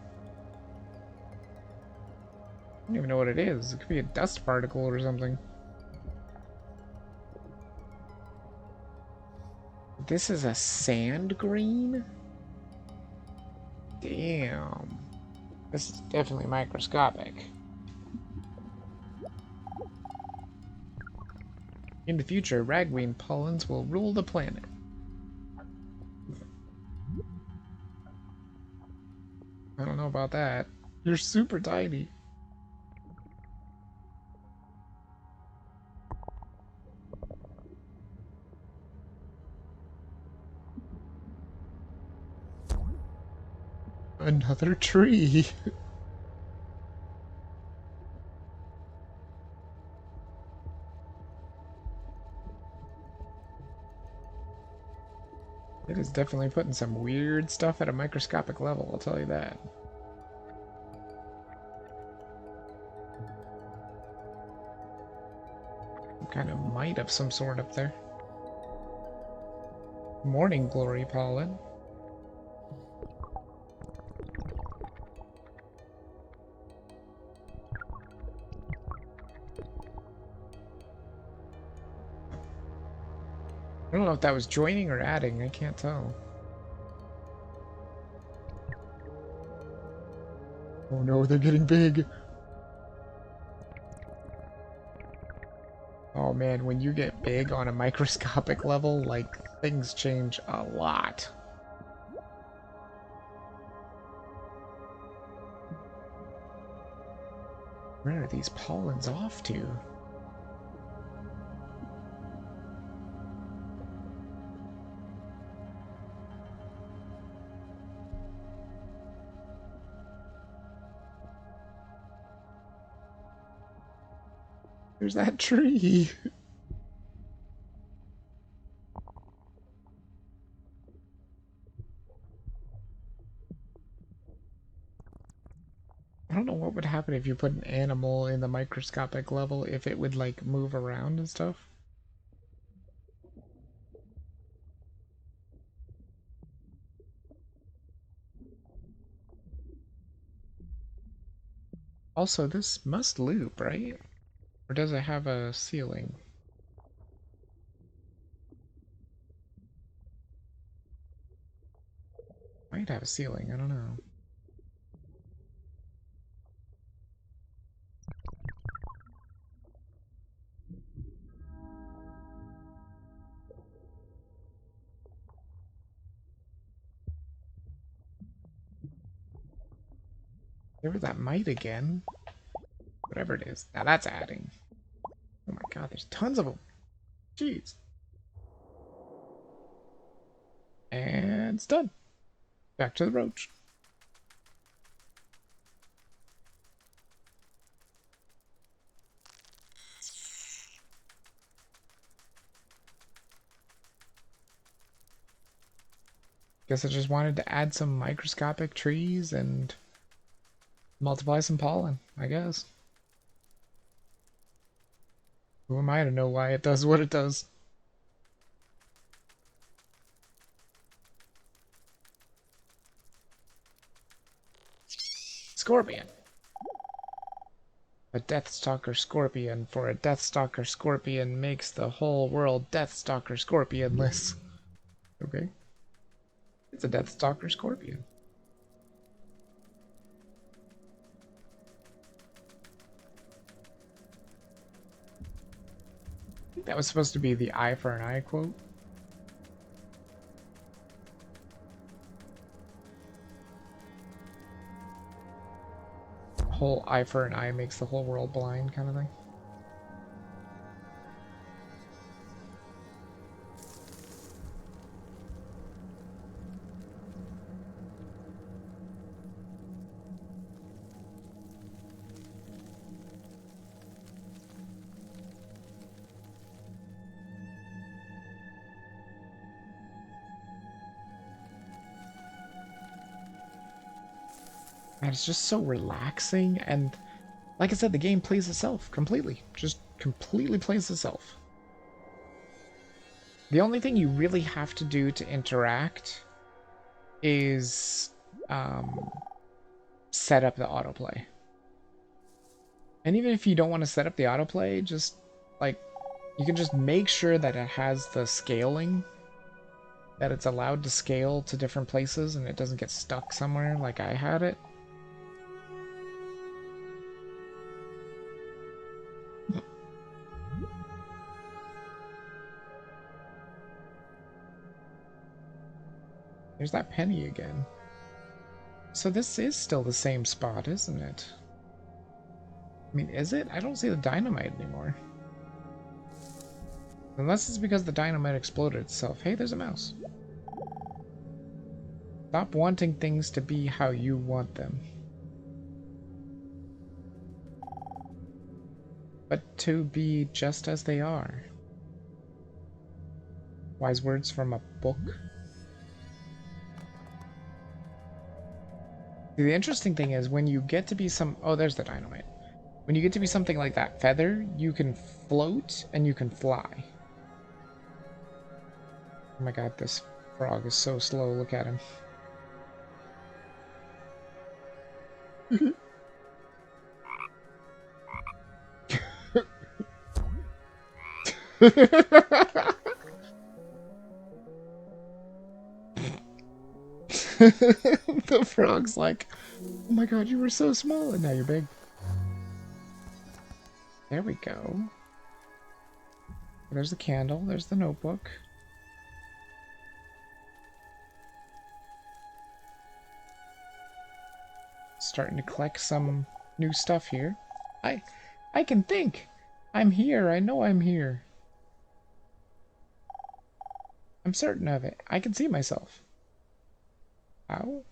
I don't even know what it is. It could be a dust particle or something. This is a sand green? Damn. This is definitely microscopic. In the future, ragweed pollens will rule the planet. I don't know about that. You're super tiny. Another tree. It is definitely putting some weird stuff at a microscopic level, I'll tell you that. Some kind of mite of some sort up there. Morning glory pollen. I don't know if that was joining or adding, I can't tell. Oh no, they're getting big. Oh man, when you get big on a microscopic level, like, things change a lot. Where are these pollens off to? There's that tree. I don't know what would happen if you put an animal in the microscopic level, if it would like move around and stuff. Also, this must loop, right? Or does it have a ceiling? Might have a ceiling, I don't know. There was that mite again. Whatever it is. Now that's adding. Oh my god, there's tons of them. Jeez. And it's done. Back to the roach. Guess I just wanted to add some microscopic trees and multiply some pollen, I guess. Who am I to know why it does what it does? Scorpion. A Deathstalker Scorpion for a Deathstalker Scorpion makes the whole world Deathstalker Scorpionless. Okay. It's a Deathstalker Scorpion. I think that was supposed to be the eye for an eye quote. Whole eye for an eye makes the whole world blind kind of thing. And it's just so relaxing, and like I said, the game plays itself completely. Just completely plays itself. The only thing you really have to do to interact is set up the autoplay. And even if you don't want to set up the autoplay, just like you can just make sure that it has the scaling, that it's allowed to scale to different places and it doesn't get stuck somewhere like I had it. There's that penny again. So this is still the same spot, isn't it? I mean, is it? I don't see the dynamite anymore. Unless it's because the dynamite exploded itself. Hey, there's a mouse. Stop wanting things to be how you want them. But to be just as they are. Wise words from a book. The interesting thing is when you get to be some... Oh, there's the dynamite. When you get to be something like that feather, you can float and you can fly. Oh my god, this frog is so slow. Look at him. The frog's like, oh my god, you were so small and now you're big. There we go. There's the candle, there's the notebook. Starting to collect some new stuff here. I can think. I'm here, I know I'm here. I'm certain of it. I can see myself. How?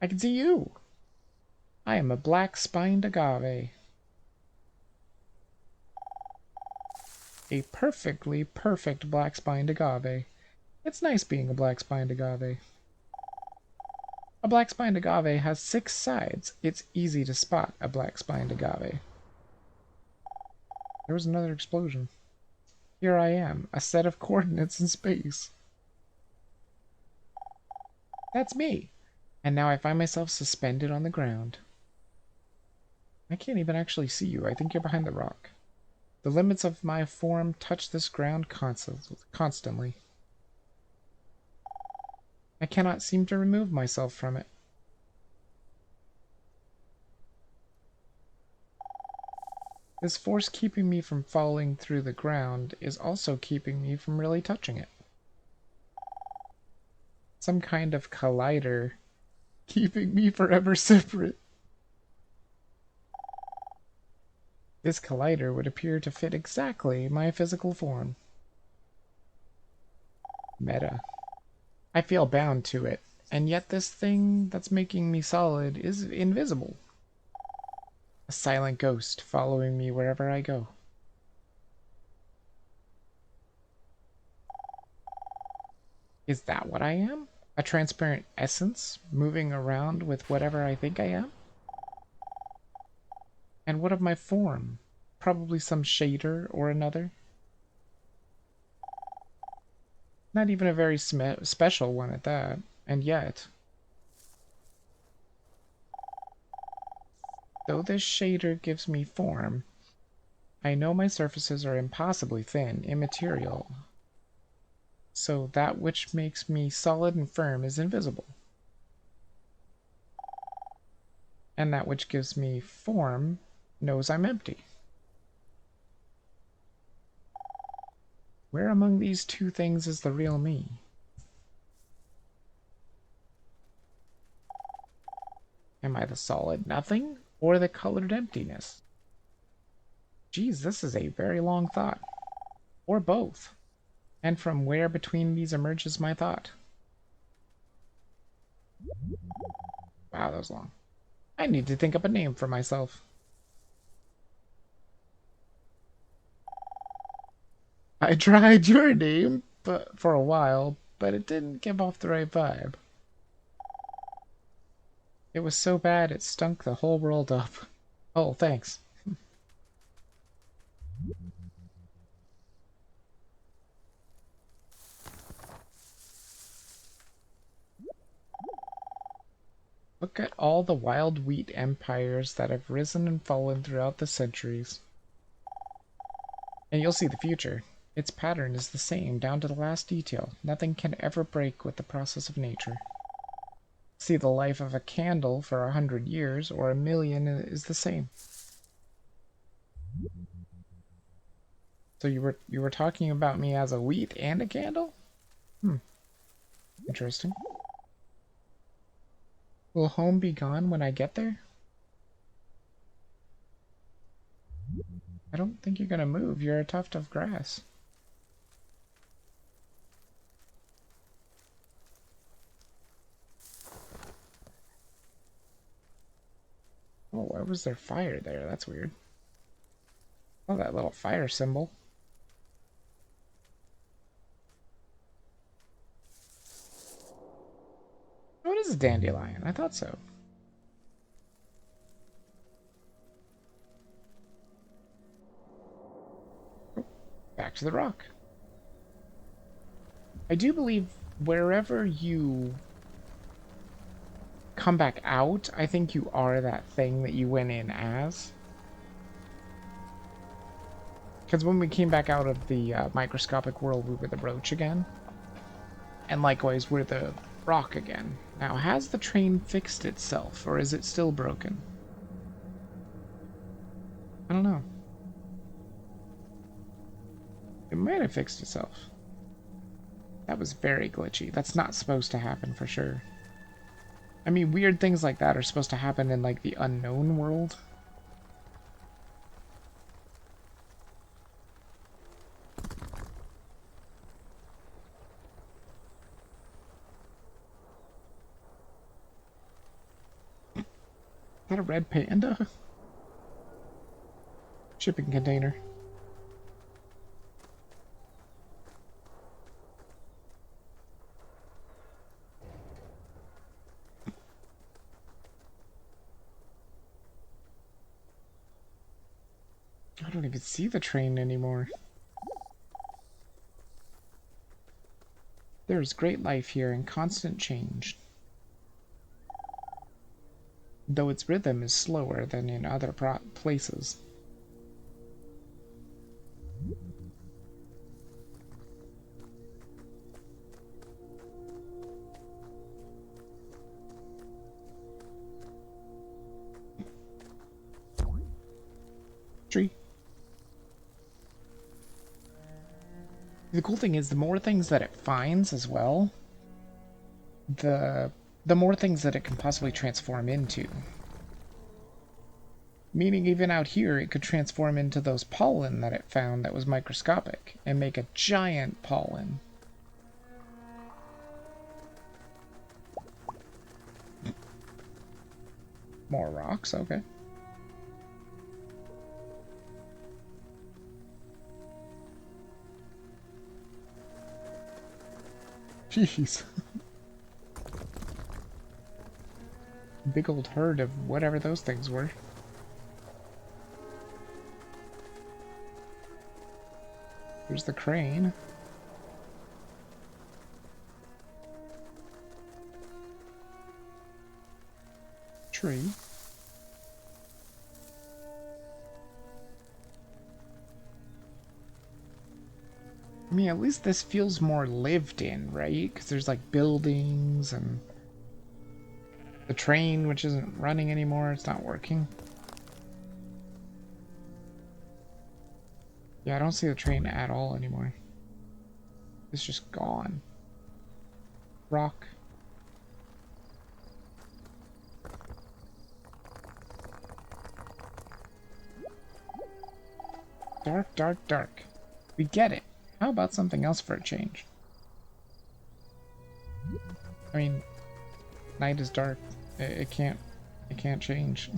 I can see you. I am a black-spined agave. A perfectly perfect black-spined agave. It's nice being a black-spined agave. A black-spined agave has 6 sides. It's easy to spot a black-spined agave. There was another explosion. Here I am, a set of coordinates in space. That's me. And now I find myself suspended on the ground. I can't even actually see you. I think you're behind the rock. The limits of my form touch this ground constantly. I cannot seem to remove myself from it. This force keeping me from falling through the ground is also keeping me from really touching it. Some kind of collider keeping me forever separate. This collider would appear to fit exactly my physical form. Meta. I feel bound to it, and yet this thing that's making me solid is invisible. A silent ghost following me wherever I go. Is that what I am? A transparent essence moving around with whatever I think I am? And what of my form? Probably some shader or another? Not even a very special one at that, and yet. Though this shader gives me form, I know my surfaces are impossibly thin, immaterial. So that which makes me solid and firm is invisible. And that which gives me form knows I'm empty. Where among these two things is the real me? Am I the solid nothing, or the colored emptiness? Geez, this is a very long thought. Or both. And from where between these emerges my thought? Wow, that was long. I need to think up a name for myself. I tried your name but for a while, but it didn't give off the right vibe. It was so bad it stunk the whole world up. Oh, thanks. Look at all the wild wheat empires that have risen and fallen throughout the centuries. And you'll see the future. Its pattern is the same, down to the last detail. Nothing can ever break with the process of nature. See, the life of a candle for 100 years or 1,000,000 is the same. So you were talking about me as a wheat and a candle? Interesting. Will home be gone when I get there? I don't think you're gonna move. You're a tuft of grass. Oh, why was there fire there? That's weird. Oh, that little fire symbol. Oh, it is a dandelion. I thought so. Oh, back to the rock. I do believe wherever you come back out, I think you are that thing that you went in as. Because when we came back out of the microscopic world, we were the roach again. And likewise, we're the rock again. Now, has the train fixed itself, or is it still broken? I don't know. It might have fixed itself. That was very glitchy. That's not supposed to happen for sure. I mean, weird things like that are supposed to happen in, like, the unknown world. that a red panda? Shipping container. I don't even see the train anymore. There is great life here and constant change, though its rhythm is slower than in other places. Tree. The cool thing is, the more things that it finds as well, the more things that it can possibly transform into. Meaning even out here, it could transform into those pollen that it found that was microscopic and make a giant pollen. More rocks, okay. Jeez. Big old herd of whatever those things were. Here's the crane. Tree. I mean, at least this feels more lived in, right? Because there's like buildings and the train, which isn't running anymore. It's not working. Yeah, I don't see the train at all anymore. It's just gone. Rock. Dark, dark, dark. We get it. How about something else for a change? I mean, night is dark. It can't change.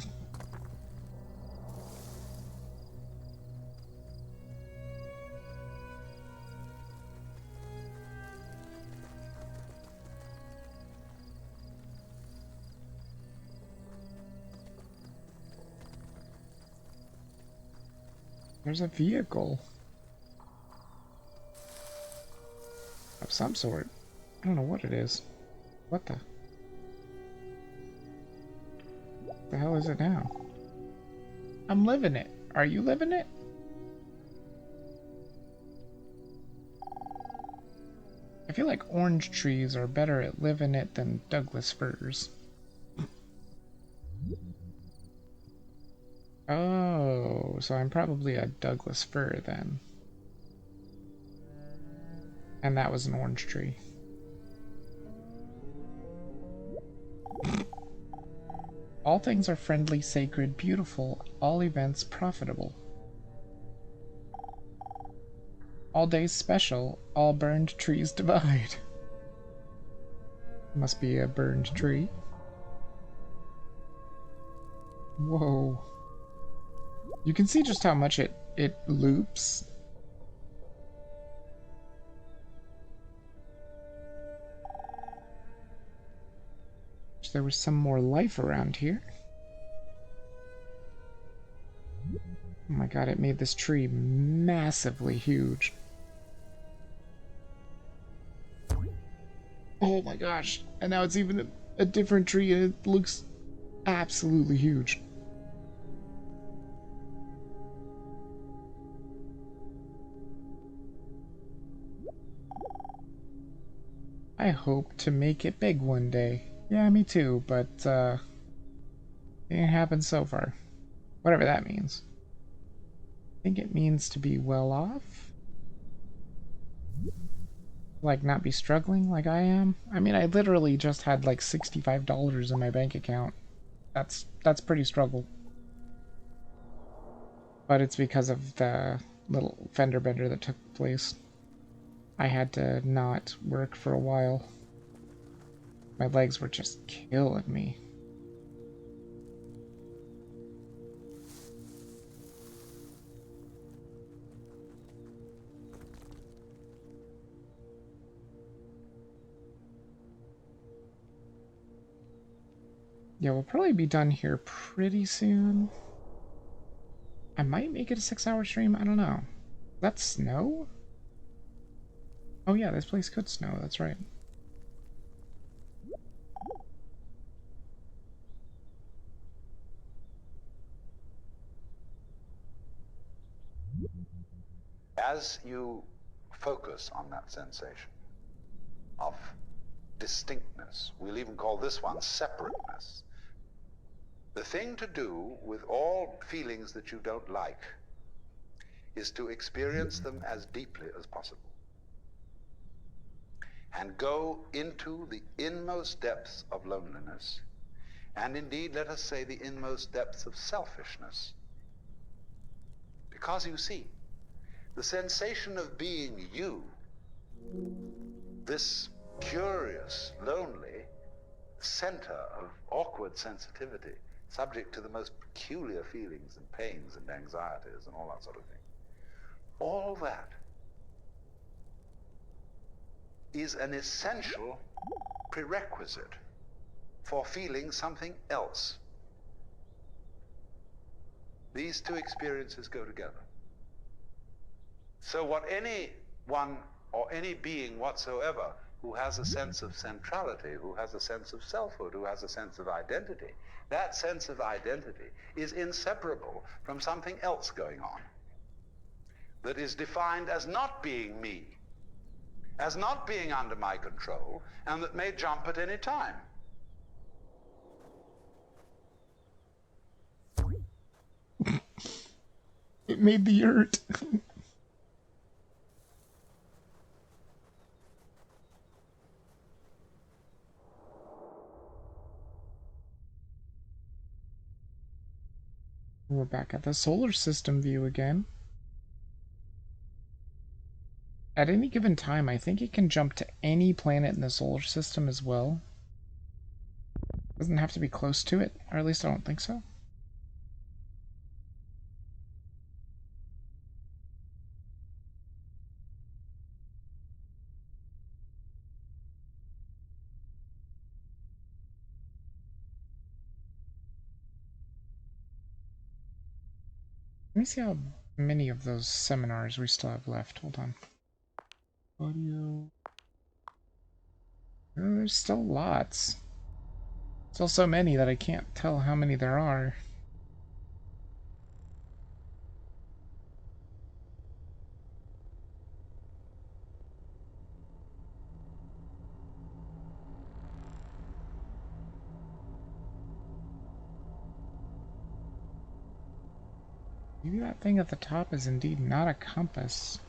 There's a vehicle of some sort. I don't know what it is. What the hell is it now? I'm living it. Are you living it? I feel like orange trees are better at living it than Douglas firs. Oh, so I'm probably a Douglas fir then. And that was an orange tree. All things are friendly, sacred, beautiful, all events profitable. All days special, all burned trees divide. Must be a burned tree. Whoa. You can see just how much it loops. Wish there was some more life around here. Oh my god, it made this tree massively huge. Oh my gosh, and now it's even a different tree and it looks absolutely huge. I hope to make it big one day. Yeah, me too, but it ain't happened so far. Whatever that means. I think it means to be well off? Like not be struggling like I am? I mean, I literally just had like $65 in my bank account. That's pretty struggle. But it's because of the little fender bender that took place. I had to not work for a while. My legs were just killing me. Yeah, we'll probably be done here pretty soon. I might make it a 6-hour stream. I don't know. That snow? Oh yeah, this place could snow. That's right. As you focus on that sensation of distinctness, we'll even call this one separateness, the thing to do with all feelings that you don't like is to experience them as deeply as possible and go into the inmost depths of loneliness, and indeed, let us say, the inmost depths of selfishness. Because you see, the sensation of being you, this curious, lonely center of awkward sensitivity, subject to the most peculiar feelings and pains and anxieties and all that sort of thing, all that is an essential prerequisite for feeling something else. These two experiences go together. So what anyone or any being whatsoever who has a sense of centrality, who has a sense of selfhood, who has a sense of identity, that sense of identity is inseparable from something else going on that is defined as not being me, as not being under my control, and that may jump at any time. It made the yurt. We're back at the solar system view again. At any given time, I think it can jump to any planet in the solar system as well. Doesn't have to be close to it, or at least I don't think so. Let me see how many of those seminars we still have left. Hold on. Audio. Oh, there's still lots. Still so many that I can't tell how many there are. Maybe that thing at the top is indeed not a compass.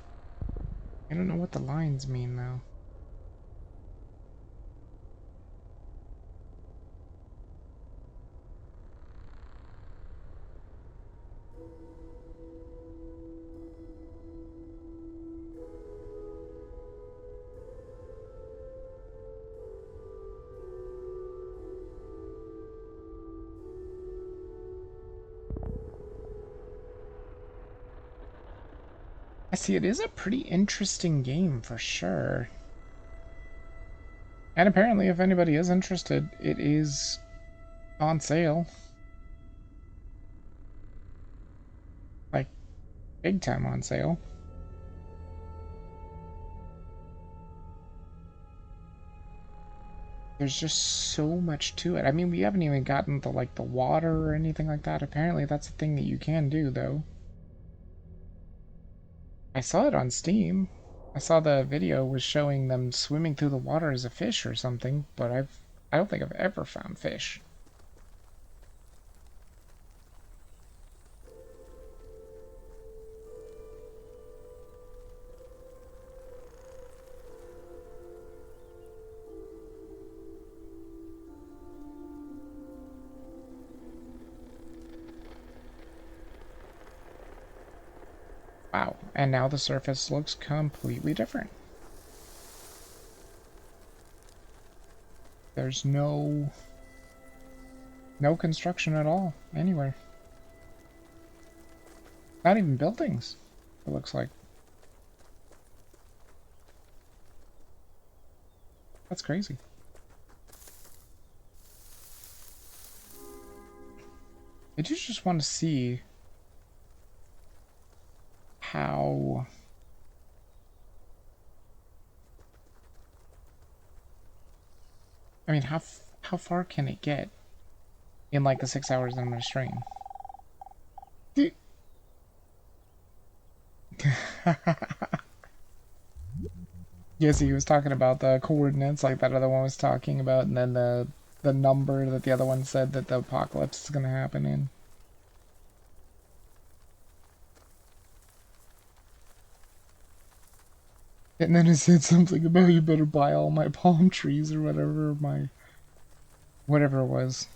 I don't know what the lines mean, though. I see, it is a pretty interesting game for sure. And apparently, if anybody is interested, it is on sale. Like, big time on sale. There's just so much to it. I mean, we haven't even gotten to, like, the water or anything like that. Apparently, that's a thing that you can do, though. I saw it on Steam. I saw the video was showing them swimming through the water as a fish or something, but I don't think I've ever found fish. Wow, and now the surface looks completely different. There's no construction at all anywhere. Not even buildings, it looks like. That's crazy. I do just want to see how... I mean, how far can it get in like the 6 hours that I'm gonna stream? Yes, he was talking about the coordinates like that other one was talking about, and then the number that the other one said that the apocalypse is gonna happen in. And then it said something about you better buy all my palm trees or whatever, my whatever it was,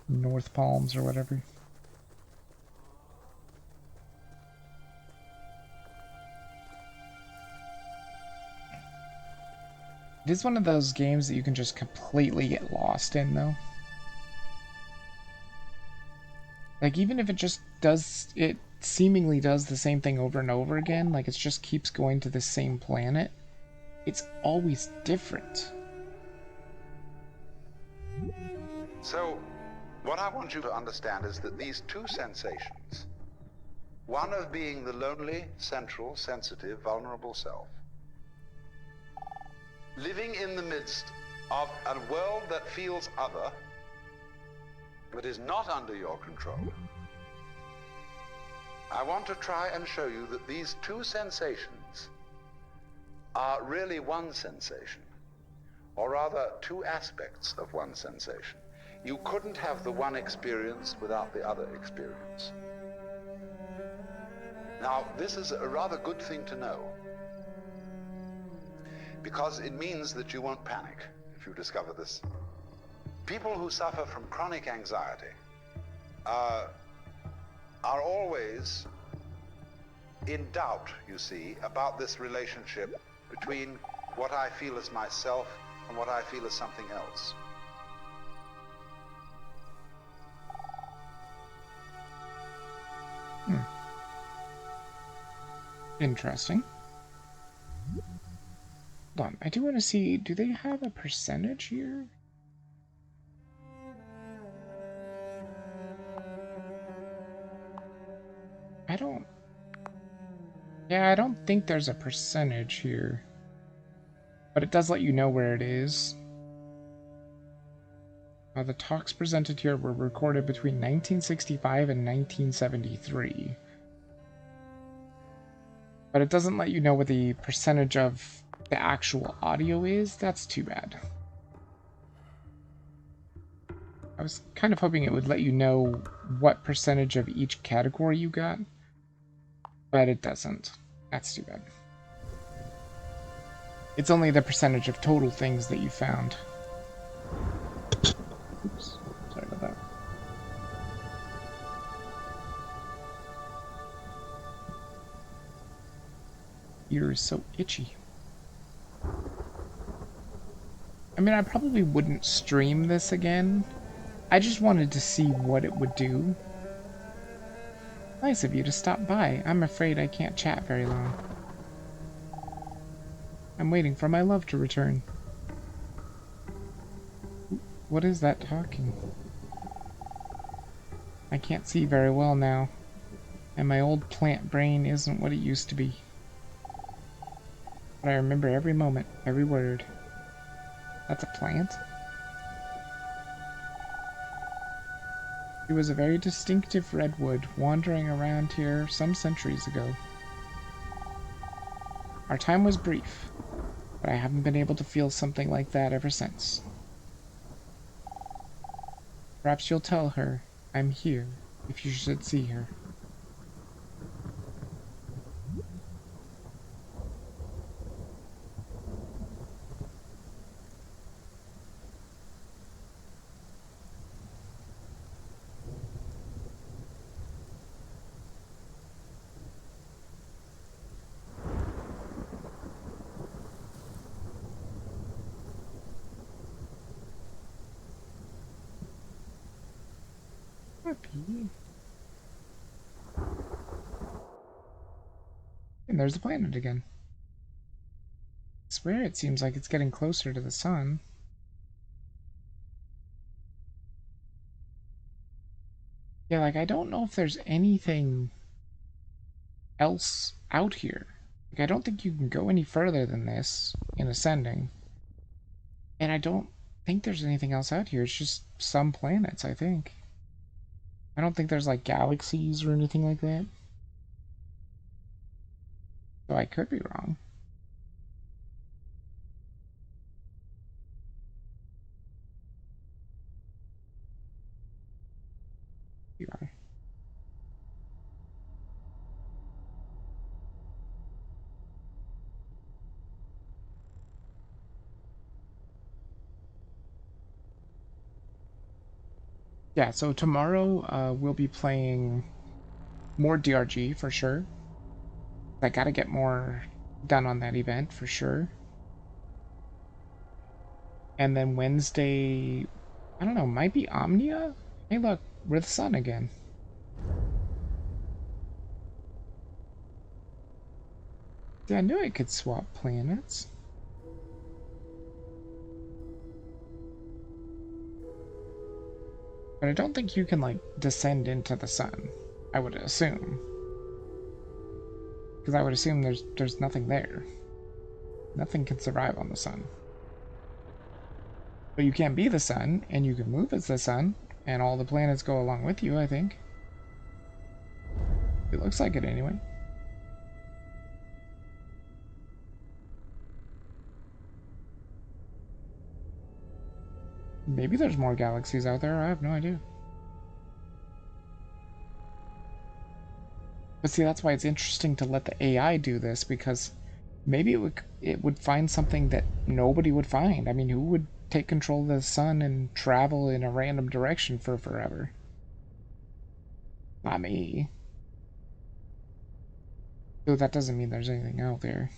North Palms or whatever. It is one of those games that you can just completely get lost in, though. Like, even if it just does, it seemingly does the same thing over and over again, like it just keeps going to the same planet, it's always different. So, what I want you to understand is that these two sensations, one of being the lonely, central, sensitive, vulnerable self, living in the midst of a world that feels other, but is not under your control. I want to try and show you that these two sensations are really one sensation, or rather two aspects of one sensation. You couldn't have the one experience without the other experience. Now, this is a rather good thing to know, because it means that you won't panic if you discover this. People who suffer from chronic anxiety are always in doubt, you see, about this relationship between what I feel as myself and what I feel as something else. Interesting. Hold on, I do want to see, do they have a percentage here? Yeah, I don't think there's a percentage here. But it does let you know where it is. The talks presented here were recorded between 1965 and 1973. But it doesn't let you know what the percentage of the actual audio is. That's too bad. I was kind of hoping it would let you know what percentage of each category you got. But it doesn't. That's too bad. It's only the percentage of total things that you found. Oops. Sorry about that. Ear is so itchy. I mean, I probably wouldn't stream this again. I just wanted to see what it would do. Nice of you to stop by. I'm afraid I can't chat very long. I'm waiting for my love to return. What is that talking? I can't see very well now, and my old plant brain isn't what it used to be. But I remember every moment, every word. That's a plant? It was a very distinctive redwood wandering around here some centuries ago. Our time was brief, but I haven't been able to feel something like that ever since. Perhaps you'll tell her I'm here if you should see her. Happy. And there's the planet again. I swear it seems like it's getting closer to the sun. Yeah, like I don't know if there's anything else out here. Like I don't think you can go any further than this in ascending. And I don't think there's anything else out here. It's just some planets, I think. I don't think there's like galaxies or anything like that. So I could be wrong. Be wrong. Yeah, so tomorrow we'll be playing more DRG for sure. I gotta get more done on that event for sure. And then Wednesday, I don't know, might be Omnia? Hey, look, we're the sun again. Yeah, I knew I could swap planets. But I don't think you can, like, descend into the sun, I would assume. Because I would assume there's nothing there. Nothing can survive on the sun. But you can be the sun, and you can move as the sun, and all the planets go along with you, I think. It looks like it anyway. Maybe there's more galaxies out there, I have no idea. But see, that's why it's interesting to let the AI do this, because maybe it would find something that nobody would find. I mean, who would take control of the sun and travel in a random direction for forever? Not me. Though that doesn't mean there's anything out there.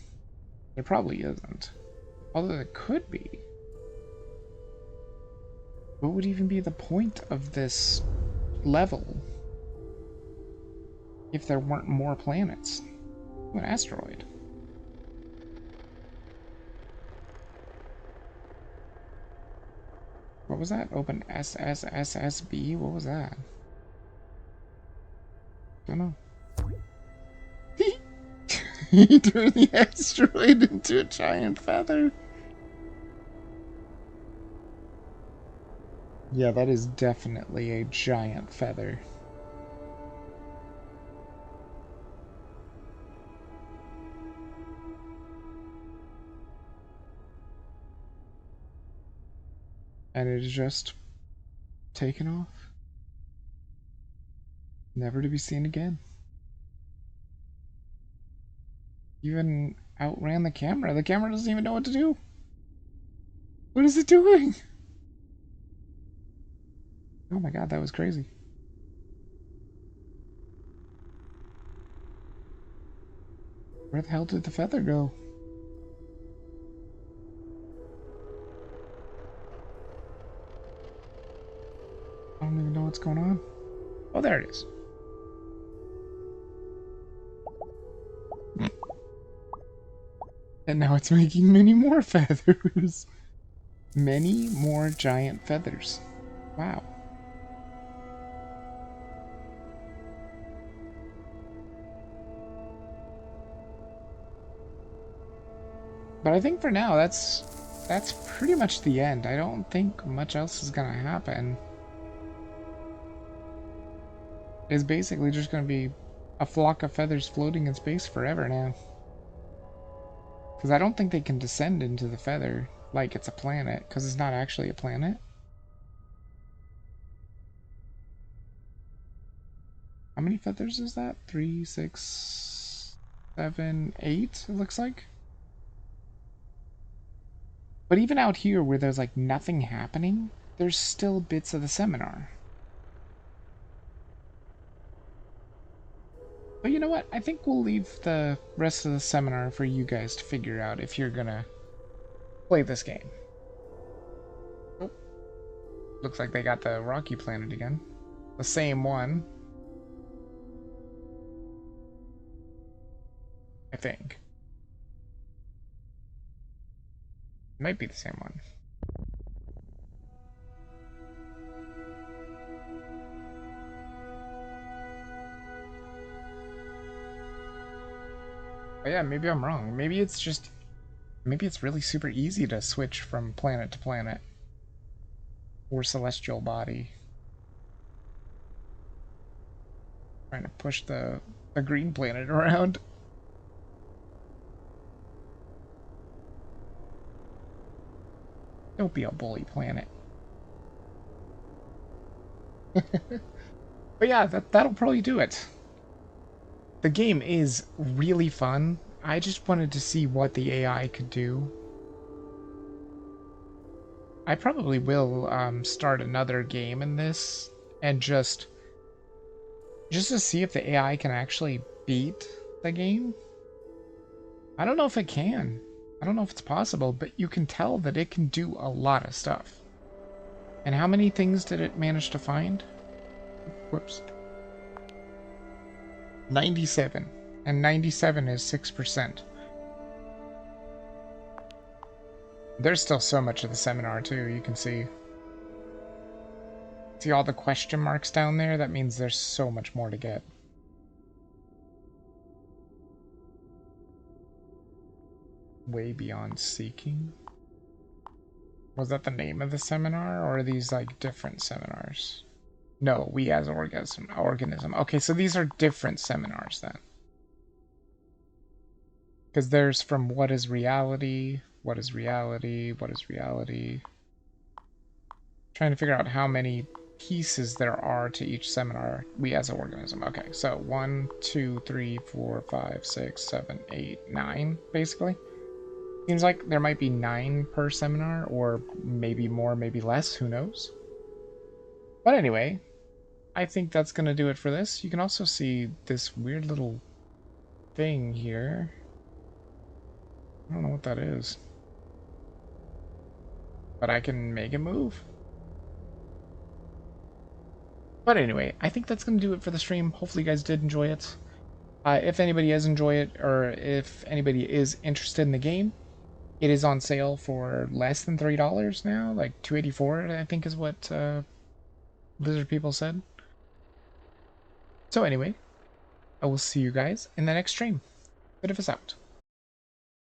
There probably isn't. Although there could be. What would even be the point of this level if there weren't more planets? An asteroid. What was that? Open SSSSB? What was that? Don't know. He turned the asteroid into a giant feather. Yeah, that is definitely a giant feather. And it is just taken off. Never to be seen again. Even outran the camera. The camera doesn't even know what to do. What is it doing? Oh my god, that was crazy. Where the hell did the feather go? I don't even know what's going on. Oh, there it is. And now it's making many more feathers. Many more giant feathers. Wow. But I think for now, that's pretty much the end. I don't think much else is gonna happen. It's basically just gonna be a flock of feathers floating in space forever now. Because I don't think they can descend into the feather like it's a planet, because it's not actually a planet. How many feathers is that? 3, 6, 7, 8, it looks like. But even out here where there's like nothing happening, there's still bits of the seminar. But you know what? I think we'll leave the rest of the seminar for you guys to figure out if you're gonna play this game. Oh, looks like they got the Rocky Planet again. The same one. I think. Might be the same one. But yeah, maybe I'm wrong. Maybe it's just, maybe it's really super easy to switch from planet to planet or celestial body. Trying to push the green planet around. Don't be a bully, planet. But yeah, that'll probably do it. The game is really fun. I just wanted to see what the AI could do. I probably will start another game in this and just to see if the AI can actually beat the game. I don't know if it can. I don't know if it's possible, but you can tell that it can do a lot of stuff. And how many things did it manage to find? Whoops. 97. And 97 is 6%. There's still so much of the seminar, too, you can see. See all the question marks down there? That means there's so much more to get. Way Beyond Seeking? Was that the name of the seminar, or are these, like, different seminars? No, We as Organism. Okay, so these are different seminars, then. Because there's from What is Reality, What is Reality, What is Reality. Trying to figure out how many pieces there are to each seminar. We as an organism. Okay, so 1, 2, 3, 4, 5, 6, 7, 8, 9, basically. Seems like there might be 9 per seminar, or maybe more, maybe less, who knows? But anyway, I think that's going to do it for this. You can also see this weird little thing here. I don't know what that is. But I can make it move. But anyway, I think that's going to do it for the stream. Hopefully you guys did enjoy it. If anybody does enjoy it, or if anybody is interested in the game, it is on sale for less than $3 now, like $2.84, I think is what Lizard People said. So anyway, I will see you guys in the next stream. Bit of us out.